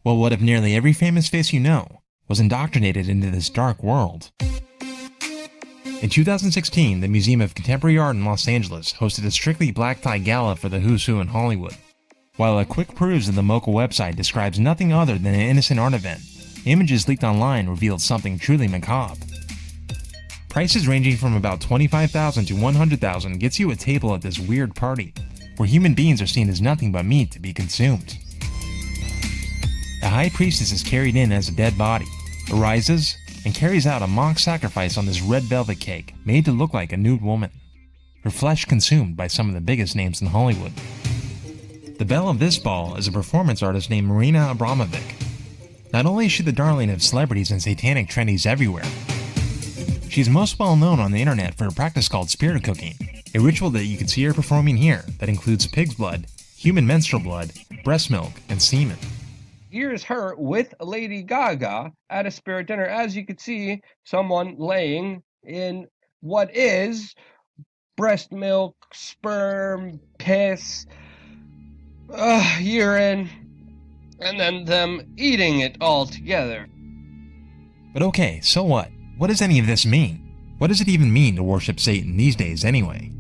Well, what if nearly every famous face you know was indoctrinated into this dark world? In 2016, the Museum of Contemporary Art in Los Angeles hosted a strictly black-tie gala for the who's who in Hollywood. While a quick peruse of the MoCA website describes nothing other than an innocent art event, images leaked online revealed something truly macabre. Prices ranging from about $25,000 to $100,000 gets you a table at this weird party, where human beings are seen as nothing but meat to be consumed. The high priestess is carried in as a dead body, arises, and carries out a mock sacrifice on this red velvet cake made to look like a nude woman, her flesh consumed by some of the biggest names in Hollywood. The belle of this ball is a performance artist named Marina Abramovic. Not only is she the darling of celebrities and satanic trendies everywhere, she's most well known on the internet for a practice called spirit cooking, a ritual that you can see her performing here that includes pig's blood, human menstrual blood, breast milk, and semen. Here's her with Lady Gaga at a spirit dinner. As you can see, someone laying in what is breast milk, sperm, piss, urine, and then them eating it all together. But okay, so what? What does any of this mean? What does it even mean to worship Satan these days anyway?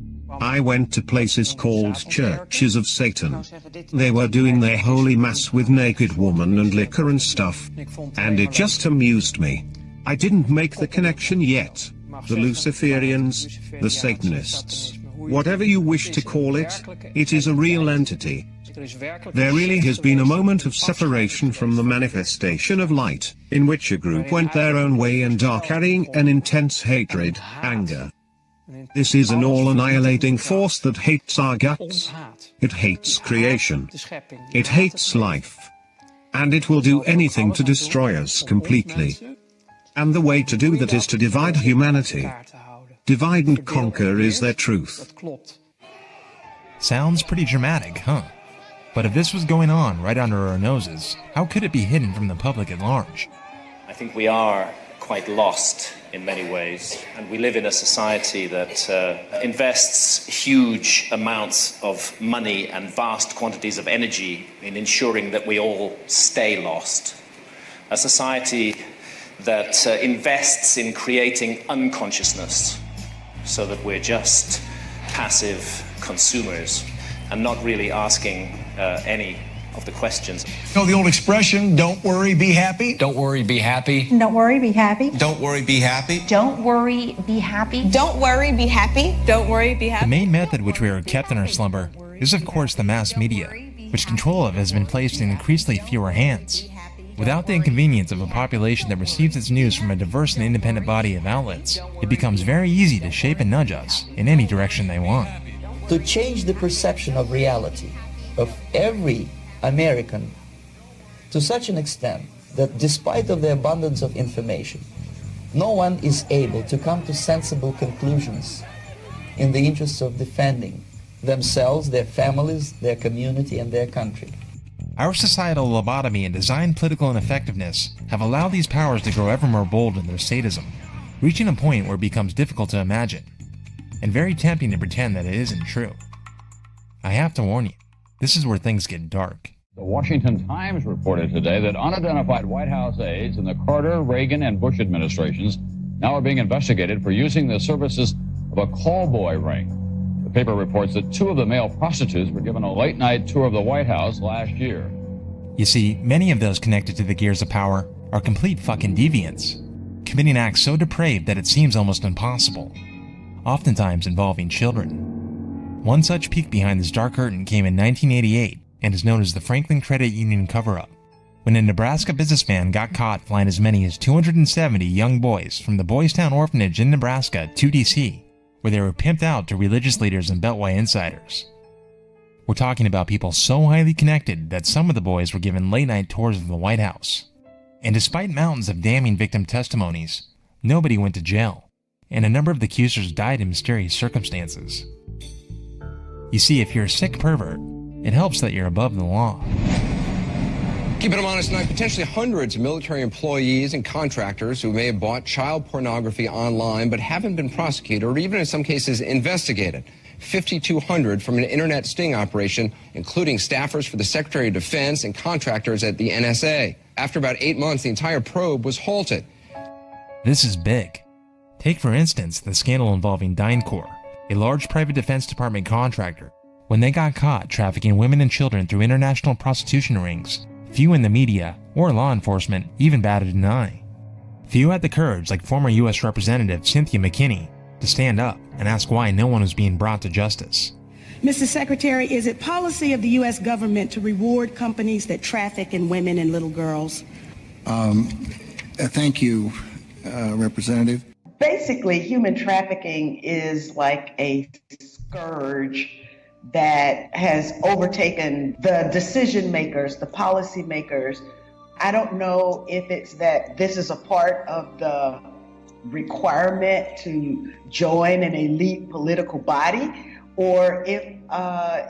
I went to places called churches of Satan. They were doing their holy mass with naked woman and liquor and stuff. And it just amused me. I didn't make the connection yet. The Luciferians, the Satanists, whatever you wish to call it, it is a real entity. There really has been a moment of separation from the manifestation of light, in which a group went their own way and are carrying an intense hatred, anger. This is an all-annihilating force that hates our guts. It hates creation. It hates life. And it will do anything to destroy us completely. And the way to do that is to divide humanity. Divide and conquer is their truth. Sounds pretty dramatic, huh? But if this was going on right under our noses, how could it be hidden from the public at large? I think we are quite lost in many ways, and we live in a society that invests huge amounts of money and vast quantities of energy in ensuring that we all stay lost. A society that invests in creating unconsciousness so that we're just passive consumers and not really asking any of the questions. You know the old expression, don't worry, be happy? Don't worry, be happy. Don't worry, be happy. Don't worry, be happy? Don't worry, be happy. Don't worry, be happy. Don't worry, be happy. The main method which we are kept in our slumber is of course the mass media, which control of has been placed in increasingly fewer hands. Without the inconvenience of a population that receives its news from a diverse and independent body of outlets, it becomes very easy to shape and nudge us in any direction they want. To change the perception of reality of every American to such an extent that despite of the abundance of information, no one is able to come to sensible conclusions in the interests of defending themselves, their families, their community, and their country. Our societal lobotomy and design political ineffectiveness have allowed these powers to grow ever more bold in their sadism, reaching a point where it becomes difficult to imagine, and very tempting to pretend that it isn't true. I have to warn you, this is where things get dark. The Washington Times reported today that unidentified White House aides in the Carter, Reagan, and Bush administrations now are being investigated for using the services of a call boy ring. The paper reports that 2 of the male prostitutes were given a late-night tour of the White House last year. You see, many of those connected to the gears of power are complete fucking deviants, committing acts so depraved that it seems almost impossible, oftentimes involving children. One such peek behind this dark curtain came in 1988 and is known as the Franklin Credit Union cover-up, when a Nebraska businessman got caught flying as many as 270 young boys from the Boys Town Orphanage in Nebraska to DC, where they were pimped out to religious leaders and Beltway insiders. We're talking about people so highly connected that some of the boys were given late-night tours of the White House. And despite mountains of damning victim testimonies, nobody went to jail, and a number of the accusers died in mysterious circumstances. You see, if you're a sick pervert, it helps that you're above the law. Keeping them honest tonight, potentially hundreds of military employees and contractors who may have bought child pornography online but haven't been prosecuted or even in some cases investigated. 5,200 from an internet sting operation, including staffers for the Secretary of Defense and contractors at the NSA. After about 8 months, the entire probe was halted. This is big. Take for instance the scandal involving DynCorp, a large private defense department contractor. When they got caught trafficking women and children through international prostitution rings, few in the media or law enforcement even batted an eye. Few had the courage, like former U.S. Representative Cynthia McKinney, to stand up and ask why no one was being brought to justice. Mr. Secretary, is it policy of the U.S. government to reward companies that traffic in women and little girls? Thank you, Representative. Basically, human trafficking is like a scourge that has overtaken the decision makers, the policy makers. I don't know if it's that this is a part of the requirement to join an elite political body, or if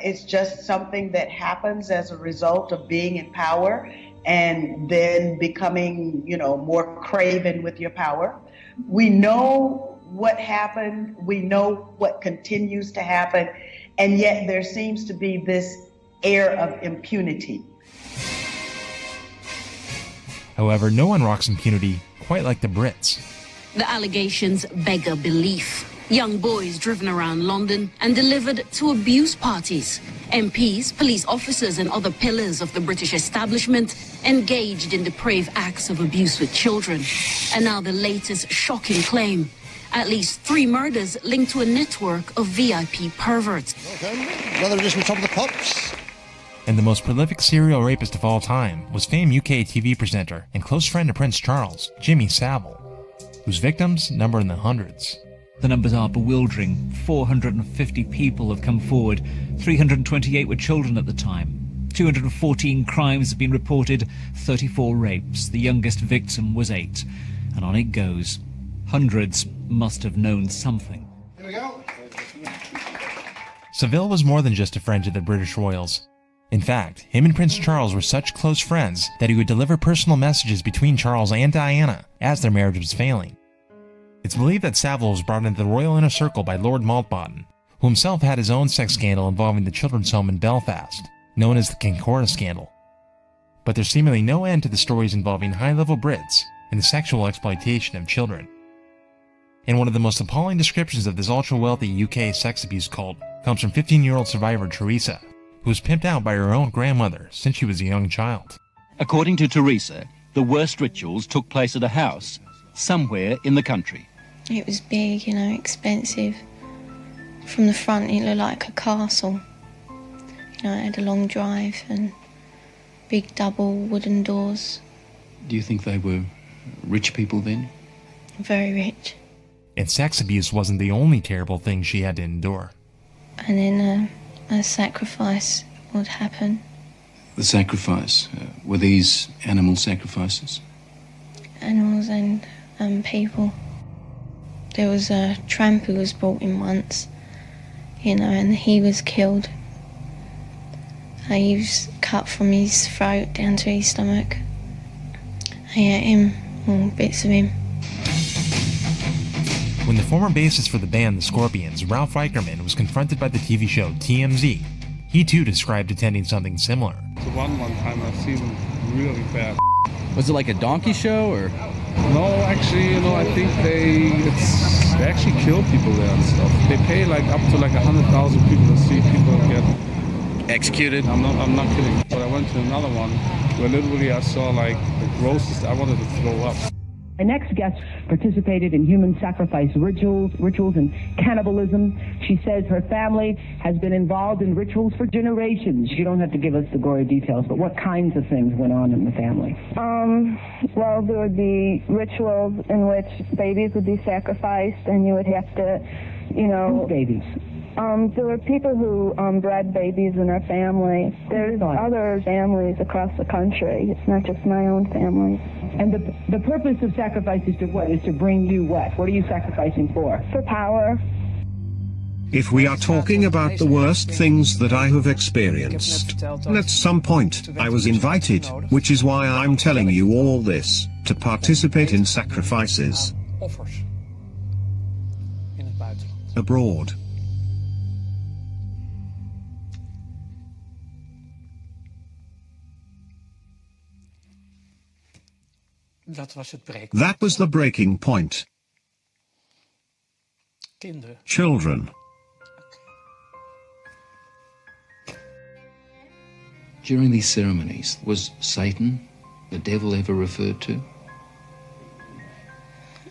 it's just something that happens as a result of being in power and then becoming, more craven with your power. We know what happened. We know what continues to happen. And yet there seems to be this air of impunity. However, no one rocks impunity quite like the Brits. The allegations beggar belief. Young boys driven around London and delivered to abuse parties. MPs, police officers and other pillars of the British establishment engaged in depraved acts of abuse with children. And now the latest shocking claim. At least 3 murders linked to a network of VIP perverts. Another edition of Top of the Pops. And the most prolific serial rapist of all time was famed UK TV presenter and close friend of Prince Charles, Jimmy Savile, whose victims number in the hundreds. The numbers are bewildering. 450 people have come forward. 328 were children at the time. 214 crimes have been reported, 34 rapes. The youngest victim was 8. And on it goes. Hundreds must have known something. Here we go. Savile was more than just a friend to the British royals. In fact, him and Prince Charles were such close friends that he would deliver personal messages between Charles and Diana as their marriage was failing. It's believed that Savile was brought into the royal inner circle by Lord Mountbatten, who himself had his own sex scandal involving the children's home in Belfast, known as the Kincora scandal. But there's seemingly no end to the stories involving high-level Brits and the sexual exploitation of children. And one of the most appalling descriptions of this ultra-wealthy UK sex abuse cult comes from 15-year-old survivor Teresa, who was pimped out by her own grandmother since she was a young child. According to Teresa, the worst rituals took place at a house, somewhere in the country. It was big, you know, expensive. From the front it looked like a castle. You know, it had a long drive and big double wooden doors. Do you think they were rich people then? Very rich. And sex abuse wasn't the only terrible thing she had to endure. And then a sacrifice would happen. The sacrifice, were these animal sacrifices? Animals and people. There was a tramp who was brought in once, you know, and he was killed. He was cut from his throat down to his stomach. They ate him, or bits of him. When the former bassist for the band The Scorpions, Ralph Reicherman, was confronted by the TV show TMZ, he too described attending something similar. The one time I've seen them really bad. Was it like a donkey show, or? No, actually, you know, I think they actually kill people there and stuff. They pay like up to like 100,000 people to see people get executed. I'm not kidding. But I went to another one where literally I saw like the grossest. I wanted to throw up. Our next guest participated in human sacrifice rituals and cannibalism. She says her family has been involved in rituals for generations. You don't have to give us the gory details, but what kinds of things went on in the family? Well, there would be rituals in which babies would be sacrificed, and you would have to, you know... Whose babies? There were people who bred babies in our family. There's other families across the country. It's not just my own family. And the purpose of sacrifice is to what? Is to bring you what? What are you sacrificing for? For power. If we are talking about the worst things that I have experienced, at some point I was invited, which is why I'm telling you all this, to participate in sacrifices abroad. That was the breaking point. Children. During these ceremonies, was Satan, the devil, ever referred to?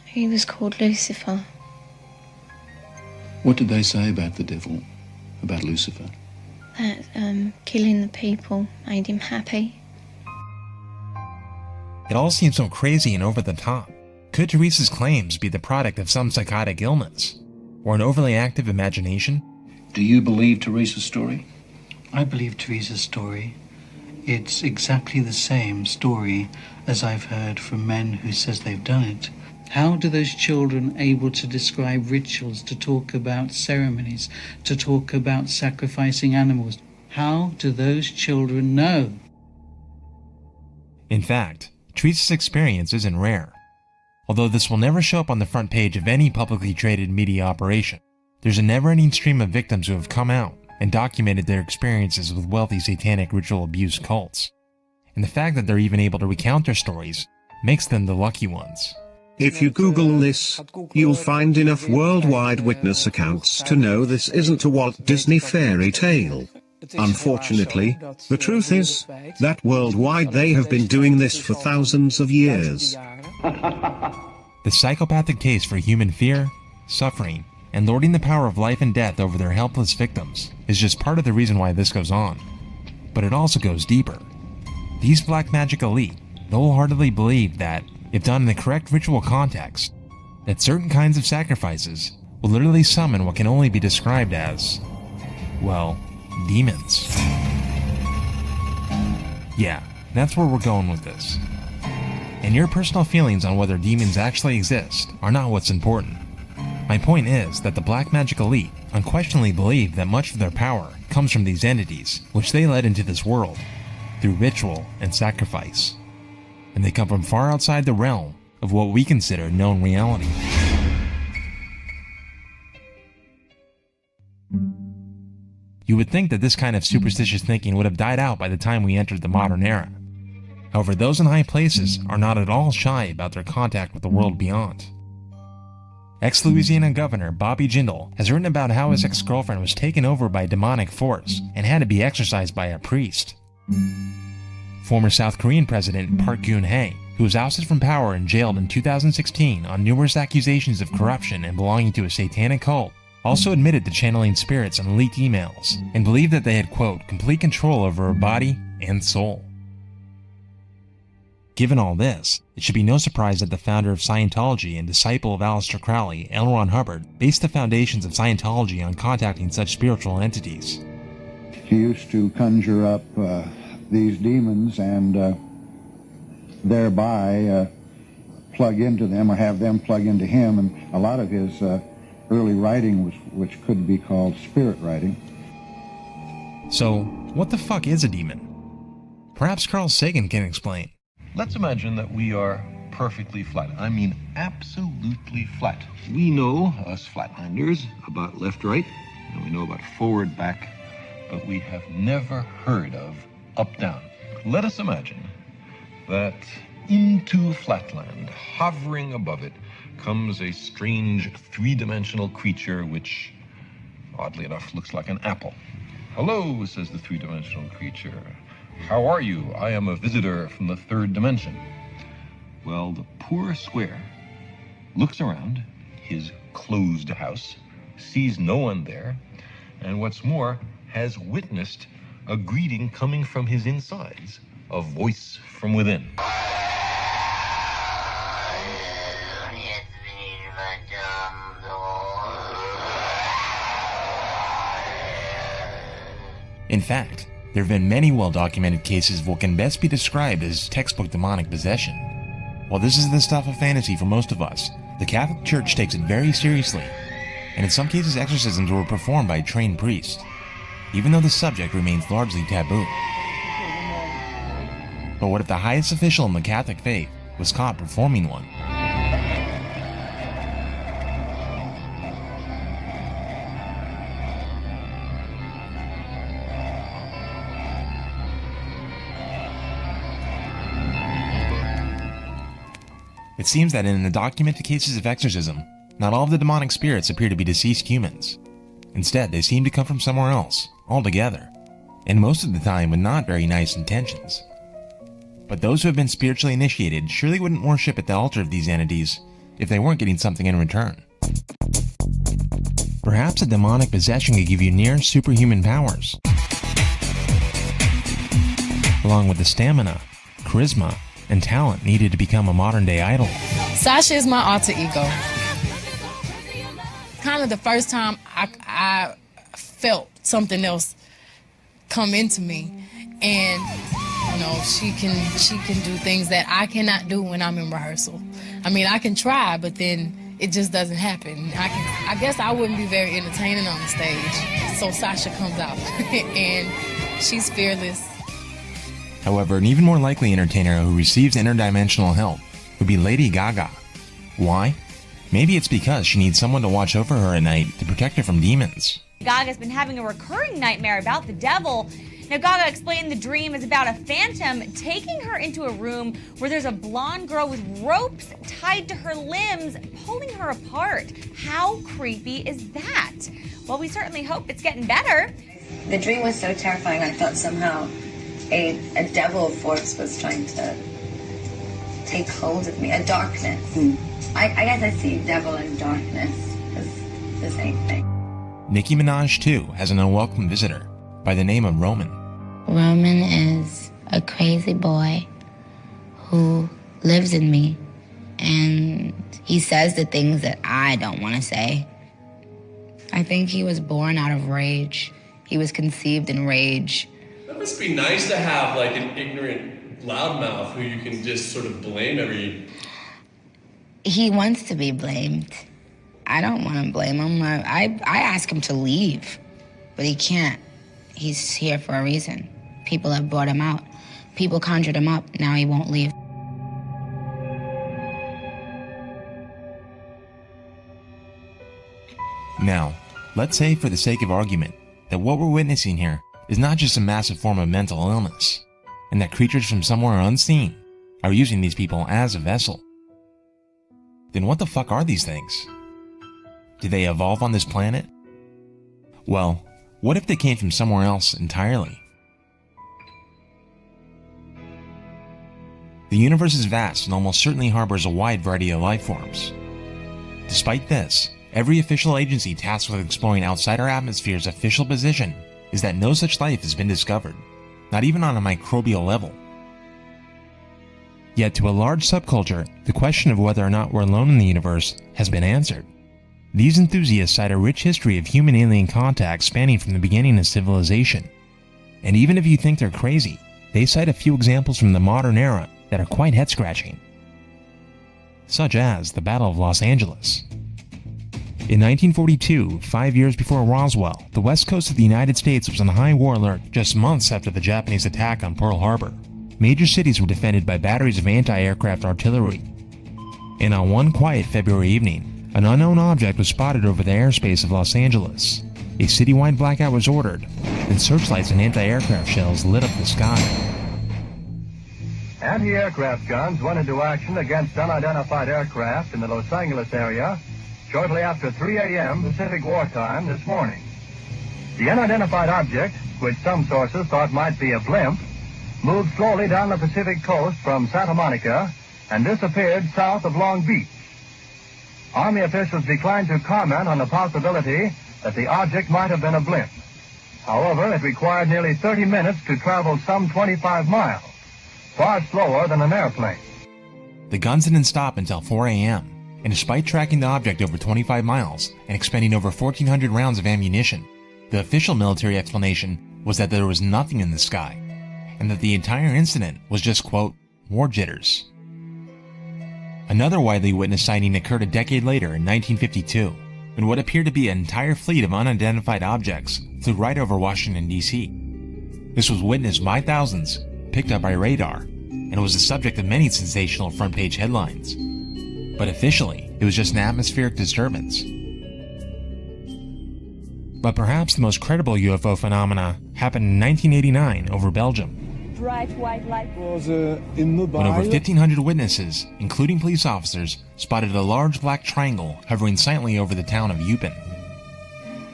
He was called Lucifer. What did they say about the devil, about Lucifer? That killing the people made him happy. It all seems so crazy and over the top. Could Teresa's claims be the product of some psychotic illness? Or an overly active imagination? Do you believe Teresa's story? I believe Teresa's story. It's exactly the same story as I've heard from men who says they've done it. How do those children able to describe rituals, to talk about ceremonies, to talk about sacrificing animals? How do those children know? In fact, Teresa's experience isn't rare. Although this will never show up on the front page of any publicly traded media operation, there's a never-ending stream of victims who have come out, and documented their experiences with wealthy satanic ritual abuse cults. And the fact that they're even able to recount their stories makes them the lucky ones. If you Google this, you'll find enough worldwide witness accounts to know this isn't a Walt Disney fairy tale. Unfortunately, the truth is that worldwide they have been doing this for thousands of years. The psychopathic taste for human fear, suffering, and lording the power of life and death over their helpless victims is just part of the reason why this goes on. But it also goes deeper. These black magic elite wholeheartedly believe that, if done in the correct ritual context, that certain kinds of sacrifices will literally summon what can only be described as, well, demons. Yeah, that's where we're going with this. And your personal feelings on whether demons actually exist are not what's important. My point is that the black magic elite unquestionably believe that much of their power comes from these entities, which they led into this world through ritual and sacrifice. And they come from far outside the realm of what we consider known reality. You would think that this kind of superstitious thinking would have died out by the time we entered the modern era. However, those in high places are not at all shy about their contact with the world beyond. Ex-Louisiana Governor Bobby Jindal has written about how his ex-girlfriend was taken over by a demonic force and had to be exorcised by a priest. Former South Korean President Park Geun-hye, who was ousted from power and jailed in 2016 on numerous accusations of corruption and belonging to a satanic cult, also admitted to channeling spirits and leaked emails, and believed that they had, quote, complete control over her body and soul. Given all this, it should be no surprise that the founder of Scientology and disciple of Aleister Crowley, L. Ron Hubbard, based the foundations of Scientology on contacting such spiritual entities. He used to conjure up these demons and thereby plug into them or have them plug into him, and a lot of his early writing, which could be called spirit writing. So, what the fuck is a demon? Perhaps Carl Sagan can explain. Let's imagine that we are perfectly flat. I mean absolutely flat. We know, us flatlanders, about left-right, and we know about forward-back, but we have never heard of up-down. Let us imagine that into flatland, hovering above it, comes a strange three-dimensional creature which, oddly enough, looks like an apple. "Hello," says the three-dimensional creature. "How are you? I am a visitor from the third dimension." Well, the poor square looks around his closed house, sees no one there, and what's more, has witnessed a greeting coming from his insides, a voice from within. In fact, there have been many well-documented cases of what can best be described as textbook demonic possession. While this is the stuff of fantasy for most of us, the Catholic Church takes it very seriously, and in some cases exorcisms were performed by a trained priest, even though the subject remains largely taboo. But what if the highest official in the Catholic faith was caught performing one? It seems that in the documented cases of exorcism, not all of the demonic spirits appear to be deceased humans. Instead, they seem to come from somewhere else, altogether, and most of the time with not very nice intentions. But those who have been spiritually initiated surely wouldn't worship at the altar of these entities if they weren't getting something in return. Perhaps a demonic possession could give you near superhuman powers, along with the stamina, charisma, and talent needed to become a modern-day idol. Sasha is my alter ego. Kind of the first time I felt something else come into me, and you know, she can do things that I cannot do when I'm in rehearsal. I mean, I can try, but then it just doesn't happen. I guess I wouldn't be very entertaining on the stage, so Sasha comes out, and she's fearless. However, an even more likely entertainer who receives interdimensional help would be Lady Gaga. Why? Maybe it's because she needs someone to watch over her at night to protect her from demons. Gaga's been having a recurring nightmare about the devil. Now, Gaga explained the dream is about a phantom taking her into a room where there's a blonde girl with ropes tied to her limbs, pulling her apart. How creepy is that? Well, we certainly hope it's getting better. The dream was so terrifying, I thought somehow a devil force was trying to take hold of me, a darkness. I guess I see devil and darkness as the same thing. Nicki Minaj, too, has an unwelcome visitor by the name of Roman. Roman is a crazy boy who lives in me, and he says the things that I don't want to say. I think he was born out of rage. He was conceived in rage. That must be nice to have like an ignorant loudmouth who you can just sort of blame every... He wants to be blamed. I don't want to blame him. I ask him to leave, but he can't. He's here for a reason. People have brought him out. People conjured him up. Now he won't leave. Now, let's say for the sake of argument that what we're witnessing here is not just a massive form of mental illness, and that creatures from somewhere unseen are using these people as a vessel. Then what the fuck are these things? Did they evolve on this planet? Well, what if they came from somewhere else entirely? The universe is vast and almost certainly harbors a wide variety of life forms. Despite this, every official agency tasked with exploring outside our atmosphere's official position is that no such life has been discovered, not even on a microbial level. Yet to a large subculture, the question of whether or not we're alone in the universe has been answered. These enthusiasts cite a rich history of human-alien contact spanning from the beginning of civilization. And even if you think they're crazy, they cite a few examples from the modern era that are quite head-scratching, such as the Battle of Los Angeles. In 1942, 5 years before Roswell, the west coast of the United States was on high war alert just months after the Japanese attack on Pearl Harbor. Major cities were defended by batteries of anti-aircraft artillery. And on one quiet February evening, an unknown object was spotted over the airspace of Los Angeles. A citywide blackout was ordered, and searchlights and anti-aircraft shells lit up the sky. Anti-aircraft guns went into action against unidentified aircraft in the Los Angeles area shortly after 3 a.m. Pacific wartime this morning. The unidentified object, which some sources thought might be a blimp, moved slowly down the Pacific coast from Santa Monica and disappeared south of Long Beach. Army officials declined to comment on the possibility that the object might have been a blimp. However, it required nearly 30 minutes to travel some 25 miles, far slower than an airplane. The guns didn't stop until 4 a.m., and despite tracking the object over 25 miles and expending over 1,400 rounds of ammunition, the official military explanation was that there was nothing in the sky, and that the entire incident was just, quote, war jitters. Another widely witnessed sighting occurred a decade later in 1952, when what appeared to be an entire fleet of unidentified objects flew right over Washington, D.C. This was witnessed by thousands, picked up by radar, and was the subject of many sensational front-page headlines. But officially, it was just an atmospheric disturbance. But perhaps the most credible UFO phenomena happened in 1989 over Belgium, Bright white light when over 1,500 witnesses, including police officers, spotted a large black triangle hovering silently over the town of Eupen.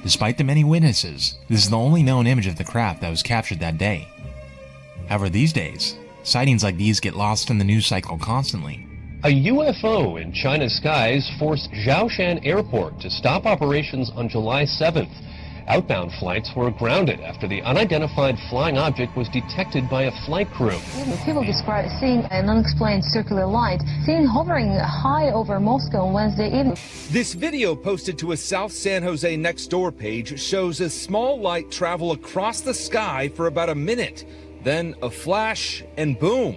Despite the many witnesses, this is the only known image of the craft that was captured that day. However, these days, sightings like these get lost in the news cycle constantly. A UFO in China's skies forced Zhoushan Airport to stop operations on July 7th. Outbound flights were grounded after the unidentified flying object was detected by a flight crew. People describe seeing an unexplained circular light seen hovering high over Moscow on Wednesday evening. This video posted to a South San Jose Nextdoor page shows a small light travel across the sky for about a minute. Then a flash and boom,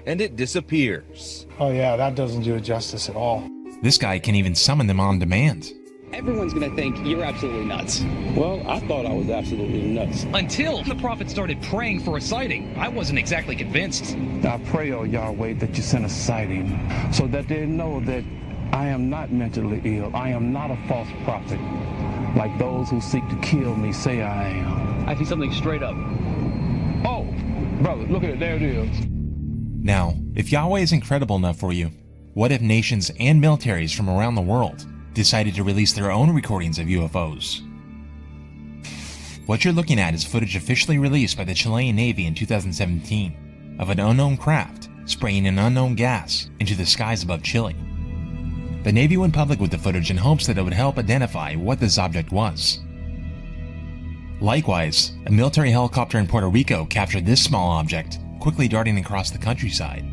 and it disappears. Oh yeah, that doesn't do it justice at all. This guy can even summon them on demand. Everyone's going to think you're absolutely nuts. Well, I thought I was absolutely nuts. Until the prophet started praying for a sighting. I wasn't exactly convinced. I pray, oh Yahweh, that you send a sighting so that they know that I am not mentally ill. I am not a false prophet. like those who seek to kill me say I am. I see something straight up. Oh, brother, look at it, there it is. Now, if Yahweh is incredible enough for you, what if nations and militaries from around the world decided to release their own recordings of UFOs? What you're looking at is footage officially released by the Chilean Navy in 2017 of an unknown craft spraying an unknown gas into the skies above Chile. The Navy went public with the footage in hopes that it would help identify what this object was. Likewise, a military helicopter in Puerto Rico captured this small object, quickly darting across the countryside.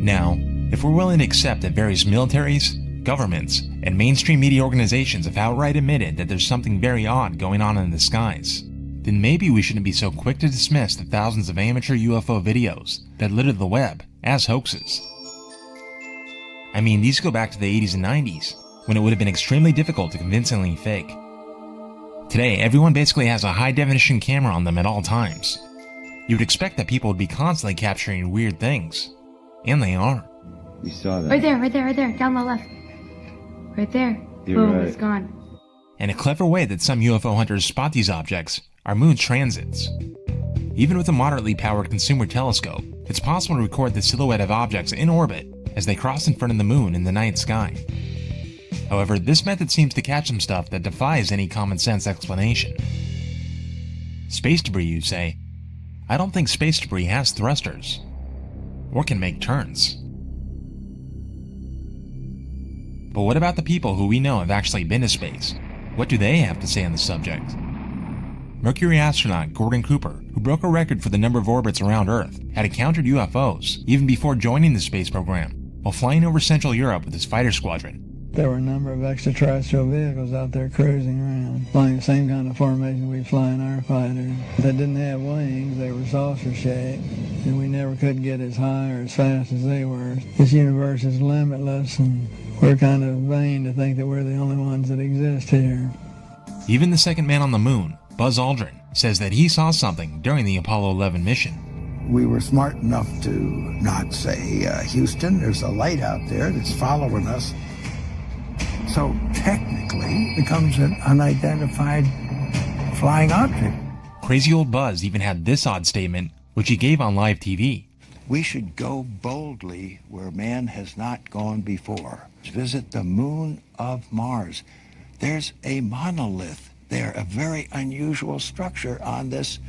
Now, if we're willing to accept that various militaries, governments, and mainstream media organizations have outright admitted that there's something very odd going on in the skies, then maybe we shouldn't be so quick to dismiss the thousands of amateur UFO videos that litter the web as hoaxes. I mean, these go back to the 80s and 90s, when it would have been extremely difficult to convincingly fake. Today, everyone basically has a high-definition camera on them at all times. You would expect that people would be constantly capturing weird things. And they are. You saw that. Right there, down the left. Right there. You're Boom, right. it's gone. And a clever way that some UFO hunters spot these objects are moon transits. Even with a moderately powered consumer telescope, it's possible to record the silhouette of objects in orbit as they cross in front of the moon in the night sky. However, this method seems to catch some stuff that defies any common sense explanation. Space debris, you say? I don't think space debris has thrusters, or can make turns. But what about the people who we know have actually been to space? What do they have to say on the subject? Mercury astronaut Gordon Cooper, who broke a record for the number of orbits around Earth, had encountered UFOs even before joining the space program, while flying over Central Europe with his fighter squadron. There were a number of extraterrestrial vehicles out there cruising around, flying the same kind of formation we fly in our fighters. They didn't have wings, they were saucer-shaped, and we never could get as high or as fast as they were. This universe is limitless, and we're kind of vain to think that we're the only ones that exist here. Even the second man on the moon, Buzz Aldrin, says that he saw something during the Apollo 11 mission. We were smart enough to not say, Houston, there's a light out there that's following us. So technically, it becomes an unidentified flying object. Crazy old Buzz even had this odd statement, which he gave on live TV. We should go boldly where man has not gone before. Visit the moon of Mars. There's a monolith there, a very unusual structure on this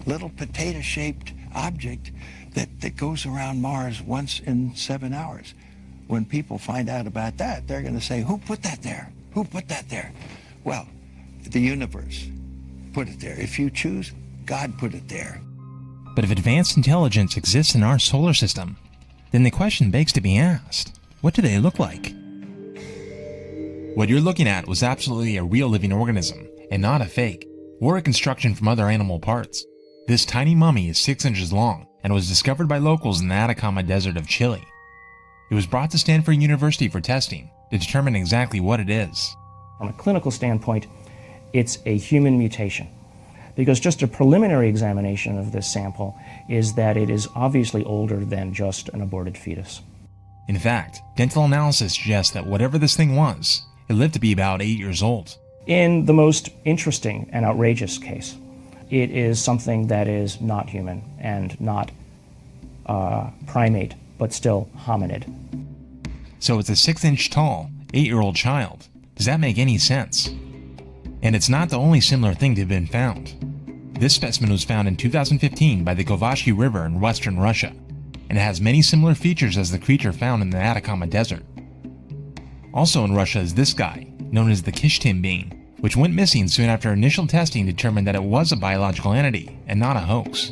little potato-shaped object that goes around Mars once in 7 hours. When people find out about that, they're going to say, who put that there? Who put that there? Well, the universe put it there. If you choose, God put it there. But if advanced intelligence exists in our solar system, then the question begs to be asked, what do they look like? What you're looking at was absolutely a real living organism, and not a fake, or a construction from other animal parts. This tiny mummy is 6 inches long, and was discovered by locals in the Atacama Desert of Chile. It was brought to Stanford University for testing to determine exactly what it is. From a clinical standpoint, it's a human mutation, because just a preliminary examination of this sample is that it is obviously older than just an aborted fetus. In fact, dental analysis suggests that whatever this thing was, it lived to be about 8 years old. In the most interesting and outrageous case, it is something that is not human and not primate, but still hominid. So it's a 6-inch tall, 8-year-old child. Does that make any sense? And it's not the only similar thing to have been found. This specimen was found in 2015 by the Govashchi River in western Russia, and it has many similar features as the creature found in the Atacama Desert. Also in Russia is this guy, known as the Kishtim bean, which went missing soon after initial testing determined that it was a biological entity and not a hoax.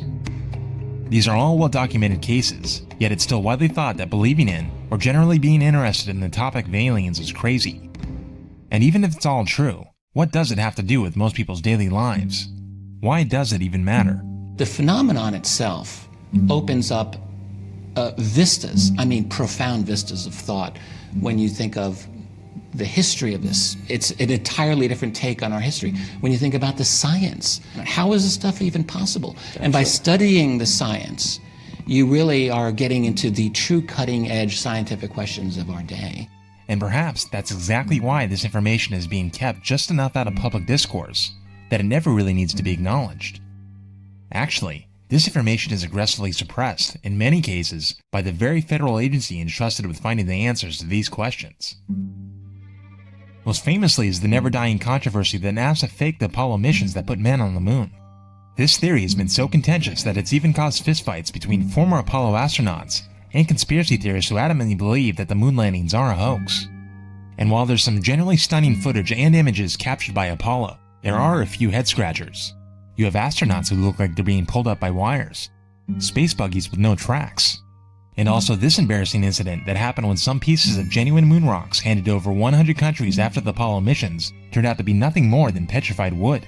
These are all well-documented cases, yet it's still widely thought that believing in, or generally being interested in the topic of aliens is crazy. And even if it's all true, what does it have to do with most people's daily lives? Why does it even matter? The phenomenon itself opens up vistas, profound vistas of thought. When you think of the history of this, it's an entirely different take on our history. When you think about the science, how is this stuff even possible? And by studying the science, you really are getting into the true cutting-edge scientific questions of our day. And perhaps that's exactly why this information is being kept just enough out of public discourse that it never really needs to be acknowledged. Actually, this information is aggressively suppressed, in many cases, by the very federal agency entrusted with finding the answers to these questions. Most famously is the never-dying controversy that NASA faked the Apollo missions that put men on the moon. This theory has been so contentious that it's even caused fistfights between former Apollo astronauts and conspiracy theorists who adamantly believe that the moon landings are a hoax. And while there's some generally stunning footage and images captured by Apollo, there are a few head-scratchers. You have astronauts who look like they're being pulled up by wires, space buggies with no tracks, and also this embarrassing incident that happened when some pieces of genuine moon rocks handed to over 100 countries after the Apollo missions turned out to be nothing more than petrified wood.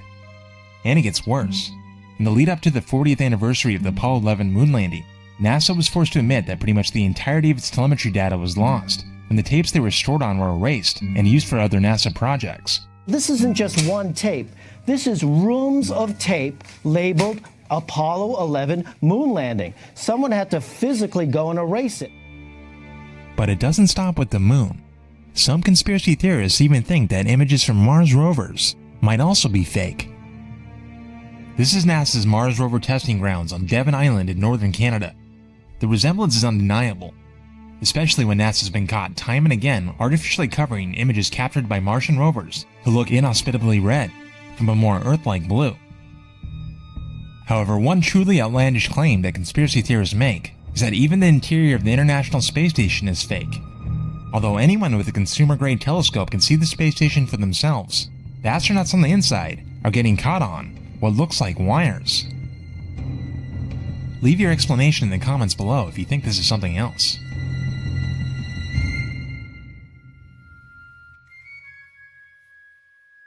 And it gets worse. In the lead up to the 40th anniversary of the Apollo 11 moon landing, NASA was forced to admit that pretty much the entirety of its telemetry data was lost when the tapes they were stored on were erased and used for other NASA projects. This isn't just one tape. This is reams of tape labeled Apollo 11 moon landing. Someone had to physically go and erase it. But it doesn't stop with the moon. Some conspiracy theorists even think that images from Mars rovers might also be fake. This is NASA's Mars rover testing grounds on Devon Island in northern Canada. The resemblance is undeniable, especially when NASA's been caught time and again artificially covering images captured by Martian rovers who look inhospitably red from a more Earth-like blue. However, one truly outlandish claim that conspiracy theorists make is that even the interior of the International Space Station is fake. Although anyone with a consumer-grade telescope can see the space station for themselves, the astronauts on the inside are getting caught on what looks like wires. Leave your explanation in the comments below if you think this is something else.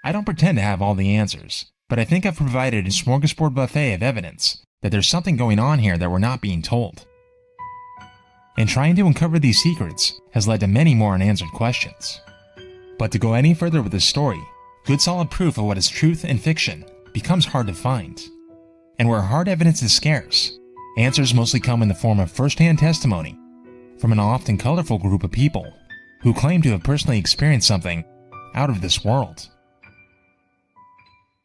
I don't pretend to have all the answers, but I think I've provided a smorgasbord buffet of evidence that there's something going on here that we're not being told. And trying to uncover these secrets has led to many more unanswered questions. But to go any further with this story, good solid proof of what is truth and fiction becomes hard to find. And where hard evidence is scarce, answers mostly come in the form of first-hand testimony from an often colorful group of people who claim to have personally experienced something out of this world.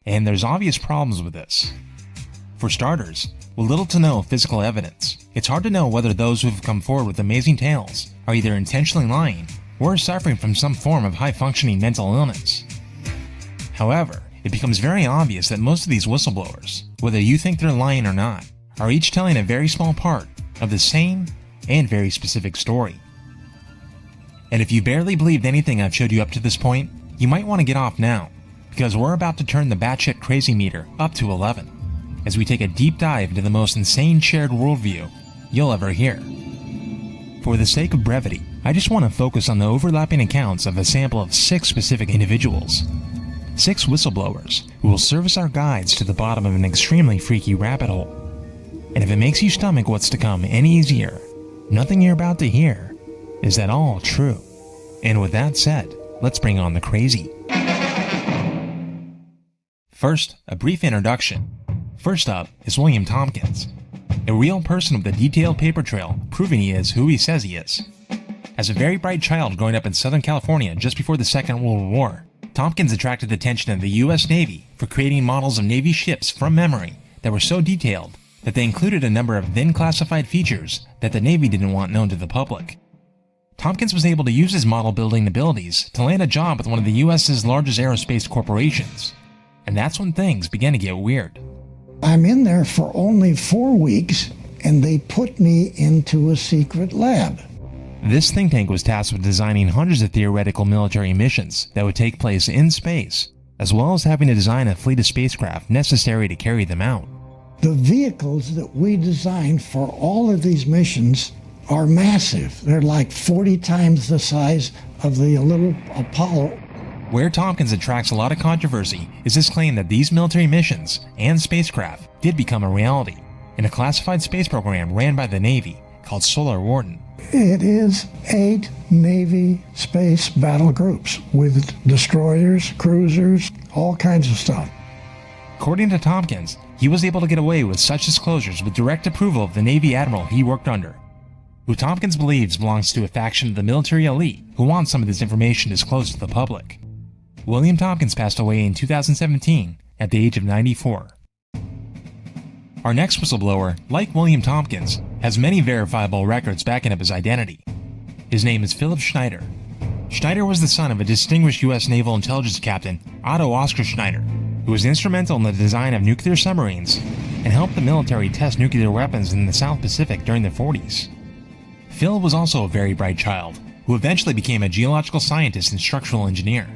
And there's obvious problems with this. For starters, with little to no physical evidence, it's hard to know whether those who have come forward with amazing tales are either intentionally lying or suffering from some form of high-functioning mental illness. However, it becomes very obvious that most of these whistleblowers, whether you think they're lying or not, are each telling a very small part of the same and very specific story. And if you barely believed anything I've showed you up to this point, you might want to get off now, because we're about to turn the batshit crazy meter up to 11, as we take a deep dive into the most insane shared worldview you'll ever hear. For the sake of brevity, I just want to focus on the overlapping accounts of a sample of 6 specific individuals. 6 whistleblowers who will serve as our guides to the bottom of an extremely freaky rabbit hole. And if it makes you stomach what's to come any easier, nothing you're about to hear is at all true. And with that said, let's bring on the crazy. First, a brief introduction. First up is William Tompkins, a real person with a detailed paper trail proving he is who he says he is. As a very bright child growing up in Southern California just before the Second World War, Tompkins attracted the attention of the US Navy for creating models of Navy ships from memory that were so detailed that they included a number of then classified features that the Navy didn't want known to the public. Tompkins was able to use his model building abilities to land a job with one of the US's largest aerospace corporations. And that's when things began to get weird. I'm in there for only 4 weeks, and they put me into a secret lab. This think tank was tasked with designing hundreds of theoretical military missions that would take place in space, as well as having to design a fleet of spacecraft necessary to carry them out. The vehicles that we designed for all of these missions are massive. They're like 40 times the size of the little Apollo. Where Tompkins attracts a lot of controversy is his claim that these military missions and spacecraft did become a reality in a classified space program ran by the Navy called Solar Warden. It is 8 Navy space battle groups with destroyers, cruisers, all kinds of stuff. According to Tompkins, he was able to get away with such disclosures with direct approval of the Navy admiral he worked under. who Tompkins believes belongs to a faction of the military elite who wants some of this information disclosed to the public. William Tompkins passed away in 2017 at the age of 94. Our next whistleblower, like William Tompkins, has many verifiable records backing up his identity. His name is Philip Schneider. Schneider was the son of a distinguished U.S. Naval Intelligence Captain, Otto Oscar Schneider, who was instrumental in the design of nuclear submarines and helped the military test nuclear weapons in the South Pacific during the 40s. Phil was also a very bright child, who eventually became a geological scientist and structural engineer,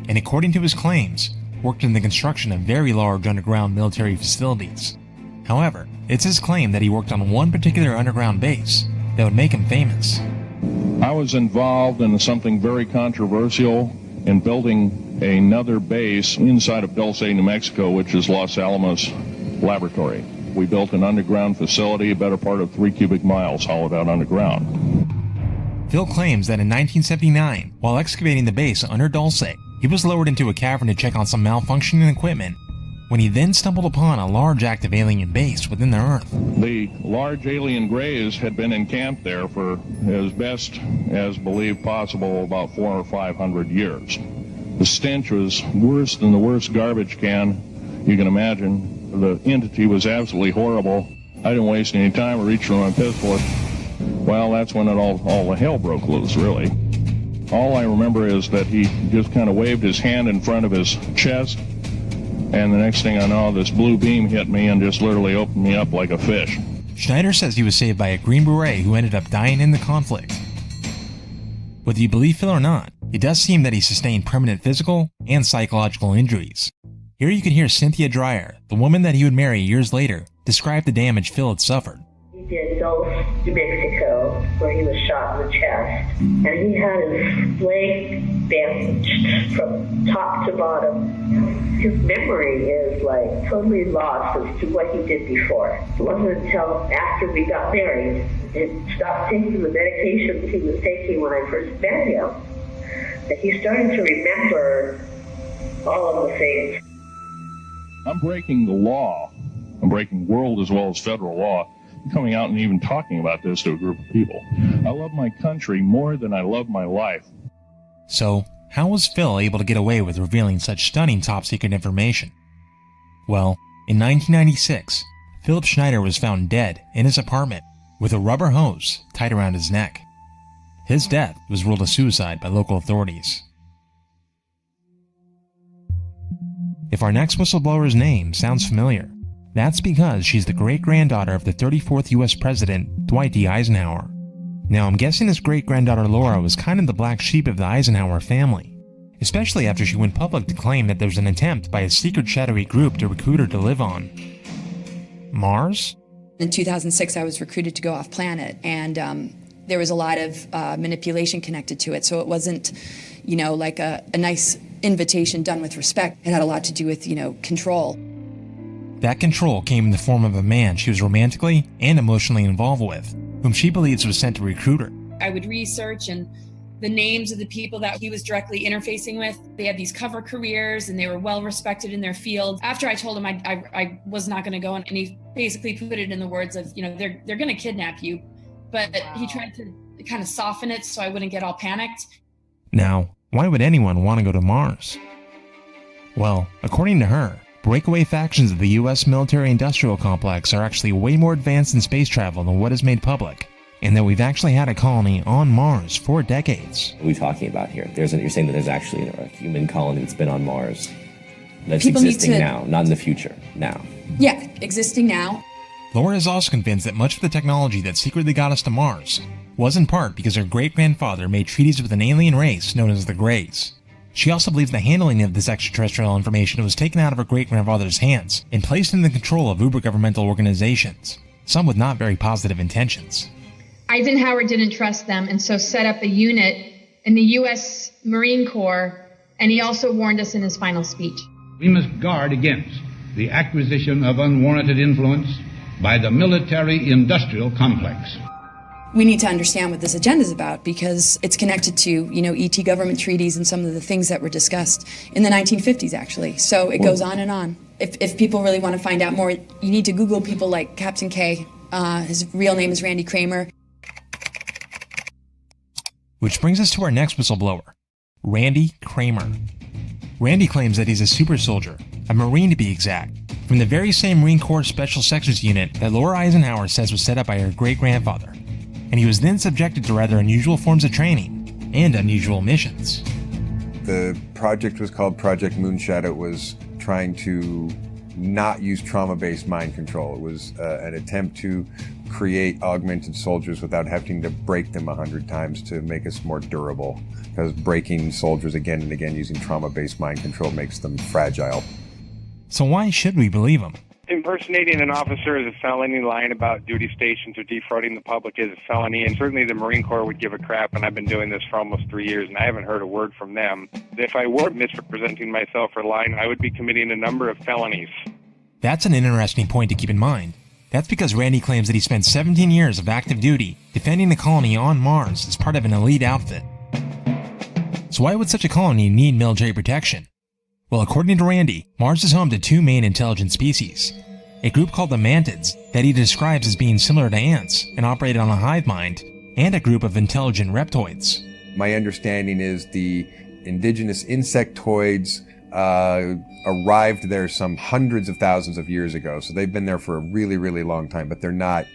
and according to his claims, worked in the construction of very large underground military facilities. However, it's his claim that he worked on one particular underground base that would make him famous. I was involved in something very controversial in building another base inside of Dulce, New Mexico, which is Los Alamos Laboratory. We built an underground facility, a better part of 3 cubic miles hollowed out underground. Phil claims that in 1979, while excavating the base under Dulce, he was lowered into a cavern to check on some malfunctioning equipment, when he then stumbled upon a large active alien base within the Earth. The large alien grays had been encamped there for as best as believed possible about 400 or 500 years. The stench was worse than the worst garbage can you can imagine. The entity was absolutely horrible. I didn't waste any time. I reached for my pistol. Well, that's when all the hell broke loose, really. All I remember is that he just kind of waved his hand in front of his chest, and the next thing I know, this blue beam hit me and just literally opened me up like a fish. Schneider says he was saved by a Green Beret who ended up dying in the conflict. Whether you believe Phil or not, it does seem that he sustained permanent physical and psychological injuries. Here you can hear Cynthia Dreyer, the woman that he would marry years later, describe the damage Phil had suffered. He did Dulce, New Mexico, where he was shot in the chest, and he had his leg bandaged from top to bottom. His memory is like totally lost as to what he did before. It wasn't until after we got married and stopped taking the medications he was taking when I first met him that he started to remember all of the things. I'm breaking the law. I'm breaking world as well as federal law. I'm coming out and even talking about this to a group of people. I love my country more than I love my life. So, how was Phil able to get away with revealing such stunning top-secret information? Well, in 1996, Philip Schneider was found dead in his apartment with a rubber hose tied around his neck. His death was ruled a suicide by local authorities. If our next whistleblower's name sounds familiar, that's because she's the great-granddaughter of the 34th US President, Dwight D. Eisenhower. Now, I'm guessing this great-granddaughter Laura was kind of the black sheep of the Eisenhower family, especially after she went public to claim that there was an attempt by a secret shadowy group to recruit her to live on Mars? In 2006, I was recruited to go off planet, and there was a lot of manipulation connected to it, so it wasn't, like a nice invitation done with respect. It had a lot to do with, control. That control came in the form of a man she was romantically and emotionally involved with, whom she believes was sent to recruit her. I would research and the names of the people that he was directly interfacing with. They had these cover careers and they were well respected in their field. After I told him I was not going to go, and he basically put it in the words of, they're going to kidnap you. But he tried to kind of soften it so I wouldn't get all panicked. Now, why would anyone want to go to Mars? Well, according to her, breakaway factions of the US military-industrial complex are actually way more advanced in space travel than what is made public, and that we've actually had a colony on Mars for decades. What are we talking about here? You're saying that there's actually a human colony that's been on Mars that's People existing now, not in the future, now. Yeah, existing now. Laura is also convinced that much of the technology that secretly got us to Mars was in part because her great-grandfather made treaties with an alien race known as the Greys. She also believes the handling of this extraterrestrial information was taken out of her great-grandfather's hands and placed in the control of uber-governmental organizations, some with not very positive intentions. Eisenhower didn't trust them and so set up a unit in the U.S. Marine Corps, and he also warned us in his final speech. We must guard against the acquisition of unwarranted influence by the military-industrial complex. We need to understand what this agenda is about because it's connected to, ET government treaties and some of the things that were discussed in the 1950s, actually. So it goes on and on. If people really want to find out more, you need to Google people like Captain K. His real name is Randy Kramer. Which brings us to our next whistleblower, Randy Kramer. Randy claims that he's a super soldier, a Marine to be exact, from the very same Marine Corps Special Sections unit that Laura Eisenhower says was set up by her great-grandfather, and he was then subjected to rather unusual forms of training and unusual missions. The project was called Project Moonshadow. It was trying to not use trauma-based mind control. It was an attempt to create augmented soldiers without having to break them 100 times to make us more durable, because breaking soldiers again and again using trauma-based mind control makes them fragile. So why should we believe him? Impersonating an officer is a felony. Lying about duty stations or defrauding the public is a felony, and certainly the Marine Corps would give a crap, and I've been doing this for almost 3 years, and I haven't heard a word from them. If I were misrepresenting myself or lying, I would be committing a number of felonies. That's an interesting point to keep in mind. That's because Randy claims that he spent 17 years of active duty defending the colony on Mars as part of an elite outfit. So why would such a colony need military protection? Well, according to Randy, Mars is home to two main intelligent species. A group called the Mantids that he describes as being similar to ants and operated on a hive mind, and a group of intelligent reptoids. My understanding is the indigenous insectoids arrived there some hundreds of thousands of years ago, so they've been there for a really, really long time, but they're not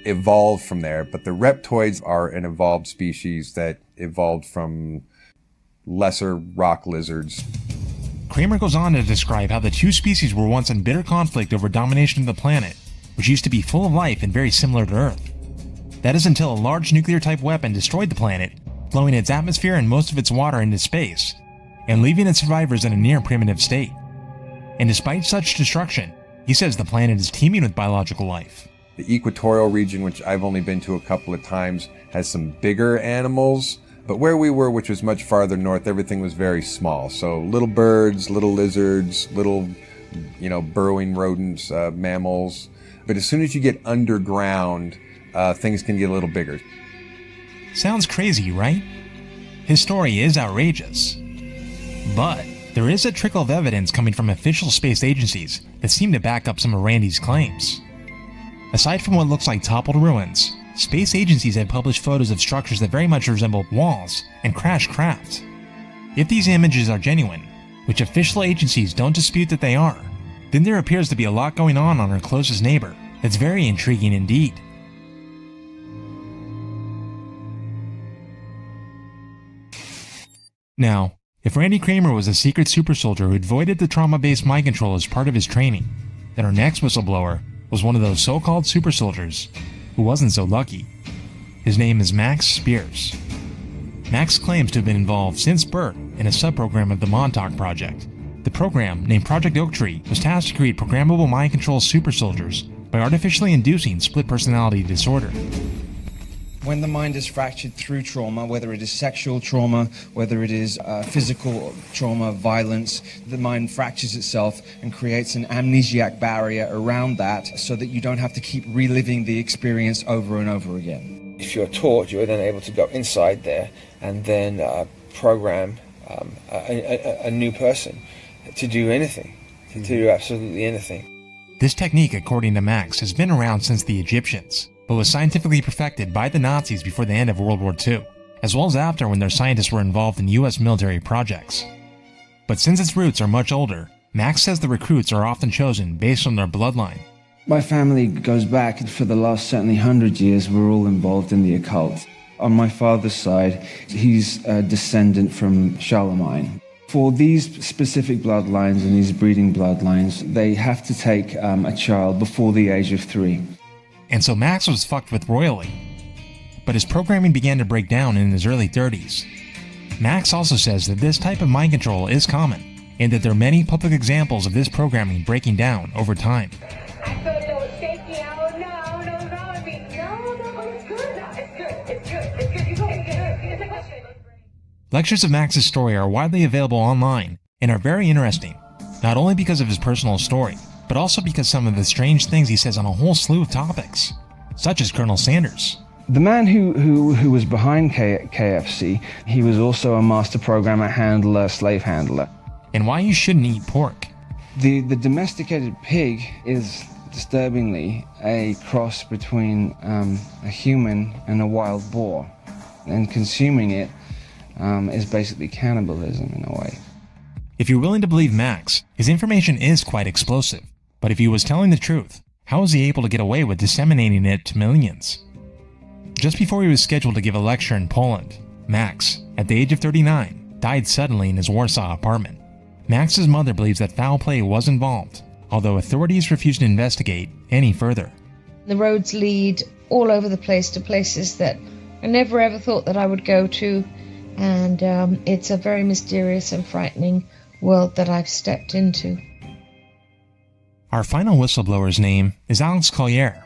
evolved from there. But the reptoids are an evolved species that evolved from lesser rock lizards. Kramer goes on to describe how the two species were once in bitter conflict over domination of the planet, which used to be full of life and very similar to Earth. That is until a large nuclear-type weapon destroyed the planet, blowing its atmosphere and most of its water into space, and leaving its survivors in a near-primitive state. And despite such destruction, he says the planet is teeming with biological life. The equatorial region, which I've only been to a couple of times, has some bigger animals. But where we were, which was much farther north, everything was very small. So little birds, little lizards, little, burrowing rodents, mammals. But as soon as you get underground, things can get a little bigger. Sounds crazy, right? His story is outrageous. But there is a trickle of evidence coming from official space agencies that seem to back up some of Randy's claims. Aside from what looks like toppled ruins, space agencies have published photos of structures that very much resemble walls and crashed craft. If these images are genuine, which official agencies don't dispute that they are, then there appears to be a lot going on our closest neighbor that's very intriguing indeed. Now, if Randy Kramer was a secret super soldier who avoided the trauma-based mind control as part of his training, then our next whistleblower was one of those so-called super soldiers who wasn't so lucky. His name is Max Spears. Max claims to have been involved since birth in a subprogram of the Montauk Project. The program, named Project Oak Tree, was tasked to create programmable mind control super soldiers by artificially inducing split personality disorder. When the mind is fractured through trauma, whether it is sexual trauma, whether it is physical trauma, violence, the mind fractures itself and creates an amnesiac barrier around that so that you don't have to keep reliving the experience over and over again. If you're taught, you're then able to go inside there and then program a new person to do anything, to do absolutely anything. This technique, according to Max, has been around since the Egyptians, but was scientifically perfected by the Nazis before the end of World War II, as well as after when their scientists were involved in US military projects. But since its roots are much older, Max says the recruits are often chosen based on their bloodline. My family goes back for the last certainly 100 years, we're all involved in the occult. On my father's side, he's a descendant from Charlemagne. For these specific bloodlines and these breeding bloodlines, they have to take a child before the age of 3. And so Max was fucked with royally. But his programming began to break down in his early 30s. Max also says that this type of mind control is common, and that there are many public examples of this programming breaking down over time. Lectures of Max's story are widely available online and are very interesting, not only because of his personal story, but also because some of the strange things he says on a whole slew of topics, such as Colonel Sanders. The man who was behind KFC, he was also a master programmer, handler, slave handler. And why you shouldn't eat pork. The domesticated pig is disturbingly a cross between a human and a wild boar. And consuming it is basically cannibalism in a way. If you're willing to believe Max, his information is quite explosive. But if he was telling the truth, how was he able to get away with disseminating it to millions? Just before he was scheduled to give a lecture in Poland, Max, at the age of 39, died suddenly in his Warsaw apartment. Max's mother believes that foul play was involved, although authorities refuse to investigate any further. The roads lead all over the place to places that I never ever thought that I would go to, and it's a very mysterious and frightening world that I've stepped into. Our final whistleblower's name is Alex Collier,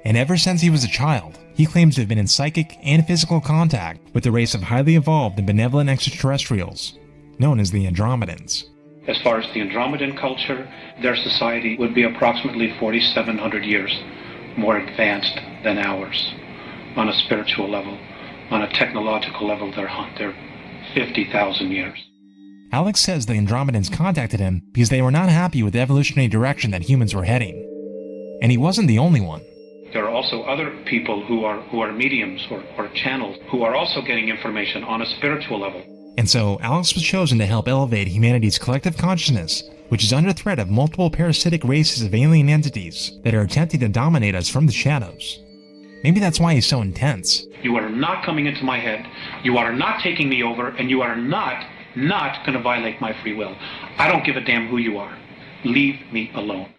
and ever since he was a child, he claims to have been in psychic and physical contact with a race of highly evolved and benevolent extraterrestrials, known as the Andromedans. As far as the Andromedan culture, their society would be approximately 4,700 years more advanced than ours on a spiritual level. On a technological level, they're 50,000 years. Alex says the Andromedans contacted him because they were not happy with the evolutionary direction that humans were heading. And he wasn't the only one. There are also other people who are mediums or channels who are also getting information on a spiritual level. And so Alex was chosen to help elevate humanity's collective consciousness, which is under threat of multiple parasitic races of alien entities that are attempting to dominate us from the shadows. Maybe that's why he's so intense. You are not coming into my head, you are not taking me over, and you are not going to violate my free will. I don't give a damn who you are. Leave me alone.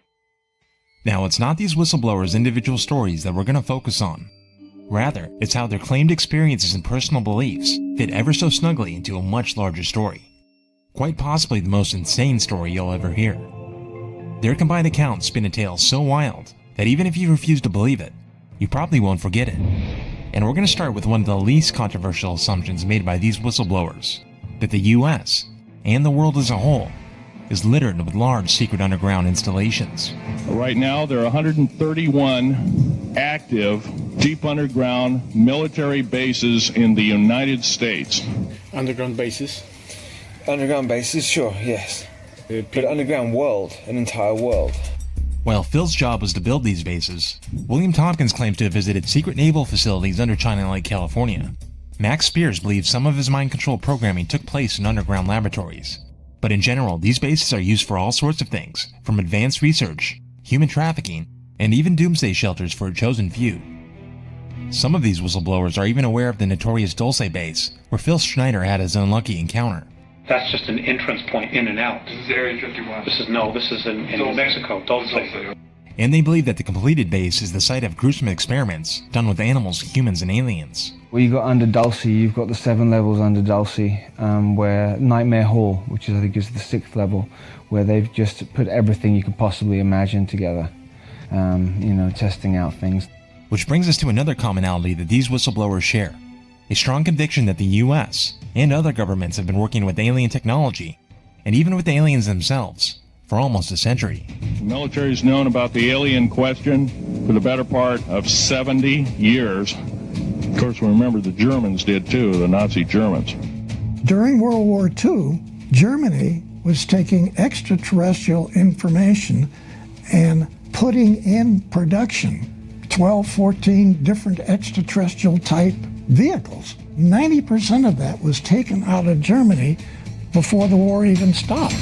Now, it's not these whistleblowers' individual stories that we're going to focus on. Rather, it's how their claimed experiences and personal beliefs fit ever so snugly into a much larger story. Quite possibly the most insane story you'll ever hear. Their combined accounts spin a tale so wild that even if you refuse to believe it, you probably won't forget it. And we're going to start with one of the least controversial assumptions made by these whistleblowers, that the US, and the world as a whole, is littered with large secret underground installations. Right now, there are 131 active deep underground military bases in the United States. Underground bases? Underground bases, sure, yes. But underground world, an entire world. While Phil's job was to build these bases, William Tompkins claims to have visited secret naval facilities under China Lake, California. Max Spears believes some of his mind control programming took place in underground laboratories. But in general, these bases are used for all sorts of things, from advanced research, human trafficking, and even doomsday shelters for a chosen few. Some of these whistleblowers are even aware of the notorious Dulce base, where Phil Schneider had his unlucky encounter. That's just an entrance point in and out. This is Area 51. This is in New Mexico, Dulce. And they believe that the completed base is the site of gruesome experiments done with animals, humans, and aliens. Well, you've got under Dulce, you've got the 7 levels under Dulce, where Nightmare Hall, which I think is the 6th level, where they've just put everything you could possibly imagine together, testing out things. Which brings us to another commonality that these whistleblowers share. A strong conviction that the US and other governments have been working with alien technology, and even with the aliens themselves, for almost a century. The military's known about the alien question for the better part of 70 years. Of course, we remember the Germans did too, the Nazi Germans. During World War II, Germany was taking extraterrestrial information and putting in production 12, 14 different extraterrestrial type vehicles. 90% of that was taken out of Germany before the war even stopped.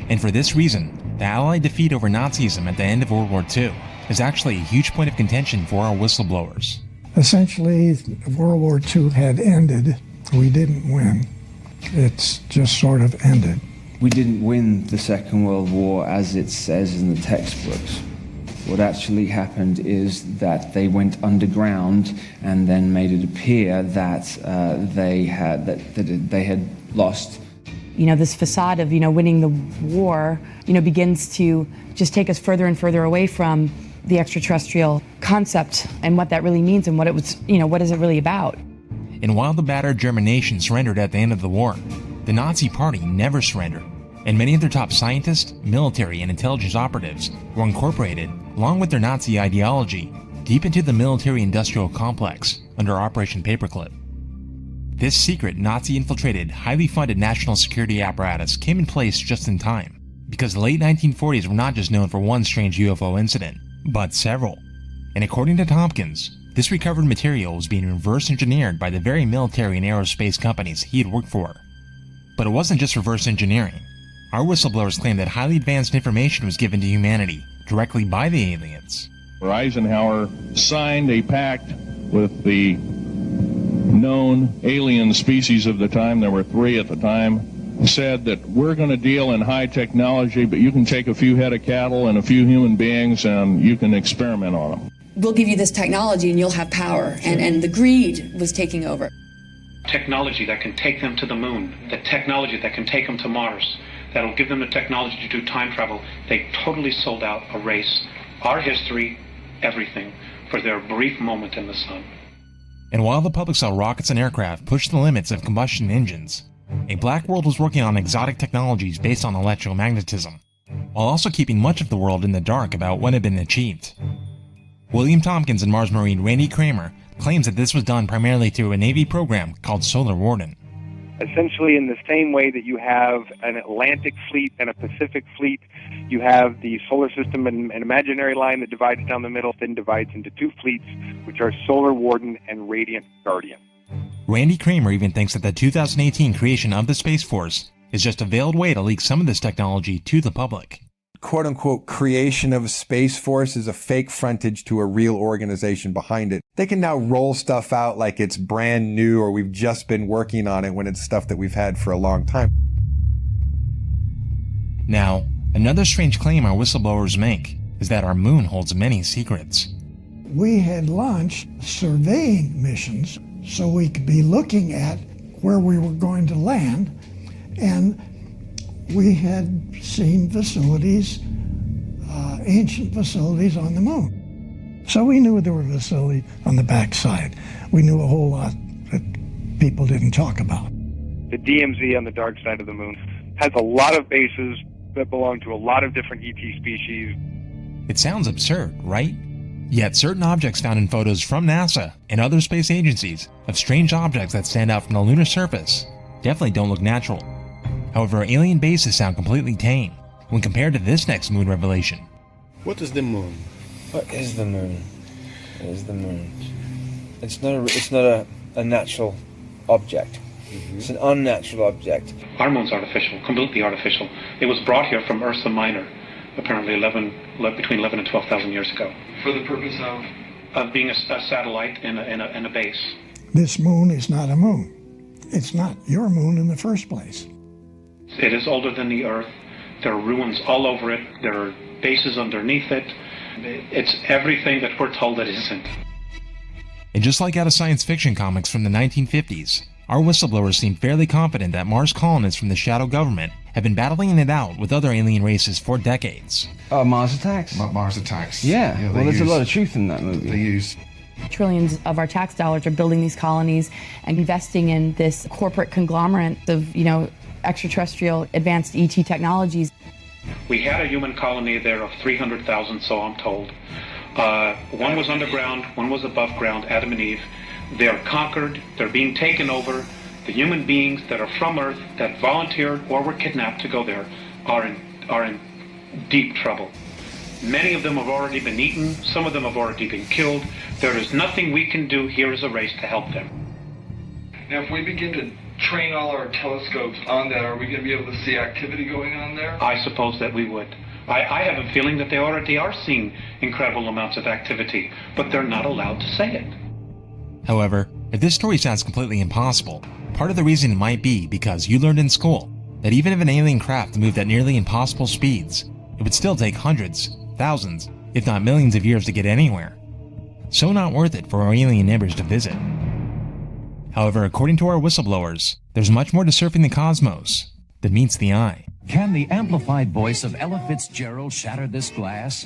And for this reason, the Allied defeat over Nazism at the end of World War II is actually a huge point of contention for our whistleblowers. Essentially, World War II had ended. We didn't win. It's just sort of ended. We didn't win the Second World War as it says in the textbooks. What actually happened is that they went underground and then made it appear that they had lost. This facade of, winning the war, begins to just take us further and further away from the extraterrestrial concept and what that really means and what it was, what is it really about. And while the battered German nation surrendered at the end of the war, the Nazi Party never surrendered, and many of their top scientists, military, and intelligence operatives were incorporated, along with their Nazi ideology, deep into the military-industrial complex under Operation Paperclip. This secret Nazi-infiltrated, highly funded national security apparatus came in place just in time, because the late 1940s were not just known for one strange UFO incident, but several. And according to Tompkins, This recovered material was being reverse engineered by the very military and aerospace companies he had worked for. But it wasn't just reverse engineering. Our whistleblowers claimed that highly advanced information was given to humanity directly by the aliens. Eisenhower signed a pact with the known alien species of the time, there were 3 at the time, said that we're going to deal in high technology, but you can take a few head of cattle and a few human beings and you can experiment on them. We'll give you this technology and you'll have power. And the greed was taking over. Technology that can take them to the moon, the technology that can take them to Mars, that'll give them the technology to do time travel. They totally sold out a race, our history, everything, for their brief moment in the sun. And while the public saw rockets and aircraft push the limits of combustion engines, a black world was working on exotic technologies based on electromagnetism, while also keeping much of the world in the dark about what had been achieved. William Tompkins and Mars Marine Randy Kramer claims that this was done primarily through a Navy program called Solar Warden. Essentially, in the same way that you have an Atlantic fleet and a Pacific fleet, you have the solar system and an imaginary line that divides down the middle, then divides into 2 fleets, which are Solar Warden and Radiant Guardian. Randy Kramer even thinks that the 2018 creation of the Space Force is just a veiled way to leak some of this technology to the public. Quote-unquote creation of a Space Force is a fake frontage to a real organization behind it. They can now roll stuff out like it's brand new or we've just been working on it when it's stuff that we've had for a long time. Now, another strange claim our whistleblowers make is that our moon holds many secrets. We had launched surveying missions so we could be looking at where we were going to land, and we had seen facilities, ancient facilities on the moon. So we knew there were facilities on the backside. We knew a whole lot that people didn't talk about. The DMZ on the dark side of the moon has a lot of bases that belong to a lot of different ET species. It sounds absurd, right? Yet certain objects found in photos from NASA and other space agencies of strange objects that stand out from the lunar surface definitely don't look natural. However, alien bases sound completely tame when compared to this next moon revelation. What is the moon? What is the moon? What is the moon? It's not a natural object. Mm-hmm. It's an unnatural object. Our moon's artificial, completely artificial. It was brought here from Ursa Minor, apparently between 11 and 12,000 years ago. For the purpose of being a satellite in a base. This moon is not a moon. It's not your moon in the first place. It is older than the Earth. There are ruins all over it. There are bases underneath it. It's everything that we're told it isn't. And just like out of science fiction comics from the 1950s, our whistleblowers seem fairly confident that Mars colonists from the shadow government have been battling it out with other alien races for decades. Oh, Mars Attacks? Mars Attacks. Yeah, well, there's a lot of truth in that movie. They use Trillions of our tax dollars are building these colonies and investing in this corporate conglomerate of, extraterrestrial advanced ET technologies. We had a human colony there of 300,000, so I'm told. One was underground, one was above ground, Adam and Eve. They're conquered, they're being taken over. The human beings that are from Earth, that volunteered or were kidnapped to go there, are in deep trouble. Many of them have already been eaten, some of them have already been killed. There is nothing we can do here as a race to help them. Now, if we begin to train all our telescopes on that, are we going to be able to see activity going on there? I suppose that we would. I have a feeling that they already are seeing incredible amounts of activity, but they're not allowed to say it. However, if this story sounds completely impossible, part of the reason might be because you learned in school that even if an alien craft moved at nearly impossible speeds, it would still take hundreds, thousands, if not millions of years to get anywhere. So not worth it for our alien neighbors to visit. However, according to our whistleblowers, there's much more to surfing the cosmos than meets the eye. Can the amplified voice of Ella Fitzgerald shatter this glass?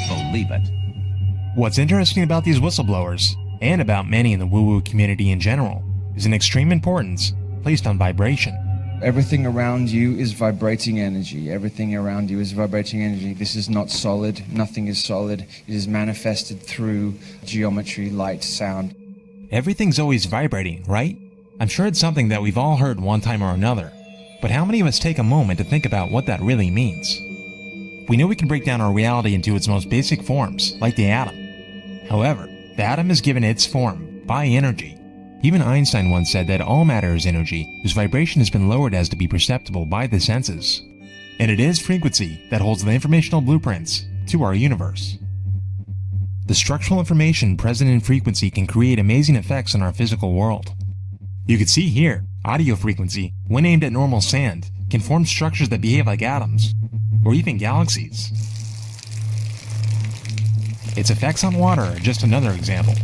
Believe it. What's interesting about these whistleblowers, and about many in the woo-woo community in general, is an extreme importance placed on vibration. Everything around you is vibrating energy. Everything around you is vibrating energy. This is not solid. Nothing is solid. It is manifested through geometry, light, sound. Everything's always vibrating, right? I'm sure it's something that we've all heard one time or another. But how many of us take a moment to think about what that really means? We know we can break down our reality into its most basic forms, like the atom. However, the atom is given its form by energy. Even Einstein once said that all matter is energy whose vibration has been lowered as to be perceptible by the senses. And it is frequency that holds the informational blueprints to our universe. The structural information present in frequency can create amazing effects on our physical world. You can see here, audio frequency, when aimed at normal sand, can form structures that behave like atoms, or even galaxies. Its effects on water are just another example.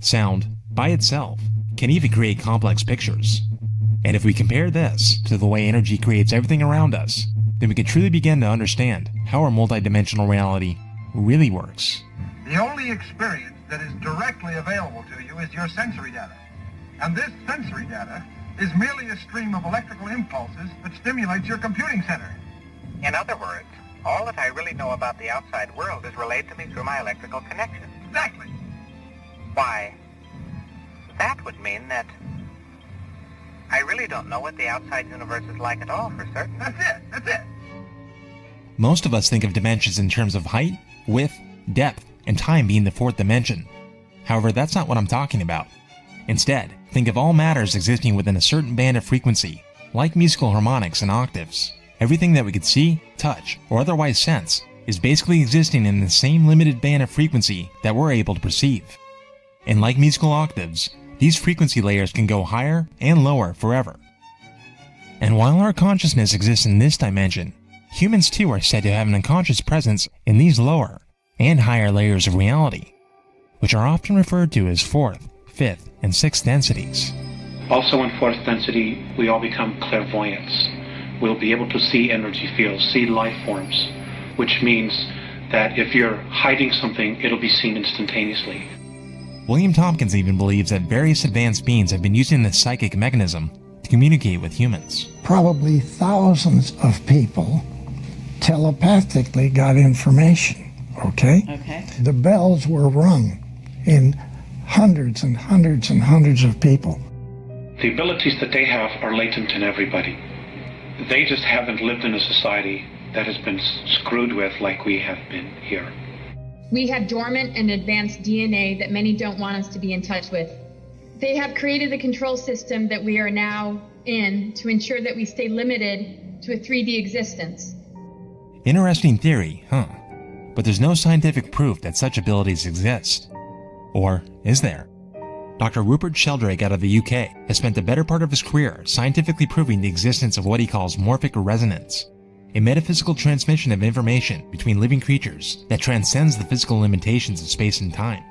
Sound, by itself, can even create complex pictures. And if we compare this to the way energy creates everything around us, then we can truly begin to understand how our multidimensional reality really works. The only experience that is directly available to you is your sensory data. And this sensory data is merely a stream of electrical impulses that stimulates your computing center. In other words, all that I really know about the outside world is relayed to me through my electrical connection. Exactly. Why, that would mean that I really don't know what the outside universe is like at all, for certain. That's it. Most of us think of dimensions in terms of height, width, depth, and time being the fourth dimension. However, that's not what I'm talking about. Instead, think of all matters existing within a certain band of frequency, like musical harmonics and octaves. Everything that we could see, touch, or otherwise sense is basically existing in the same limited band of frequency that we're able to perceive. And like musical octaves, these frequency layers can go higher and lower forever. And while our consciousness exists in this dimension, humans too are said to have an unconscious presence in these lower and higher layers of reality, which are often referred to as fourth, fifth, and sixth densities. Also in fourth density, we all become clairvoyants. We'll be able to see energy fields, see life forms, which means that if you're hiding something, it'll be seen instantaneously. William Tompkins even believes that various advanced beings have been using this psychic mechanism to communicate with humans. Probably thousands of people telepathically got information, okay? Okay. The bells were rung in hundreds and hundreds and hundreds of people. The abilities that they have are latent in everybody. They just haven't lived in a society that has been screwed with like we have been here. We have dormant and advanced DNA that many don't want us to be in touch with. They have created the control system that we are now in to ensure that we stay limited to a 3D existence. Interesting theory, huh? But there's no scientific proof that such abilities exist. Or is there? Dr. Rupert Sheldrake out of the UK has spent the better part of his career scientifically proving the existence of what he calls morphic resonance, a metaphysical transmission of information between living creatures that transcends the physical limitations of space and time.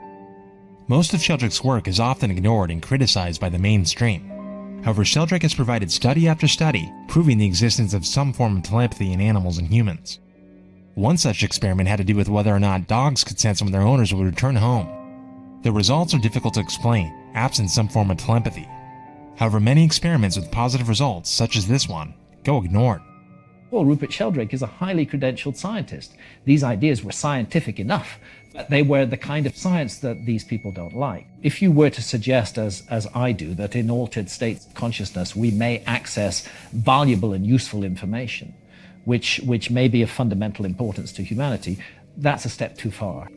Most of Sheldrake's work is often ignored and criticized by the mainstream. However, Sheldrake has provided study after study proving the existence of some form of telepathy in animals and humans. One such experiment had to do with whether or not dogs could sense when their owners would return home. The results are difficult to explain, absent some form of telepathy. However, many experiments with positive results, such as this one, go ignored. Well, Rupert Sheldrake is a highly credentialed scientist. These ideas were scientific enough, but they were the kind of science that these people don't like. If you were to suggest, as I do, that in altered states of consciousness we may access valuable and useful information, which may be of fundamental importance to humanity, that's a step too far.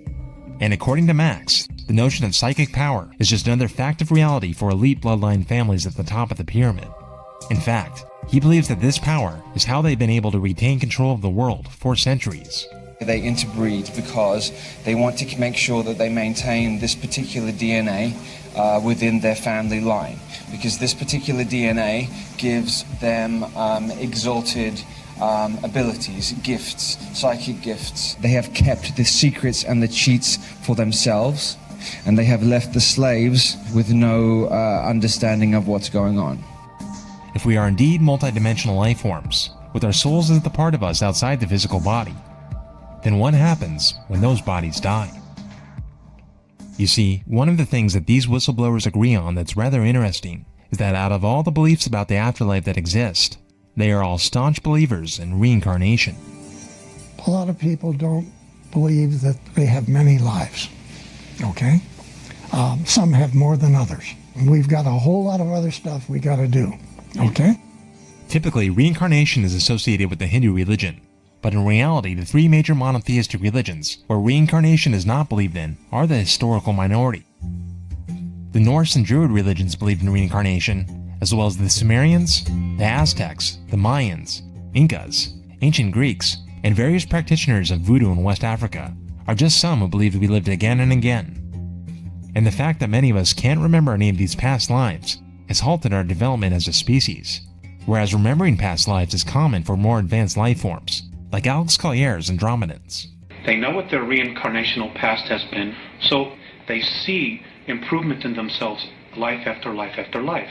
And according to Max, the notion of psychic power is just another fact of reality for elite bloodline families at the top of the pyramid. In fact, he believes that this power is how they've been able to retain control of the world for centuries. They interbreed because they want to make sure that they maintain this particular DNA within their family line, because this particular DNA gives them exalted abilities, gifts, psychic gifts. They have kept the secrets and the cheats for themselves, and they have left the slaves with no understanding of what's going on. If we are indeed multidimensional life forms, with our souls as the part of us outside the physical body, then what happens when those bodies die? You see, one of the things that these whistleblowers agree on that's rather interesting is that out of all the beliefs about the afterlife that exist, they are all staunch believers in reincarnation. A lot of people don't believe that they have many lives, okay? Some have more than others. And we've got a whole lot of other stuff we got to do, okay? Typically, reincarnation is associated with the Hindu religion, But in reality, the three major monotheistic religions, where reincarnation is not believed in, are the historical minority. The Norse and Druid religions believed in reincarnation, as well as the Sumerians, the Aztecs, the Mayans, Incas, ancient Greeks, and various practitioners of voodoo in West Africa are just some who believed we lived again and again. And the fact that many of us can't remember any of these past lives has halted our development as a species, whereas remembering past lives is common for more advanced life forms, like Alex Collier's Andromedans. They know what their reincarnational past has been, so they see improvement in themselves life after life after life.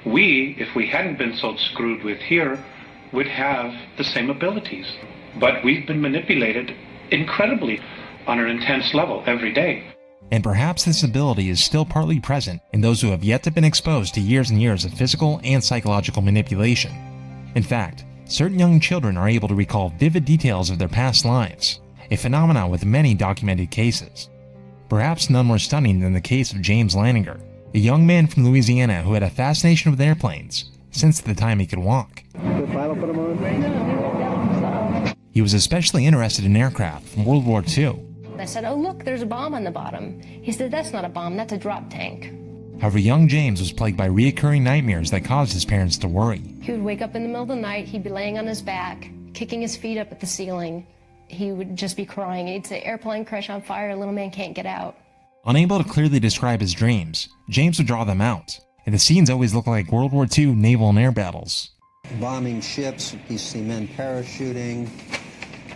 We, if we hadn't been so screwed with here, would have the same abilities. But we've been manipulated incredibly on an intense level every day. And perhaps this ability is still partly present in those who have yet to been exposed to years and years of physical and psychological manipulation. In fact, certain young children are able to recall vivid details of their past lives, a phenomenon with many documented cases. Perhaps none more stunning than the case of James Lanninger, a young man from Louisiana who had a fascination with airplanes since the time he could walk. He was especially interested in aircraft from World War II. I said, "Oh, look, there's a bomb on the bottom." He said, "That's not a bomb, that's a drop tank." However, young James was plagued by recurring nightmares that caused his parents to worry. He would wake up in the middle of the night, he'd be laying on his back, kicking his feet up at the ceiling. He would just be crying. He'd say, "Airplane crash on fire, little man can't get out." Unable to clearly describe his dreams, James would draw them out, and the scenes always looked like World War II naval and air battles. Bombing ships, you see men parachuting.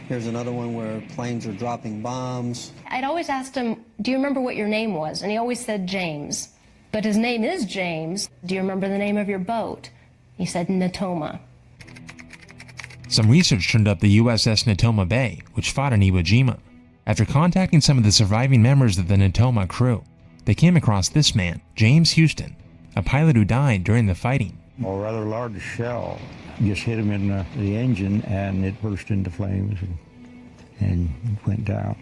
Here's another one where planes are dropping bombs. I'd always asked him, "Do you remember what your name was?" And he always said James. But his name is James. "Do you remember the name of your boat?" He said Natoma. Some research turned up the USS Natoma Bay, which fought in Iwo Jima. After contacting some of the surviving members of the Natoma crew, they came across this man, James Houston, a pilot who died during the fighting. A rather large shell just hit him in the engine, and it burst into flames and went down.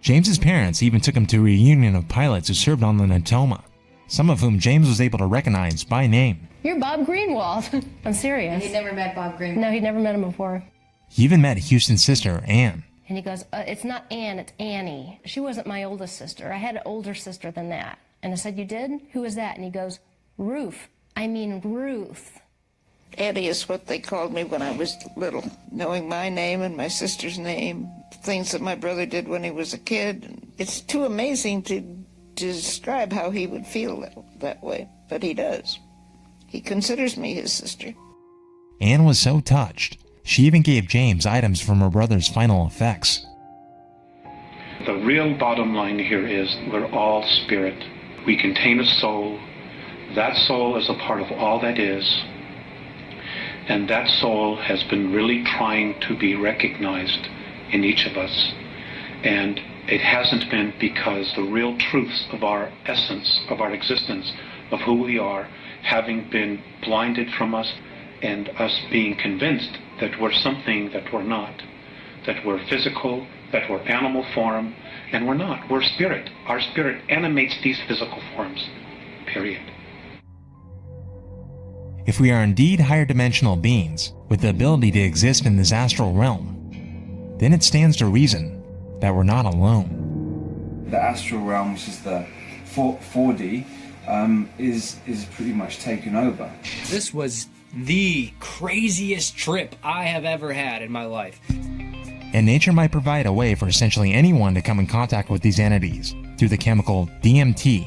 James's parents even took him to a reunion of pilots who served on the Natoma, some of whom James was able to recognize by name. "You're Bob Greenwald." I'm serious. And he'd never met Bob Greenwald? No, he'd never met him before. He even met Houston's sister, Anne. And he goes, "It's not Anne, it's Annie. She wasn't my oldest sister. I had an older sister than that." And I said, "You did? Who was that?" And he goes, Ruth. Annie is what they called me when I was little. Knowing my name and my sister's name, things that my brother did when he was a kid. It's too amazing to describe how he would feel that way, but he does. He considers me his sister. Anne was so touched, she even gave James items from her brother's final effects. The real bottom line here is we're all spirit. We contain a soul. That soul is a part of all that is. And that soul has been really trying to be recognized in each of us. And it hasn't been because the real truths of our essence, of our existence, of who we are, having been blinded from us and us being convinced that we're something that we're not, that we're physical, that we're animal form, and we're not. We're spirit. Our spirit animates these physical forms, period. If we are indeed higher dimensional beings with the ability to exist in this astral realm, then it stands to reason that we're not alone. The astral realm, which is the 4D, is pretty much taken over. This was the craziest trip I have ever had in my life. And nature might provide a way for essentially anyone to come in contact with these entities through the chemical DMT.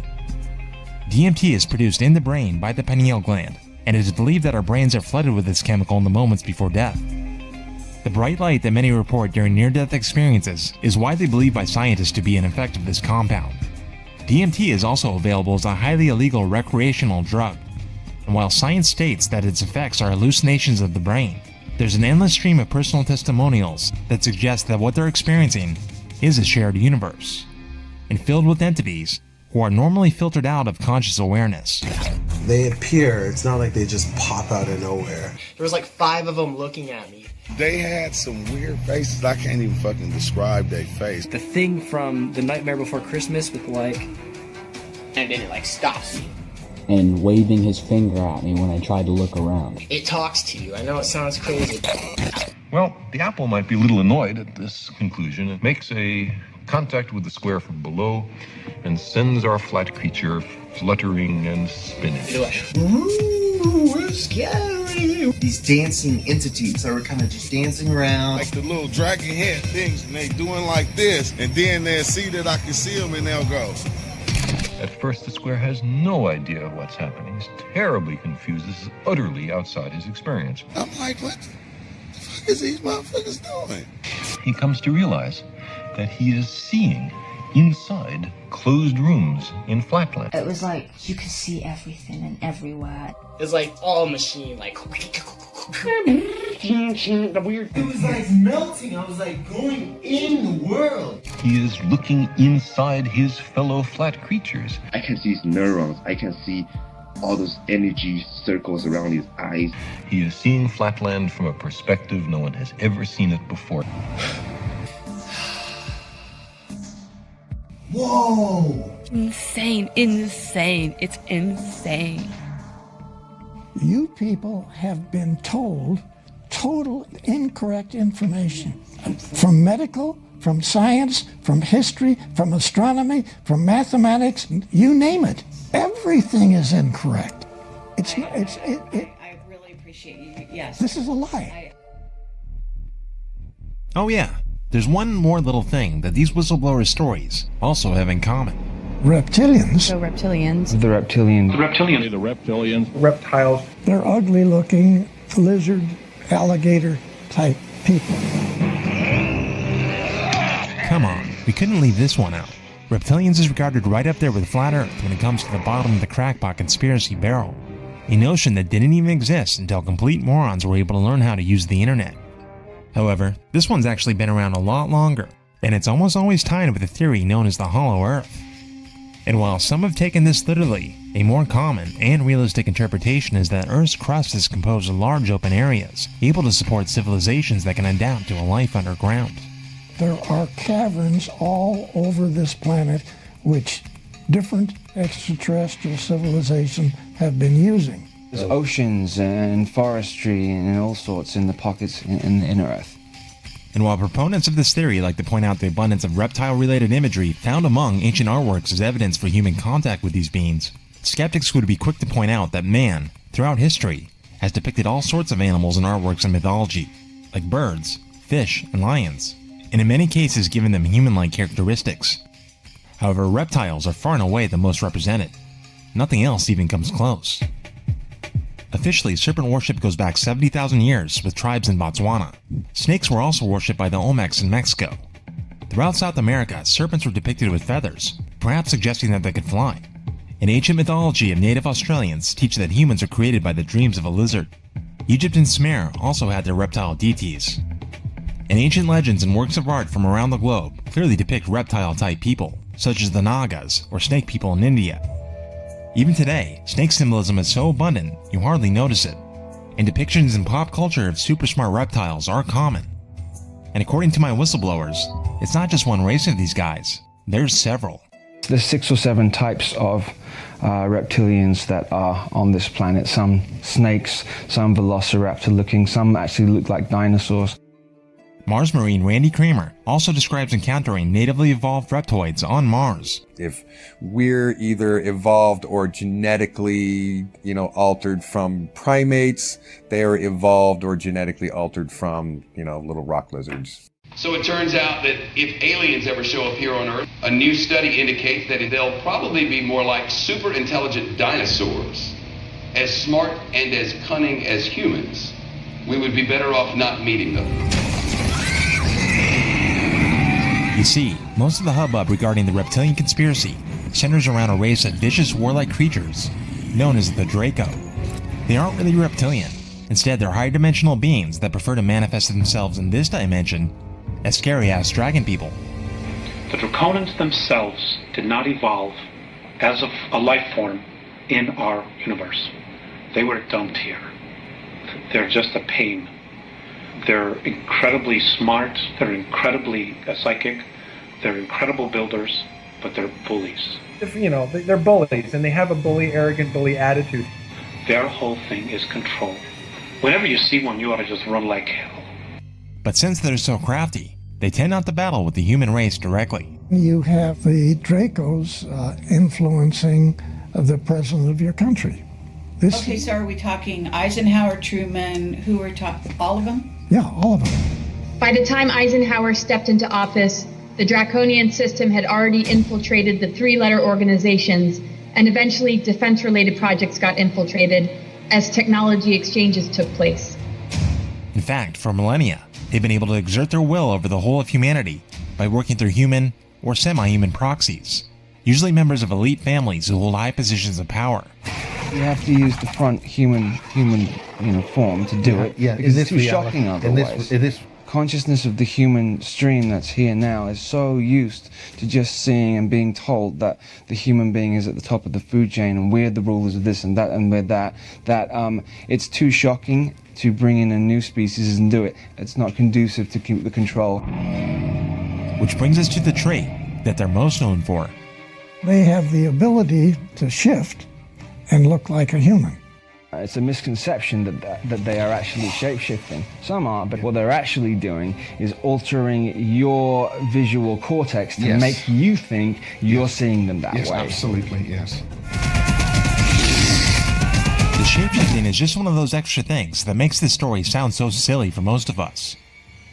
DMT is produced in the brain by the pineal gland, and it is believed that our brains are flooded with this chemical in the moments before death. The bright light that many report during near-death experiences is widely believed by scientists to be an effect of this compound. DMT is also available as a highly illegal recreational drug, and while science states that its effects are hallucinations of the brain, there's an endless stream of personal testimonials that suggest that what they're experiencing is a shared universe, and filled with entities who are normally filtered out of conscious awareness. They appear, it's not like they just pop out of nowhere. There was like 5 of them looking at me. They had some weird faces. I can't even fucking describe their face. The thing from The Nightmare Before Christmas with like... And then it like stops me. And waving his finger at me when I tried to look around. It talks to you. I know it sounds crazy. Well, the apple might be a little annoyed at this conclusion. It makes a contact with the square from below and sends our flat creature fluttering and spinning. Ooh, we're scary. These dancing entities that were kind of just dancing around. Like the little dragon head things, and they doing like this, and then they'll see that I can see them and they'll go. At first, the square has no idea of what's happening. He's terribly confused. This is utterly outside his experience. I'm like, what the fuck is these motherfuckers doing? He comes to realize that he is seeing inside closed rooms in flatland. It was like you could see everything and everywhere. It's like all machine, like. It was like melting. I was like going in the world. He is looking inside his fellow flat creatures. I can see his neurons. I can see all those energy circles around his eyes. He is seeing flatland from a perspective no one has ever seen it before. Whoa! Insane, insane. It's insane. You people have been told total incorrect information from medical, from science, from history, from astronomy, from mathematics, you name it. Everything is incorrect. I really appreciate you. Yes. This is a lie. Oh yeah, there's one more little thing that these whistleblower stories also have in common. Reptilians. So reptilians. The reptilians. The reptilians. The reptilians. Reptiles. They're ugly looking lizard, alligator type people. Come on, we couldn't leave this one out. Reptilians is regarded right up there with flat Earth when it comes to the bottom of the crackpot conspiracy barrel. A notion that didn't even exist until complete morons were able to learn how to use the internet. However, this one's actually been around a lot longer, and it's almost always tied with a theory known as the Hollow Earth. And while some have taken this literally, a more common and realistic interpretation is that Earth's crust is composed of large open areas, able to support civilizations that can adapt to a life underground. There are caverns all over this planet which different extraterrestrial civilizations have been using. There's oceans and forestry and all sorts in the pockets in Earth. And while proponents of this theory like to point out the abundance of reptile-related imagery found among ancient artworks as evidence for human contact with these beings, skeptics would be quick to point out that man, throughout history, has depicted all sorts of animals in artworks and mythology, like birds, fish, and lions, and in many cases given them human-like characteristics. However, reptiles are far and away the most represented. Nothing else even comes close. Officially, serpent worship goes back 70,000 years with tribes in Botswana. Snakes were also worshipped by the Olmecs in Mexico. Throughout South America, serpents were depicted with feathers, perhaps suggesting that they could fly. In ancient mythology of native Australians teach that humans are created by the dreams of a lizard. Egypt and Sumer also had their reptile deities. And ancient legends and works of art from around the globe clearly depict reptile-type people, such as the Nagas or snake people in India. Even today, snake symbolism is so abundant, you hardly notice it, and depictions in pop culture of super smart reptiles are common. And according to my whistleblowers, it's not just one race of these guys, there's several. There's 6 or 7 types of reptilians that are on this planet. Some snakes, some velociraptor looking, some actually look like dinosaurs. Mars Marine Randy Kramer also describes encountering natively evolved reptoids on Mars. If we're either evolved or genetically, altered from primates, they are evolved or genetically altered from, little rock lizards. So it turns out that if aliens ever show up here on Earth, a new study indicates that they'll probably be more like super intelligent dinosaurs, as smart and as cunning as humans. We would be better off not meeting them. You see, most of the hubbub regarding the reptilian conspiracy centers around a race of vicious warlike creatures known as the Draco. They aren't really reptilian. Instead, they're higher dimensional beings that prefer to manifest themselves in this dimension as scary-ass dragon people. The Draconans themselves did not evolve as a life form in our universe. They were dumped here. They're just a pain. They're incredibly smart, they're incredibly psychic, they're incredible builders, but they're bullies. They're bullies, and they have a arrogant bully attitude. Their whole thing is control. Whenever you see one, you ought to just run like hell. But since they're so crafty, they tend not to battle with the human race directly. You have the Dracos influencing the president of your country. Okay, so are we talking Eisenhower, Truman, who are talking, all of them? Yeah, all of them. By the time Eisenhower stepped into office, the draconian system had already infiltrated the three-letter organizations, and eventually defense-related projects got infiltrated as technology exchanges took place. In fact, for millennia, they've been able to exert their will over the whole of humanity by working through human or semi-human proxies, usually members of elite families who hold high positions of power. You have to use the front human form to do it. Yeah, because it's too shocking otherwise. In this consciousness of the human stream that's here now is so used to just seeing and being told that the human being is at the top of the food chain and we're the rulers of this and that and we're that it's too shocking to bring in a new species and do it. It's not conducive to keep the control. Which brings us to the trait that they're most known for. They have the ability to shift and look like a human. It's a misconception that they are actually shape-shifting. Some are, but what they're actually doing is altering your visual cortex to make you think you're seeing them that way. Yes, absolutely, yes. The shapeshifting is just one of those extra things that makes this story sound so silly for most of us.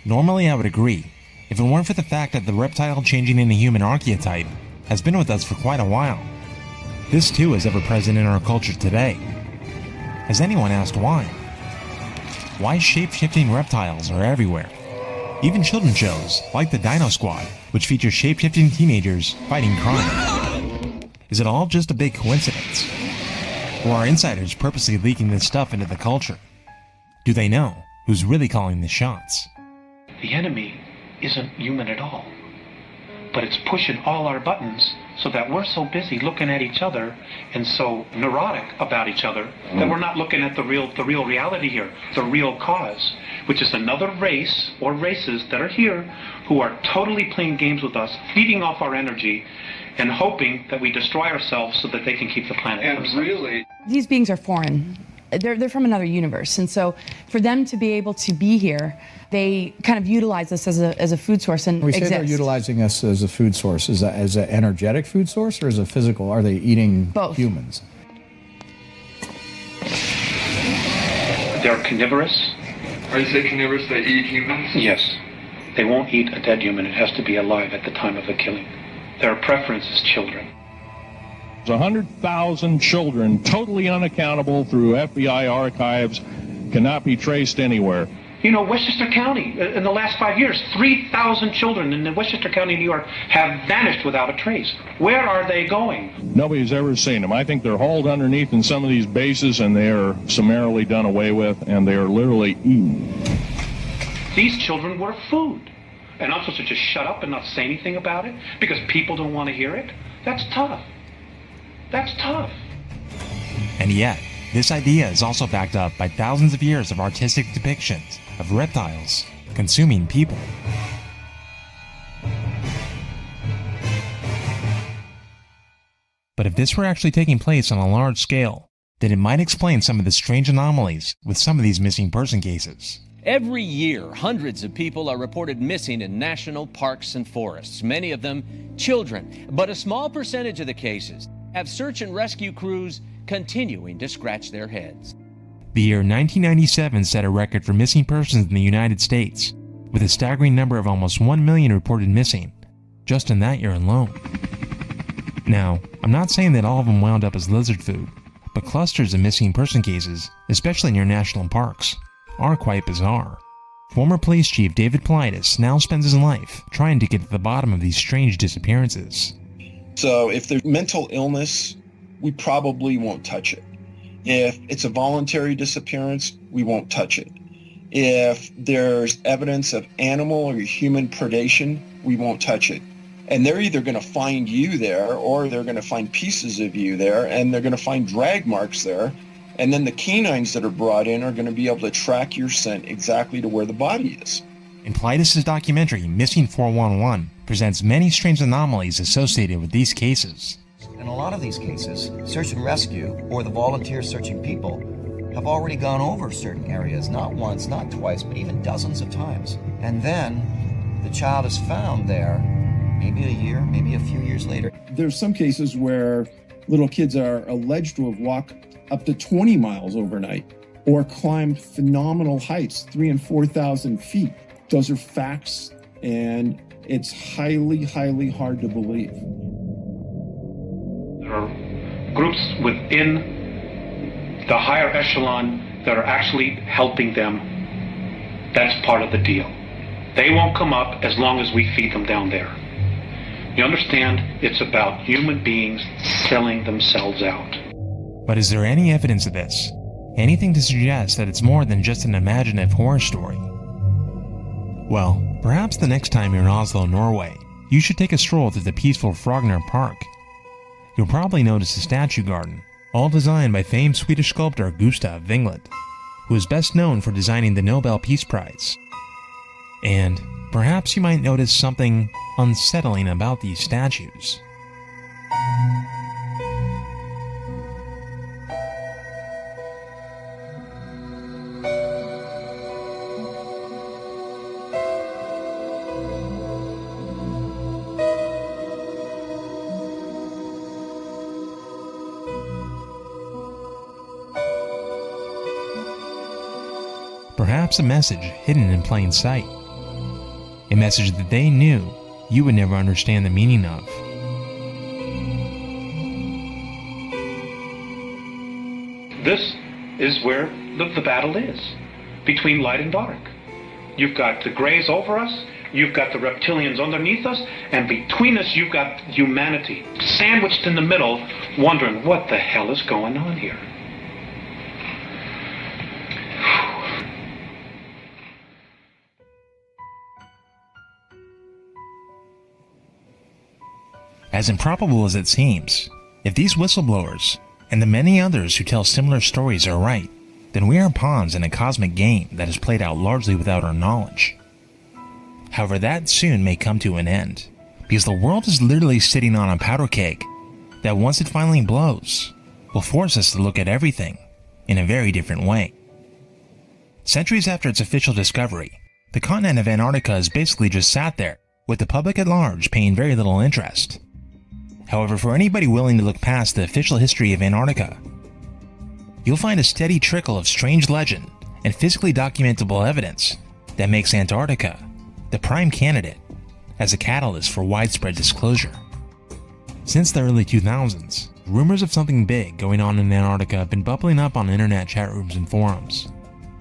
Normally I would agree, if it weren't for the fact that the reptile changing into human archetype has been with us for quite a while. This too is ever present in our culture today. Has anyone asked why? Why shape-shifting reptiles are everywhere? Even children's shows, like the Dino Squad, which feature shape-shifting teenagers fighting crime. Is it all just a big coincidence? Or are insiders purposely leaking this stuff into the culture? Do they know who's really calling the shots? The enemy isn't human at all, but it's pushing all our buttons so that we're so busy looking at each other and so neurotic about each other that we're not looking at the real reality here, the real cause, which is another race or races that are here who are totally playing games with us, feeding off our energy and hoping that we destroy ourselves so that they can keep the planet for themselves. Really, these beings are foreign. They're from another universe, and so for them to be able to be here, they kind of utilize this as a food source and we say exist. they're utilizing us as a food source. Is that as an energetic food source or as a physical? Are they eating both humans? They're carnivorous. Are you saying carnivorous, they eat humans? Yes. They won't eat a dead human. It has to be alive at the time of the killing. Their preference is children. 100,000 children, totally unaccountable through FBI archives, cannot be traced anywhere. You know, Westchester County, in the last 5 years, 3,000 children in Westchester County, New York, have vanished without a trace. Where are they going? Nobody's ever seen them. I think they're hauled underneath in some of these bases and they are summarily done away with, and they are literally eaten. These children were food. And I'm supposed to just shut up and not say anything about it because people don't want to hear it? That's tough. That's tough. And yet, this idea is also backed up by thousands of years of artistic depictions of reptiles consuming people. But if this were actually taking place on a large scale, then it might explain some of the strange anomalies with some of these missing person cases. Every year, hundreds of people are reported missing in national parks and forests, many of them children. But a small percentage of the cases have search and rescue crews continuing to scratch their heads. The year 1997 set a record for missing persons in the United States, with a staggering number of almost 1 million reported missing, just in that year alone. Now, I'm not saying that all of them wound up as lizard food, but clusters of missing person cases, especially near national parks, are quite bizarre. Former police chief David Politis now spends his life trying to get to the bottom of these strange disappearances. So if there's mental illness, we probably won't touch it. If it's a voluntary disappearance, we won't touch it. If there's evidence of animal or human predation, we won't touch it. And they're either going to find you there or they're going to find pieces of you there, and they're going to find drag marks there. And then the canines that are brought in are going to be able to track your scent exactly to where the body is. In Politis' documentary, Missing 411, presents many strange anomalies associated with these cases. In a lot of these cases, search and rescue, or the volunteers searching people, have already gone over certain areas, not once, not twice, but even dozens of times. And then the child is found there, maybe a year, maybe a few years later. There's some cases where little kids are alleged to have walked up to 20 miles overnight or climbed phenomenal heights, 3,000 and 4,000 feet. Those are facts, and it's highly, highly hard to believe. There are groups within the higher echelon that are actually helping them. That's part of the deal. They won't come up as long as we feed them down there. You understand? It's about human beings selling themselves out. But is there any evidence of this? Anything to suggest that it's more than just an imaginative horror story? Well, perhaps the next time you're in Oslo, Norway, you should take a stroll through the peaceful Frogner Park. You'll probably notice a statue garden, all designed by famed Swedish sculptor Gustav Winglet, who is best known for designing the Nobel Peace Prize. And perhaps you might notice something unsettling about these statues. Perhaps a message hidden in plain sight. A message that they knew you would never understand the meaning of. This is where the battle is, between light and dark. You've got the grays over us, you've got the reptilians underneath us, and between us you've got humanity, sandwiched in the middle, wondering what the hell is going on here. As improbable as it seems, if these whistleblowers and the many others who tell similar stories are right, then we are pawns in a cosmic game that is played out largely without our knowledge. However, that soon may come to an end, because the world is literally sitting on a powder keg that, once it finally blows, will force us to look at everything in a very different way. Centuries after its official discovery, the continent of Antarctica has basically just sat there, with the public at large paying very little interest. However, for anybody willing to look past the official history of Antarctica, you'll find a steady trickle of strange legend and physically documentable evidence that makes Antarctica the prime candidate as a catalyst for widespread disclosure. Since the early 2000s, rumors of something big going on in Antarctica have been bubbling up on internet chat rooms and forums,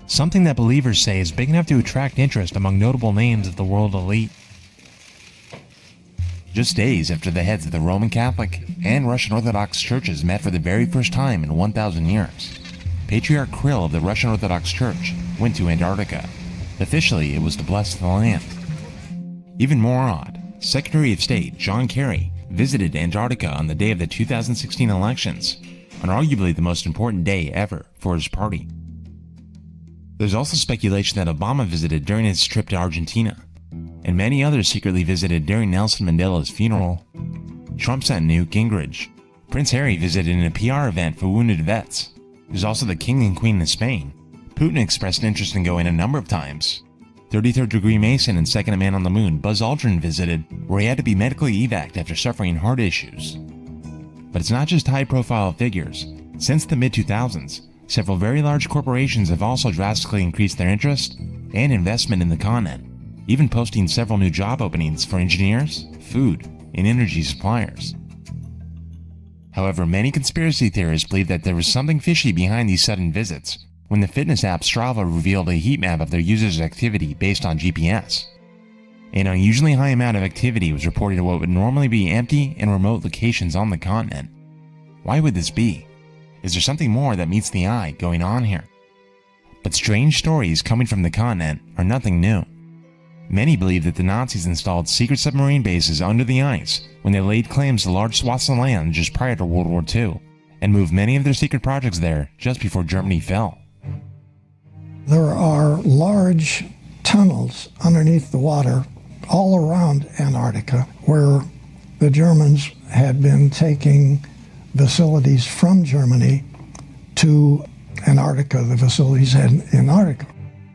something that believers say is big enough to attract interest among notable names of the world elite. Just days after the heads of the Roman Catholic and Russian Orthodox churches met for the very first time in 1,000 years, Patriarch Kirill of the Russian Orthodox Church went to Antarctica. Officially, it was to bless the land. Even more odd, Secretary of State John Kerry visited Antarctica on the day of the 2016 elections, on arguably the most important day ever for his party. There's also speculation that Obama visited during his trip to Argentina, and many others secretly visited during Nelson Mandela's funeral. Trump sent Newt Gingrich. Prince Harry visited in a PR event for wounded vets. There's also the King and Queen of Spain. Putin expressed interest in going a number of times. 33rd Degree Mason and Second Man on the Moon Buzz Aldrin visited, where he had to be medically evac'd after suffering heart issues. But it's not just high-profile figures. Since the mid-2000s, several very large corporations have also drastically increased their interest and investment in the continent, even posting several new job openings for engineers, food, and energy suppliers. However, many conspiracy theorists believe that there was something fishy behind these sudden visits when the fitness app Strava revealed a heat map of their users' activity based on GPS. An unusually high amount of activity was reported at what would normally be empty and remote locations on the continent. Why would this be? Is there something more that meets the eye going on here? But strange stories coming from the continent are nothing new. Many believe that the Nazis installed secret submarine bases under the ice when they laid claims to large swaths of land just prior to World War II, and moved many of their secret projects there just before Germany fell. There are large tunnels underneath the water all around Antarctica where the Germans had been taking facilities from Germany to Antarctica, the facilities in Antarctica.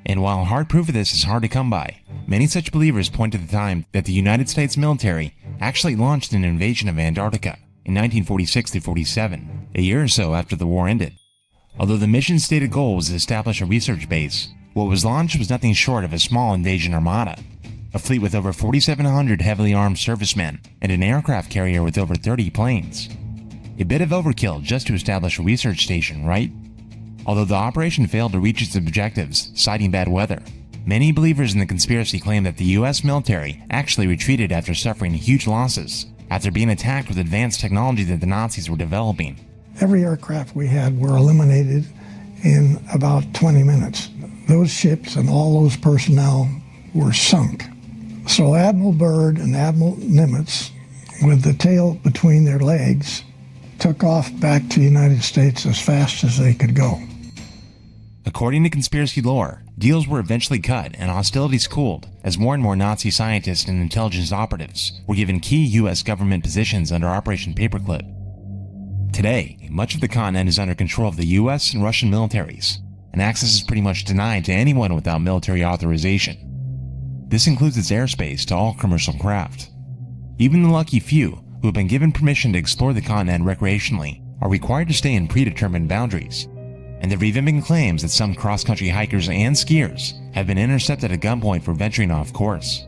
And while hard proof of this is hard to come by, many such believers point to the time that the United States military actually launched an invasion of Antarctica in 1946-47, a year or so after the war ended. Although the mission's stated goal was to establish a research base, what was launched was nothing short of a small invasion armada, a fleet with over 4,700 heavily armed servicemen and an aircraft carrier with over 30 planes. A bit of overkill just to establish a research station, right? Although the operation failed to reach its objectives, citing bad weather, many believers in the conspiracy claim that the US military actually retreated after suffering huge losses, after being attacked with advanced technology that the Nazis were developing. Every aircraft we had were eliminated in about 20 minutes. Those ships and all those personnel were sunk. So Admiral Byrd and Admiral Nimitz, with the tail between their legs, took off back to the United States as fast as they could go. According to conspiracy lore, deals were eventually cut and hostilities cooled as more and more Nazi scientists and intelligence operatives were given key US government positions under Operation Paperclip. Today, much of the continent is under control of the US and Russian militaries, and access is pretty much denied to anyone without military authorization. This includes its airspace to all commercial craft. Even the lucky few who have been given permission to explore the continent recreationally are required to stay in predetermined boundaries. And there have even been claims that some cross-country hikers and skiers have been intercepted at gunpoint for venturing off course.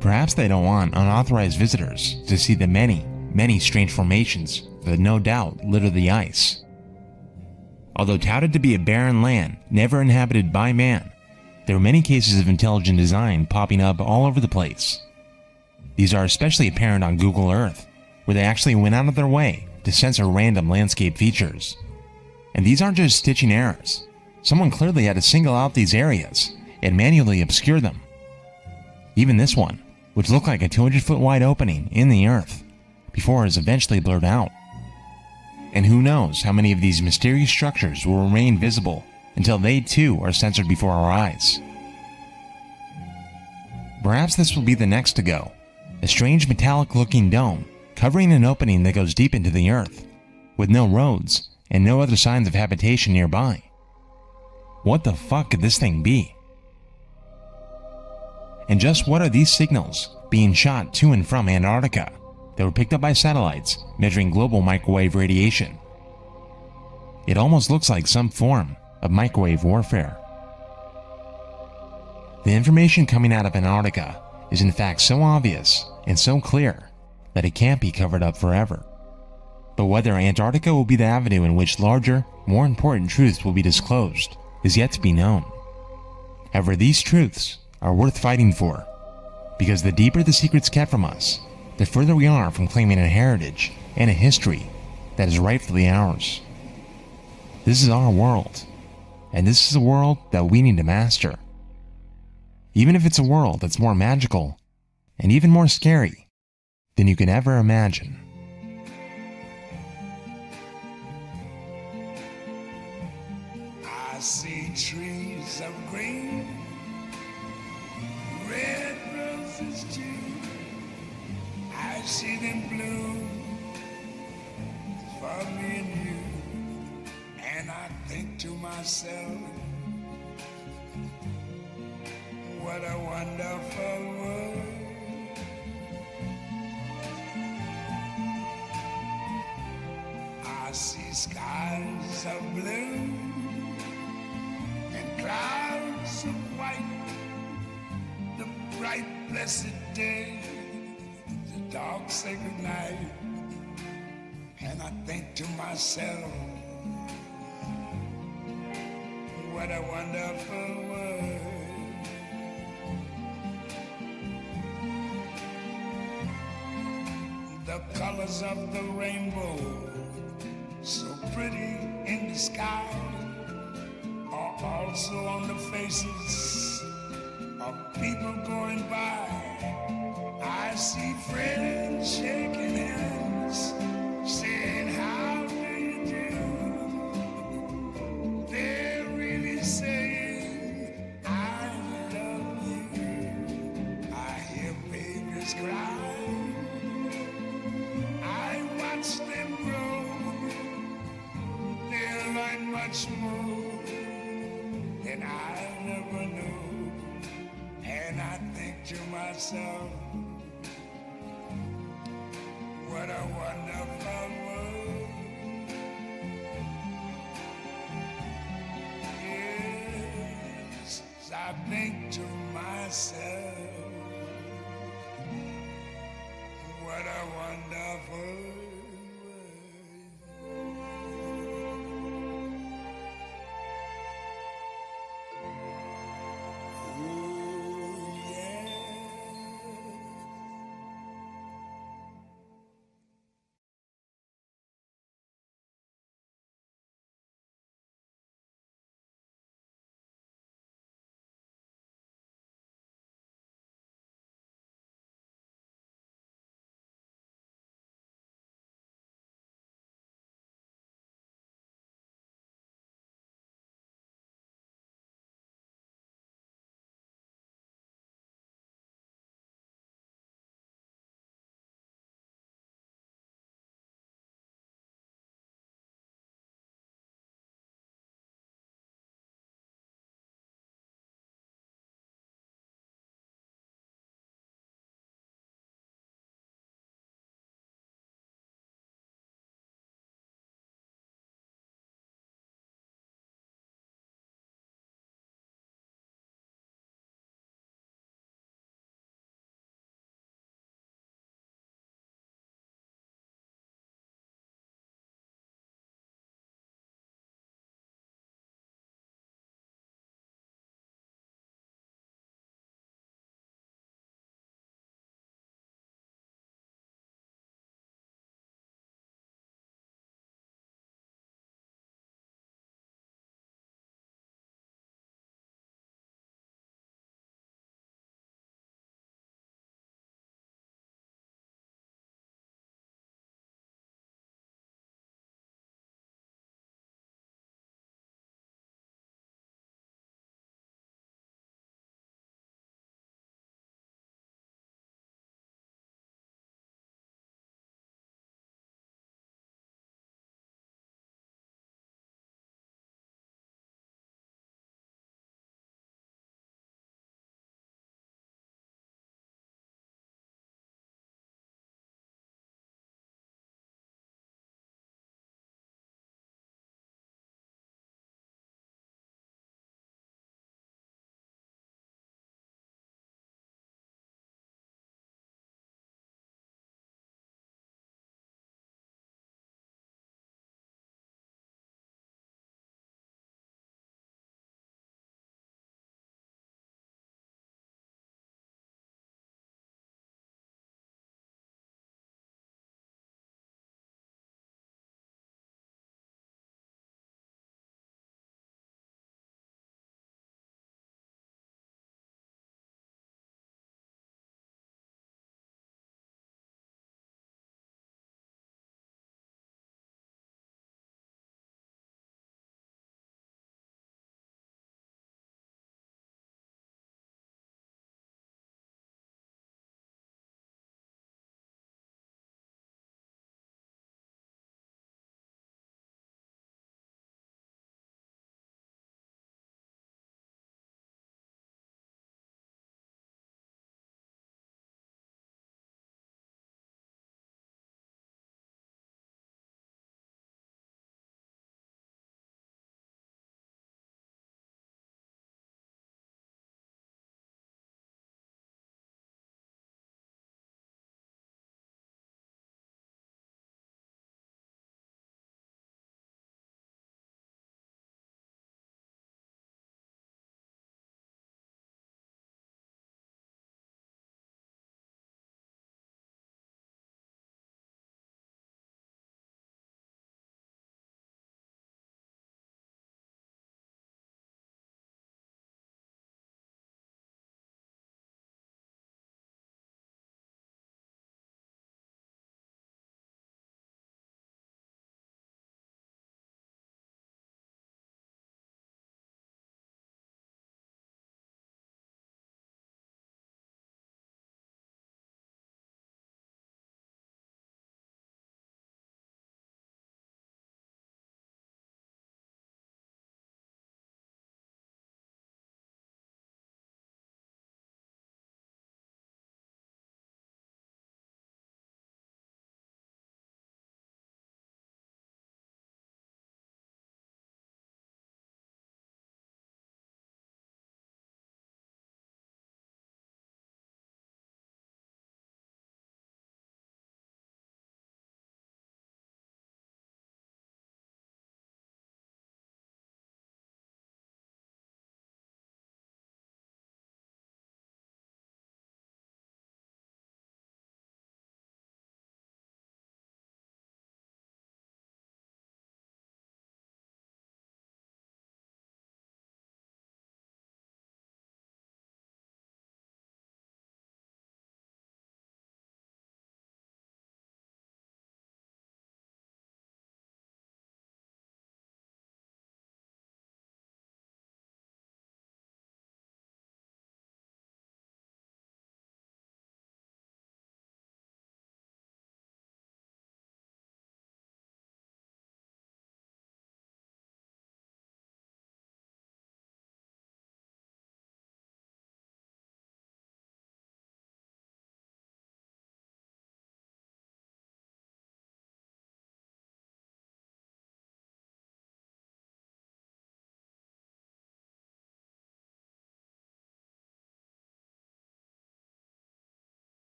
Perhaps they don't want unauthorized visitors to see the many, many strange formations that no doubt litter the ice. Although touted to be a barren land never inhabited by man, there are many cases of intelligent design popping up all over the place. These are especially apparent on Google Earth, where they actually went out of their way to censor random landscape features. And these aren't just stitching errors. Someone clearly had to single out these areas and manually obscure them. Even this one, which looked like a 200-foot wide opening in the earth, before it is eventually blurred out. And who knows how many of these mysterious structures will remain visible until they too are censored before our eyes. Perhaps this will be the next to go, a strange metallic-looking dome covering an opening that goes deep into the earth, with no roads and no other signs of habitation nearby. What the fuck could this thing be? And just what are these signals being shot to and from Antarctica that were picked up by satellites measuring global microwave radiation? It almost looks like some form of microwave warfare. The information coming out of Antarctica is in fact so obvious and so clear that it can't be covered up forever. But whether Antarctica will be the avenue in which larger, more important truths will be disclosed is yet to be known. However, these truths are worth fighting for, because the deeper the secrets kept from us, the further we are from claiming a heritage and a history that is rightfully ours. This is our world, and this is a world that we need to master. Even if it's a world that's more magical and even more scary than you can ever imagine. I see trees of green, red roses too. I see them bloom for me and you. And I think to myself, what a wonderful world. I see skies of blue and clouds of white, the bright blessed day, the dark sacred night. And I think to myself, what a wonderful world. The colors of the rainbow, so pretty in the sky, are also on the faces of people going by. I see friends shaking hands, saying, how do you do? They're really saying, I love you. I hear babies cry. Watch them grow, they'll learn much more than I never knew. And I think to myself, what a wonderful world. Yes, I think to myself, what a wonderful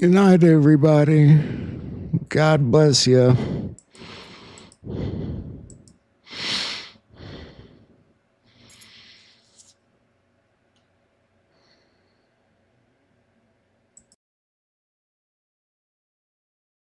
Good night, everybody. God bless you.